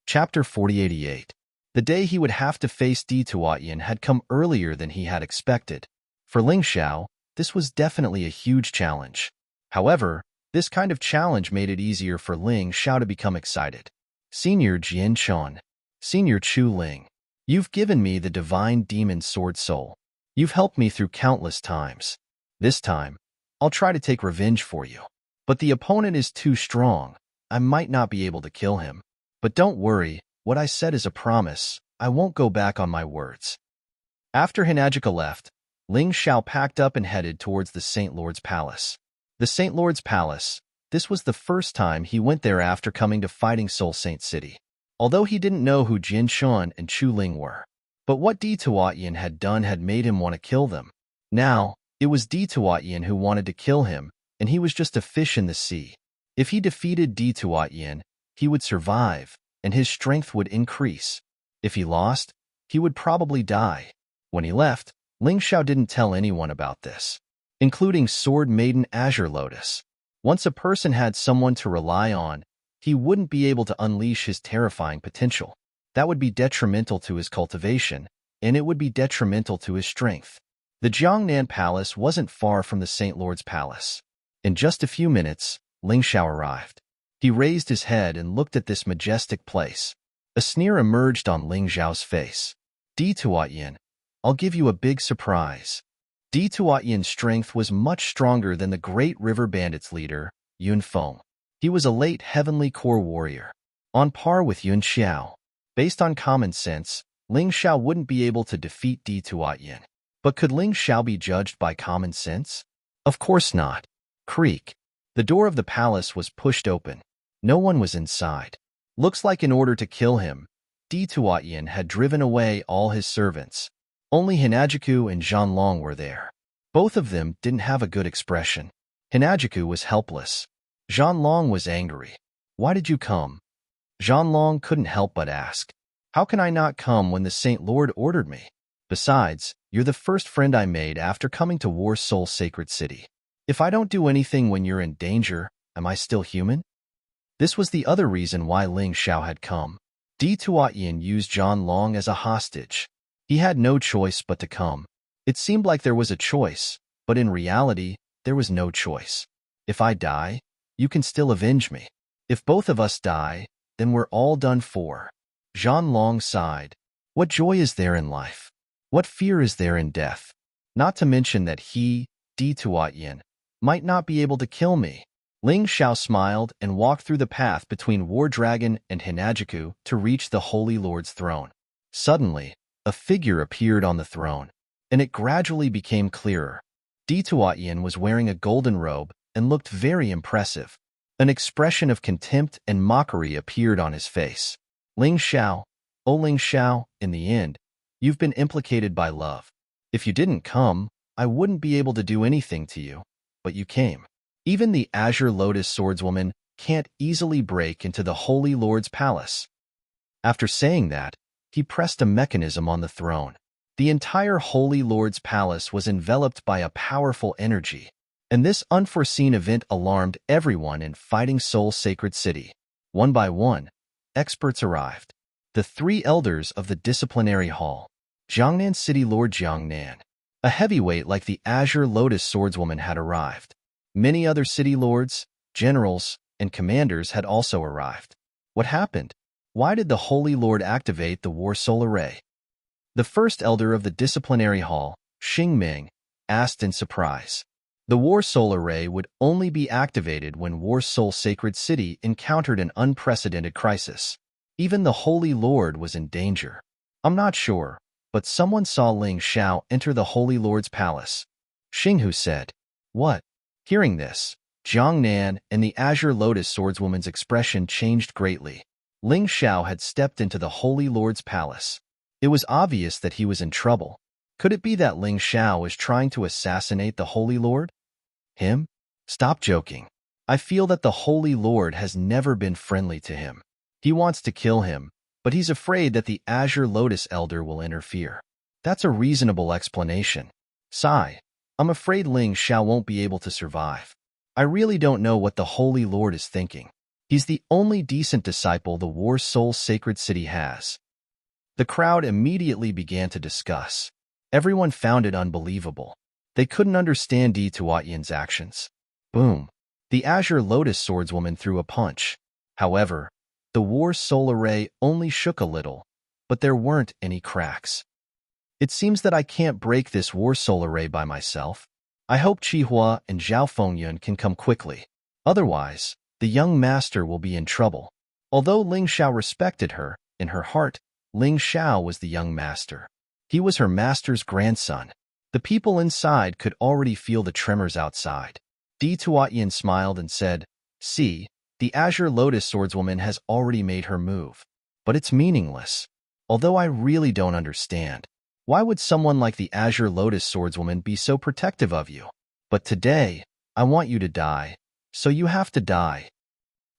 Chapter 4088. The day he would have to face Di Tuatyin had come earlier than he had expected. For Ling Xiao, this was definitely a huge challenge. However, this kind of challenge made it easier for Ling Xiao to become excited. "Senior Jian Chon, Senior Chu Ling, you've given me the divine demon sword soul. You've helped me through countless times. This time, I'll try to take revenge for you. But the opponent is too strong. I might not be able to kill him. But don't worry, what I said is a promise. I won't go back on my words." After Hinajika left, Ling Xiao packed up and headed towards the Saint Lord's Palace. The Saint Lord's Palace, this was the first time he went there after coming to Fighting Soul Saint City. Although he didn't know who Jin Shun and Chu Ling were. But what Di Tuatyin had done had made him want to kill them. Now, it was Di Tuatyin who wanted to kill him, and he was just a fish in the sea. If he defeated Di Tuatyin, he would survive, and his strength would increase. If he lost, he would probably die. When he left, Ling Xiao didn't tell anyone about this, including Sword Maiden Azure Lotus. Once a person had someone to rely on, he wouldn't be able to unleash his terrifying potential. That would be detrimental to his cultivation, and it would be detrimental to his strength. The Jiangnan Palace wasn't far from the Saint Lord's Palace. In just a few minutes, Ling Xiao arrived. He raised his head and looked at this majestic place. A sneer emerged on Ling Xiao's face. "Di Tuatyin, I'll give you a big surprise." Di Tuatyin's strength was much stronger than the Great River Bandits leader, Yun Feng. He was a late Heavenly Core warrior, on par with Yun Xiao. Based on common sense, Ling Xiao wouldn't be able to defeat Di Tuatyin. But could Ling Xiao be judged by common sense? Of course not. Creak. The door of the palace was pushed open. No one was inside. Looks like in order to kill him, Di Tuatyin had driven away all his servants. Only Hinajiku and Zhanlong were there. Both of them didn't have a good expression. Hinajiku was helpless. Zhanlong was angry. Why did you come? Zhanlong couldn't help but ask. How can I not come when the Saint Lord ordered me? Besides, you're the first friend I made after coming to War Soul Sacred City. If I don't do anything when you're in danger, am I still human? This was the other reason why Ling Xiao had come. Di Tuatyin used Zhanlong as a hostage. He had no choice but to come. It seemed like there was a choice, but in reality, there was no choice. If I die, you can still avenge me. If both of us die, then we're all done for. Zhanlong sighed. What joy is there in life? What fear is there in death? Not to mention that he, Di Tuatyin, might not be able to kill me. Ling Xiao smiled and walked through the path between War Dragon and Hinajiku to reach the Holy Lord's throne. Suddenly, a figure appeared on the throne, and it gradually became clearer. Di Tuatyin was wearing a golden robe and looked very impressive. An expression of contempt and mockery appeared on his face. Ling Xiao, oh Ling Xiao, in the end, you've been implicated by love. If you didn't come, I wouldn't be able to do anything to you, but you came. Even the Azure Lotus Swordswoman can't easily break into the Holy Lord's palace. After saying that, he pressed a mechanism on the throne. The entire Holy Lord's palace was enveloped by a powerful energy, and this unforeseen event alarmed everyone in Fighting Soul Sacred City. One by one, experts arrived. The 3 elders of the disciplinary hall. Jiangnan City Lord Jiangnan. A heavyweight like the Azure Lotus Swordswoman had arrived. Many other city lords, generals, and commanders had also arrived. What happened? Why did the Holy Lord activate the War Soul Array? The first elder of the disciplinary hall, Xing Ming, asked in surprise. The War Soul Array would only be activated when War Soul Sacred City encountered an unprecedented crisis. Even the Holy Lord was in danger. I'm not sure, but someone saw Ling Xiao enter the Holy Lord's palace. Xinghu said. What? Hearing this, Jiangnan and the Azure Lotus Swordswoman's expression changed greatly. Ling Xiao had stepped into the Holy Lord's palace. It was obvious that he was in trouble. Could it be that Ling Xiao was trying to assassinate the Holy Lord? Him? Stop joking. I feel that the Holy Lord has never been friendly to him. He wants to kill him, but he's afraid that the Azure Lotus Elder will interfere. That's a reasonable explanation. Sigh. I'm afraid Ling Xiao won't be able to survive. I really don't know what the Holy Lord is thinking. He's the only decent disciple the War Soul Sacred City has. The crowd immediately began to discuss. Everyone found it unbelievable. They couldn't understand Di Tuatyin's actions. Boom. The Azure Lotus Swordswoman threw a punch. However, the War Soul Array only shook a little, but there weren't any cracks. It seems that I can't break this War Soul Array by myself. I hope Qihua and Zhao Fengyun can come quickly. Otherwise, the young master will be in trouble. Although Ling Xiao respected her, in her heart, Ling Xiao was the young master. He was her master's grandson. The people inside could already feel the tremors outside. Di Tuatyin smiled and said, See, the Azure Lotus Swordswoman has already made her move. But it's meaningless. Although I really don't understand. Why would someone like the Azure Lotus Swordswoman be so protective of you? But today, I want you to die, so you have to die.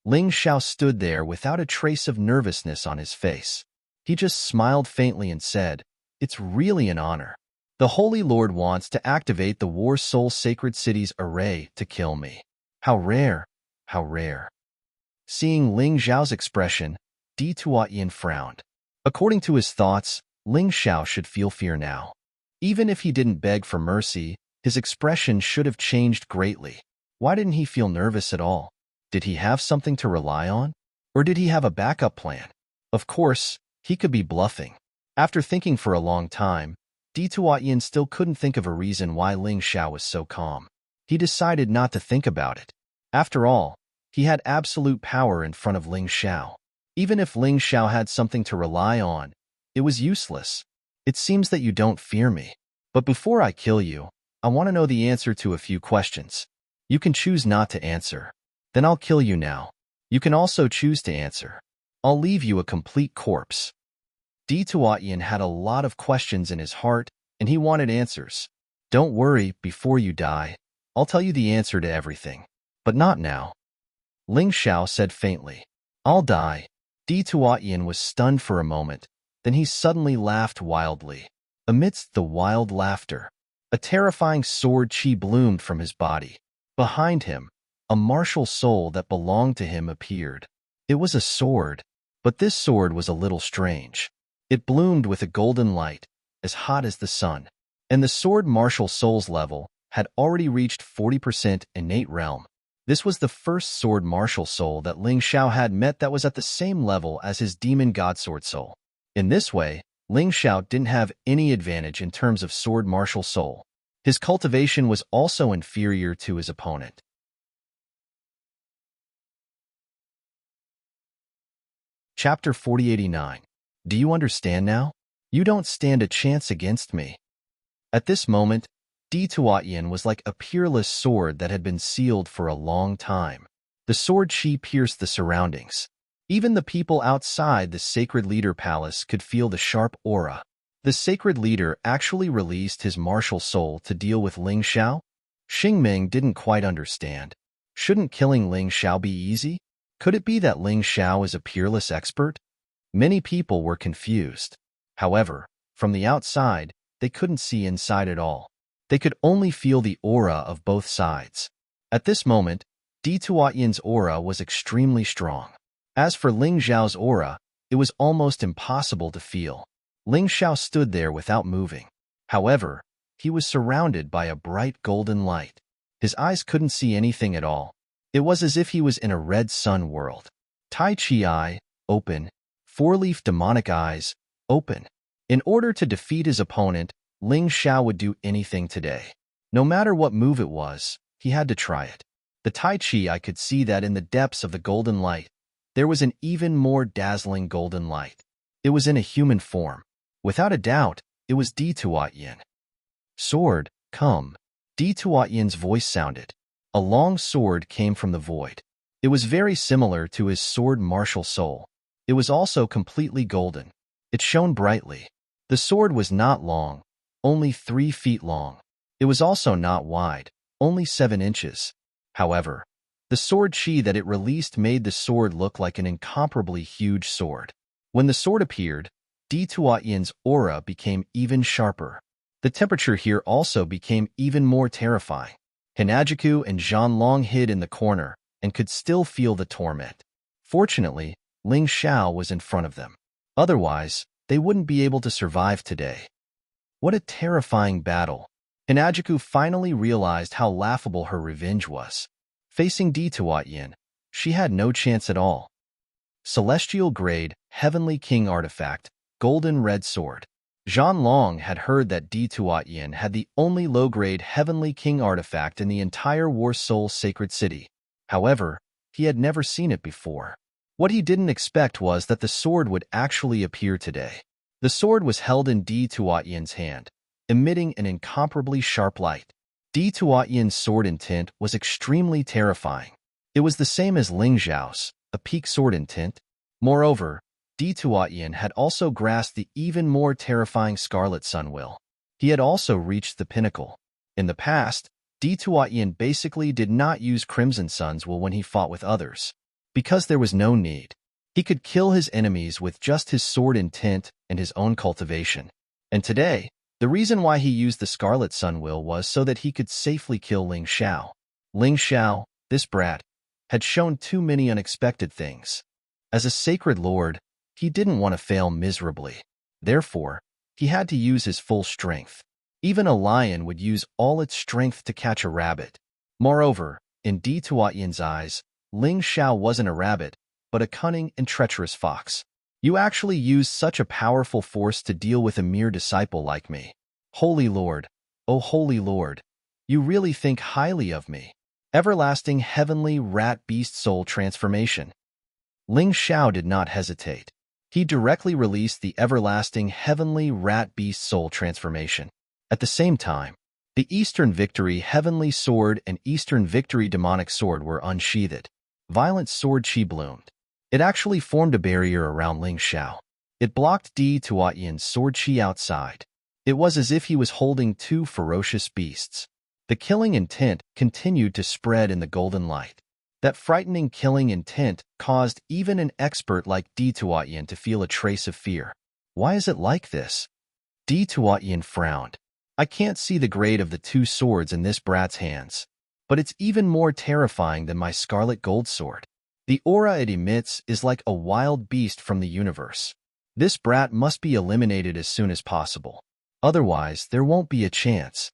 Ling Xiao stood there without a trace of nervousness on his face. He just smiled faintly and said, It's really an honor. The Holy Lord wants to activate the War Soul Sacred City's array to kill me. How rare, how rare. Seeing Ling Xiao's expression, Di Tuatyin frowned. According to his thoughts, Ling Xiao should feel fear now. Even if he didn't beg for mercy, his expression should have changed greatly. Why didn't he feel nervous at all? Did he have something to rely on? Or did he have a backup plan? Of course, he could be bluffing. After thinking for a long time, Di Tuatyin still couldn't think of a reason why Ling Xiao was so calm. He decided not to think about it. After all, he had absolute power in front of Ling Xiao. Even if Ling Xiao had something to rely on, it was useless. It seems that you don't fear me. But before I kill you, I want to know the answer to a few questions. You can choose not to answer. Then I'll kill you now. You can also choose to answer. I'll leave you a complete corpse. Di Tuatyin had a lot of questions in his heart, and he wanted answers. Don't worry, before you die, I'll tell you the answer to everything. But not now. Ling Xiao said faintly. I'll die. Di Tuatyin was stunned for a moment, then he suddenly laughed wildly. Amidst the wild laughter, a terrifying sword chi bloomed from his body. Behind him, a martial soul that belonged to him appeared. It was a sword, but this sword was a little strange. It bloomed with a golden light, as hot as the sun, and the sword martial soul's level had already reached 40% innate realm. This was the first sword martial soul that Ling Xiao had met that was at the same level as his demon god sword soul. In this way, Ling Xiao didn't have any advantage in terms of sword martial soul. His cultivation was also inferior to his opponent. Chapter 4089. Do you understand now? You don't stand a chance against me. At this moment, Di Tuatyin was like a peerless sword that had been sealed for a long time. The sword chi pierced the surroundings. Even the people outside the Sacred Leader Palace could feel the sharp aura. The Sacred Leader actually released his martial soul to deal with Ling Xiao? Xingming didn't quite understand. Shouldn't killing Ling Xiao be easy? Could it be that Ling Xiao is a peerless expert? Many people were confused. However, from the outside, they couldn't see inside at all. They could only feel the aura of both sides. At this moment, Di Tuatyin's aura was extremely strong. As for Ling Xiao's aura, it was almost impossible to feel. Ling Xiao stood there without moving. However, he was surrounded by a bright golden light. His eyes couldn't see anything at all. It was as if he was in a red sun world. Tai Chi eye, open. Four-leaf demonic eyes, open. In order to defeat his opponent, Ling Xiao would do anything today. No matter what move it was, he had to try it. The Tai Chi eye could see that in the depths of the golden light, there was an even more dazzling golden light. It was in a human form. Without a doubt, it was Di Tuatyin. Sword, come. Di Tuatyin's voice sounded. A long sword came from the void. It was very similar to his sword martial soul. It was also completely golden. It shone brightly. The sword was not long, only 3 feet long. It was also not wide, only 7 inches. However, the sword chi that it released made the sword look like an incomparably huge sword. When the sword appeared, Di Tuatyin's aura became even sharper. The temperature here also became even more terrifying. Hinajiku and Zhanlong hid in the corner and could still feel the torment. Fortunately, Ling Xiao was in front of them. Otherwise, they wouldn't be able to survive today. What a terrifying battle. Hinajiku finally realized how laughable her revenge was. Facing Di Tuatyin, she had no chance at all. Celestial Grade, Heavenly King Artifact, Golden Red Sword. Zhanlong had heard that Di Tuatyin had the only low-grade Heavenly King Artifact in the entire War Soul Sacred City. However, he had never seen it before. What he didn't expect was that the sword would actually appear today. The sword was held in Di Tuatyin's hand, emitting an incomparably sharp light. Di Tuatyin's sword intent was extremely terrifying. It was the same as Ling Xiao's, a peak sword intent. Moreover, Di Tuatyin had also grasped the even more terrifying Scarlet Sunwill. He had also reached the pinnacle. In the past, Di Tuatyin basically did not use Crimson Sun's will when he fought with others, because there was no need. He could kill his enemies with just his sword intent and his own cultivation. And today, the reason why he used the Scarlet Sunwill was so that he could safely kill Ling Xiao. Ling Xiao, this brat, had shown too many unexpected things. As a sacred lord, he didn't want to fail miserably. Therefore, he had to use his full strength. Even a lion would use all its strength to catch a rabbit. Moreover, in Di Tuatyin's eyes, Ling Xiao wasn't a rabbit, but a cunning and treacherous fox. You actually used such a powerful force to deal with a mere disciple like me. Holy Lord, oh Holy Lord, you really think highly of me. Everlasting Heavenly Rat Beast Soul Transformation. Ling Xiao did not hesitate. He directly released the everlasting heavenly rat beast soul transformation. At the same time, the Eastern Victory Heavenly Sword and Eastern Victory Demonic Sword were unsheathed. Violent sword chi bloomed. It actually formed a barrier around Ling Xiao. It blocked Di Tuotian's sword chi outside. It was as if he was holding two ferocious beasts. The killing intent continued to spread in the golden light. That frightening killing intent caused even an expert like Di Tuotian to feel a trace of fear. Why is it like this? Di Tuotian frowned. I can't see the grade of the two swords in this brat's hands, but it's even more terrifying than my scarlet gold sword. The aura it emits is like a wild beast from the universe. This brat must be eliminated as soon as possible. Otherwise, there won't be a chance.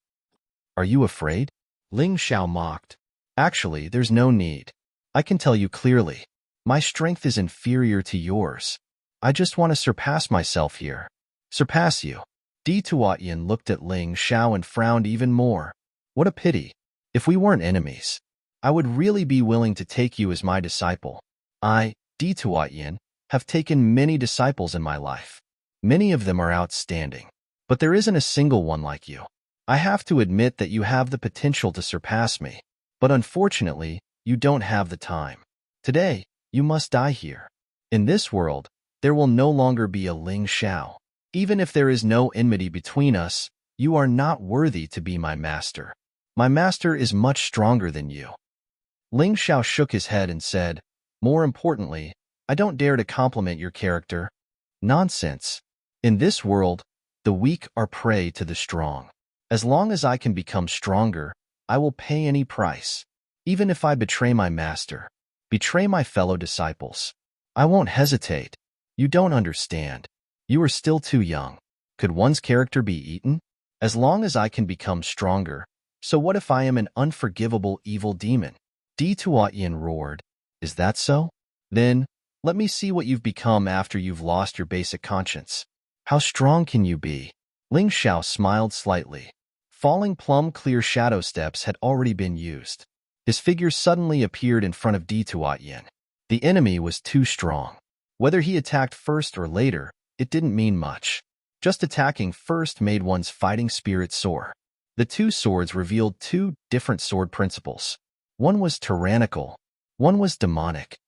Are you afraid? Ling Xiao mocked. Actually, there's no need. I can tell you clearly. My strength is inferior to yours. I just want to surpass myself here. Surpass you. Di Tuotian looked at Ling Xiao and frowned even more. What a pity. If we weren't enemies, I would really be willing to take you as my disciple. I, Di Tuotian, have taken many disciples in my life. Many of them are outstanding, but there isn't a single one like you. I have to admit that you have the potential to surpass me, but unfortunately, you don't have the time. Today, you must die here. In this world, there will no longer be a Ling Xiao. Even if there is no enmity between us, you are not worthy to be my master. My master is much stronger than you. Ling Xiao shook his head and said, more importantly, I don't dare to compliment your character. Nonsense. In this world, the weak are prey to the strong. As long as I can become stronger, I will pay any price. Even if I betray my master, betray my fellow disciples, I won't hesitate. You don't understand. You are still too young. Could one's character be eaten? As long as I can become stronger, so what if I am an unforgivable evil demon? Di Tuotian roared. Is that so? Then, let me see what you've become after you've lost your basic conscience. How strong can you be? Ling Xiao smiled slightly. Falling plum-clear shadow steps had already been used. His figure suddenly appeared in front of Di Tuotian. The enemy was too strong. Whether he attacked first or later, it didn't mean much. Just attacking first made one's fighting spirit soar. The two swords revealed two different sword principles. One was tyrannical, one was demonic.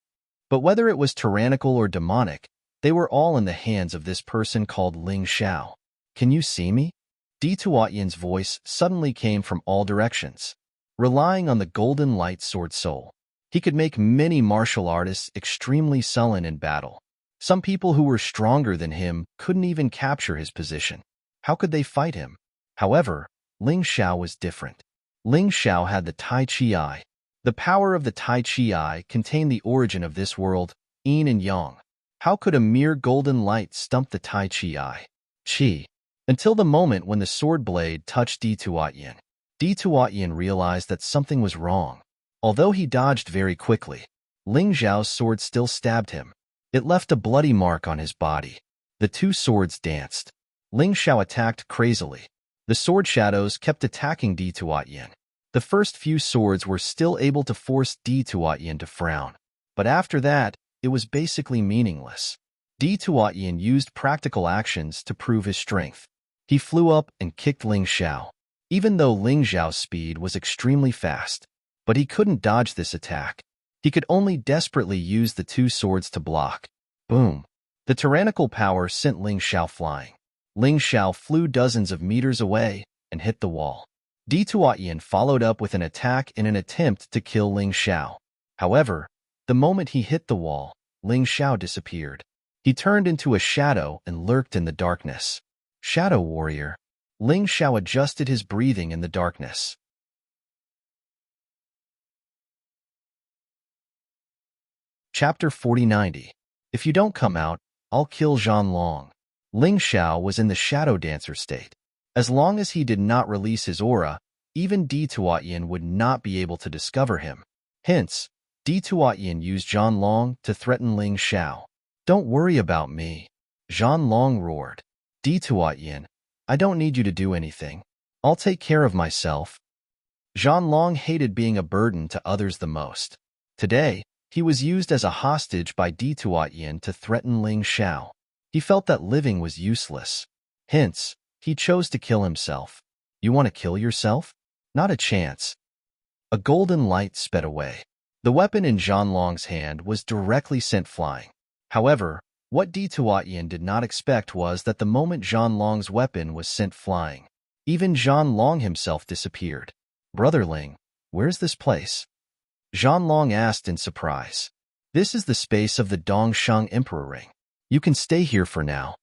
But whether it was tyrannical or demonic, they were all in the hands of this person called Ling Xiao. Can you see me? Di Tuotian's voice suddenly came from all directions. Relying on the golden light sword soul, he could make many martial artists extremely sullen in battle. Some people who were stronger than him couldn't even capture his position. How could they fight him? However, Ling Xiao was different. Ling Xiao had the Tai Chi Eye. The power of the Tai Chi Eye contained the origin of this world, yin and yang. How could a mere golden light stump the Tai Chi Eye? Chi. Until the moment when the sword blade touched Di Tuotian. Di Tuotian realized that something was wrong. Although he dodged very quickly, Ling Xiao's sword still stabbed him. It left a bloody mark on his body. The two swords danced. Ling Xiao attacked crazily. The sword shadows kept attacking Di Tuotian. The first few swords were still able to force Di Tuotian to frown. But after that, it was basically meaningless. Di Tuotian used practical actions to prove his strength. He flew up and kicked Ling Xiao. Even though Ling Xiao's speed was extremely fast, but he couldn't dodge this attack. He could only desperately use the two swords to block. Boom. The tyrannical power sent Ling Xiao flying. Ling Xiao flew dozens of meters away and hit the wall. Di Tuotian followed up with an attack in an attempt to kill Ling Xiao. However, the moment he hit the wall, Ling Xiao disappeared. He turned into a shadow and lurked in the darkness. Shadow warrior. Ling Xiao adjusted his breathing in the darkness. Chapter 4090. If you don't come out, I'll kill Zhan Long. Ling Xiao was in the shadow dancer state. As long as he did not release his aura, even Di Tuotian would not be able to discover him. Hence, Di Tuotian used Zhan Long to threaten Ling Xiao. Don't worry about me. Zhan Long roared. Di Tuotian, I don't need you to do anything. I'll take care of myself. Zhan Long hated being a burden to others the most. Today, He was used as a hostage by Di Tuatyin to threaten Ling Xiao. He felt that living was useless. Hence, he chose to kill himself. You want to kill yourself? Not a chance. A golden light sped away. The weapon in Zhanlong's hand was directly sent flying. However, what Di Tuatyin did not expect was that the moment Zhanlong's weapon was sent flying, even Zhanlong himself disappeared. Brother Ling, where's this place? Zhanlong asked in surprise. This is the space of the Dongsheng Emperor Ring. You can stay here for now.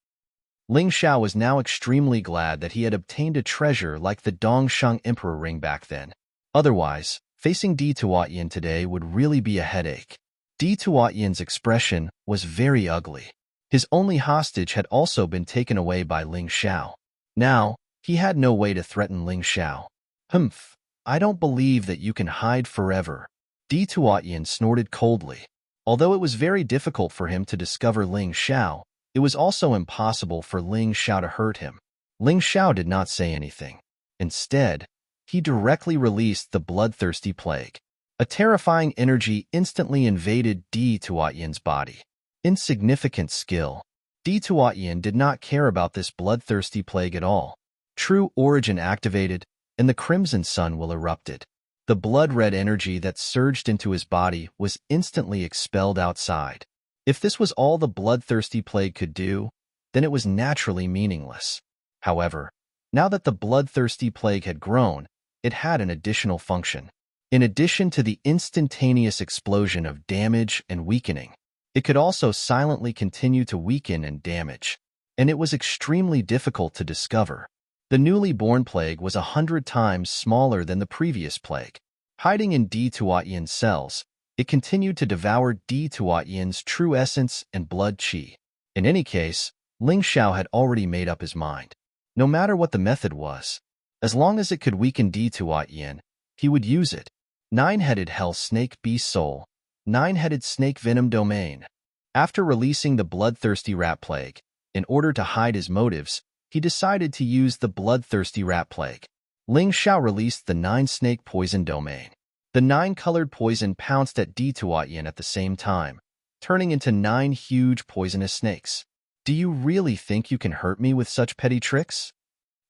Ling Xiao was now extremely glad that he had obtained a treasure like the Dongsheng Emperor Ring back then. Otherwise, facing Di Tuatyin today would really be a headache. Di Tuatyin's expression was very ugly. His only hostage had also been taken away by Ling Xiao. Now, he had no way to threaten Ling Xiao. Humph, I don't believe that you can hide forever. Di Tuatyin snorted coldly. Although it was very difficult for him to discover Ling Xiao, it was also impossible for Ling Xiao to hurt him. Ling Xiao did not say anything. Instead, he directly released the bloodthirsty plague. A terrifying energy instantly invaded Di Tuatyin's body. Insignificant skill. Di Tuatyin did not care about this bloodthirsty plague at all. True origin activated, and the crimson sun will erupted. The blood-red energy that surged into his body was instantly expelled outside. If this was all the bloodthirsty plague could do, then it was naturally meaningless. However, now that the bloodthirsty plague had grown, it had an additional function. In addition to the instantaneous explosion of damage and weakening, it could also silently continue to weaken and damage, and it was extremely difficult to discover. The newly born plague was 100 times smaller than the previous plague. Hiding in Di Tuatyin's cells, it continued to devour Di Tuatyin's true essence and blood qi. In any case, Ling Xiao had already made up his mind. No matter what the method was, as long as it could weaken Di Tuatyin, he would use it. Nine-headed hell snake beast soul, nine-headed snake venom domain. After releasing the bloodthirsty rat plague, in order to hide his motives, he decided to use the bloodthirsty rat plague. Ling Xiao released the nine-snake poison domain. The nine-colored poison pounced at Di Tuatyin at the same time, turning into 9 huge poisonous snakes. Do you really think you can hurt me with such petty tricks?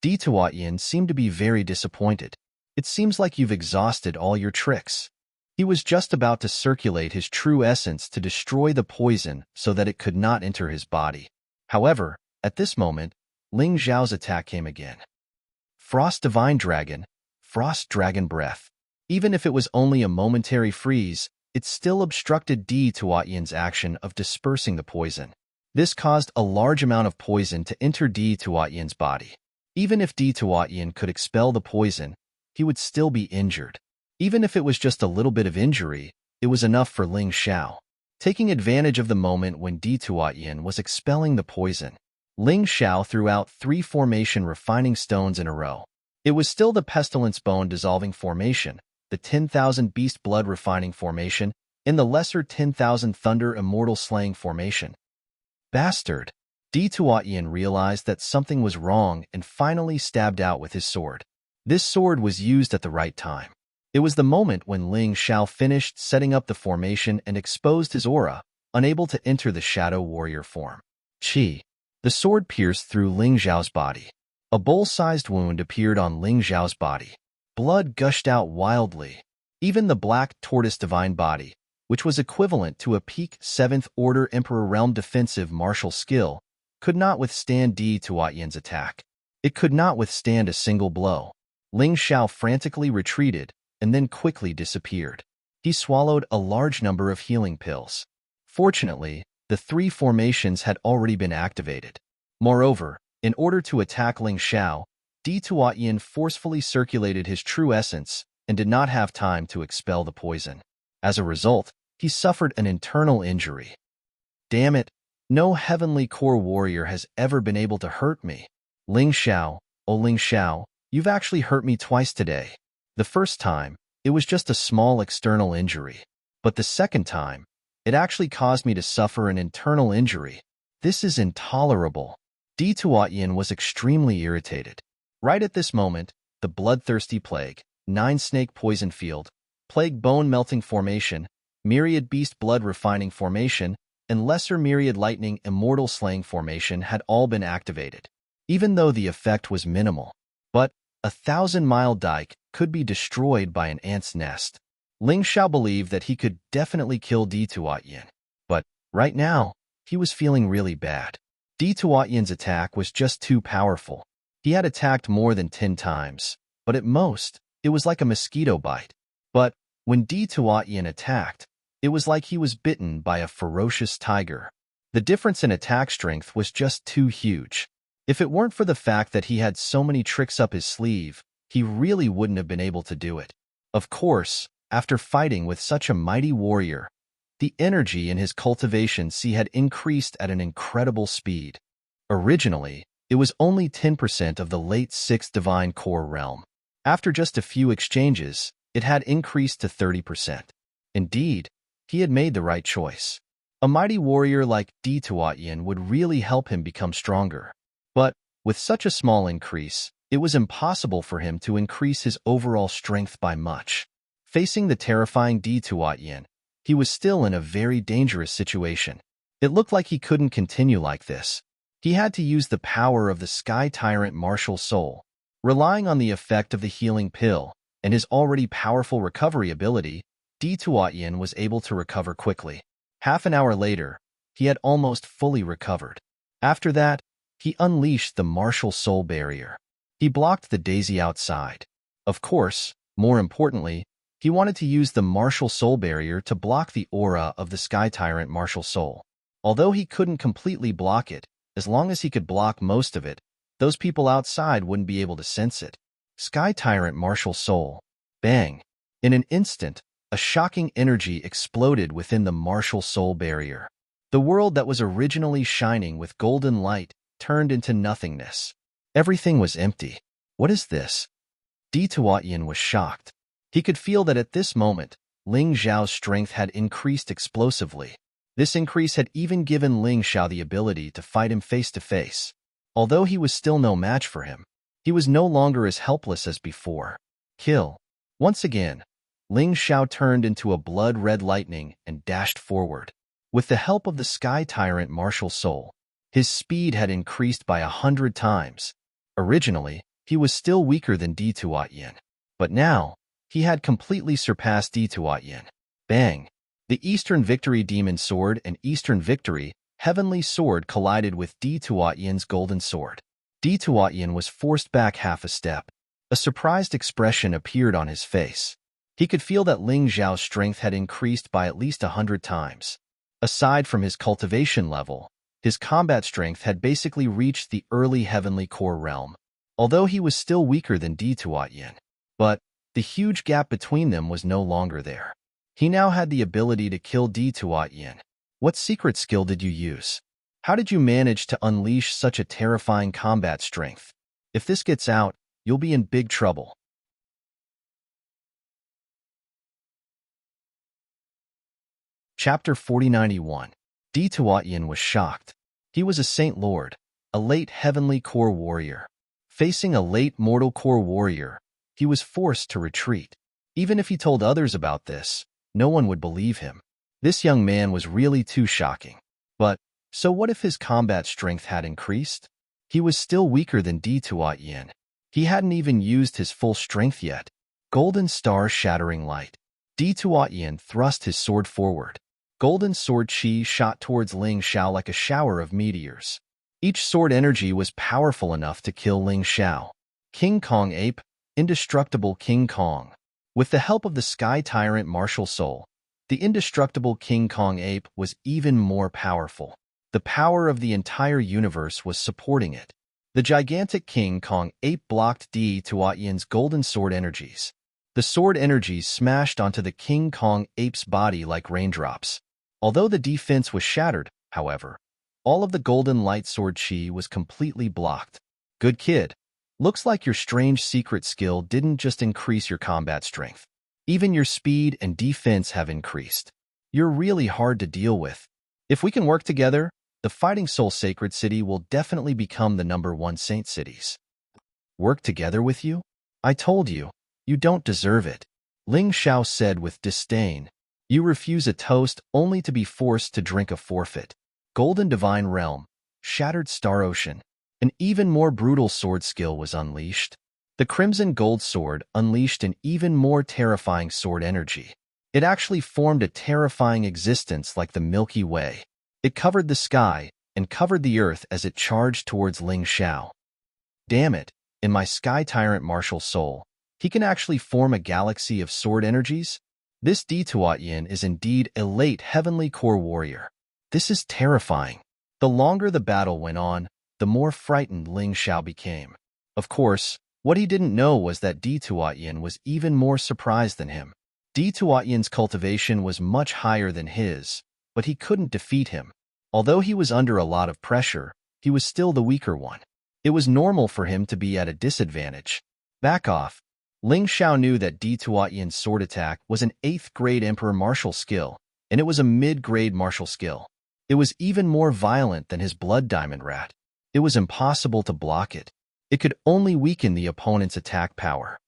Di Tuatyin seemed to be very disappointed. It seems like you've exhausted all your tricks. He was just about to circulate his true essence to destroy the poison so that it could not enter his body. However, at this moment, Ling Xiao's attack came again. Frost Divine Dragon, Frost Dragon Breath. Even if it was only a momentary freeze, it still obstructed Di Tuatyin's action of dispersing the poison. This caused a large amount of poison to enter Di Tuatyin's body. Even if Di Tuatyin could expel the poison, he would still be injured. Even if it was just a little bit of injury, it was enough for Ling Xiao. Taking advantage of the moment when Di Tuatyin was expelling the poison, Ling Xiao threw out 3 formation refining stones in a row. It was still the pestilence bone dissolving formation, the 10,000 beast blood refining formation, and the lesser 10,000 thunder immortal slaying formation. Bastard! Di Tuatyin realized that something was wrong and finally stabbed out with his sword. This sword was used at the right time. It was the moment when Ling Xiao finished setting up the formation and exposed his aura, unable to enter the shadow warrior form. Qi. The sword pierced through Ling Xiao's body. A bowl-sized wound appeared on Ling Xiao's body. Blood gushed out wildly. Even the black tortoise divine body, which was equivalent to a peak 7th Order Emperor Realm defensive martial skill, could not withstand Di Tuatyin's attack. It could not withstand a single blow. Ling Xiao frantically retreated and then quickly disappeared. He swallowed a large number of healing pills. Fortunately, the 3 formations had already been activated. Moreover, in order to attack Ling Xiao, Di Tuatyin forcefully circulated his true essence and did not have time to expel the poison. As a result, he suffered an internal injury. Damn it, no heavenly core warrior has ever been able to hurt me. Ling Xiao, oh Ling Xiao, you've actually hurt me twice today. The first time, it was just a small external injury. But the second time, it actually caused me to suffer an internal injury. This is intolerable. Di Tuatyin was extremely irritated. Right at this moment, the bloodthirsty plague, 9-snake poison field, plague bone melting formation, Myriad Beast Blood Refining Formation, and Lesser Myriad Lightning Immortal Slaying Formation had all been activated, even though the effect was minimal. But 1,000-mile dike could be destroyed by an ant's nest. Ling Xiao believed that he could definitely kill Di Tuatyin. But right now, he was feeling really bad. Di Tuatyin's attack was just too powerful. He had attacked more than 10 times, but at most, it was like a mosquito bite. But when Di Tuatyin attacked, it was like he was bitten by a ferocious tiger. The difference in attack strength was just too huge. If it weren't for the fact that he had so many tricks up his sleeve, he really wouldn't have been able to do it. Of course, after fighting with such a mighty warrior, the energy in his cultivation sea had increased at an incredible speed. Originally, it was only 10% of the late 6th Divine Core realm. After just a few exchanges, it had increased to 30%. Indeed, he had made the right choice. A mighty warrior like Di Tuatyin would really help him become stronger. But with such a small increase, it was impossible for him to increase his overall strength by much. Facing the terrifying Di Tuatyin, he was still in a very dangerous situation. It looked like he couldn't continue like this. He had to use the power of the Sky Tyrant Martial Soul. Relying on the effect of the healing pill and his already powerful recovery ability, Di Tuatyin was able to recover quickly. Half an hour later, he had almost fully recovered. After that, he unleashed the Martial Soul Barrier. He blocked the daisy outside. Of course, more importantly, he wanted to use the Martial Soul Barrier to block the aura of the Sky Tyrant Martial Soul. Although he couldn't completely block it, as long as he could block most of it, those people outside wouldn't be able to sense it. Sky Tyrant Martial Soul. Bang! In an instant, a shocking energy exploded within the Martial Soul Barrier. The world that was originally shining with golden light turned into nothingness. Everything was empty. What is this? Di Tuatyin was shocked. He could feel that at this moment, Ling Xiao's strength had increased explosively. This increase had even given Ling Xiao the ability to fight him face to face. Although he was still no match for him, he was no longer as helpless as before. Kill. Once again, Ling Xiao turned into a blood-red lightning and dashed forward. With the help of the Sky Tyrant Martial Soul, his speed had increased by 100 times. Originally, he was still weaker than Di Tuatyin, but now, he had completely surpassed Di Tuatyin. Bang! The Eastern Victory Demon Sword and Eastern Victory Heavenly Sword collided with Di Tuatyin's Golden Sword. Di Tuatyin was forced back half a step. A surprised expression appeared on his face. He could feel that Ling Xiao's strength had increased by at least 100 times. Aside from his cultivation level, his combat strength had basically reached the early Heavenly Core realm, although he was still weaker than Di Tuatyin. But the huge gap between them was no longer there. He now had the ability to kill Di Tuatyin. What secret skill did you use? How did you manage to unleash such a terrifying combat strength? If this gets out, you'll be in big trouble. Chapter 4091. Di Tuatyin was shocked. He was a Saint Lord, a late Heavenly Core warrior. Facing a late Mortal Core warrior, he was forced to retreat. Even if he told others about this, no one would believe him. This young man was really too shocking. But, so what if his combat strength had increased? He was still weaker than Di Tuatyin. He hadn't even used his full strength yet. Golden Star Shattering Light. Di Tuatyin thrust his sword forward. Golden sword chi shot towards Ling Xiao like a shower of meteors. Each sword energy was powerful enough to kill Ling Xiao. King Kong Ape, Indestructible King Kong. With the help of the Sky Tyrant Martial Soul, the indestructible King Kong Ape was even more powerful. The power of the entire universe was supporting it. The gigantic King Kong Ape blocked Di Tuatyin's golden sword energies. The sword energies smashed onto the King Kong Ape's body like raindrops. Although the defense was shattered, however, all of the golden light sword chi was completely blocked. Good kid. Looks like your strange secret skill didn't just increase your combat strength. Even your speed and defense have increased. You're really hard to deal with. If we can work together, the Fighting Soul Sacred City will definitely become the #1 Saint Cities. Work together with you? I told you, you don't deserve it. Ling Xiao said with disdain. You refuse a toast only to be forced to drink a forfeit. Golden Divine Realm, Shattered Star Ocean. An even more brutal sword skill was unleashed. The Crimson Gold Sword unleashed an even more terrifying sword energy. It actually formed a terrifying existence like the Milky Way. It covered the sky and covered the earth as it charged towards Ling Xiao. Damn it, in my Sky Tyrant martial soul, he can actually form a galaxy of sword energies? This Dituatyin is indeed a late heavenly core warrior. This is terrifying. The longer the battle went on, the more frightened Ling Xiao became. Of course, what he didn't know was that Dituatyin was even more surprised than him. Dituatyin's cultivation was much higher than his, but he couldn't defeat him. Although he was under a lot of pressure, he was still the weaker one. It was normal for him to be at a disadvantage. Back off. Ling Xiao knew that Dituatyin's sword attack was an 8th grade Emperor martial skill, and it was a mid-grade martial skill. It was even more violent than his Blood Diamond Rat. It was impossible to block it. It could only weaken the opponent's attack power.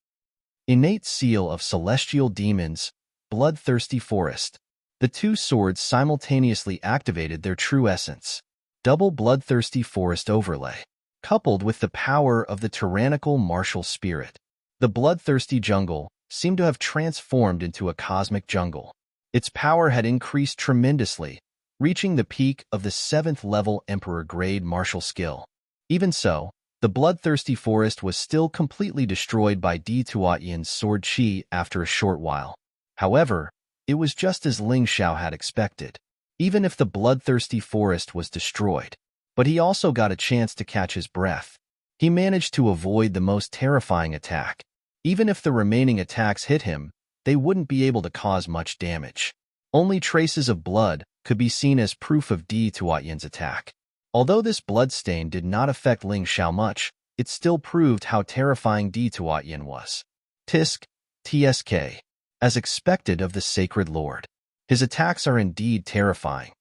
Innate Seal of Celestial Demons, Bloodthirsty Forest. The two swords simultaneously activated their true essence. Double Bloodthirsty Forest overlay, coupled with the power of the tyrannical martial spirit. The bloodthirsty jungle seemed to have transformed into a cosmic jungle. Its power had increased tremendously, reaching the peak of the 7th level Emperor grade martial skill. Even so, the bloodthirsty forest was still completely destroyed by Dituatyin's sword chi after a short while. However, it was just as Ling Xiao had expected, even if the bloodthirsty forest was destroyed. But he also got a chance to catch his breath. He managed to avoid the most terrifying attack. Even if the remaining attacks hit him, they wouldn't be able to cause much damage. Only traces of blood could be seen as proof of Dituatyin's attack. Although this bloodstain did not affect Ling Xiao much, it still proved how terrifying Dituatyin was. Tisk, TSK. As expected of the Sacred Lord. His attacks are indeed terrifying.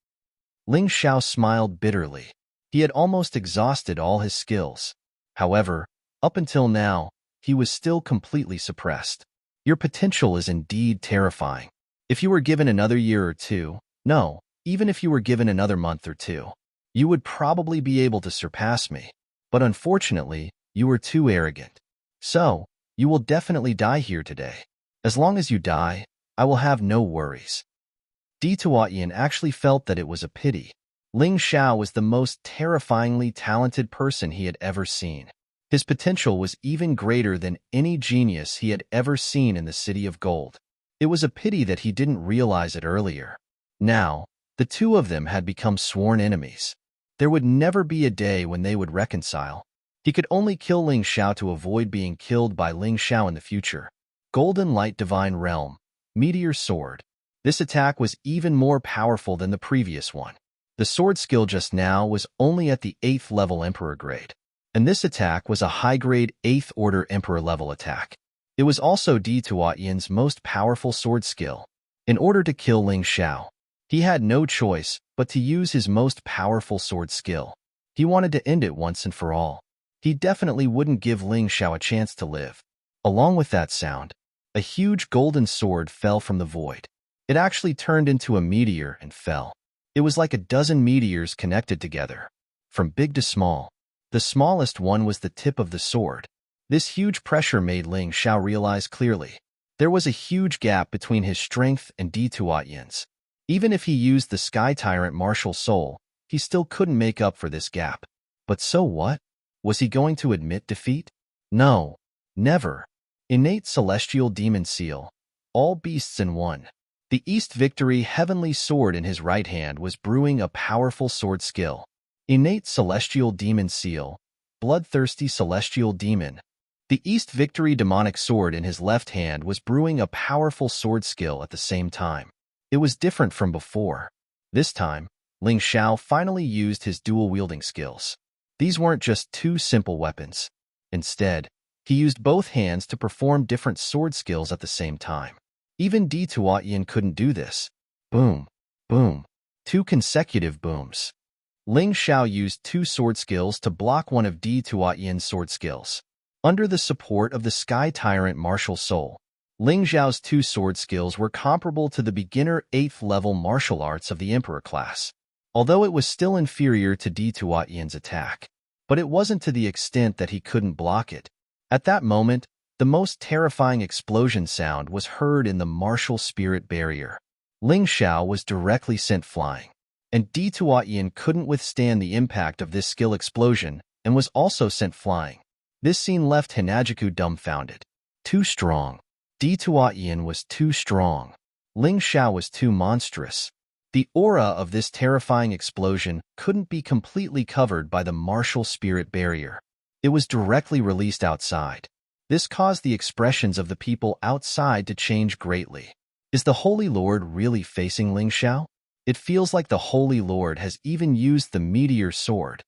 Ling Xiao smiled bitterly. He had almost exhausted all his skills. However, up until now, he was still completely suppressed. Your potential is indeed terrifying. If you were given another year or two, no, even if you were given another month or two, you would probably be able to surpass me. But unfortunately, you were too arrogant. So, you will definitely die here today. As long as you die, I will have no worries. Dituatyin actually felt that it was a pity. Ling Xiao was the most terrifyingly talented person he had ever seen. His potential was even greater than any genius he had ever seen in the City of Gold. It was a pity that he didn't realize it earlier. Now, the two of them had become sworn enemies. There would never be a day when they would reconcile. He could only kill Ling Xiao to avoid being killed by Ling Xiao in the future. Golden Light Divine Realm, Meteor Sword. This attack was even more powerful than the previous one. The sword skill just now was only at the 8th level Emperor grade, and this attack was a high-grade 8th order Emperor level attack. It was also Dituatyin's most powerful sword skill. In order to kill Ling Xiao, he had no choice but to use his most powerful sword skill. He wanted to end it once and for all. He definitely wouldn't give Ling Xiao a chance to live. Along with that sound, a huge golden sword fell from the void. It actually turned into a meteor and fell. It was like a dozen meteors connected together, from big to small. The smallest one was the tip of the sword. This huge pressure made Ling Xiao realize clearly. There was a huge gap between his strength and Dituatyin's. Even if he used the Sky Tyrant martial soul, he still couldn't make up for this gap. But so what? Was he going to admit defeat? No, never. Innate Celestial Demon Seal, all beasts in one. The East Victory Heavenly Sword in his right hand was brewing a powerful sword skill. Innate Celestial Demon Seal, Bloodthirsty Celestial Demon. The East Victory Demonic Sword in his left hand was brewing a powerful sword skill at the same time. It was different from before. This time, Ling Xiao finally used his dual-wielding skills. These weren't just two simple weapons. Instead, he used both hands to perform different sword skills at the same time. Even Dituatyin couldn't do this. Boom, boom. 2 consecutive booms. Ling Xiao used 2 sword skills to block one of Dituatyin's sword skills. Under the support of the Sky Tyrant martial soul, Ling Xiao's two sword skills were comparable to the beginner 8th level martial arts of the Emperor class, although it was still inferior to Di Tuatian's attack. But it wasn't to the extent that he couldn't block it. At that moment, the most terrifying explosion sound was heard in the martial spirit barrier. Ling Xiao was directly sent flying, and Di Tuatian couldn't withstand the impact of this skill explosion and was also sent flying. This scene left Hinajiku dumbfounded. Too strong. Di Tuatian was too strong. Ling Xiao was too monstrous. The aura of this terrifying explosion couldn't be completely covered by the martial spirit barrier. It was directly released outside. This caused the expressions of the people outside to change greatly. Is the Holy Lord really facing Ling Xiao? It feels like the Holy Lord has even used the meteor sword.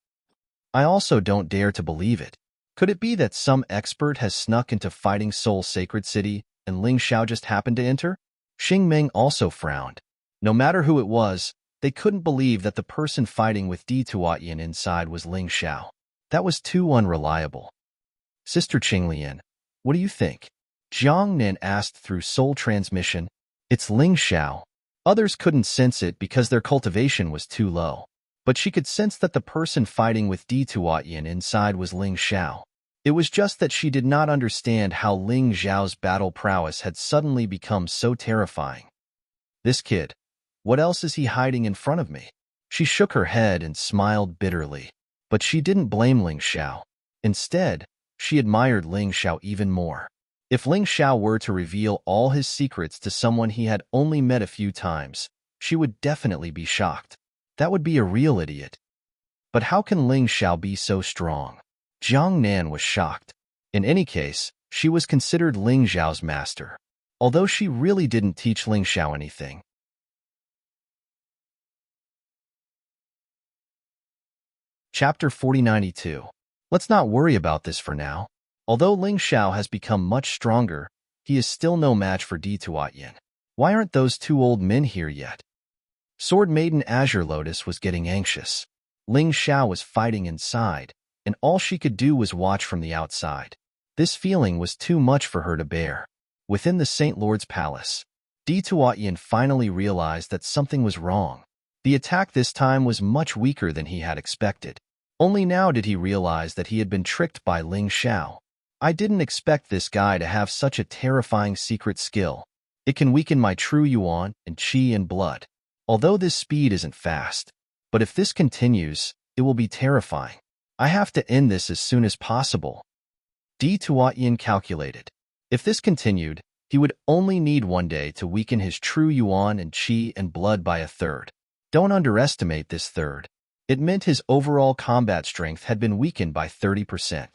I also don't dare to believe it. Could it be that some expert has snuck into Fighting Soul Sacred City and Ling Xiao just happened to enter? Xing Meng also frowned. No matter who it was, they couldn't believe that the person fighting with Di Tuatian inside was Ling Xiao. That was too unreliable. Sister Qinglian, what do you think? Jiang Nin asked through soul transmission. It's Ling Xiao. Others couldn't sense it because their cultivation was too low. But she could sense that the person fighting with Di Tuatian inside was Ling Xiao. It was just that she did not understand how Ling Xiao's battle prowess had suddenly become so terrifying. This kid, what else is he hiding in front of me? She shook her head and smiled bitterly. But she didn't blame Ling Xiao. Instead, she admired Ling Xiao even more. If Ling Xiao were to reveal all his secrets to someone he had only met a few times, she would definitely be shocked. That would be a real idiot. But how can Ling Xiao be so strong? Jiang Nan was shocked. In any case, she was considered Ling Xiao's master, although she really didn't teach Ling Xiao anything. Chapter 4092. Let's not worry about this for now. Although Ling Xiao has become much stronger, he is still no match for Di Tuatian. Why aren't those two old men here yet? Sword Maiden Azure Lotus was getting anxious. Ling Xiao was fighting inside, and all she could do was watch from the outside. This feeling was too much for her to bear. Within the Saint Lord's palace, Di Tuatian finally realized that something was wrong. The attack this time was much weaker than he had expected. Only now did he realize that he had been tricked by Ling Xiao. I didn't expect this guy to have such a terrifying secret skill. It can weaken my true yuan and qi and blood. Although this speed isn't fast, but if this continues, it will be terrifying. I have to end this as soon as possible. Di Tuatian calculated. If this continued, he would only need one day to weaken his true yuan and qi and blood by a third. Don't underestimate this third. It meant his overall combat strength had been weakened by 30%.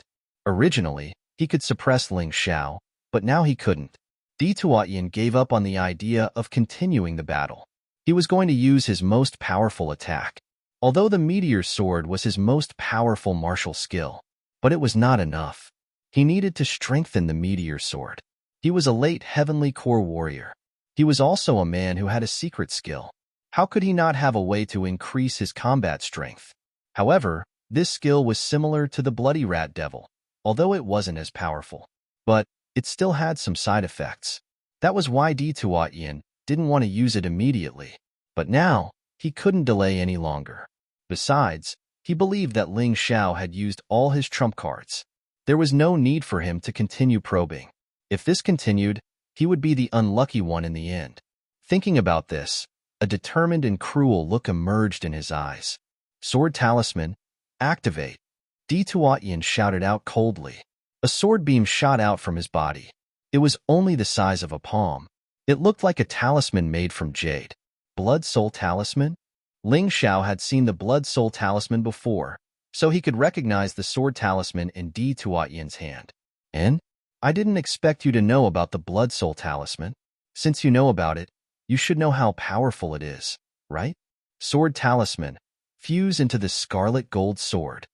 Originally, he could suppress Ling Xiao, but now he couldn't. Di Tuatian gave up on the idea of continuing the battle. He was going to use his most powerful attack. Although the meteor sword was his most powerful martial skill, but it was not enough. He needed to strengthen the meteor sword. He was a late heavenly core warrior. He was also a man who had a secret skill. How could he not have a way to increase his combat strength? However, this skill was similar to the Bloody Rat Devil, although it wasn't as powerful. But it still had some side effects. That was why Di Tuatian didn't want to use it immediately. But now, he couldn't delay any longer. Besides, he believed that Ling Xiao had used all his trump cards. There was no need for him to continue probing. If this continued, he would be the unlucky one in the end. Thinking about this, a determined and cruel look emerged in his eyes. Sword Talisman, activate. Di Tuatian shouted out coldly. A sword beam shot out from his body. It was only the size of a palm. It looked like a talisman made from jade. Blood Soul Talisman? Ling Xiao had seen the Blood Soul Talisman before, so he could recognize the sword talisman in Di Tuatian's hand. And? I didn't expect you to know about the Blood Soul Talisman. Since you know about it, you should know how powerful it is, right? Sword Talisman, fuse into the scarlet gold sword.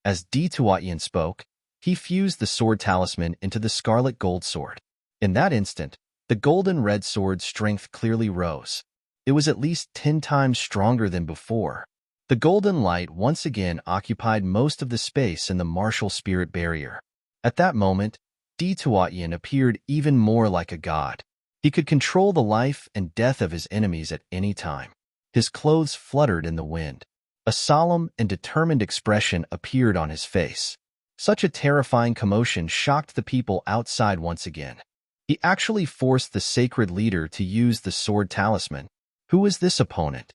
As Di Tuatian spoke, he fused the sword talisman into the scarlet gold sword. In that instant, the golden red sword's strength clearly rose. It was at least 10 times stronger than before. The golden light once again occupied most of the space in the martial spirit barrier. At that moment, Di Di Tuatyin appeared even more like a god. He could control the life and death of his enemies at any time. His clothes fluttered in the wind. A solemn and determined expression appeared on his face. Such a terrifying commotion shocked the people outside once again. He actually forced the sacred leader to use the sword talisman. Who was this opponent?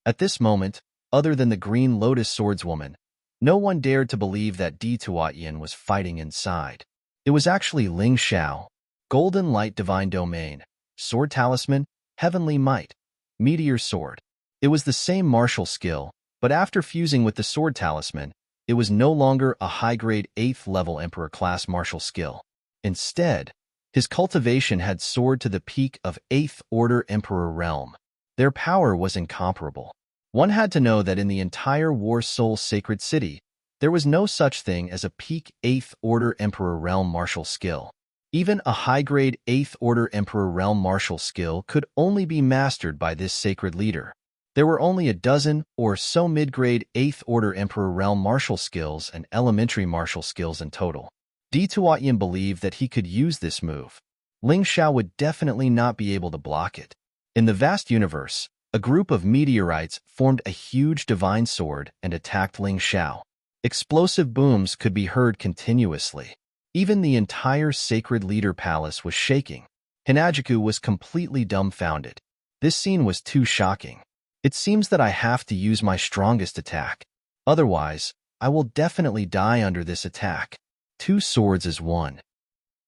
At this moment, other than the Green Lotus swordswoman, no one dared to believe that Di Tuatyin was fighting inside. It was actually Ling Xiao, Golden Light Divine Domain, Sword Talisman, Heavenly Might, Meteor Sword. It was the same martial skill, but after fusing with the Sword Talisman, it was no longer a high-grade 8th level Emperor-class martial skill. Instead, his cultivation had soared to the peak of 8th Order Emperor realm. Their power was incomparable. One had to know that in the entire War Soul Sacred City, there was no such thing as a peak 8th Order Emperor realm martial skill. Even a high-grade 8th Order Emperor realm martial skill could only be mastered by this sacred leader. There were only a dozen or so mid-grade 8th Order Emperor realm martial skills and elementary martial skills in total. Di Tuatyin believed that he could use this move. Ling Xiao would definitely not be able to block it. In the vast universe, a group of meteorites formed a huge divine sword and attacked Ling Xiao. Explosive booms could be heard continuously. Even the entire Sacred Leader Palace was shaking. Hinajiku was completely dumbfounded. This scene was too shocking. It seems that I have to use my strongest attack. Otherwise, I will definitely die under this attack. 2 swords as one.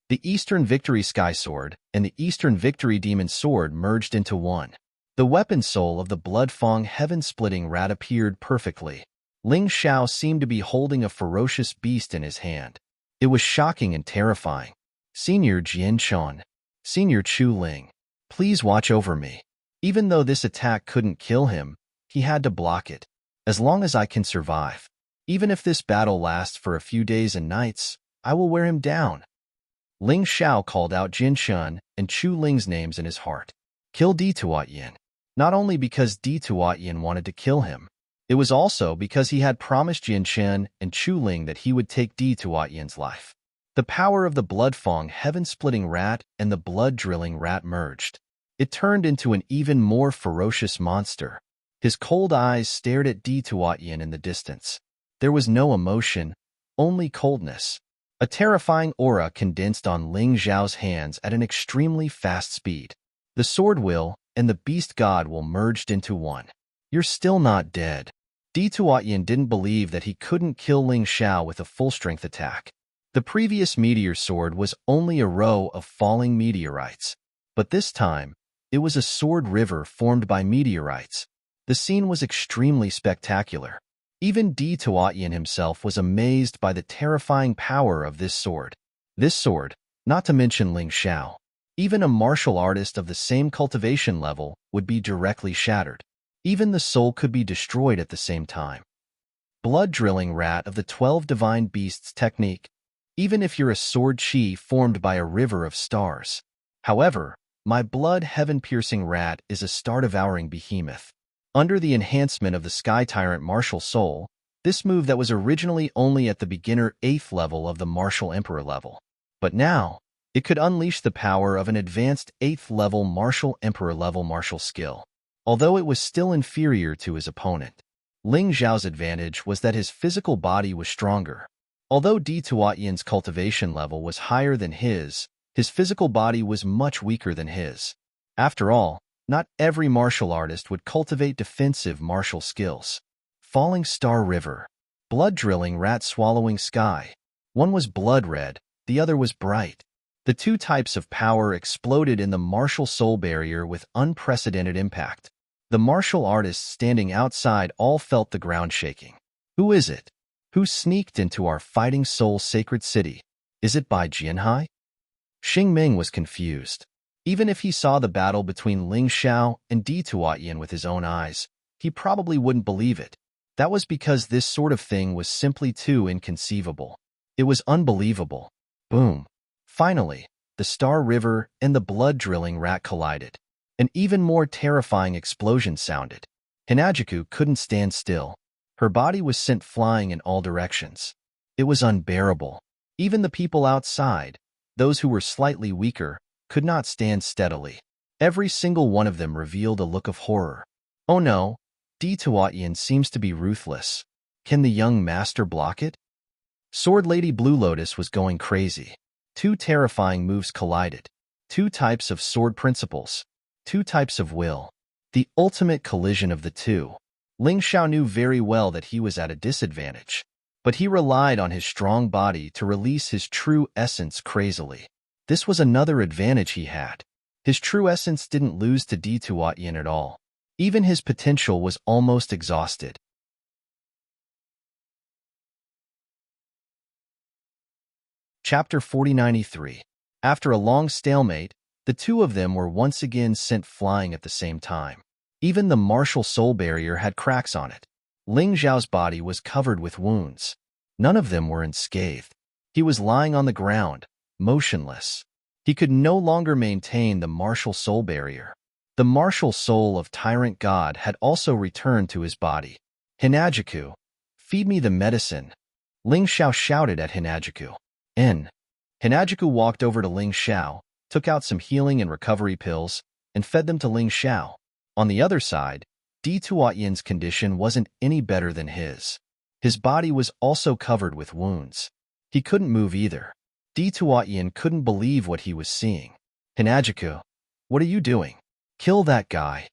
The Eastern Victory Sky Sword and the Eastern Victory Demon Sword merged into one. The weapon soul of the Bloodfang heaven-splitting rat appeared perfectly. Ling Xiao seemed to be holding a ferocious beast in his hand. It was shocking and terrifying. Senior Jian Chuan, Senior Chu Ling, please watch over me. Even though this attack couldn't kill him, he had to block it. As long as I can survive. Even if this battle lasts for a few days and nights, I will wear him down. Ling Xiao called out Jin Chun and Chu Ling's names in his heart. Kill Di Tuatyin. Not only because Di Tuatyin wanted to kill him, it was also because he had promised Jin Chen and Chu Ling that he would take Di Tuatyin's life. The power of the Bloodfang heaven-splitting rat and the blood-drilling rat merged. It turned into an even more ferocious monster. His cold eyes stared at Di Tuatyin in the distance. There was no emotion, only coldness. A terrifying aura condensed on Ling Xiao's hands at an extremely fast speed. The sword will and the beast god will merged into one. You're still not dead. Di Tuatyin didn't believe that he couldn't kill Ling Xiao with a full-strength attack. The previous meteor sword was only a row of falling meteorites. But this time, it was a sword river formed by meteorites. The scene was extremely spectacular. Even Di Tuatyin himself was amazed by the terrifying power of this sword. This sword, not to mention Ling Xiao, even a martial artist of the same cultivation level would be directly shattered. Even the soul could be destroyed at the same time. Blood-drilling rat of the 12 divine beasts technique, even if you're a sword chi formed by a river of stars. However, my blood heaven-piercing rat is a star-devouring behemoth. Under the enhancement of the Sky Tyrant martial soul, this move that was originally only at the beginner 8th level of the martial emperor level. But now, it could unleash the power of an advanced 8th level martial emperor level martial skill. Although it was still inferior to his opponent, Ling Xiao's advantage was that his physical body was stronger. Although Di Tuatyin's cultivation level was higher than his physical body was much weaker than his. After all, not every martial artist would cultivate defensive martial skills. Falling Star River, blood-drilling rat swallowing sky. One was blood red, the other was bright. The 2 types of power exploded in the martial soul barrier with unprecedented impact. The martial artists standing outside all felt the ground shaking. Who is it? Who sneaked into our fighting soul sacred city? Is it Bai Jianhai? Xing Ming was confused. Even if he saw the battle between Ling Xiao and Di Tuatyin with his own eyes, he probably wouldn't believe it. That was because this sort of thing was simply too inconceivable. It was unbelievable. Boom. Finally, the Star River and the blood-drilling rat collided. An even more terrifying explosion sounded. Hinajiku couldn't stand still. Her body was sent flying in all directions. It was unbearable. Even the people outside, Those who were slightly weaker could not stand steadily. Every single one of them revealed a look of horror. Oh no, Tuatyin seems to be ruthless. Can the young master block it? Sword Lady Blue Lotus was going crazy. Two terrifying moves collided. Two types of sword principles. Two types of will. The ultimate collision of the two. Ling Xiao knew very well that he was at a disadvantage, but he relied on his strong body to release his true essence crazily. This was another advantage he had. His true essence didn't lose to Tuatyin at all. Even his potential was almost exhausted. Chapter 4093. After a long stalemate, the two of them were once again sent flying at the same time. Even the martial soul barrier had cracks on it. Ling Xiao's body was covered with wounds. None of them were unscathed. He was lying on the ground, motionless. He could no longer maintain the martial soul barrier. The martial soul of Tyrant God had also returned to his body. Hinajiku, feed me the medicine. Ling Xiao shouted at Hinajiku. Hinajiku walked over to Ling Xiao, took out some healing and recovery pills, and fed them to Ling Xiao. On the other side, Tuatyin's condition wasn't any better than his. His body was also covered with wounds. He couldn't move either. Tuatyin couldn't believe what he was seeing. Hinajiku, what are you doing? Kill that guy.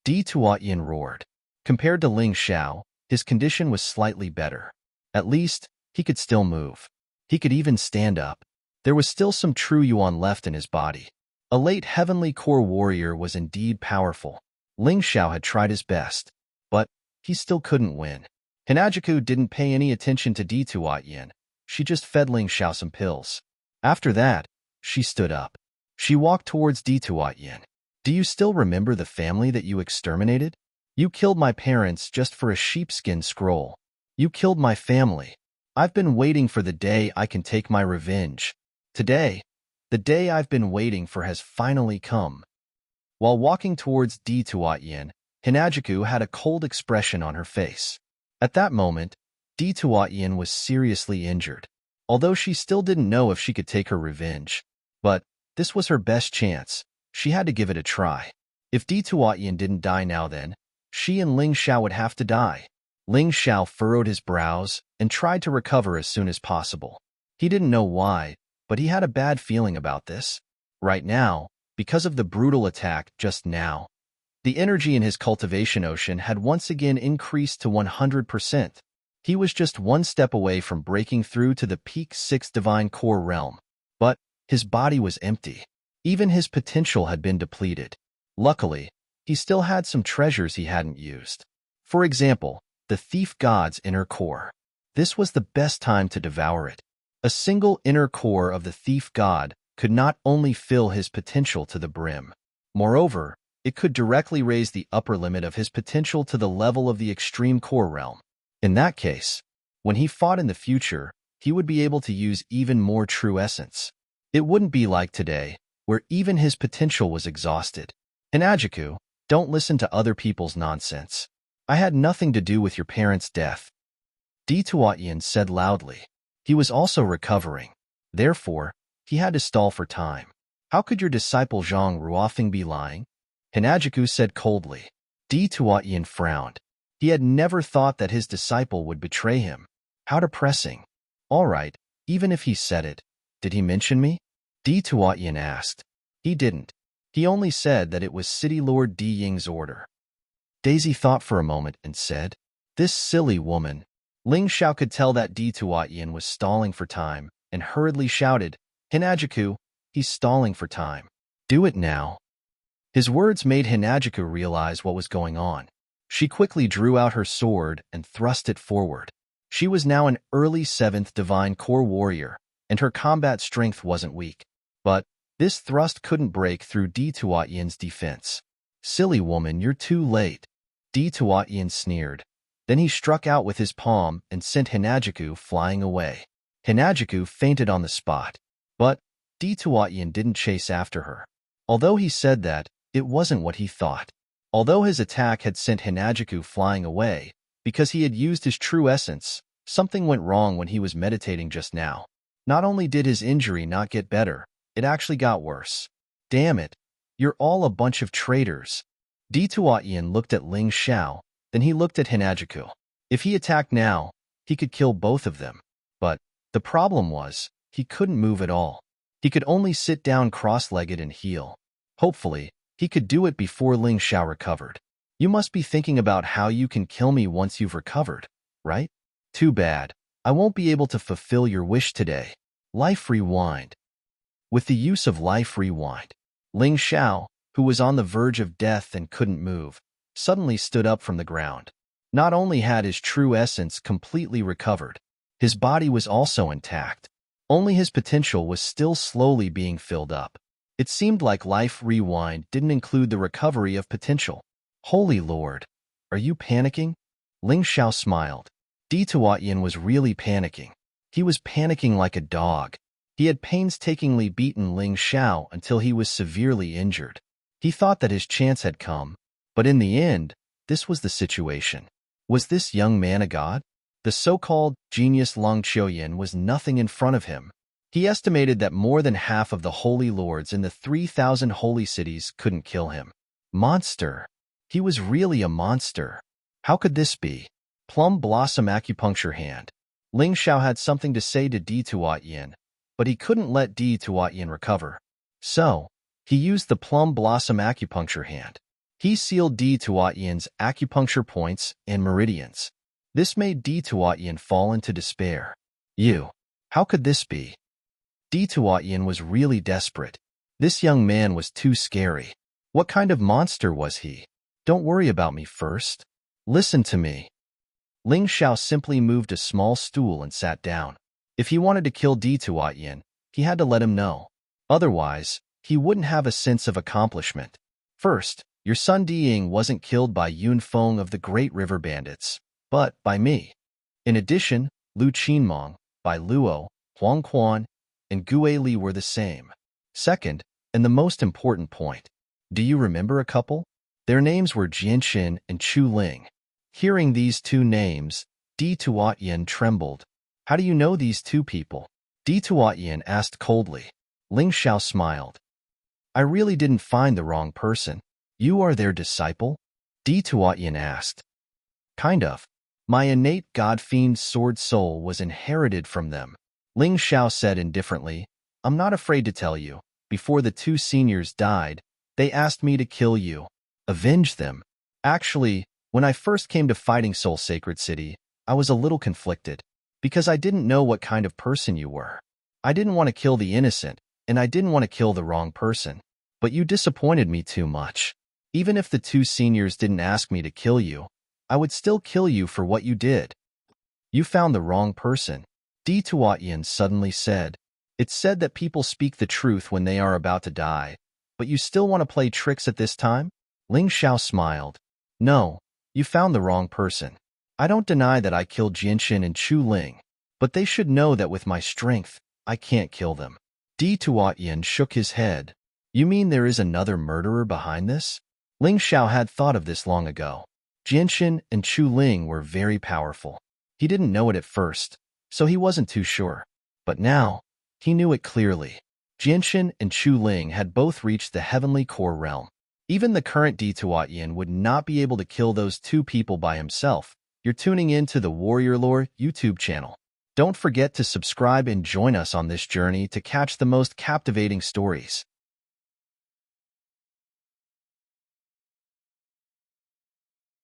Tuatyin roared. Compared to Ling Xiao, his condition was slightly better. At least, he could still move. He could even stand up. There was still some true yuan left in his body. A late heavenly core warrior was indeed powerful. Ling Xiao had tried his best, but he still couldn't win. Hinajiku didn't pay any attention to Tuatyin. She just fed Ling Xiao some pills. After that, she stood up. She walked towards Tuatyin. Do you still remember the family that you exterminated? You killed my parents just for a sheepskin scroll. You killed my family. I've been waiting for the day I can take my revenge. Today, the day I've been waiting for has finally come. While walking towards Tuatyin, Hinajiku had a cold expression on her face. At that moment, Tuatyin was seriously injured, although she still didn't know if she could take her revenge. But this was her best chance. She had to give it a try. If Tuatyin didn't die now then, she and Ling Xiao would have to die. Ling Xiao furrowed his brows and tried to recover as soon as possible. He didn't know why, but he had a bad feeling about this. Right now, because of the brutal attack just now, the energy in his cultivation ocean had once again increased to 100%. He was just one step away from breaking through to the peak 6 divine core realm. But his body was empty. Even his potential had been depleted. Luckily, he still had some treasures he hadn't used. For example, the thief god's inner core. This was the best time to devour it. A single inner core of the thief god could not only fill his potential to the brim. Moreover, it could directly raise the upper limit of his potential to the level of the extreme core realm. In that case, when he fought in the future, he would be able to use even more true essence. It wouldn't be like today, where even his potential was exhausted. Hinajiku, don't listen to other people's nonsense. I had nothing to do with your parents' death. Tuatyin said loudly. He was also recovering. Therefore, he had to stall for time. How could your disciple Zhang Ruofeng be lying? Hinajiku said coldly. Tuatyin frowned. He had never thought that his disciple would betray him. How depressing. All right, even if he said it, did he mention me? Tuatyin asked. He didn't. He only said that it was City Lord Di Ying's order. Daisy thought for a moment and said, this silly woman. Ling Xiao could tell that Tuatyin was stalling for time and hurriedly shouted, Hinajiku, he's stalling for time. Do it now. His words made Hinajiku realize what was going on. She quickly drew out her sword and thrust it forward. She was now an early 7th divine core warrior, and her combat strength wasn't weak. But this thrust couldn't break through Tuatyin's defense. Silly woman, you're too late. Tuatyin sneered. Then he struck out with his palm and sent Hinajiku flying away. Hinajiku fainted on the spot. But Tuatyin didn't chase after her. Although he said that, it wasn't what he thought. Although his attack had sent Hinajiku flying away, because he had used his true essence, something went wrong when he was meditating just now. Not only did his injury not get better, it actually got worse. Damn it. You're all a bunch of traitors. Di Tuatien looked at Ling Xiao, then he looked at Hinajiku. If he attacked now, he could kill both of them. But the problem was, he couldn't move at all. He could only sit down cross-legged and heal. Hopefully, he could do it before Ling Xiao recovered. You must be thinking about how you can kill me once you've recovered, right? Too bad. I won't be able to fulfill your wish today. Life Rewind. With the use of Life Rewind, Ling Xiao, who was on the verge of death and couldn't move, suddenly stood up from the ground. Not only had his true essence completely recovered, his body was also intact. Only his potential was still slowly being filled up. It seemed like Life Rewind didn't include the recovery of potential. Holy Lord, are you panicking? Ling Xiao smiled. Di Tuatien was really panicking. He was panicking like a dog. He had painstakingly beaten Ling Xiao until he was severely injured. He thought that his chance had come, but in the end, this was the situation. Was this young man a god? The so-called genius Long Qiuyan was nothing in front of him. He estimated that more than half of the holy lords in the 3,000 holy cities couldn't kill him. Monster. He was really a monster. How could this be? Plum Blossom Acupuncture Hand. Ling Xiao had something to say to Di Tuatien, but he couldn't let Di Tuatien recover. So, he used the Plum Blossom Acupuncture Hand. He sealed Di Tuatien's acupuncture points and meridians. This made Di Tuatien fall into despair. How could this be? Di Tuatien was really desperate. This young man was too scary. What kind of monster was he? Don't worry about me first. Listen to me. Ling Xiao simply moved a small stool and sat down. If he wanted to kill Di Tuatien, he had to let him know. Otherwise, he wouldn't have a sense of accomplishment. First, your son Diying wasn't killed by Yun Feng of the Great River Bandits, but by me. In addition, Lu Qinmong, Bai Luo, Huang Quan, and Gue Li were the same. Second, and the most important point, do you remember a couple? Their names were Jianxin and Chu Ling. Hearing these two names, Di Tuatien trembled. How do you know these two people? Di Tuatien asked coldly. Ling Xiao smiled. I really didn't find the wrong person. You are their disciple? Di Tuatien asked. Kind of. My innate god-fiend sword soul was inherited from them. Ling Xiao said indifferently, I'm not afraid to tell you. Before the two seniors died, they asked me to kill you. Avenge them. Actually, when I first came to Fighting Soul Sacred City, I was a little conflicted, because I didn't know what kind of person you were. I didn't want to kill the innocent, and I didn't want to kill the wrong person. But you disappointed me too much. Even if the two seniors didn't ask me to kill you, I would still kill you for what you did. You found the wrong person, Di Tuatien suddenly said. It's said that people speak the truth when they are about to die, but you still want to play tricks at this time? Ling Xiao smiled. No, you found the wrong person. I don't deny that I killed Jianxin and Chu Ling, but they should know that with my strength, I can't kill them. Di Tuatien shook his head. You mean there is another murderer behind this? Ling Xiao had thought of this long ago. Jianxin and Chu Ling were very powerful. He didn't know it at first, so he wasn't too sure. But now, he knew it clearly. Jianxin and Chu Ling had both reached the heavenly core realm. Even the current Di Tuatien would not be able to kill those two people by himself. You're tuning in to the Warrior Lore YouTube channel. Don't forget to subscribe and join us on this journey to catch the most captivating stories.